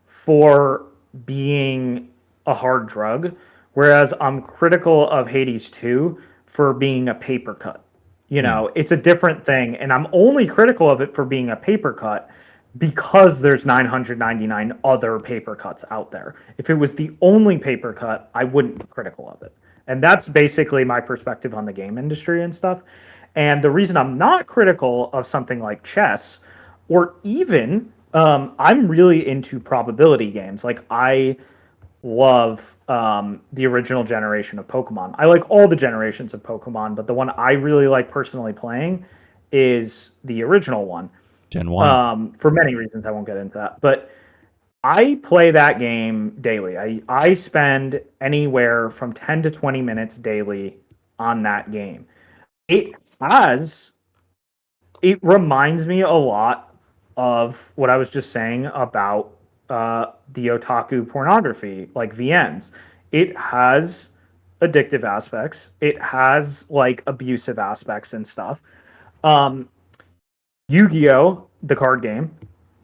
for being a hard drug, whereas I'm critical of Hades 2 for being a paper cut. It's a different thing, and I'm only critical of it for being a paper cut because there's 999 other paper cuts out there. If it was the only paper cut, I wouldn't be critical of it. And that's basically my perspective on the game industry and stuff. And the reason I'm not critical of something like chess, or even I'm really into probability games. Like, I love the original generation of Pokemon. I like all the generations of Pokemon, but the one I really like personally playing is the original one. Gen 1. For many reasons, I won't get into that. But I play that game daily. I spend anywhere from 10 to 20 minutes daily on that game. It reminds me a lot of what I was just saying about the otaku pornography, like VNs. It has addictive aspects. It has like abusive aspects and stuff. Yu-Gi-Oh, the card game,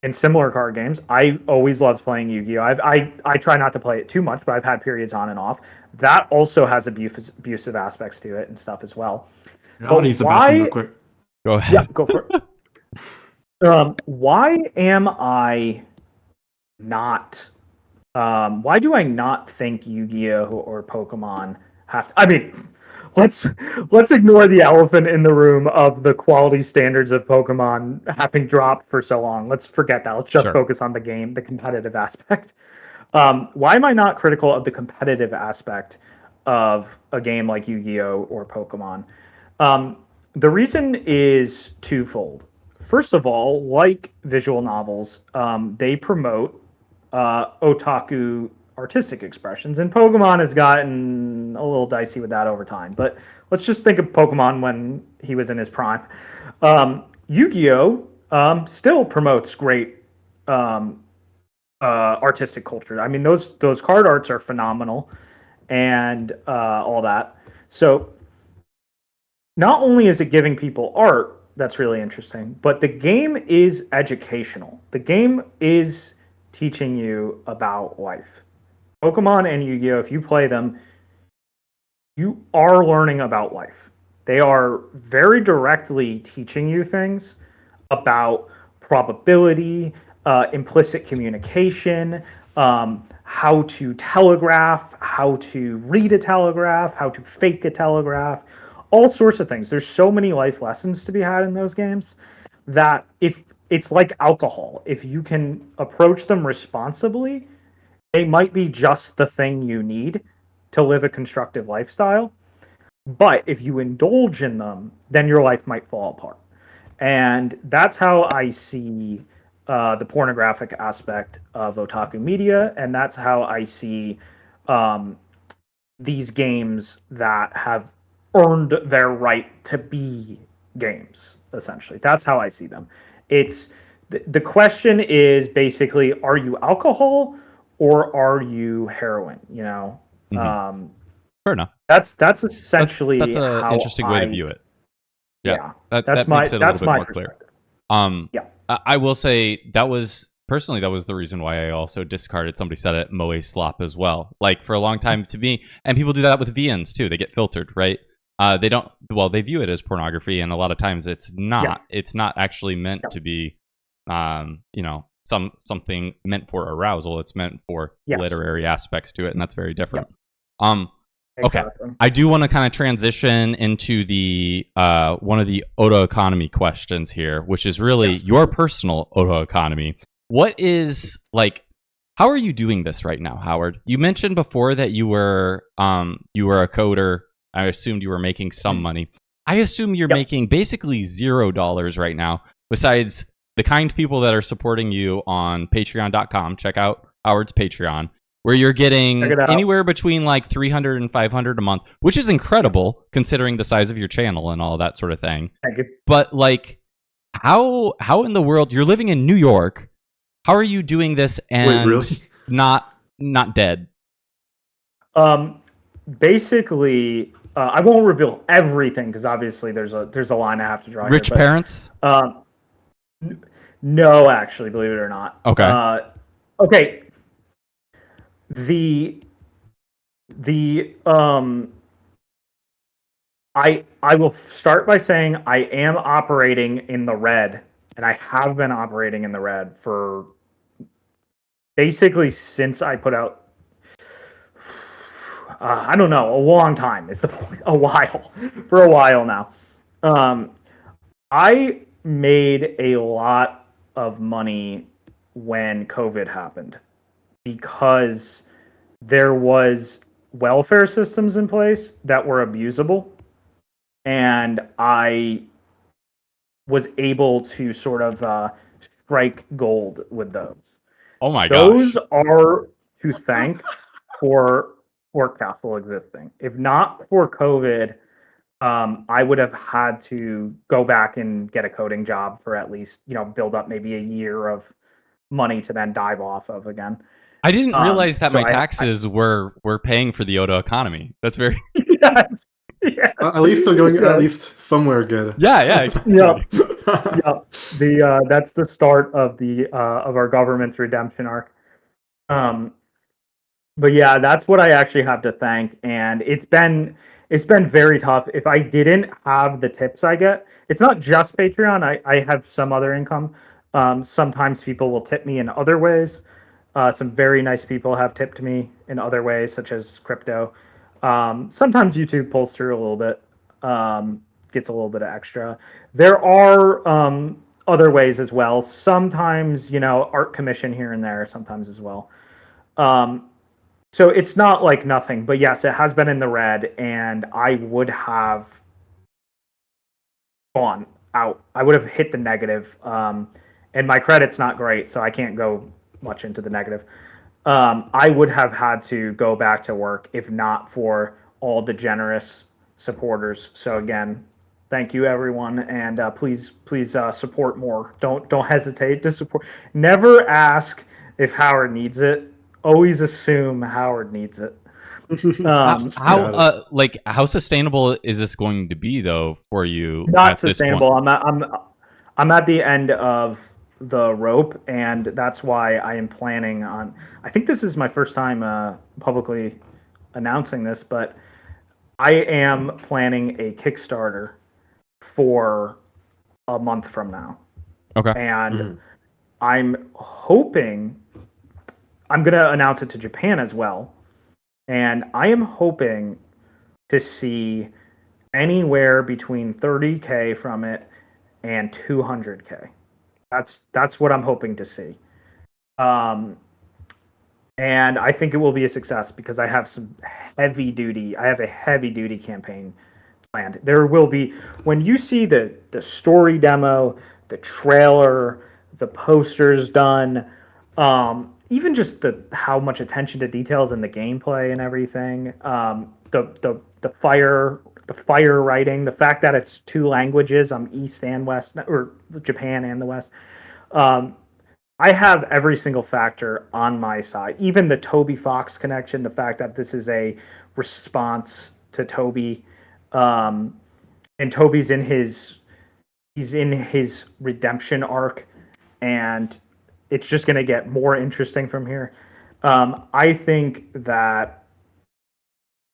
and similar card games. I always loved playing Yu-Gi-Oh. I try not to play it too much, but I've had periods on and off. That also has abusive aspects to it and stuff as well. I want to use the bathroom real quick. Go ahead. Yeah, go for it. Why am I not? Why do I not think Yu-Gi-Oh or Pokemon have to? I mean, let's ignore the elephant in the room of the quality standards of Pokemon having dropped for so long. Let's forget that. Let's just focus on the game, the competitive aspect. Why am I not critical of the competitive aspect of a game like Yu-Gi-Oh or Pokemon? The reason is twofold. First of all, like visual novels, they promote otaku artistic expressions, and Pokemon has gotten a little dicey with that over time. But let's just think of Pokemon when he was in his prime. Yu-Gi-Oh still promotes great artistic culture. I mean, those card arts are phenomenal, and all that. So not only is it giving people art that's really interesting, but the game is educational. The game is teaching you about life. Pokemon and Yu-Gi-Oh, if you play them, you are learning about life. They are very directly teaching you things about probability, implicit communication, how to telegraph, how to read a telegraph, how to fake a telegraph, all sorts of things. There's so many life lessons to be had in those games that if it's like alcohol, if you can approach them responsibly, they might be just the thing you need to live a constructive lifestyle. But if you indulge in them, then your life might fall apart. And that's how I see the pornographic aspect of otaku media, and that's how I see these games that have earned their right to be games, essentially. That's how I see them. It's the question is basically, are you alcohol or are you heroin? Mm-hmm. Fair enough. That's essentially that's an interesting way to view it. Yeah, that that's makes it a little bit more clear. Yeah. I will say that was the reason why I also discarded. Somebody said it, moe slop as well. Like for a long time to me, and people do that with VNs too. They get filtered, right? They don't. Well, they view it as pornography, and a lot of times it's not. Yeah. It's not actually meant to be, something meant for arousal. It's meant for literary aspects to it, and that's very different. Yep. Exactly. Okay, I do want to kind of transition into the one of the Oto economy questions here, which is really your personal Oto economy. What is how are you doing this right now, Howard? You mentioned before that you were a coder. I assumed you were making some money. I assume you're making basically $0 right now, besides the kind people that are supporting you on patreon.com. Check out Howard's Patreon, where you're getting anywhere between like $300 and $500 a month, which is incredible considering the size of your channel and all that sort of thing. Thank you. But like, how in the world, you're living in New York, how are you doing this and really? not dead? Basically, I won't reveal everything because obviously there's a line I have to draw. Rich parents? No, actually, believe it or not. Okay. Okay. I will start by saying I am operating in the red, and I have been operating in the red for basically since I put out. I don't know, a long time is the point. For a while now. I made a lot of money when COVID happened because there was welfare systems in place that were abusable, and I was able to sort of strike gold with those. Oh my gosh. Those are to thank for Orkastle existing. If not for COVID, I would have had to go back and get a coding job for at least, build up maybe a year of money to then dive off of again. I didn't realize that my taxes were paying for the Oto economy. That's very yes. Yeah. At least they're going at least somewhere good. Yeah, exactly. Yeah. That's the start of of our government's redemption arc. But yeah, that's what I actually have to thank, and it's been very tough. If I didn't have the tips I get, it's not just Patreon. I have some other income. Sometimes people will tip me in other ways. Some very nice people have tipped me in other ways, such as crypto. Sometimes YouTube pulls through a little bit, gets a little bit of extra. There are other ways as well. Sometimes, art commission here and there, sometimes as well. So it's not like nothing, but yes, it has been in the red, and I would have gone out. I would have hit the negative, and my credit's not great, so I can't go much into the negative. I would have had to go back to work if not for all the generous supporters. So again, thank you everyone, and please support more. Don't hesitate to support. Never ask if Howard needs it. Always assume Howard needs it. How sustainable is this going to be though for you? Not sustainable. I'm at the end of the rope, and that's why I am planning on. I think this is my first time publicly announcing this, but I am planning a Kickstarter for a month from now. Okay. And I'm hoping. I'm going to announce it to Japan as well. And I am hoping to see anywhere between 30K from it and 200K. That's what I'm hoping to see. And I think it will be a success because I have a heavy duty campaign planned. There will be, when you see the story demo, the trailer, the posters done, even just how much attention to details in the gameplay and everything, the fire writing, the fact that it's 2 languages, East and West, or Japan and the West. I have every single factor on my side. Even the Toby Fox connection, the fact that this is a response to Toby, and Toby's in his redemption arc. and it's just going to get more interesting from here. I think that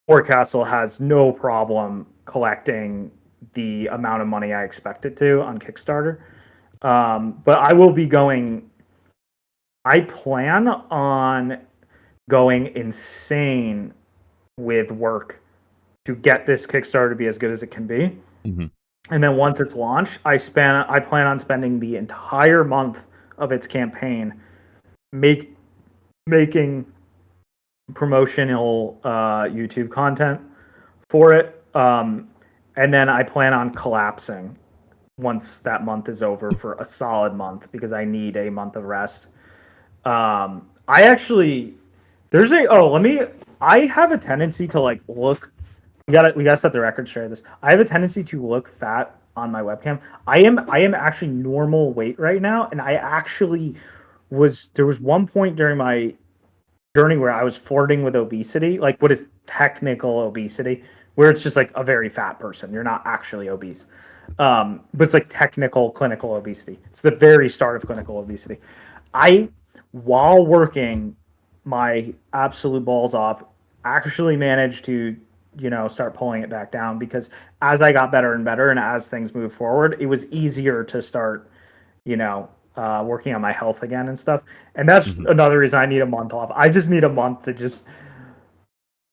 Orkastle has no problem collecting the amount of money I expect it to on Kickstarter. But I will be going. I plan on going insane with work to get this Kickstarter to be as good as it can be. Mm-hmm. And then once it's launched, I plan on spending the entire month of its campaign making promotional YouTube content for it. And then I plan on collapsing once that month is over for a solid month because I need a month of rest. I have a tendency to like look. We gotta set the record straight. This I have a tendency to look fat on my webcam. I am actually normal weight right now, and I actually there was one point during my journey where I was flirting with obesity, like what is technical obesity, where it's just like a very fat person. You're not actually obese. But it's like technical clinical obesity. It's the very start of clinical obesity. While working my absolute balls off, actually managed to, start pulling it back down because as I got better and better and as things moved forward, it was easier to start, working on my health again and stuff. And that's another reason I need a month off. I just need a month to just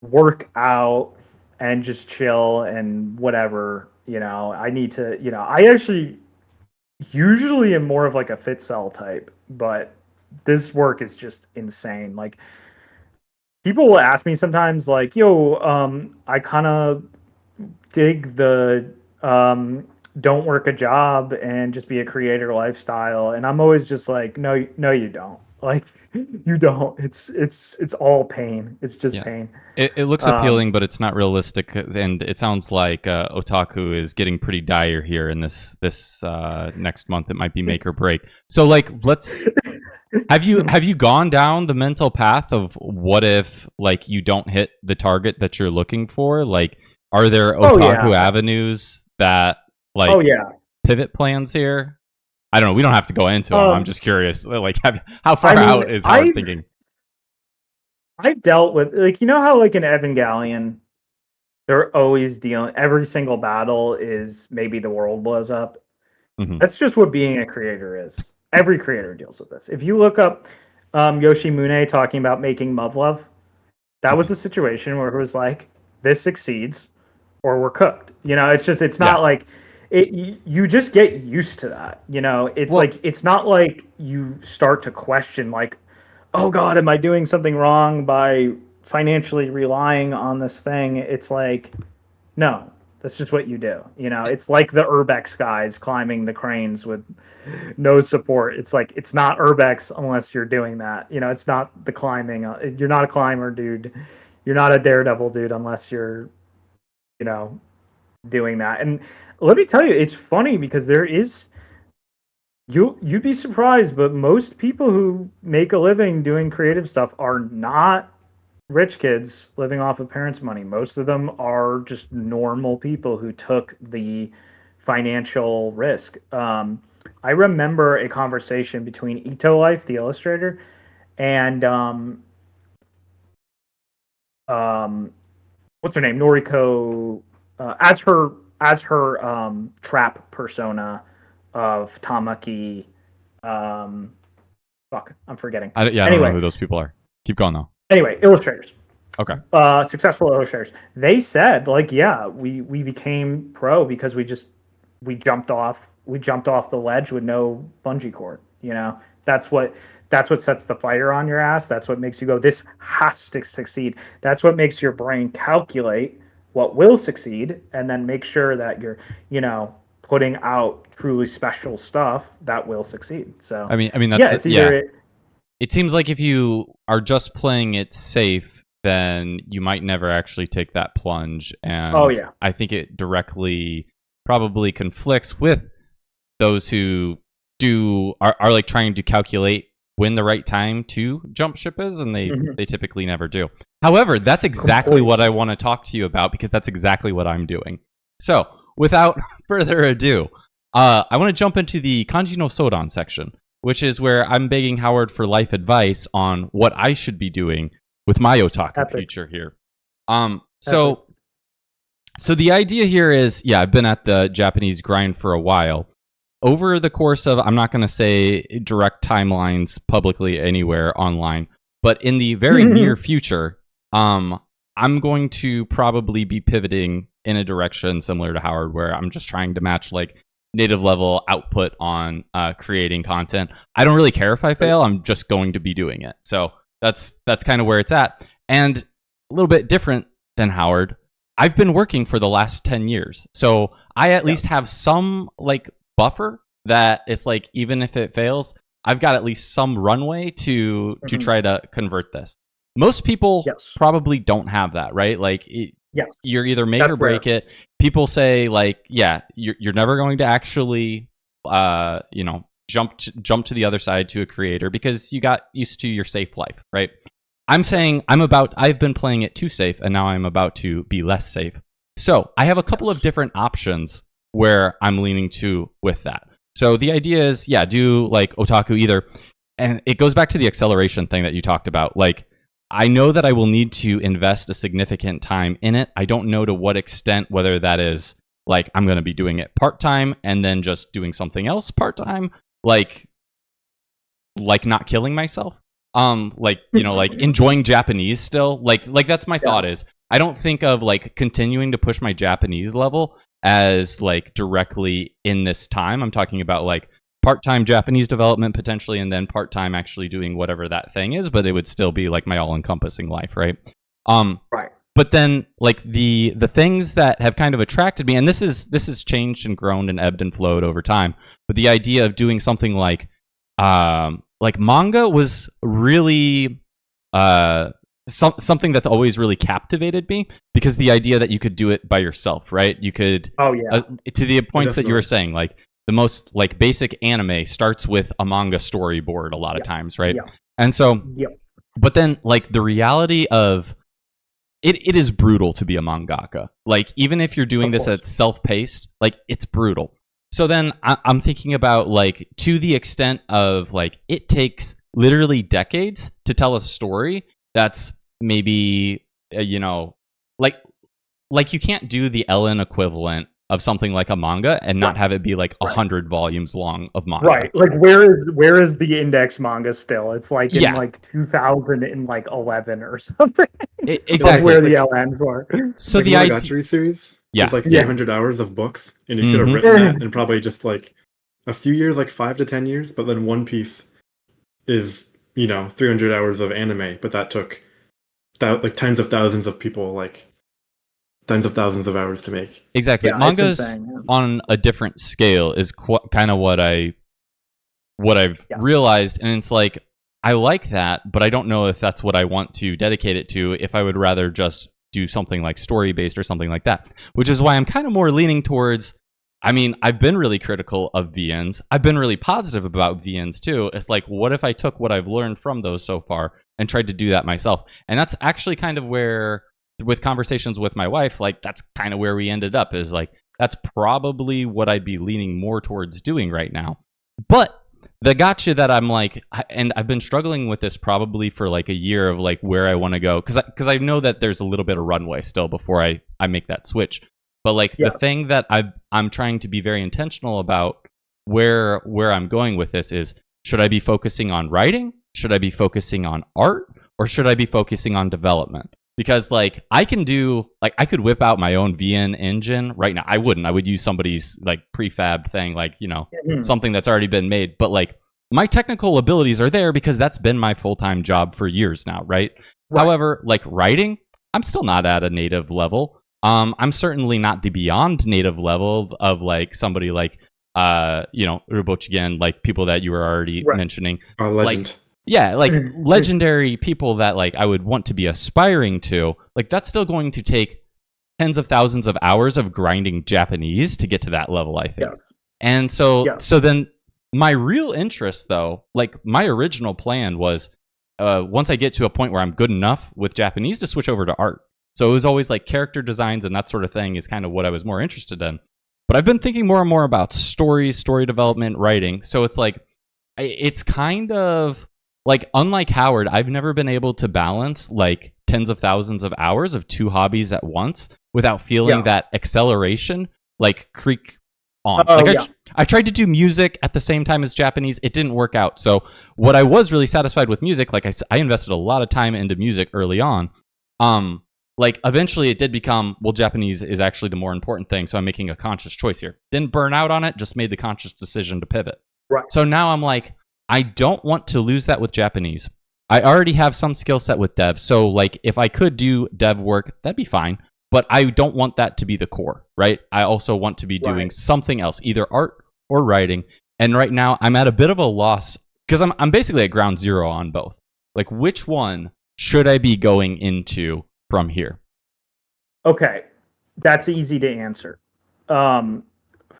work out and just chill and whatever, I need to, I actually usually am more of like a fit cell type, but this work is just insane. Like people will ask me sometimes like, I kind of dig the don't work a job and just be a creator lifestyle. And I'm always just like, no, you don't. Like you don't. It's all pain. It's just pain. It looks appealing, but it's not realistic. And it sounds like Otaku is getting pretty dire here in this next month. It might be make or break. So like, let's. Have you gone down the mental path of what if like you don't hit the target that you're looking for? Like, are there Otaku avenues that like pivot plans here? I don't know. We don't have to go into them. I'm just curious. Like, how far out is hard thinking? I've dealt with like how like in Evangelion, they're always dealing. Every single battle is maybe the world blows up. Mm-hmm. That's just what being a creator is. Every creator deals with this. If you look up Yoshimune talking about making Muv-Luv, that was a situation where it was like, this succeeds or we're cooked. It's not like you just get used to that. It's not like you start to question like, oh God, am I doing something wrong by financially relying on this thing? It's like, no. That's just what you do. It's like the Urbex guys climbing the cranes with no support. It's like, it's not Urbex unless you're doing that. It's not the climbing. You're not a climber, dude. You're not a daredevil, dude, unless you're, doing that. And let me tell you, it's funny because there is, you'd be surprised, but most people who make a living doing creative stuff are not rich kids living off of parents' money. Most of them are just normal people who took the financial risk. I remember a conversation between Ito Life, the illustrator, and what's her name, Noriko, as her trap persona of Tamaki. Fuck, I'm forgetting. I don't know who those people are. Keep going though. Anyway, illustrators. Okay. Successful illustrators. They said, like, we became pro because we jumped off the ledge with no bungee cord. That's what sets the fire on your ass. That's what makes you go, this has to succeed. That's what makes your brain calculate what will succeed and then make sure that you're, putting out truly special stuff that will succeed. So I mean that's it seems like if you are just playing it safe, then you might never actually take that plunge. And I think it directly probably conflicts with those who are like trying to calculate when the right time to jump ship is, and they typically never do. However, that's exactly what I want to talk to you about because that's exactly what I'm doing. So without further ado, I want to jump into the Kanji no Sodan section, which is where I'm begging Howard for life advice on what I should be doing with my otaku future here. So the idea here is, yeah, I've been at the Japanese grind for a while. Over the course of, I'm not going to say direct timelines publicly anywhere online, but in the very near future, I'm going to probably be pivoting in a direction similar to Howard, where I'm just trying to match like native level output on creating content. I don't really care if I fail. I'm just going to be doing it. So that's kind of where it's at. And a little bit different than Howard, I've been working for the last 10 years. So I at least have some like buffer that it's like, even if it fails, I've got at least some runway to try to convert this. Most people probably don't have that, right? Like you're either make or break it. People say like, yeah, you're never going to actually, jump to the other side to a creator because you got used to your safe life, right? I'm saying I've been playing it too safe, and now I'm about to be less safe. So I have a couple of different options where I'm leaning to with that. So the idea is, do like otaku either. And it goes back to the acceleration thing that you talked about. Like, I know that I will need to invest a significant time in it. I don't know to what extent, whether that is like I'm going to be doing it part-time and then just doing something else part-time, like not killing myself. Like enjoying Japanese still. Like that's my thought is I don't think of like continuing to push my Japanese level as like directly in this time. I'm talking about like part-time Japanese development potentially, and then part-time actually doing whatever that thing is, but it would still be like my all-encompassing life, right? Right. But then like the things that have kind of attracted me, and this has changed and grown and ebbed and flowed over time, but the idea of doing something like manga was really something that's always really captivated me, because the idea that you could do it by yourself, right? You could to the points that you were saying, like the most like basic anime starts with a manga storyboard a lot of times, right? And so but then like the reality of it is brutal to be a mangaka. Like even if you're doing this at self-paced, like it's brutal. So then I'm thinking about like to the extent of like it takes literally decades to tell a story that's maybe like you can't do the Ellen equivalent of something like a manga and not have it be like 100 volumes long of manga. Right. Like where is the index manga still? It's like in like 2011 or something. Exactly. Where the LNs were. So like the Monogatari series is like 300 hours of books, and you could have written that in probably just like a few years, like 5 to 10 years. But then One Piece is 300 hours of anime, but that took like tens of thousands of people, like tens of thousands of hours to make. Exactly. Mangas on a different scale is kind of what I've realized, and it's like I like that, but I don't know if that's what I want to dedicate it to, if I would rather just do something like story-based or something like that, which is why I'm kind of more leaning towards, I mean, I've been really critical of VNs. I've been really positive about VNs too. It's like, what if I took what I've learned from those so far and tried to do that myself? And that's actually kind of where, with conversations with my wife, like that's kind of where we ended up, is like, that's probably what I'd be leaning more towards doing right now. But the gotcha that I'm like, and I've been struggling with this probably for like a year of like where I want to go, because I know that there's a little bit of runway still before I make that switch. But like the thing that I'm trying to be very intentional about where I'm going with this is, should I be focusing on writing? Should I be focusing on art? Or should I be focusing on development? Because like I could whip out my own VN engine right now. I wouldn't. I would use somebody's like prefab thing, like, something that's already been made. But like my technical abilities are there because that's been my full-time job for years now, right? However, like writing, I'm still not at a native level. I'm certainly not the beyond native level of like somebody like Rubochigen, like people that you were already mentioning. Legend. Like legendary people that like I would want to be aspiring to. Like that's still going to take tens of thousands of hours of grinding Japanese to get to that level, I think. And so then my real interest though, like my original plan was once I get to a point where I'm good enough with Japanese to switch over to art. So it was always like character designs and that sort of thing is kind of what I was more interested in. But I've been thinking more and more about stories, story development, writing. So it's like it's kind of like, unlike Howard, I've never been able to balance like tens of thousands of hours of 2 hobbies at once without feeling that acceleration like creak on. I tried to do music at the same time as Japanese. It didn't work out. So what I was really satisfied with music, like I invested a lot of time into music early on. Like eventually it did become, well, Japanese is actually the more important thing. So I'm making a conscious choice here. Didn't burn out on it, just made the conscious decision to pivot. Right. So now I'm like, I don't want to lose that with Japanese. I already have some skill set with dev. So like if I could do dev work, that'd be fine. But I don't want that to be the core, right? I also want to be doing something else, either art or writing. And right now I'm at a bit of a loss because I'm basically at ground zero on both. Like, which one should I be going into from here? Okay, that's easy to answer.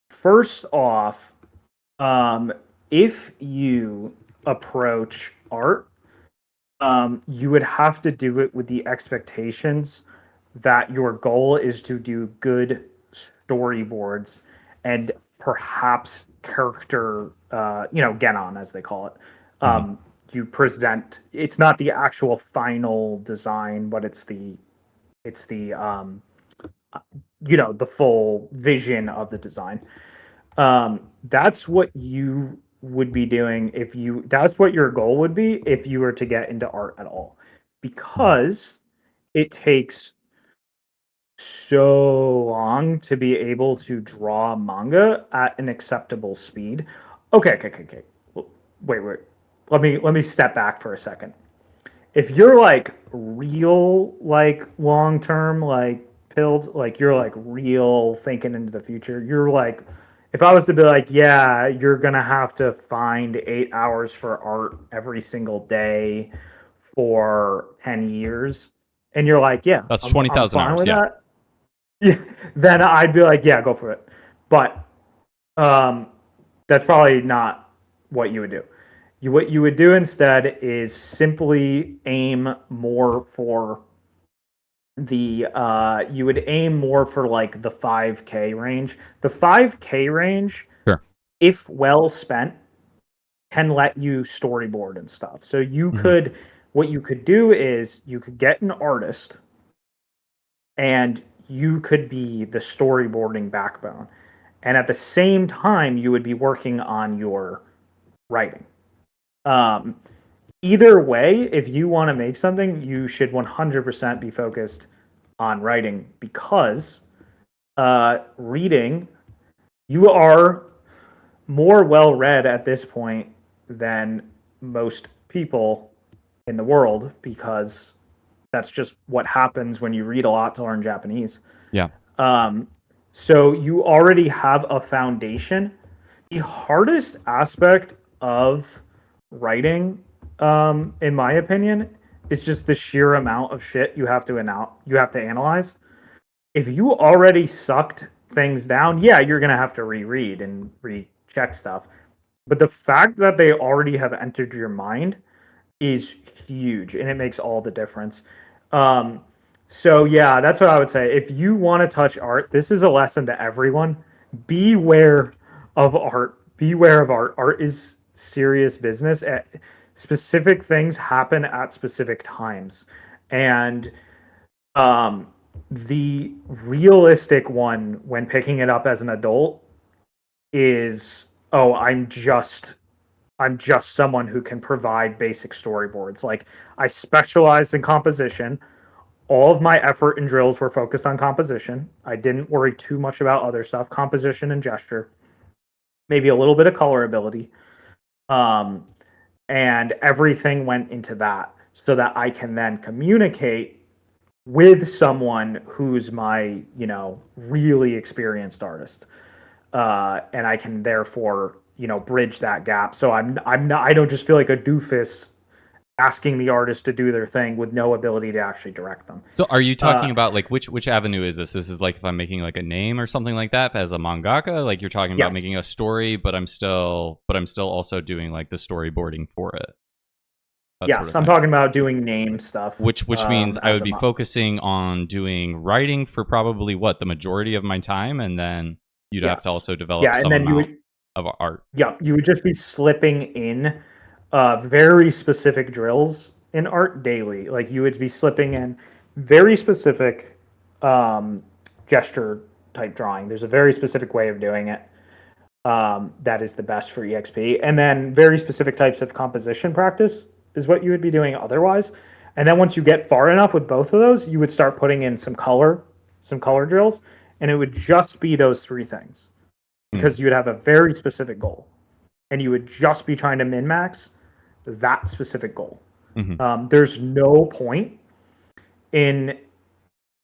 First off, if you approach art, you would have to do it with the expectations that your goal is to do good storyboards and perhaps character, Genon, as they call it. You present, it's not the actual final design, but it's the full vision of the design. That's what you would be doing that's what your goal would be if you were to get into art at all, because it takes so long to be able to draw manga at an acceptable speed. Okay. Wait. Let me step back for a second. If you're like real, like long term, like pilled, like you're like real thinking into the future, you're like, if I was to be like, yeah, you're gonna have to find 8 hours for art every single day for 10 years, and you're like, yeah, that's 20,000 hours. Yeah, then I'd be like, yeah, go for it. But that's probably not what you would do. What you would do instead is simply aim more for you would aim more for like the 5K range. The 5K range, sure, if well spent, can let you storyboard and stuff. So you could, what you could do is you could get an artist and you could be the storyboarding backbone. And at the same time, you would be working on your writing. Either way, if you want to make something, you should 100% be focused on writing, because reading, you are more well-read at this point than most people in the world, because that's just what happens when you read a lot to learn Japanese. Yeah. So you already have a foundation. The hardest aspect of writing, in my opinion, is just the sheer amount of shit you have to analyze. If you already sucked things down, yeah, you're gonna have to reread and recheck stuff. But the fact that they already have entered your mind is huge, and it makes all the difference. So yeah, that's what I would say. If you want to touch art, this is a lesson to everyone. Beware of art. Beware of art. Art is serious business. Specific things happen at specific times. And the realistic one when picking it up as an adult is, oh, I'm just someone who can provide basic storyboards. Like, I specialized in composition. All of my effort and drills were focused on composition. I didn't worry too much about other stuff, composition and gesture, maybe a little bit of colorability. And everything went into that so that I can then communicate with someone who's my, really experienced artist. And I can therefore, bridge that gap. So I don't just feel like a doofus asking the artist to do their thing with no ability to actually direct them. So are you talking about like which avenue is this? This is like if I'm making like a name or something like that as a mangaka, like you're talking about making a story, but I'm still also doing like the storyboarding for it. Yes, I'm talking about doing name stuff. Which means I would be focusing on doing writing for probably the majority of my time, and then you'd have to also develop some amount art. Yeah, you would just be slipping in very specific drills in art daily. Like you would be slipping in very specific gesture type drawing. There's a very specific way of doing it that is the best for EXP. And then very specific types of composition practice is what you would be doing otherwise. And then once you get far enough with both of those, you would start putting in some color drills, and it would just be those three things because you would have a very specific goal, and you would just be trying to min-max that specific goal. There's no point in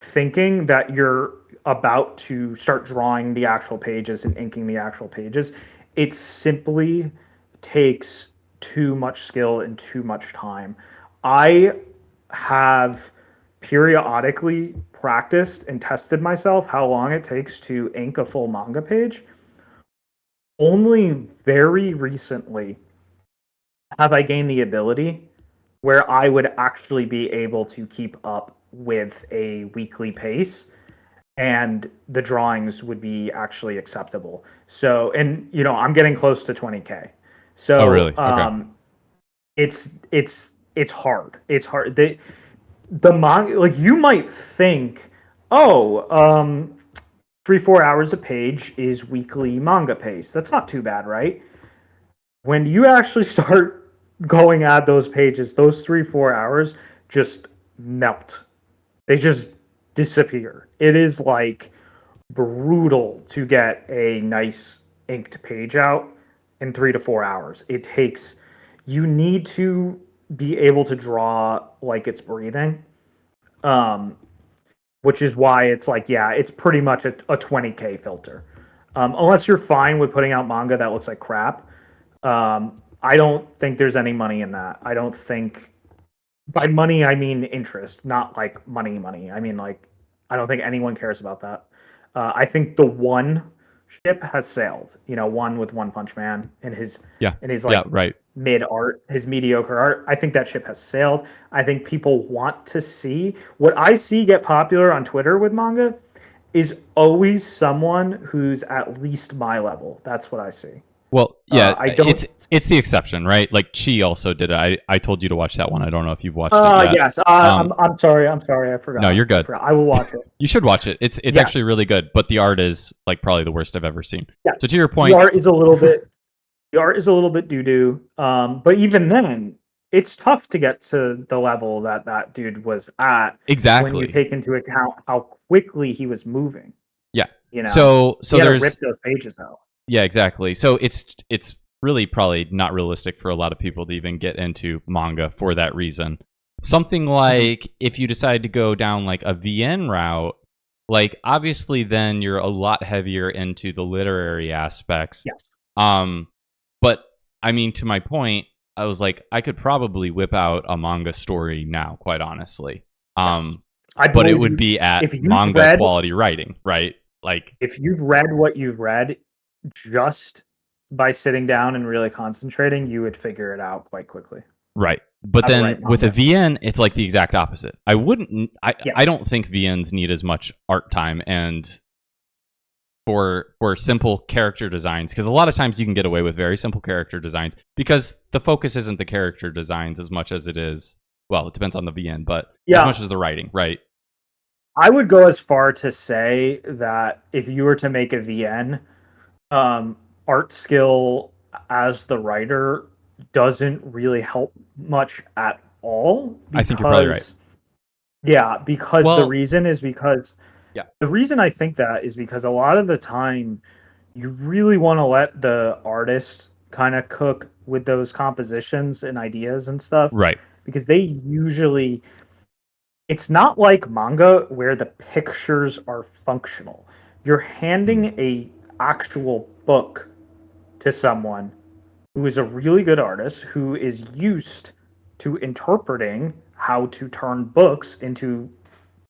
thinking that you're about to start drawing the actual pages and inking the actual pages. It simply takes too much skill and too much time. I have periodically practiced and tested myself how long it takes to ink a full manga page. Only very recently have I gained the ability where I would actually be able to keep up with a weekly pace and the drawings would be actually acceptable. So, and you know, I'm getting close to 20K. So, oh, really? Okay. It's hard. It's hard. The manga, like you might think, 3-4 hours a page is weekly manga pace. That's not too bad, right? When you actually start going at those pages, those 3-4 hours just melt. They just disappear. It is like brutal to get a nice inked page out in 3 to 4 hours. It takes, you need to be able to draw like it's breathing, which is why it's like, yeah, it's pretty much a 20K filter. Unless you're fine with putting out manga that looks like crap. I don't think there's any money in that. I don't think, by money I mean interest, not like money. I mean, like, I don't think anyone cares about that. I think the one ship has sailed. You know, one with One Punch Man and his like right. mid art, his mediocre art. I think that ship has sailed. I think people want to see what I see get popular on Twitter with manga is always someone who's at least my level. That's what I see. Well, yeah, it's the exception, right? Like Chi also did it. I told you to watch that one. I don't know if you've watched it yet. Yes. I'm sorry. I forgot. No, you're good. I will watch it. You should watch it. It's actually really good, but the art is like probably the worst I've ever seen. Yeah. So to your point, the art is a little bit doo-doo. But even then, it's tough to get to the level that dude was at. Exactly. When you take into account how quickly he was moving. Yeah. You know. So he had there's to rip those pages out. Yeah, exactly. So it's really probably not realistic for a lot of people to even get into manga for that reason. Something like if you decide to go down like a VN route, like obviously then you're a lot heavier into the literary aspects. Yes. But I mean, to my point, I was like, I could probably whip out a manga story now, quite honestly. But it would be at manga quality writing, right? Like if you've read what you've read, just by sitting down and really concentrating, you would figure it out quite quickly. Right. But then with a VN, it's like the exact opposite. I don't think VNs need as much art time and for simple character designs, because a lot of times you can get away with very simple character designs because the focus isn't the character designs as much as it is, well, it depends on the VN, but as much as the writing, right? I would go as far to say that if you were to make a VN, art skill as the writer doesn't really help much at all. I think you're probably right. Yeah, because the reason I think that is because a lot of the time you really want to let the artist kind of cook with those compositions and ideas and stuff. Right. Because they usually, it's not like manga where the pictures are functional. You're handing a actual book to someone who is a really good artist who is used to interpreting how to turn books into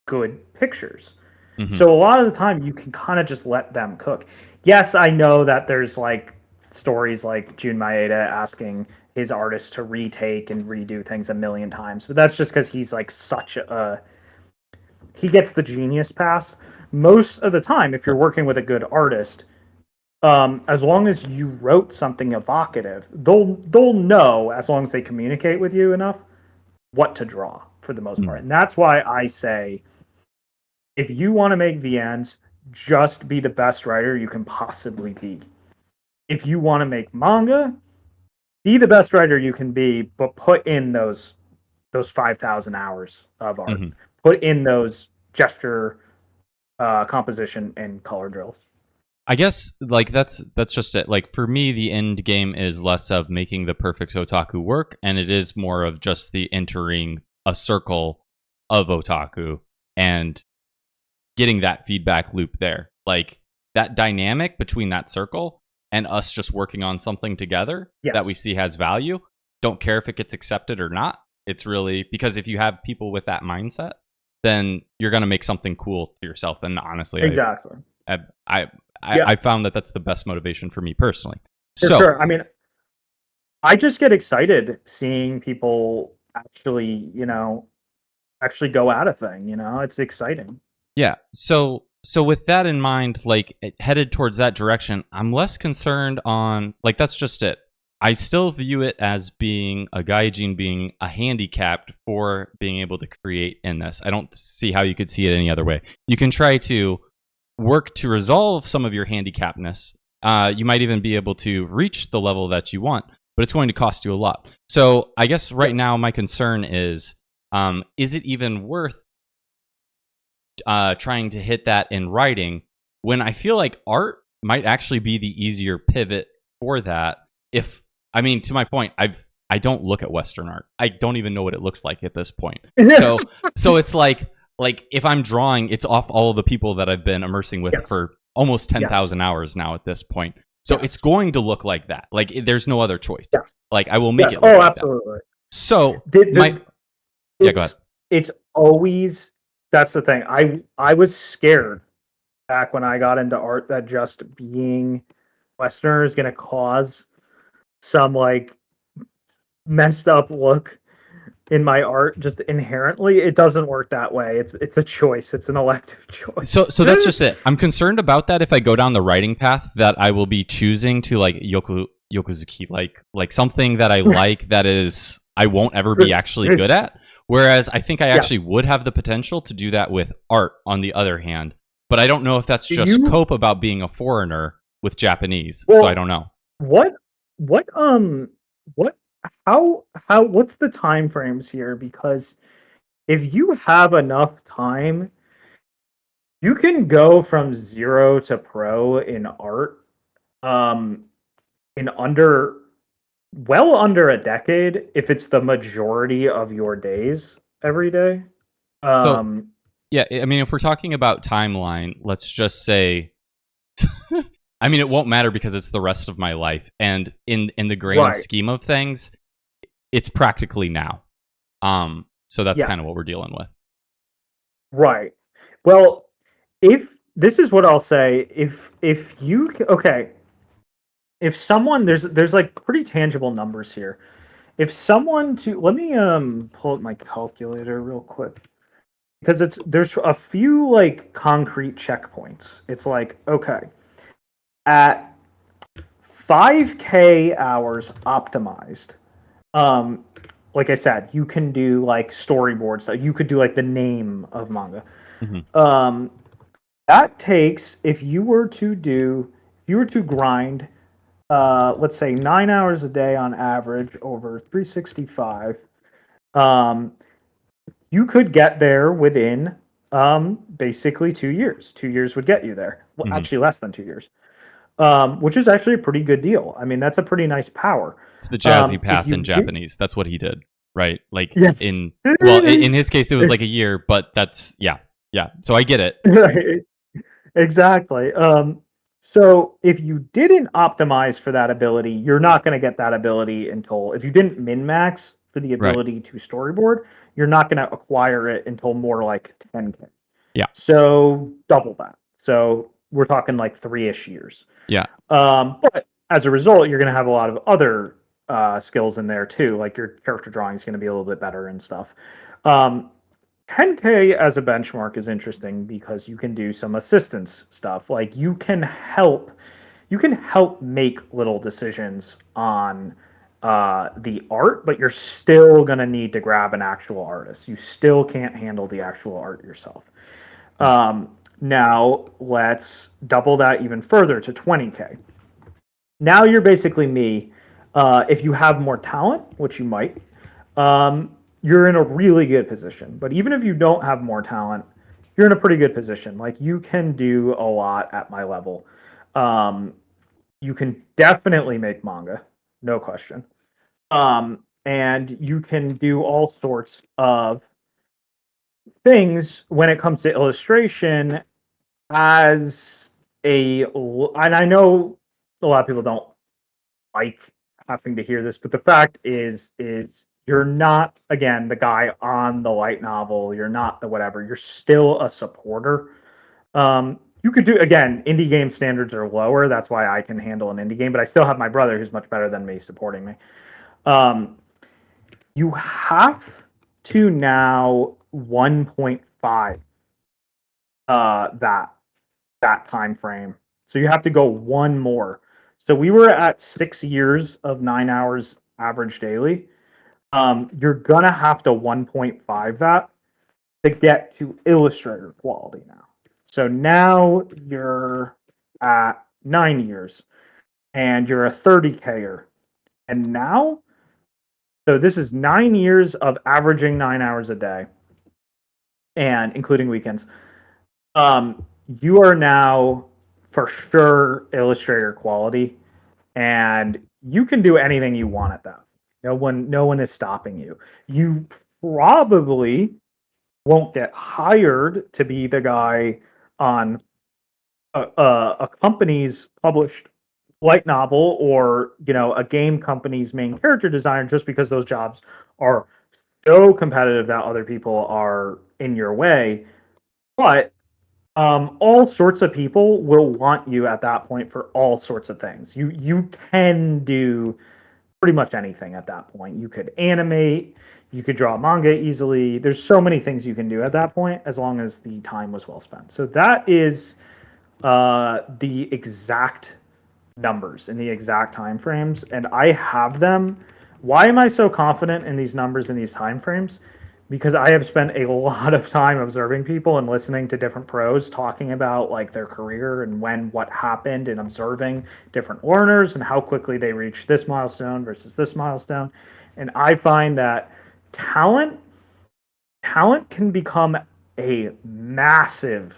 good pictures. Mm-hmm. So a lot of the time you can kind of just let them cook. Yes, I know that there's like stories like Jun Maeda asking his artists to retake and redo things a million times, but that's just because he's like he gets the genius pass. Most of the time, if you're working with a good artist, as long as you wrote something evocative, they'll know, as long as they communicate with you enough, what to draw for the most part. And that's why I say, if you want to make VNs, just be the best writer you can possibly be. If you want to make manga, be the best writer you can be, but put in those 5,000 hours of art. Put in those gesture, composition, and color drills. I guess like that's just it. Like for me, the end game is less of making the perfect otaku work, and it is more of just the entering a circle of otaku and getting that feedback loop there. Like that dynamic between that circle and us just working on something together that we see has value. Don't care if it gets accepted or not. It's really because if you have people with that mindset, then you're going to make something cool to yourself. And honestly, exactly. I found that that's the best motivation for me personally. For sure. I mean, I just get excited seeing people actually go at a thing. It's exciting. Yeah. So with that in mind, like headed towards that direction, I'm less concerned on like that's just it. I still view it as being a gaijin, being a handicap for being able to create in this. I don't see how you could see it any other way. You can try to work to resolve some of your handicapness. You might even be able to reach the level that you want, but it's going to cost you a lot. So I guess right now my concern is it even worth trying to hit that in writing when I feel like art might actually be the easier pivot for that? To my point, I don't look at Western art. I don't even know what it looks like at this point. So it's like if I'm drawing, it's off all of the people that I've been immersing with for almost 10,000 hours now at this point. So it's going to look like that. Like there's no other choice. Like I will make it look like absolutely. That. So go ahead. It's always, that's the thing. I was scared back when I got into art that just being Westerner is going to cause some like messed up look in my art. Just inherently, it doesn't work that way. It's a choice. It's an elective choice. So that's just it. I'm concerned about that if I go down the writing path that I will be choosing to like Yokozuki, like something that I like that is I won't ever be actually good at. Whereas I think I actually would have the potential to do that with art on the other hand. But I don't know if that's just cope about being a foreigner with Japanese. So I don't know. What's the time frames here? Because if you have enough time, you can go from 0 to pro in art in under a decade if it's the majority of your days every day. If we're talking about timeline, let's just say it won't matter because it's the rest of my life, and in the grand scheme of things, it's practically now. So that's kind of what we're dealing with. Right. Well, if this is what I'll say, if someone, there's like pretty tangible numbers here. If someone let me pull up my calculator real quick, because there's a few like concrete checkpoints. It's like, okay, at 5K hours optimized, like I said, you can do like storyboards. So you could do like the name of manga. That takes, if you were to grind, let's say 9 hours a day on average over 365, you could get there within basically 2 years. 2 years would get you there. Well, actually less than 2 years. Which is actually a pretty good deal. I mean, that's a pretty nice power. It's the jazzy path in Japanese. That's what he did, right? Like in his case, it was like a year, but that's yeah. So I get it. Right. Exactly. So if you didn't optimize for that ability, you're not going to get that ability until, if you didn't min-max for the ability to storyboard, you're not going to acquire it until more like 10K. Yeah. So double that. So we're talking like 3-ish years. Yeah. But as a result, you're going to have a lot of other skills in there too. Like your character drawing is going to be a little bit better and stuff. 10K as a benchmark is interesting because you can do some assistance stuff. Like you can you can help make little decisions on the art, but you're still going to need to grab an actual artist. You still can't handle the actual art yourself. Now let's double that even further to 20K. Now you're basically me. If you have more talent, which you might, you're in a really good position. But even if you don't have more talent, you're in a pretty good position. Like, you can do a lot at my level. You can definitely make manga, no question. And you can do all sorts of things when it comes to illustration as and I know a lot of people don't like having to hear this, but the fact is you're not, again, the guy on the light novel. You're not the whatever. You're still a supporter. You could do, again, indie game standards are lower. That's why I can handle an indie game, but I still have my brother who's much better than me supporting me. You have to now 1.5 that time frame. So you have to go one more. So we were at 6 years of 9 hours average daily. You're gonna have to 1.5 that to get to illustrator quality now. So now you're at 9 years and you're a 30K-er. And now, so this is 9 years of averaging 9 hours a day and including weekends. You are now for sure illustrator quality, and you can do anything you want at that. No one is stopping you. You probably won't get hired to be the guy on a company's published light novel, or a game company's main character designer, just because those jobs are so competitive that other people are in your way. But all sorts of people will want you at that point for all sorts of things. You can do pretty much anything at that point. You could animate, you could draw manga easily. There's so many things you can do at that point, as long as the time was well spent. So that is the exact numbers and the exact time frames, and I have them. Why am I so confident in these numbers and these time frames? Because I have spent a lot of time observing people and listening to different pros talking about like their career and what happened, and observing different learners and how quickly they reach this milestone versus this milestone. And I find that talent can become a massive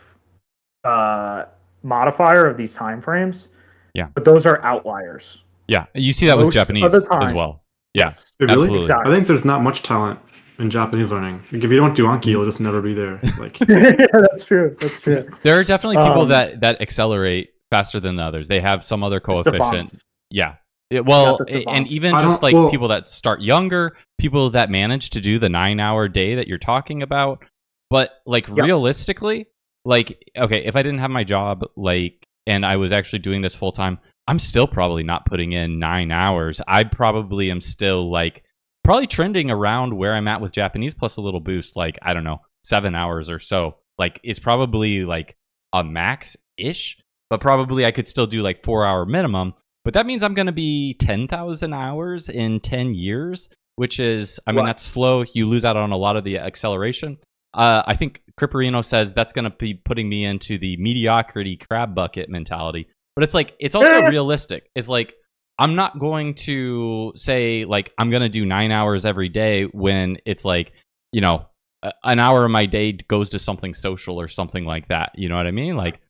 modifier of these time frames. Yeah. But those are outliers. Yeah. You see that with Japanese as well. Yes. Yeah, really? Absolutely. Exactly. I think there's not much talent in Japanese learning. Like, if you don't do Anki, you'll just never be there. Like, yeah, that's true. That's true. There are definitely people that accelerate faster than the others. They have some other coefficient. Yeah. And even just like people that start younger, people that manage to do the 9 hour day that you're talking about. But like realistically, like, okay, if I didn't have my job, like, and I was actually doing this full time, I'm still probably not putting in 9 hours. I probably am still like probably trending around where I'm at with Japanese plus a little boost, like, I don't know, 7 hours or so. Like, it's probably like a max-ish, but probably I could still do like 4 hour minimum. But that means I'm going to be 10,000 hours in 10 years, which is, I mean, that's slow. You lose out on a lot of the acceleration. I think Cripperino says that's going to be putting me into the mediocrity crab bucket mentality. But it's like, it's also realistic. It's like, I'm not going to say, like, I'm going to do 9 hours every day when it's like, an hour of my day goes to something social or something like that. You know what I mean? Like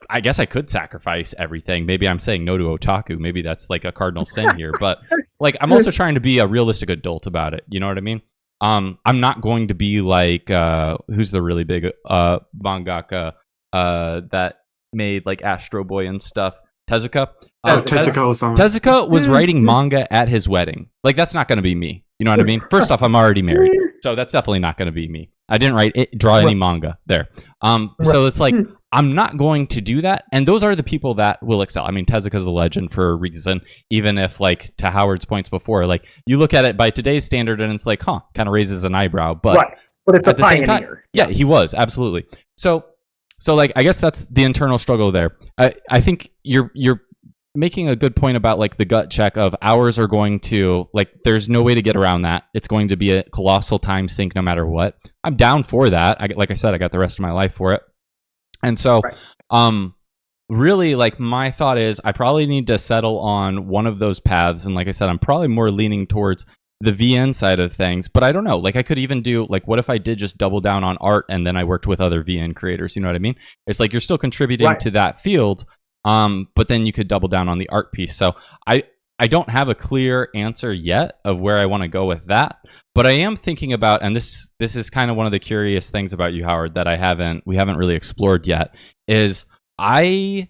I guess I could sacrifice everything. Maybe I'm saying no to otaku. Maybe that's like a cardinal sin here. But like, I'm also trying to be a realistic adult about it. You know what I mean? I'm not going to be like, who's the really big mangaka that made like Astro Boy and stuff? Tezuka? Tezuka was writing manga at his wedding. Like, that's not going to be me. You know what I mean? First off, I'm already married, so that's definitely not going to be me. I didn't draw any manga there. So it's like, I'm not going to do that. And those are the people that will excel. I mean, Tezuka's a legend for a reason, even if, like, to Howard's points before, like, you look at it by today's standard and it's like, kind of raises an eyebrow. But it's at the same time, yeah, he was, absolutely. So like, I guess that's the internal struggle there. I think you're making a good point about like the gut check of hours are going to like there's no way to get around that. It's going to be a colossal time sink no matter what. I'm down for that. Like I said, I got the rest of my life for it. And so really like my thought is I probably need to settle on one of those paths, and like I said, I'm probably more leaning towards the VN side of things, but I don't know. Like I could even do like, what if I did just double down on art and then I worked with other VN creators? You know what I mean? It's like you're still contributing to that field, but then you could double down on the art piece. So I don't have a clear answer yet of where I want to go with that, but I am thinking about, and this is kind of one of the curious things about you, Howard, that we haven't really explored yet, is I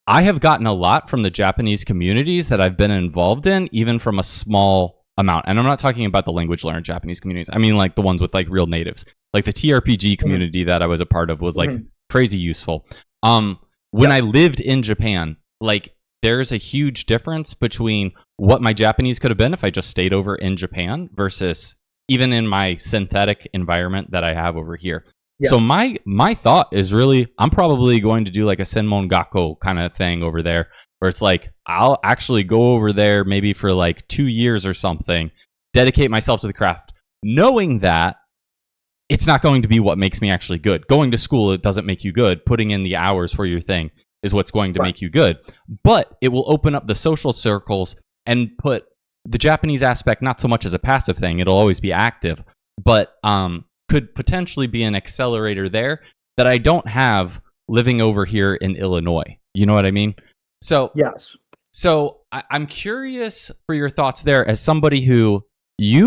have gotten a lot from the Japanese communities that I've been involved in, even from a small amount. And I'm not talking about the language learned Japanese communities. I mean like the ones with like real natives. Like the TRPG community that I was a part of was like crazy useful. When I lived in Japan, like there's a huge difference between what my Japanese could have been if I just stayed over in Japan versus even in my synthetic environment that I have over here. So my thought is really, I'm probably going to do like a Senmon Gakko kind of thing over there, where it's like, I'll actually go over there maybe for like 2 years or something, dedicate myself to the craft, knowing that it's not going to be what makes me actually good. Going to school, it doesn't make you good. Putting in the hours for your thing is what's going to make you good. But it will open up the social circles and put the Japanese aspect not so much as a passive thing. It'll always be active, but could potentially be an accelerator there that I don't have living over here in Illinois. You know what I mean? So yes. So I'm curious for your thoughts there as somebody who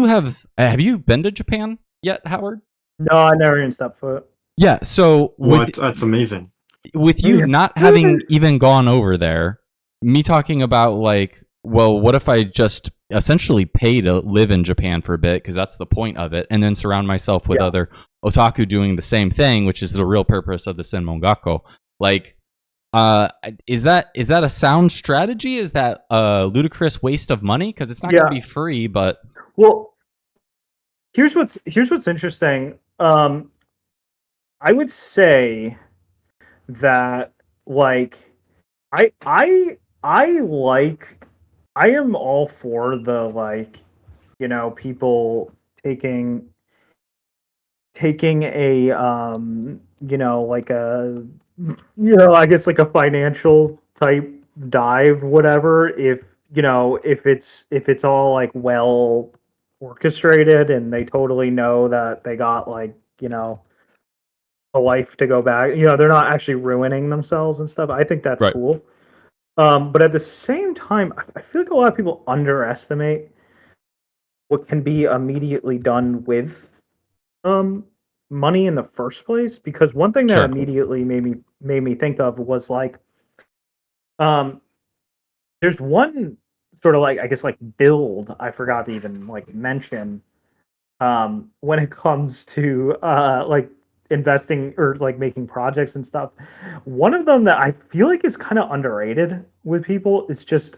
have you been to Japan yet, Howard? No, I never even stepped foot. Yeah. So that's amazing. With you not having even gone over there, me talking about like, well, what if I just essentially pay to live in Japan for a bit, because that's the point of it, and then surround myself with other otaku doing the same thing, which is the real purpose of the Senmon Gakko. Like, is that a sound strategy? Is that a ludicrous waste of money? Because it's not going to be free. But here's what's interesting. I would say that like I am all for the like, you know, people taking a you know, like a, you know, I guess like a financial type dive, whatever, if you know, if it's all like well orchestrated and they totally know that they got like, you know, a life to go back, you know, they're not actually ruining themselves and stuff. I think that's cool. But at the same time, I feel like a lot of people underestimate what can be immediately done with money in the first place. Because one thing that immediately made me think of was like, there's one sort of like, I guess like build I forgot to even like mention when it comes to like investing or like making projects and stuff. One of them that I feel like is kind of underrated with people is just,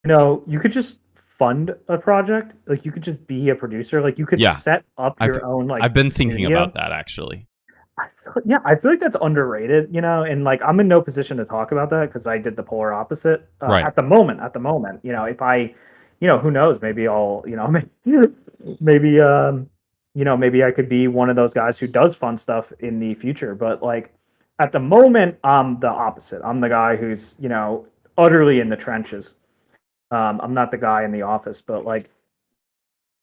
you know, you could just fund a project. Like you could just be a producer. Like you could set up your own like I've been thinking studio. about that actually. I feel like that's underrated, you know, and like I'm in no position to talk about that because I did the polar opposite at the moment, you know, if I, you know, who knows, maybe I'll, you know, maybe you know, maybe I could be one of those guys who does fun stuff in the future. But like at the moment, I'm the opposite. I'm the guy who's, you know, utterly in the trenches. I'm not the guy in the office. But like,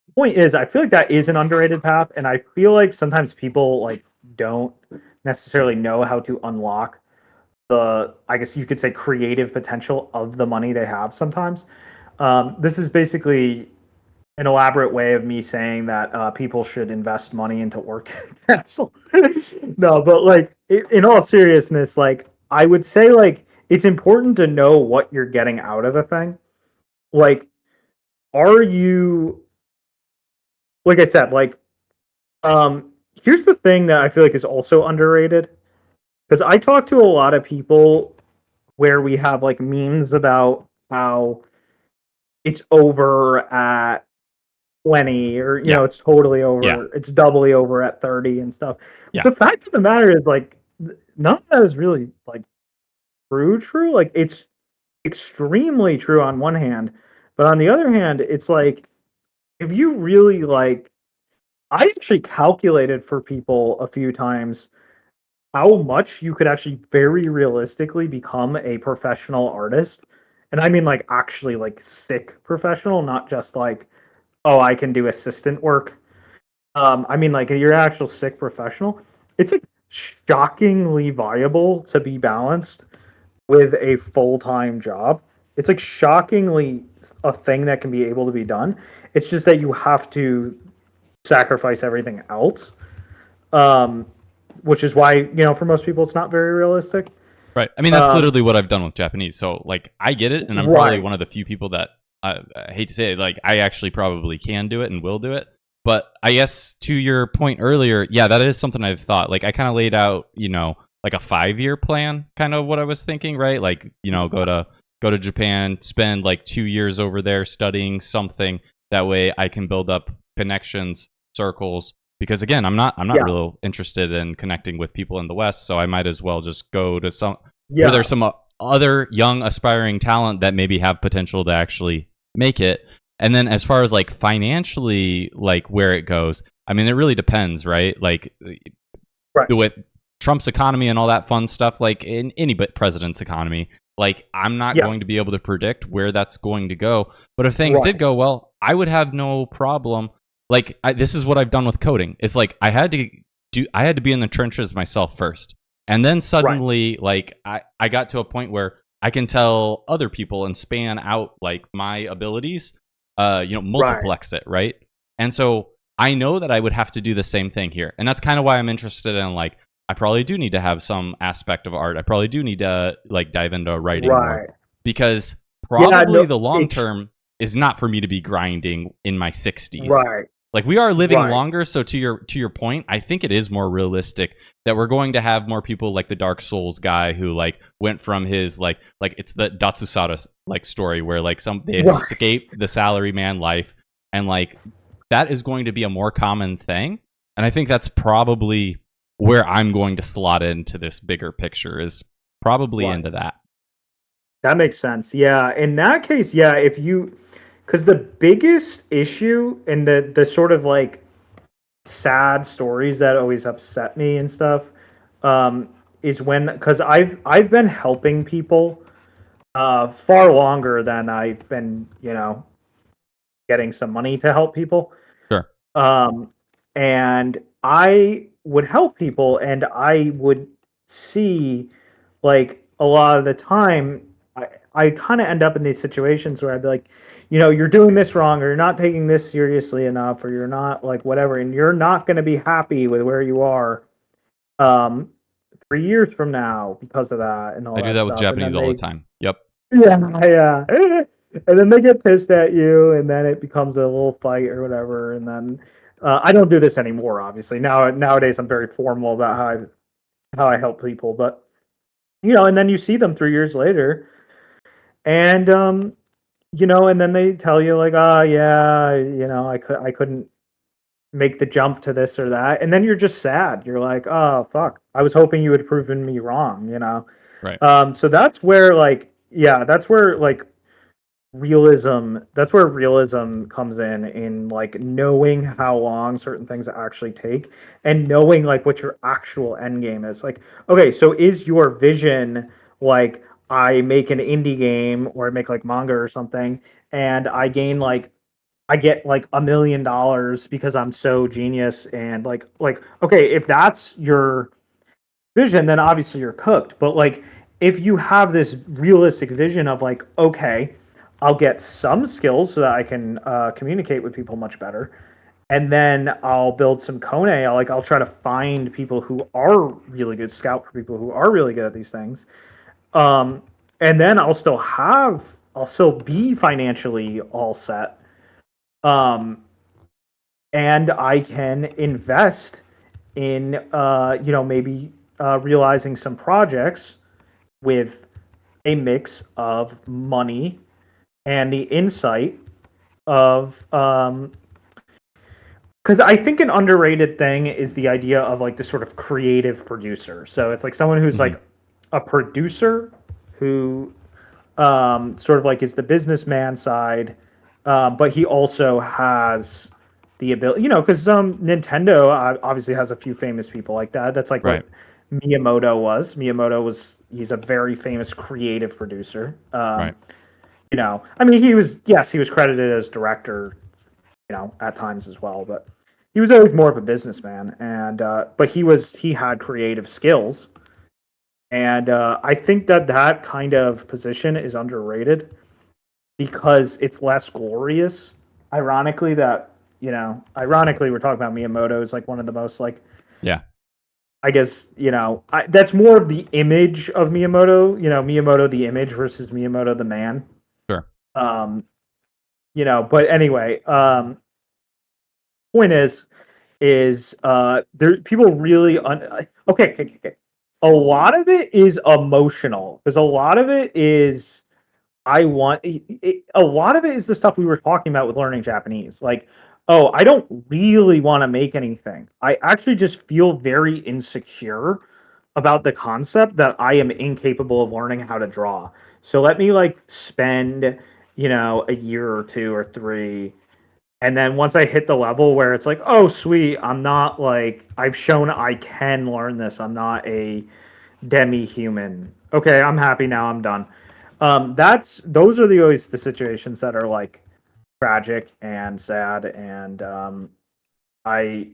the point is, I feel like that is an underrated path. And I feel like sometimes people like don't necessarily know how to unlock the, I guess you could say, creative potential of the money they have sometimes. This is basically an elaborate way of me saying that people should invest money into Orkastle. No, but like in all seriousness, like I would say like it's important to know what you're getting out of a thing. Like, are you, like I said, like here's the thing that I feel like is also underrated, because I talk to a lot of people where we have like memes about how it's over at 20 or you know, it's totally over, it's doubly over at 30 and stuff. The fact of the matter is like none of that is really like true. Like it's extremely true on one hand, but on the other hand, it's like if you really like, I actually calculated for people a few times how much you could actually very realistically become a professional artist. And I mean like actually like sick professional, not just like, oh, I can do assistant work. I mean like you're an actual sick professional. It's like shockingly viable to be balanced with a full-time job. It's like shockingly a thing that can be able to be done. It's just that you have to sacrifice everything else. Which is why, you know, for most people it's not very realistic. Right. I mean, that's literally what I've done with Japanese. So, like, I get it, and I'm probably one of the few people that, I hate to say it, like, I actually probably can do it and will do it. But I guess to your point earlier, yeah, that is something I've thought. Like, I kind of laid out, you know, like a 5-year plan, kind of what I was thinking, right? Like, you know, go to Japan, spend like 2 years over there studying something. That way I can build up connections, circles. Because again, I'm not real interested in connecting with people in the West, so I might as well just go to where there's some other young aspiring talent that maybe have potential to actually make it. And then as far as like financially, like where it goes, I mean, it really depends, right? Like with Trump's economy and all that fun stuff, like in any president's economy, like I'm not going to be able to predict where that's going to go. But if things did go well, I would have no problem. Like this is what I've done with coding. It's like I had to be in the trenches myself first, and then suddenly, like I got to a point where I can tell other people and span out like my abilities, you know, multiplex it, right? And so I know that I would have to do the same thing here, and that's kind of why I'm interested in like I probably do need to have some aspect of art. I probably do need to like dive into writing more, because probably the long term is not for me to be grinding in my 60s. Right. Like we are living longer, so to your point, I think it is more realistic that we're going to have more people like the Dark Souls guy who like went from his like it's the Datsusada like story where like they escape the salaryman life, and like that is going to be a more common thing, and I think that's probably where I'm going to slot into this bigger picture is probably into that. That makes sense. Yeah, in that case, yeah, if you. Because the biggest issue and the sort of like sad stories that always upset me and stuff is when, because I've been helping people far longer than I've been, you know, getting some money to help people. Sure. And I would help people, and I would see like a lot of the time I kind of end up in these situations where I'd be like, you know, you're doing this wrong, or you're not taking this seriously enough, or you're not like whatever, and you're not going to be happy with where you are 3 years from now because of that and all that. I do that with Japanese all the time. Yep. Yeah. And then they get pissed at you, and then it becomes a little fight or whatever. And then I don't do this anymore, obviously. Nowadays I'm very formal about how I help people, but you know, and then you see them 3 years later, and you know, and then they tell you like, oh yeah, you know, I couldn't make the jump to this or that, and then you're just sad. You're like, oh fuck, I was hoping you had proven me wrong, you know. Right. So that's where like, yeah, that's where realism comes in like knowing how long certain things actually take, and knowing like what your actual end game is. Like, okay, so is your vision like I make an indie game, or I make like manga or something, and I get like $1 million because I'm so genius, and like okay, if that's your vision, then obviously you're cooked. But like if you have this realistic vision of like, okay, I'll get some skills so that I can communicate with people much better, and then I'll build some kone. I'll try to find people who are really good, scout for people who are really good at these things. And then I'll still be financially all set. And I can invest in, you know, maybe realizing some projects with a mix of money and the insight of, because I think an underrated thing is the idea of like the sort of creative producer. So it's like someone who's like a producer who sort of like is the businessman side, but he also has the ability, because Nintendo obviously has a few famous people like that. That's like Right. what Miyamoto was. He's a very famous creative producer. Right. I mean, he was credited as director, at times as well, but he was always more of a businessman, and but he had creative skills, and I think that kind of position is underrated because it's less glorious. Ironically, we're talking about Miyamoto is like one of the most like, Yeah. I guess, that's more of the image of Miyamoto, Miyamoto the image versus Miyamoto the man. Sure. But anyway, point is there people really okay. A lot of it is emotional because a lot of it is a lot of it is the stuff we were talking about with learning Japanese. Like, oh, I don't really want to make anything. I actually just feel very insecure about the concept that I am incapable of learning how to draw. So let me like spend, a year or two or three, and then once I hit the level where it's like, oh sweet, I'm not like I've shown I can learn this. I'm not a demi-human. Okay, I'm happy now. I'm done. Those are always the situations that are like tragic and sad, and I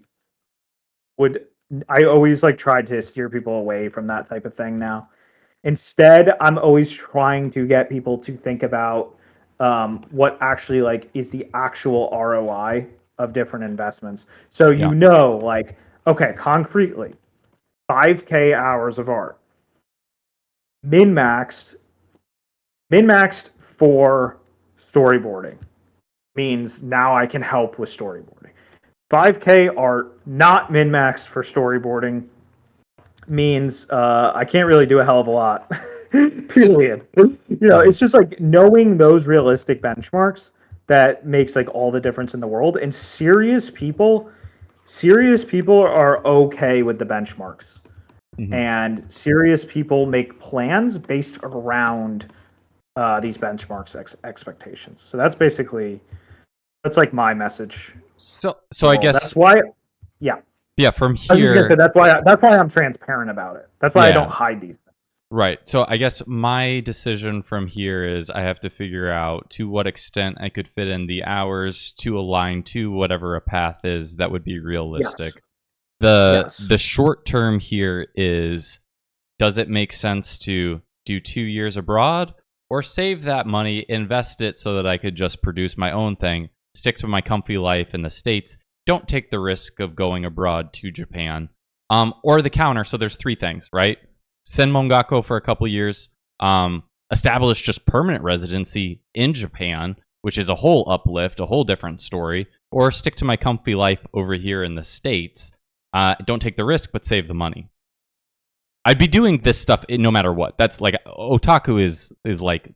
would I always like try to steer people away from that type of thing now. Instead, I'm always trying to get people to think about what actually like is the actual ROI of different investments. So Yeah. like, okay, concretely, 5K hours of art, min maxed for storyboarding means now I can help with storyboarding. 5K art not min maxed for storyboarding means I can't really do a hell of a lot. Period. It's just like knowing those realistic benchmarks that makes like all the difference in the world. And serious people are okay with the benchmarks. Mm-hmm. And serious people make plans based around these benchmarks expectations. So that's like my message. So I guess that's why, yeah. Yeah, from here. That's why I'm transparent about it. That's why I don't hide these things. Right. So I guess my decision from here is I have to figure out to what extent I could fit in the hours to align to whatever a path is that would be realistic. Yes. The short term here is, does it make sense to do 2 years abroad or save that money, invest it so that I could just produce my own thing, stick to my comfy life in the States, don't take the risk of going abroad to Japan, or the counter. So there's 3 things, right? Send mangako for a couple years, establish just permanent residency in Japan, which is a whole uplift, a whole different story, or stick to my comfy life over here in the States. Don't take the risk, but save the money. I'd be doing this stuff no matter what. That's like otaku is like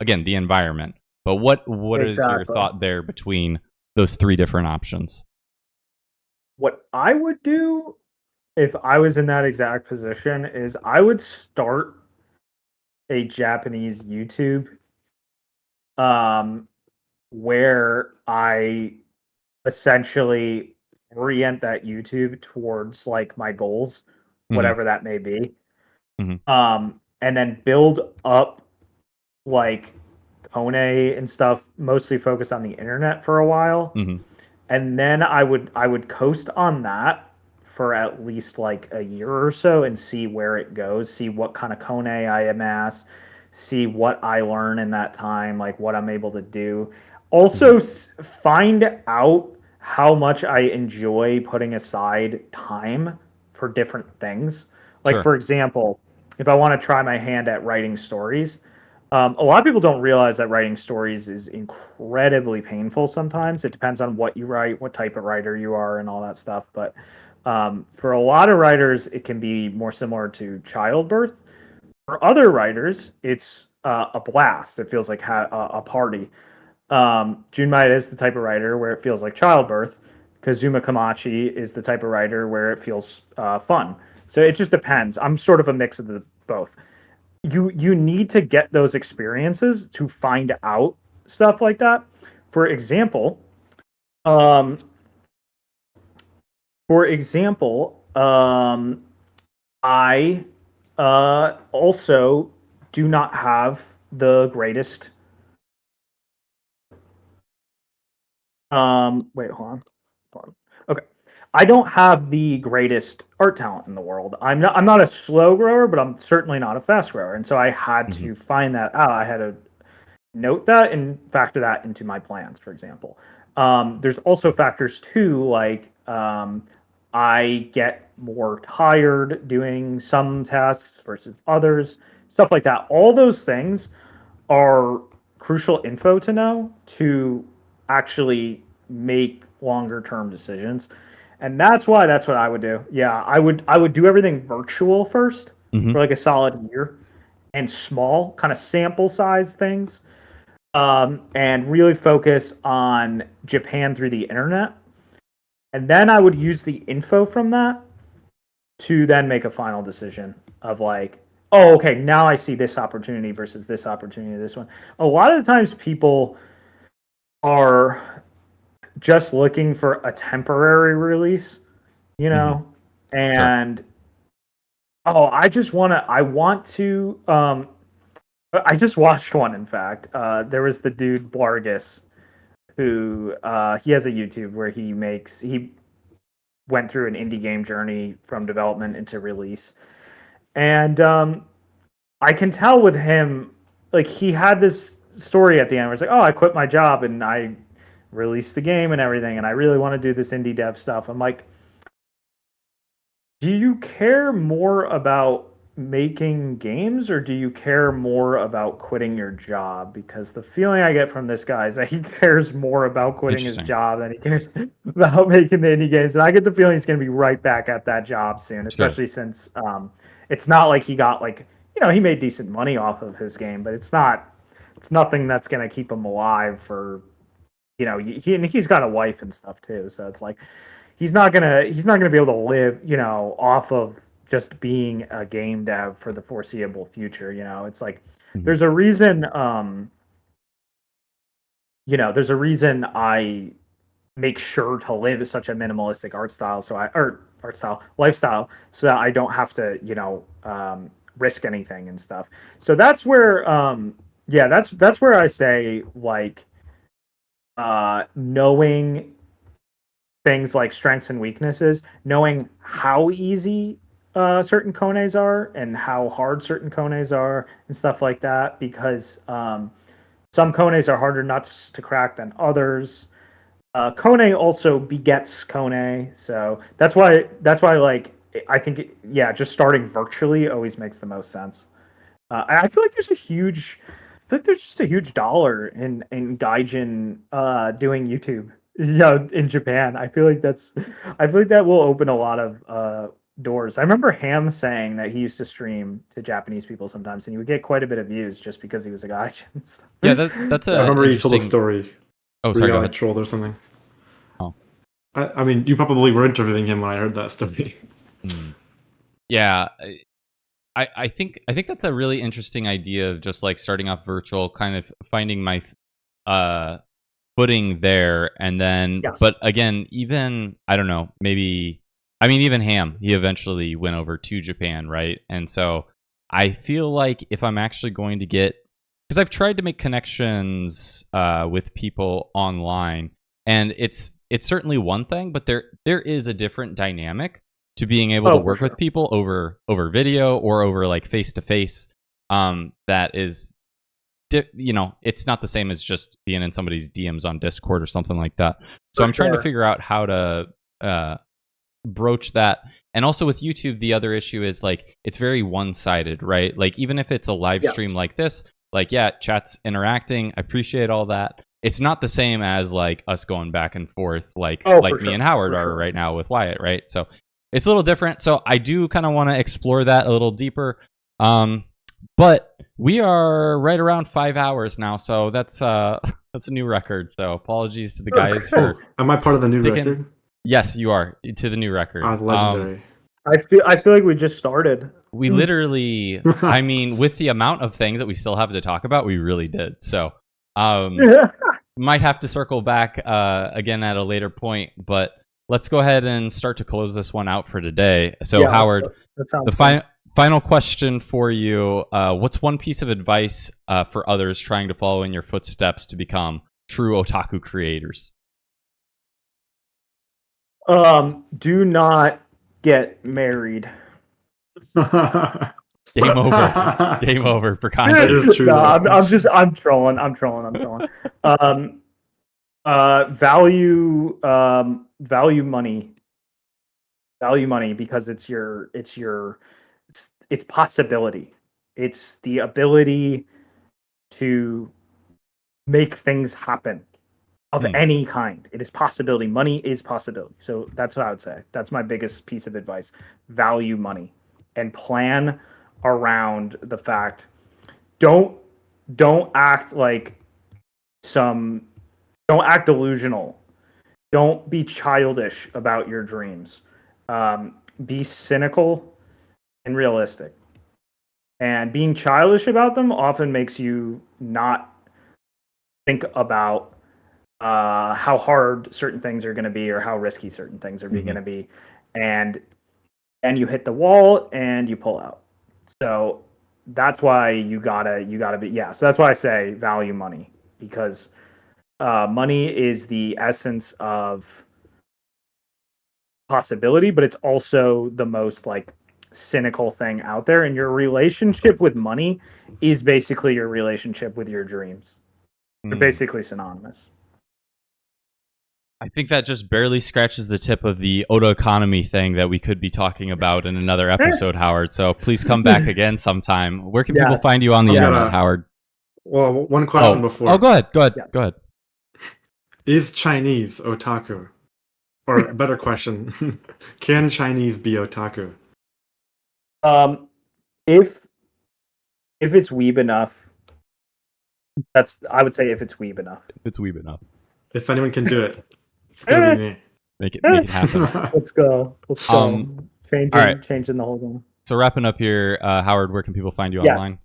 again, the environment. But what is your thought there between those 3 different options? What I would do if I was in that exact position is I would start a Japanese YouTube where I essentially orient that YouTube towards like my goals, whatever that may be. Mm-hmm. And then build up like Kone and stuff, mostly focused on the internet for a while. Mm-hmm. And then I would coast on that for at least like a year or so and see where it goes, see what kind of Kone I amass, see what I learn in that time, like what I'm able to do. Also, find out how much I enjoy putting aside time for different things. Like, for example, if I want to try my hand at writing stories, a lot of people don't realize that writing stories is incredibly painful sometimes. It depends on what you write, what type of writer you are, and all that stuff. But for a lot of writers, it can be more similar to childbirth. For other writers, it's a blast. It feels like a party. Junmai is the type of writer where it feels like childbirth. Kazuma Kamachi is the type of writer where it feels fun. So it just depends. I'm sort of a mix of the both. you need to get those experiences to find out stuff like that. For example, um, I also do not have the greatest. Wait, hold on. Okay, I don't have the greatest art talent in the world. I'm not a slow grower, but I'm certainly not a fast grower, and so I had to find that out. I had to note that and factor that into my plans. For example, there's also factors too, like I get more tired doing some tasks versus others, stuff like that. All those things are crucial info to know to actually make longer term decisions. And that's what I would do. Yeah, I would do everything virtual first for like a solid year and small kind of sample size things. And really focus on Japan through the internet. And then I would use the info from that to then make a final decision of like, oh, okay, now I see this opportunity versus this opportunity, this one. A lot of the times people are just looking for a temporary release, you know, and oh, I just watched one, in fact. There was the dude Blargus, who he has a YouTube where he went through an indie game journey from development into release. And I can tell with him, like, he had this story at the end where it's like, oh, I quit my job and I released the game and everything, and I really want to do this indie dev stuff. I'm like, do you care more about making games, or do you care more about quitting your job? Because the feeling I get from this guy is that he cares more about quitting his job than he cares about making the indie games. And I get the feeling he's going to be right back at that job soon, especially since it's not like he got, like, you know, he made decent money off of his game, but it's nothing that's going to keep him alive for, you know, he's got a wife and stuff too. So it's like, he's not gonna be able to live, you know, off of just being a game dev for the foreseeable future. You know, it's like there's a reason. You know, there's a reason I make sure to live such a minimalistic lifestyle, so that I don't have to, you know, risk anything and stuff. So that's where, that's where I say, like, knowing things like strengths and weaknesses, knowing how easy certain kones are and how hard certain kones are and stuff like that, because some kones are harder nuts to crack than others. Kone also begets kone, so that's why like, I think just starting virtually always makes the most sense. I feel like there's just a huge dollar in gaijin doing YouTube, you know, in Japan. I feel like that will open a lot of doors. I remember Ham saying that he used to stream to Japanese people sometimes, and he would get quite a bit of views just because he was a gaijin. Yeah, that's a. I remember you told a story. Oh, sorry, go ahead. Trolled or something. Oh, I mean, you probably were interviewing him when I heard that story. Yeah. I think that's a really interesting idea of just like starting off virtual, kind of finding my footing there, and then but again, even I don't know, maybe, I mean, even Ham, he eventually went over to Japan, right? And so I feel like if I'm actually going to get, because I've tried to make connections with people online, and it's certainly one thing, but there is a different dynamic to being able to work with people over video or over like face to face. That is, you know, it's not the same as just being in somebody's DMs on Discord or something like that. So I'm trying to figure out how to broach that. And also with YouTube, the other issue is like it's very one-sided, right? Like even if it's a live stream like this, like chat's interacting, I appreciate all that. It's not the same as like us going back and forth like me and Howard are right now with Wyatt, right? So it's a little different. So I do kind of want to explore that a little deeper. But we are right around 5 hours now, so that's a new record. So apologies to the guys for. Am I part of the new record? Yes, you are, to the new record. Legendary. I feel like we just started. we literally, I mean, with the amount of things that we still have to talk about, we really did. So, might have to circle back again at a later point, but let's go ahead and start to close this one out for today. So, yeah, Howard, the final question for you, what's one piece of advice for others trying to follow in your footsteps to become true otaku creators? Do not get married. Game over. Game over for content. That is true. No, I'm trolling. Value money. Value money because it's possibility. It's the ability to make things happen of any kind. It is possibility. Money is possibility. So that's what I would say. That's my biggest piece of advice. Value money and plan around the fact. Don't act don't act delusional. Don't be childish about your dreams. Be cynical and realistic. And being childish about them often makes you not think about how hard certain things are going to be or how risky certain things are going to be. And you hit the wall and you pull out. So that's why you gotta be, so that's why I say value money, because money is the essence of possibility, but it's also the most cynical thing out there. And your relationship with money is basically your relationship with your dreams. They're basically synonymous. I think that just barely scratches the tip of the Oda economy thing that we could be talking about in another episode, Howard. So please come back again sometime. Where can people find you on the internet, Howard? Well, one question before. Oh, go ahead. Is Chinese otaku? Or a better question, can Chinese be otaku? If it's weeb enough, I would say if it's weeb enough. If it's weeb enough. If anyone can do it, it's gonna be me. Make it happen. Let's go. Changing the whole thing. So wrapping up here, Howard, where can people find you online?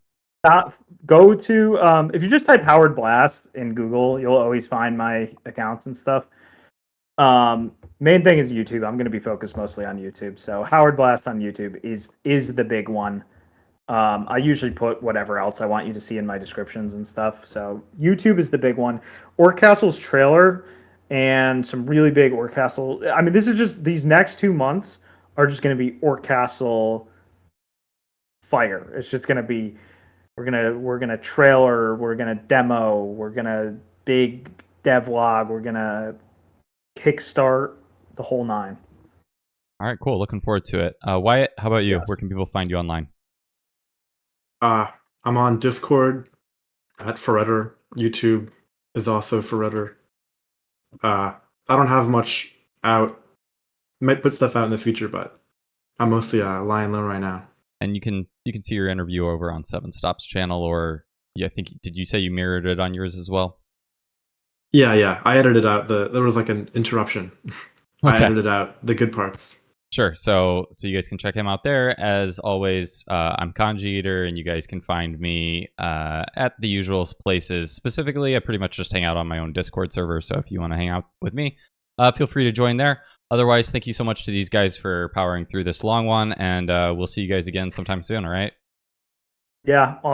Go to if you just type Howard Blast in Google, you'll always find my accounts and stuff. Main thing is YouTube. I'm going to be focused mostly on YouTube. So Howard Blast on YouTube is the big one. I usually put whatever else I want you to see in my descriptions and stuff. So YouTube is the big one. Orkastle's trailer and some really big Orkastle. I mean, this is just, these next 2 months are just going to be Orkastle fire. It's just going to be, we're gonna trailer, we're gonna demo, we're gonna big devlog, we're gonna kickstart the whole 9. All right, cool. Looking forward to it. Wyatt, how about you? Yes. Where can people find you online? I'm on Discord at Forever. YouTube is also Forever. I don't have much out. Might put stuff out in the future, but I'm mostly lying low right now. And you can see your interview over on Seven Stop's channel, or I think, did you say you mirrored it on yours as well? Yeah. I edited out there was an interruption. Okay. I edited out the good parts. Sure. So you guys can check him out there. As always, I'm Kanji Eater, and you guys can find me at the usual places. Specifically, I pretty much just hang out on my own Discord server. So if you want to hang out with me, feel free to join there. Otherwise, thank you so much to these guys for powering through this long one, and we'll see you guys again sometime soon. All right? Yeah.